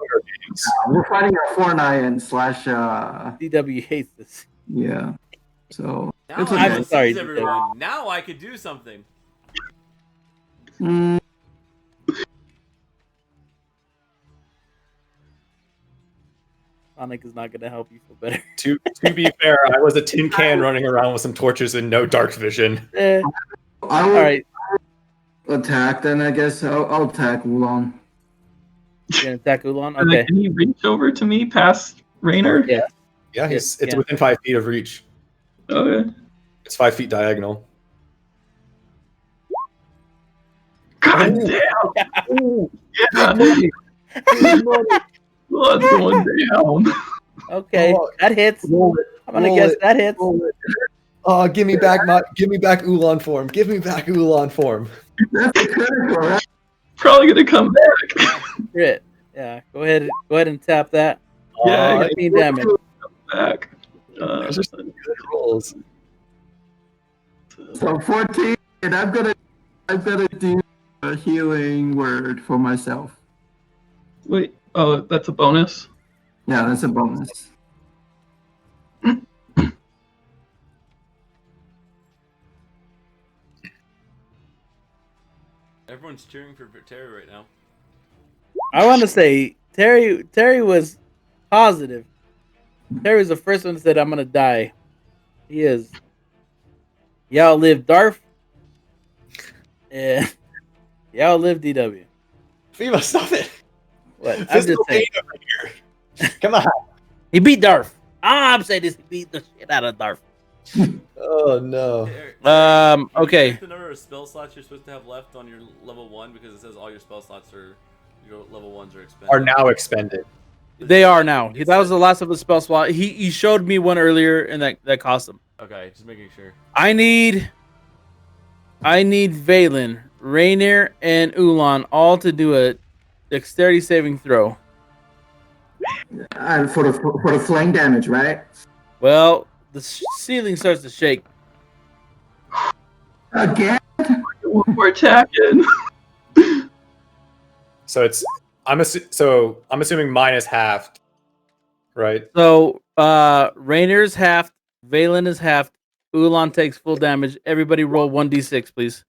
we're fighting a Fortnite and slash. DW hates this. Yeah, so Now it's I okay. I'm sorry, seize everyone. Now I could do something. Mm, Sonic is not going to help you feel better. To be fair, I was a tin can running around with some torches and no dark vision. I All will right, attack. Then I guess I'll attack Wulong. you're gonna attack Ulan. And, Okay. like, can he reach over to me past Rainer? Yeah. Yeah, Yes, it's yeah. within 5 feet of reach. Okay. It's 5 feet diagonal. God damn! Yeah. Blood's going down. Okay, Oh, that hits. roll it. I'm gonna roll guess it, that hits. roll it. Oh, give me back Ulan form. Give me back Ulan form. That's a critical, right? Probably gonna come back. Crit. Yeah, go ahead and tap that. Yeah, I got 15 damage. back. Those are some good rolls. So 14, and I'm gonna do a healing word for myself. Wait, oh, that's a bonus. Yeah, that's a bonus. Everyone's cheering for Terry right now. I want to say Terry was positive. Terry was the first one that said, "I'm gonna die." He is. Y'all live Darth. Yeah. Y'all live DW. Viva, stop it! What? I'm Physical just saying. pain over here. Come on. He beat Darth. I'm saying this. He beat the shit out of Darth. Oh no. Terry, Um, can you okay. check the number of spell slots you're supposed to have left on your level 1 because it says all your spell slots are your level 1s are expended. Are now expended. They are now. It That was says- the last of his spell slot. He showed me one earlier, and that cost him. Okay, just making sure. I need Valen, Rainier, and Ulan all to do a dexterity saving throw. For the flame damage, right? Well, the ceiling starts to shake. Again? One more attack in. So I'm assuming mine is halved, right? So Rainier's half, Valen is half, Ulan takes full damage. Everybody roll 1d6, please.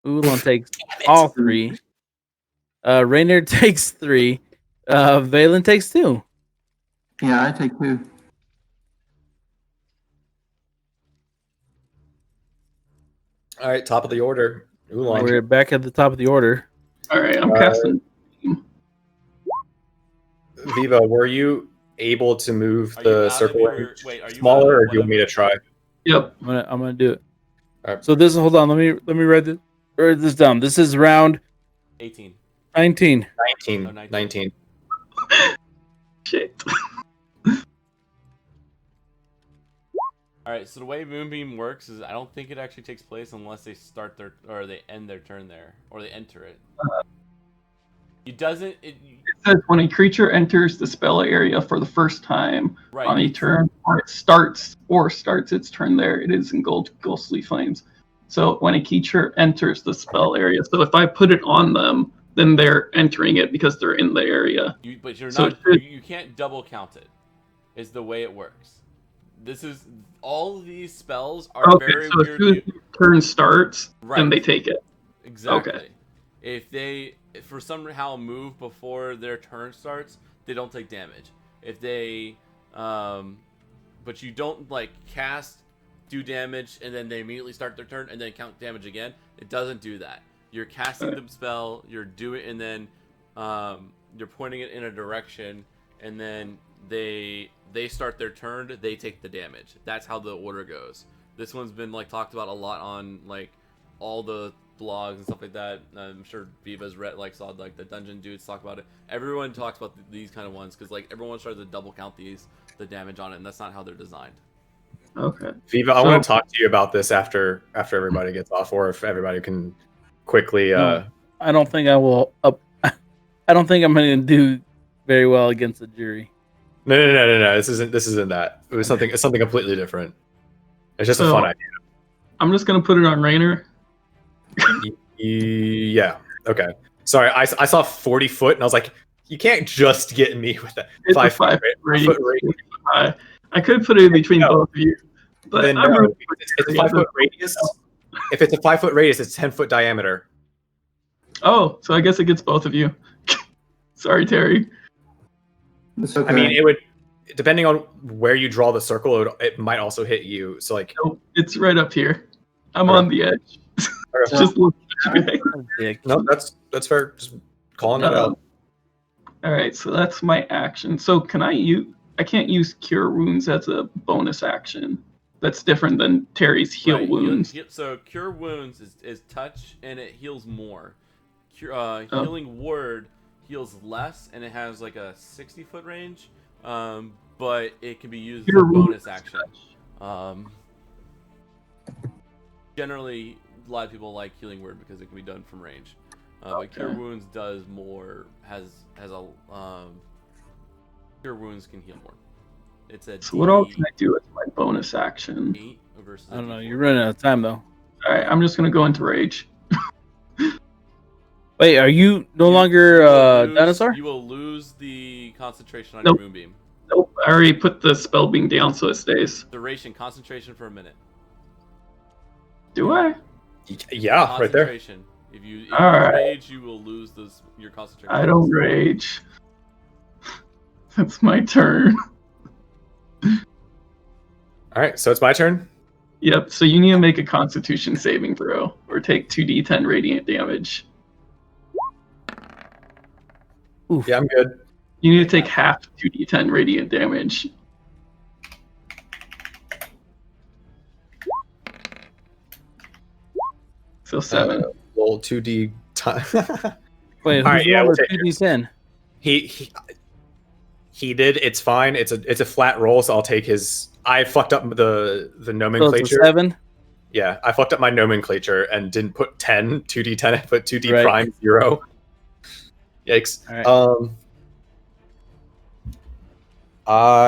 Ulan takes all 3. Rainier takes 3. Valen takes 2. Yeah, I take 2. All right, top of the order. Ulan. We're back at the top of the order. All right, I'm casting. Viva, were you able to move Are you the out circle of your, range wait, are you smaller, out or of do you want me to whatever? try? Yep. I'm gonna do it. All right. So this, hold on, let me write this down. This is round 18. 19. 19. Oh, 19. 19. Shit. Alright, so the way Moonbeam works is I don't think it actually takes place unless they start their, or they end their turn there, or they enter it. It doesn't, It says when a creature enters the spell area for the first time right. on a turn, or it starts its turn there, it is in ghostly flames. So when a creature enters the spell area, so if I put it on them, then they're entering it because they're in the area. But you're So not, it should- you can't double count it, is the way it works. This is, all of these spells are Okay, very so as weird. soon as the turn starts, Right. then they take it. Exactly. If they for somehow move before their turn starts, they don't take damage. If they but you don't like cast, do damage, and then they immediately start their turn and then count damage again. It doesn't do that. You're casting the spell, you're doing, and then you're pointing it in a direction, and then they start their turn, they take the damage. That's how the order goes. This one's been like talked about a lot on like all the blogs and stuff like that. I'm sure Viva's read, like, saw like the dungeon dudes talk about it. Everyone talks about these kind of ones because like everyone tries to double count the damage on it, and that's not how they're designed. Okay. Viva, I So- want to talk to you about this after everybody gets off, or if everybody can quickly. No. I don't think I will. I don't think I'm going to do very well against the jury. No. This isn't that. It was something. It's something completely different. It's just a So- fun idea. I'm just gonna put it on Rainer. Yeah. Okay. Sorry, I saw 40 foot, and I was like, you can't just get me with that. It's a 5 foot 5 radius. radius. I could put it between No. both of you, but Then I'm no, really- it's a 5 foot radius. If it's a 5 foot radius, it's 10 foot diameter. Oh, so I guess it gets both of you. Sorry, Terry. It's okay. I mean, it would, depending on where you draw the circle, it might also hit you. So like, Nope, it's right up here. I'm Okay. on the edge. Okay. Just look at me. Dick. no, that's fair. Just calling it out. All right, so that's my action. So can I use? I can't use Cure Wounds as a bonus action. That's different than Terry's Heal Right, Wounds. So Cure Wounds is touch, and it heals more. Oh. Healing Word heals less, and it has like a 60-foot range. but it can be used as Cure a bonus wounds. action. Generally, a lot of people like Healing Word because it can be done from range. But Cure Okay. Wounds does more. Has a Cure Wounds can heal more. It's a So what all can I do with my bonus action? D8 versus. I don't know. D4. You're running out of time though. All right, I'm just gonna go into rage. Wait, are you no You- longer you will lose- dinosaur? You will lose the concentration on Nope. your Moonbeam. Nope, I already put the spell beam down, so it stays. Duration, concentration for a minute. Do I? Yeah, right there. Concentration. If you All right. rage, you will lose your concentration. I don't rage. It's my turn. All right, so it's my turn. Yep. So you need to make a Constitution saving throw, or take 2d10 radiant damage. Oof. Yeah, I'm good. You need to take half 2d10 radiant damage. So 7. Roll 2d time. Wait, who's All right, yeah, we'll number take it. 2d10? He did. It's fine. It's a flat roll, so I'll take his. I fucked up the So nomenclature. it's a 7. Yeah, I fucked up my nomenclature and didn't put 10, 2d10. I put 2d Right. prime 0. Yikes. All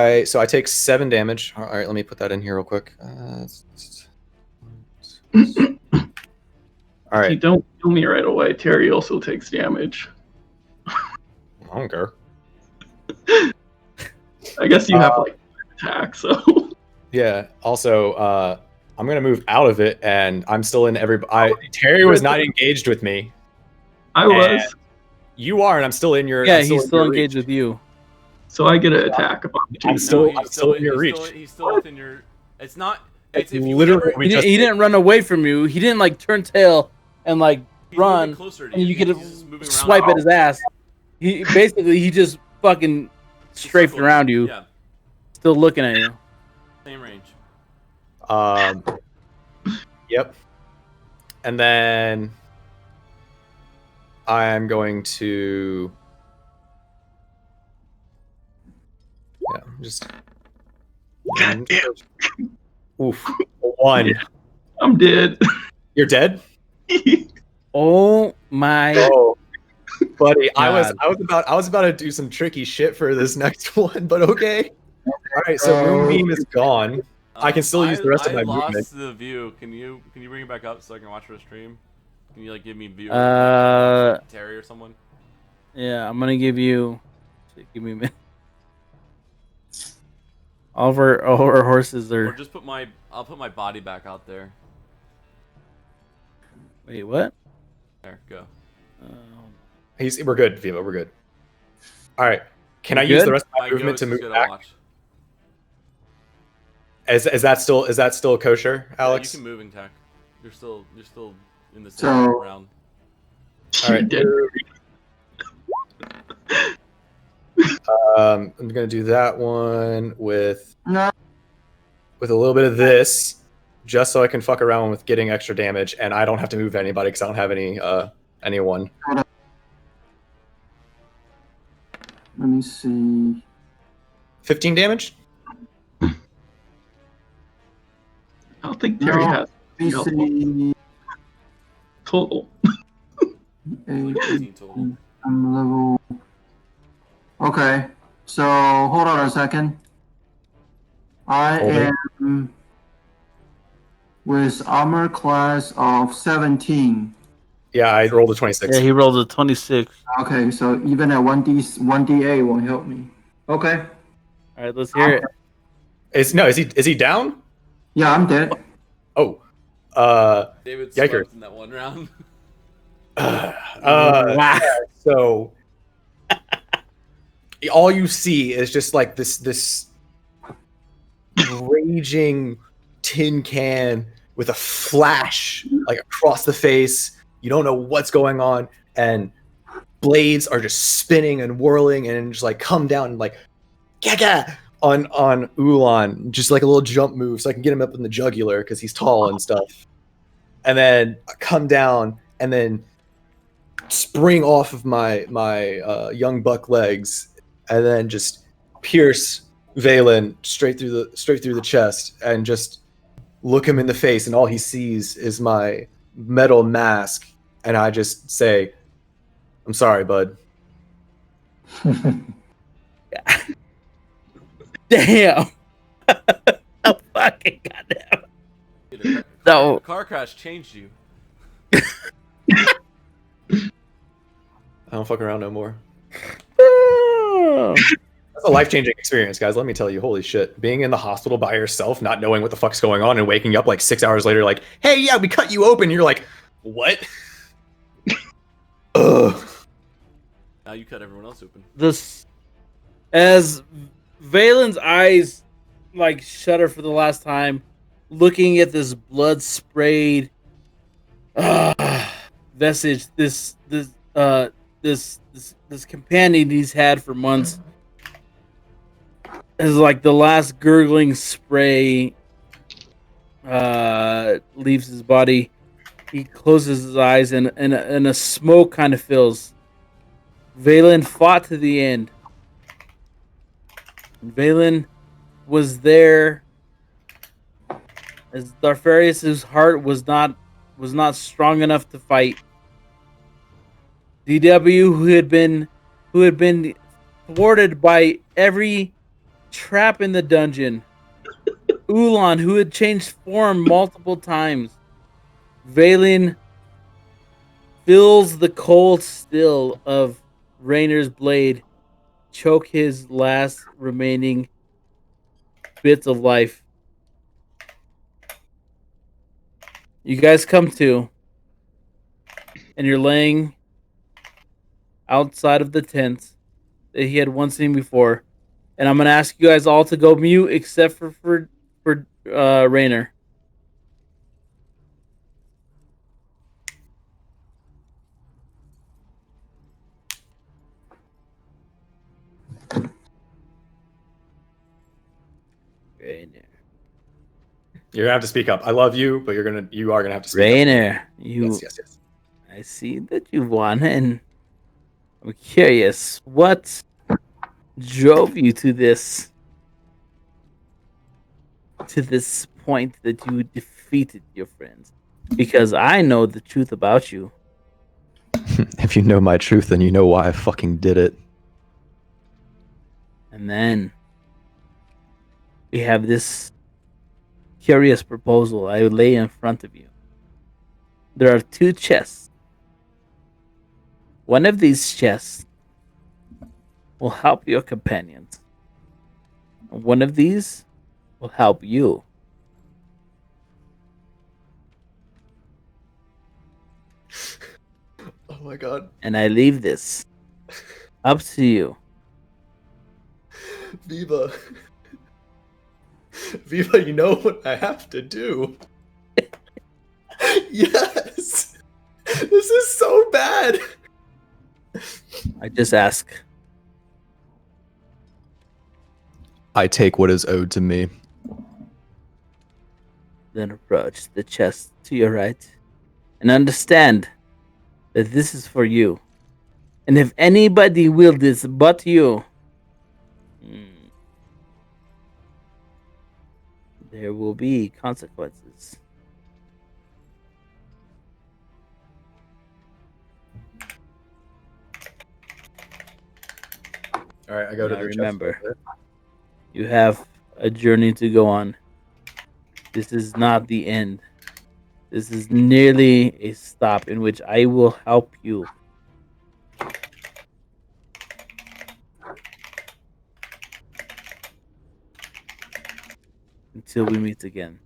right. So I take 7 damage. All right, let me put that in here real quick. All If you right. don't kill me right away, Terry also takes damage. I don't care. I guess you have like attack, so Yeah. Also, I'm gonna move out of it, and I'm still in every. Terry was not engaged with me. I was. You are, and I'm still in your. Yeah, I'm he's in still your engaged reach. with you. So I get an attack of opportunity. I'm still- he's in your reach. He's still within your. It's not. It's if you Literally, remember, we He, just- he didn't run away from you. He didn't like turn tail and like he's moving run, closer to and you He's could just moving around. swipe at his ass. He just fucking strafed circled. around you, Yeah, still looking at you. same range. Yep. And then I am going to. Yeah, just. God damn. Oof. 1. I'm dead. You're dead. Oh my! Oh, buddy, I was God. about to do some tricky shit for this next one, but okay. All right, so Moonbeam is gone. I can still use the rest of my I movement. lost the view. Can you bring it back up so I can watch the stream? Can you like give me view? Like Terry or someone? Yeah, I'm gonna give you. Give me a minute. All of our horses Or are. just I'll put my body back out there. Wait, what? There, go. We're good, Viva. We're good. All right. Can You I use good? the rest of my My movement ghost to is move gonna back? watch. Is that still kosher, Alex? Yeah, you can move and tack. You're still in the same So- round. All right. Dead. I'm gonna do that one with No. a little bit of this, just so I can fuck around with getting extra damage, and I don't have to move anybody because I don't have anyone. Let me see. 15 damage. I don't think Terry No. has BC total. 15 total. I'm level. Okay, so hold on a second. I Hold it. am with armor class of 17. Yeah, I rolled a 26. Yeah, he rolled a 26. Okay, so even at 1d8 won't help me. Okay. All right, let's hear it. Is he down? Yeah, I'm dead. Oh. David Yikers. smoked in that one round. Wow. So all you see is just like this raging tin can with a flash like across the face. You don't know what's going on, and blades are just spinning and whirling and just like come down and like gaga on Ulan, just like a little jump move so I can get him up in the jugular because he's tall and stuff. And then come down and then spring off of my young buck legs, and then just pierce Valen straight through the chest and just look him in the face, and all he sees is my metal mask, and I just say, "I'm sorry, bud." Damn. Oh, fucking goddamn. Dude, No. car crash changed you. I don't fuck around no more. Oh. That's a life-changing experience, guys. Let me tell you, holy shit. Being in the hospital by yourself, not knowing what the fuck's going on, and waking up like 6 hours later, like, hey, yeah, we cut you open. You're like, what? Ugh. Now you cut everyone else open. This, as Valen's eyes like shudder for the last time, looking at this blood sprayed vestige, this companion he's had for months, is like the last gurgling spray leaves his body. He closes his eyes and a smoke kind of fills. Valen fought to the end. Valen was there as Darfarius' heart was not strong enough to fight. DW, who had been thwarted by every trap in the dungeon. Ulan, who had changed form multiple times. Valen feels the cold still of Rainer's blade choke his last remaining bits of life. You guys come to, and you're laying outside of the tent that he had once seen before. And I'm gonna ask you guys all to go mute except for Rainer. Rainer. You're gonna have to speak up. I love you, but you are gonna have to speak up. Rainer, Yes. I see that you won, and I'm curious, what drove you to this point that you defeated your friends? Because I know the truth about you. If you know my truth, then you know why I fucking did it. And then we have this curious proposal I lay in front of you. There are 2 chests. One of these chests will help your companions. And one of these will help you. Oh my god. And I leave this up to you. Viva. Viva, you know what I have to do. Yes. This is so bad. I just ask. I take what is owed to me. Then approach the chest to your right and understand that this is for you. And if anybody will this but you, there will be consequences. All right, I go to Now the remember, chest. you have a journey to go on. This is not the end. This is nearly a stop in which I will help you. Until we meet again.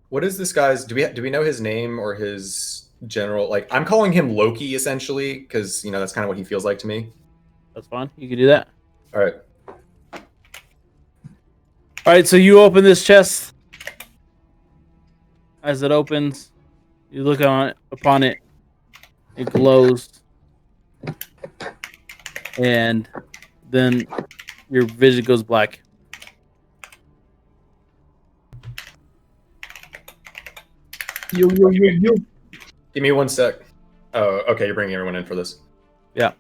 What is this guy's? Do we know his name or his general? Like, I'm calling him Loki essentially because that's kind of what he feels like to me. That's fine. You can do that. All right. All right. So you open this chest. As it opens, you look upon it. It glows, and then your vision goes black. Yo. Give me 1 sec. Oh, okay. You're bringing everyone in for this. Yeah.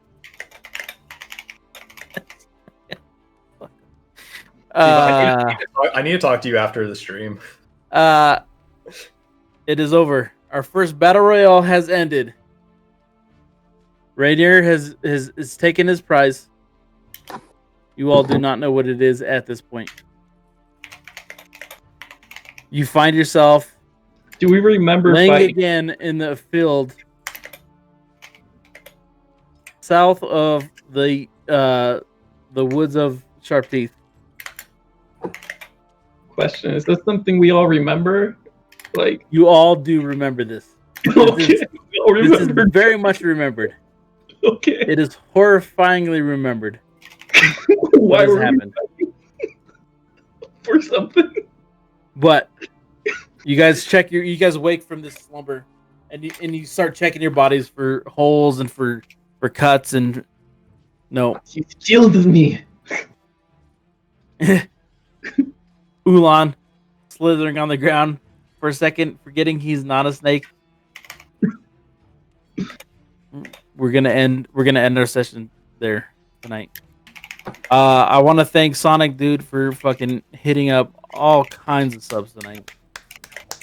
I need to talk to you after the stream. It is over. Our first battle royale has ended. Rainier has taken his prize. You all do not know what it is at this point. You find yourself Do we remember laying fighting? again in the field south of the woods of Sharp Teeth. Question: is this something we all remember? Like, You all do remember this. okay, we all This is remember. very much remembered. Okay, It is horrifyingly remembered. why has were we happened. fighting for something? But you guys wake from this slumber, and you start checking your bodies for holes and for cuts and no. You shielded me. Ulan slithering on the ground for a second, forgetting he's not a snake. We're gonna end our session there tonight. I want to thank Sonic Dude for fucking hitting up all kinds of subs tonight.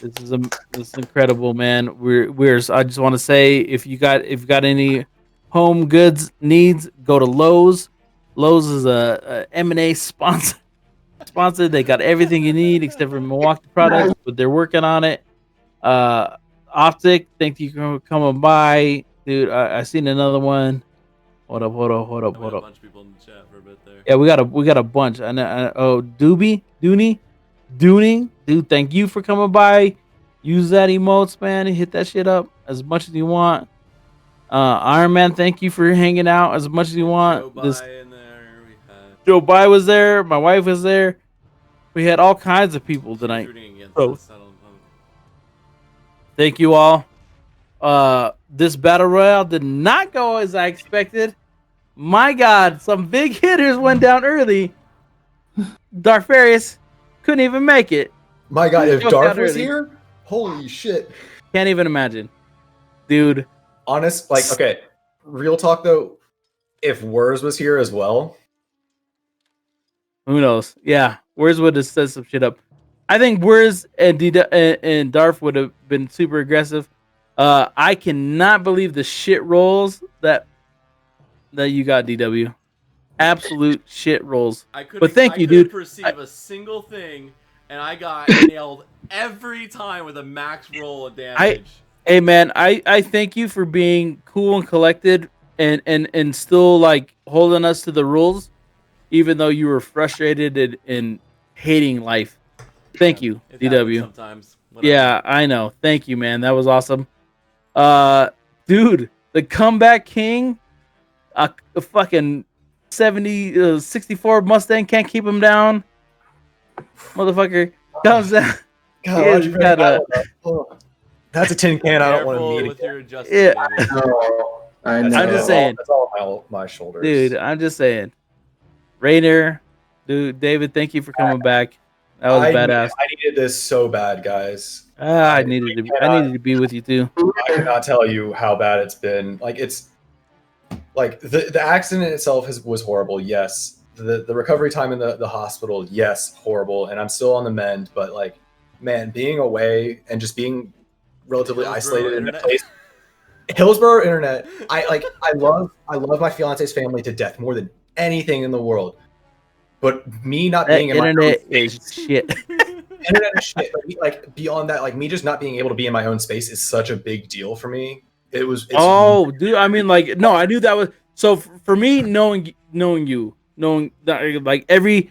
This is incredible, man. I just want to say if you got any home goods needs, go to Lowe's. Lowe's is a M&A sponsor. They got everything you need except for Milwaukee products, but they're working on it. Optic, thank you for coming by, dude. I seen another one. Hold up. We had a bunch of people in the chat for a bit there. Yeah, we got a bunch. Dooney, dude. Thank you for coming by. Use that emotes, man, and hit that shit up as much as you want. Iron Man, thank you for hanging out as much as you want. Joe Bye in there. We had Joe Bye was there. My wife was there. We had all kinds of people tonight. shooting against Oh. us. I don't know. Thank you all. This battle royale did not go as I expected. My God, some big hitters went down early. Darfarius couldn't even make it. My God, if Joke Darth out was early. here, holy shit. Can't even imagine, dude. Okay, real talk though, if Wurs was here as well, Who knows? Yeah, Wurs would have set some shit up. I think Wurs and Darth would have been super aggressive. I cannot believe the shit rolls that you got, DW. Absolute shit rolls. But thank you, dude. Perceive a single thing, and I got nailed every time with a max roll of damage. Hey man, I thank you for being cool and collected and still like holding us to the rules, even though you were frustrated and hating life. Thank you, It happens DW. sometimes. Whatever. Yeah, I know. Thank you, man. That was awesome. Dude, the comeback king, a fucking 64 Mustang can't keep him down. Motherfucker comes down. God, Yeah, why'd you bring got that up? That's a tin can I don't want to Careful meet with again. your adjustment, Yeah. David. No, I know. I'm just saying. That's all my shoulders. Dude, I'm just saying. Rainer, dude, David, thank you for coming back. That was badass. I needed this so bad, guys. I needed to be with you too. I cannot tell you how bad it's been. Like it's like the accident itself was horrible. Yes, the recovery time in the hospital, yes, horrible. And I'm still on the mend. But like, man, being away and just being relatively Hillsborough isolated in a internet. place. Hillsborough internet. I love my fiance's family to death more than anything in the world. But me not That being in my own internet space, is shit. internet is shit. Like beyond that, like me just not being able to be in my own space is such a big deal for me. It's Dude, I mean, like, no, I knew that was so. For me, knowing that, like every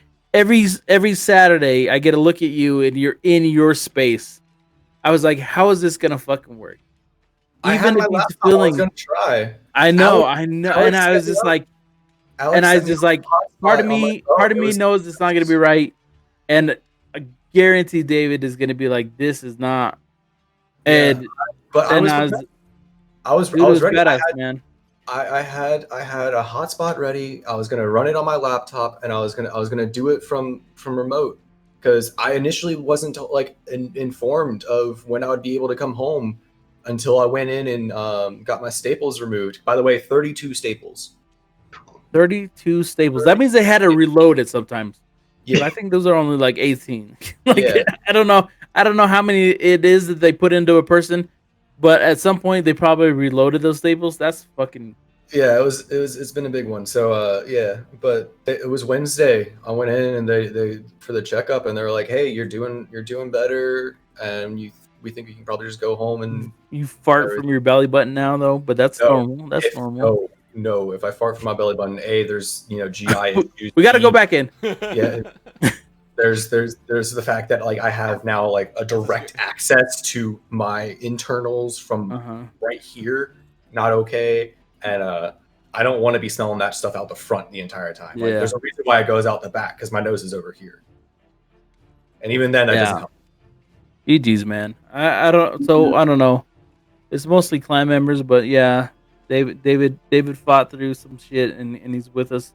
Saturday, I get to look at you and you're in your space. I was like, how is this gonna fucking work? I had my laptop, I was gonna try. I know, Alex and I was just like, part of me knows it's not gonna be right, and I guarantee David is gonna be like, this is not. And but I was ready. Badass, man. I had a hotspot ready. I was gonna run it on my laptop, and I was gonna do it from remote because I initially wasn't informed of when I would be able to come home until I went in and got my staples removed. By the way, 32 staples. 32 staples. That means they had to reload it sometimes. But Yeah, I think those are only like 18. Like Yeah. I don't know. I don't know how many it is that they put into a person, but at some point they probably reloaded those staples. That's fucking yeah. It's been a big one. So yeah, but it was Wednesday. I went in and they for the checkup, and they were like, "Hey, you're doing better, and we think you can probably just go home and you fart from your belly button now though, but that's No, normal. That's normal. no. If I fart from my belly button, there's GI issues. We got to go back in. Yeah, there's the fact that like I have now like a direct access to my internals from right here. Not okay, and I don't want to be smelling that stuff out the front the entire time. Like Yeah. there's a reason why it goes out the back because my nose is over here, and even then that doesn't help. GG's, man. I don't know. It's mostly clan members, but yeah, David fought through some shit and he's with us.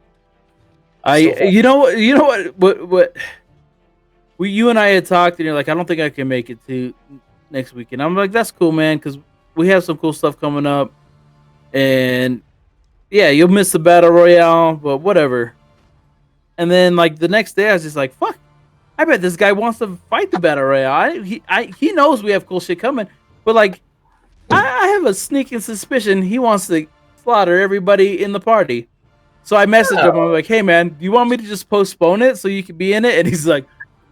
You know what you and I had talked and you're like, I don't think I can make it to next weekend. I'm like, that's cool, man, because we have some cool stuff coming up, and yeah, you'll miss the battle royale, but whatever. And then like the next day, I was just like, fuck, I bet this guy wants to fight the battle royale. He knows we have cool shit coming, but like, I have a sneaking suspicion he wants to slaughter everybody in the party. So I messaged him. I'm like, hey man, do you want me to just postpone it so you can be in it? And he's like,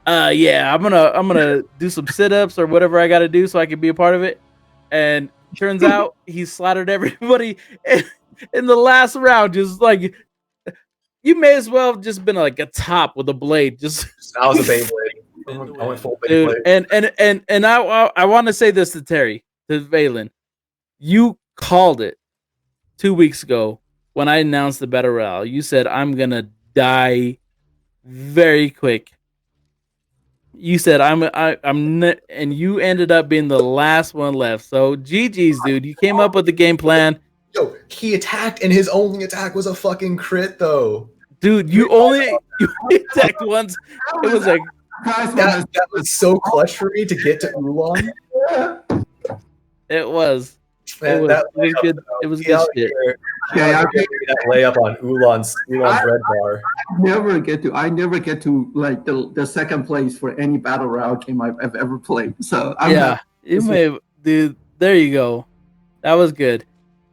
yeah, I'm gonna do some sit-ups or whatever I gotta do so I can be a part of it. And turns out he slaughtered everybody in the last round. Just like, you may as well have just been like a top with a blade. Just I was a Beyblade. I went full dude, Beyblade. and I want to say this to Terry, to Valen. You called it 2 weeks ago when I announced the battle royale. You said I'm gonna die very quick. You said I'm and you ended up being the last one left. So GG's, dude. You came up with the game plan. Yo, he attacked, and his only attack was a fucking crit, though. Dude, you only attacked once. It was like that was so clutch for me to get to Ulan. it was. Man, it was good. It was good shit. Yeah, that layup on Ulan's red bar. I never get to like the second place for any battle royale game I've ever played. So you may have, dude. There you go. That was good.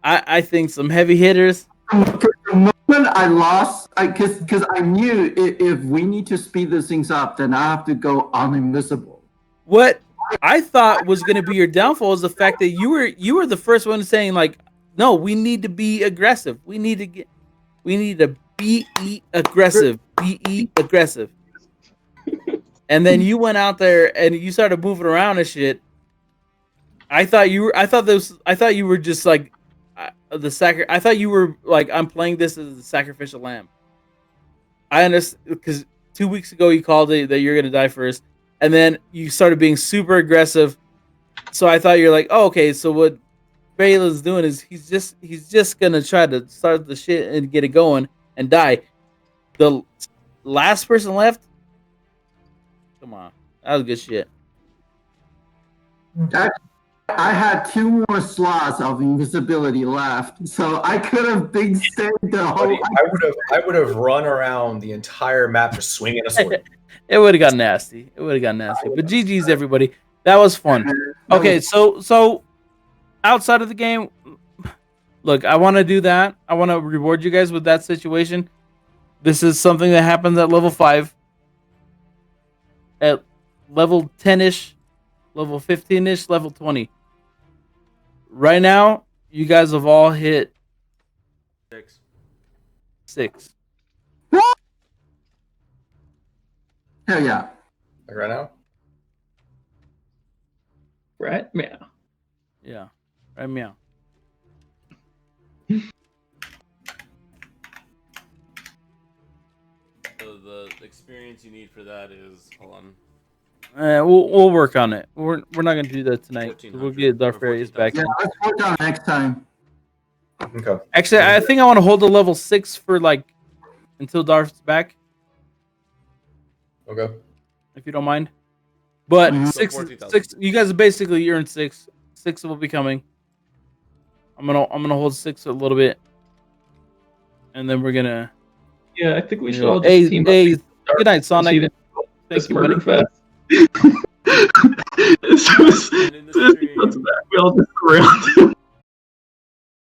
I think some heavy hitters. The moment I lost, because I knew if we need to speed these things up, then I have to go uninvisible. What I thought was going to be your downfall is the fact that you were the first one saying like, no, we need to be aggressive. We need to be aggressive. Be aggressive. And then you went out there and you started moving around and shit. I thought you were just like I thought you were like, I'm playing this as a sacrificial lamb. I understand, because 2 weeks ago you called it that you're gonna die first, and then you started being super aggressive. So I thought you're like, oh, okay. So what Baylon's doing is he's just gonna try to start the shit and get it going and die. The last person left. Come on, that was good shit. I had 2 more slots of invisibility left, so I could have big saved the whole. I would have run around the entire map just swinging a sword. It would have got nasty. But GG's everybody. That was fun. Okay, so outside of the game, look, I want to do that. I want to reward you guys with that situation. This is something that happens at level 5. At level 10-ish, level 15-ish, level 20. Right now, you guys have all hit 6. Hell yeah. Like right now? Right meow. Yeah. Right meow. So the experience you need for that is, hold on. We'll work on it. We're not gonna do that tonight. We'll 1400 get Darth or Farius back. Yeah, let's work on next time. Okay. Actually, I think I want to hold the level 6 for like until Darth's back, Okay. if you don't mind. But Mhm. six, 14,000. 6. You guys basically earned 6. 6 will be coming. I'm gonna hold 6 a little bit, and then we're gonna. Yeah, I think we should go, all just team up. Good night, Sonic. Thank Thank you, murder buddy. fest. As soon as And in the he stream, comes back, we all just surround him.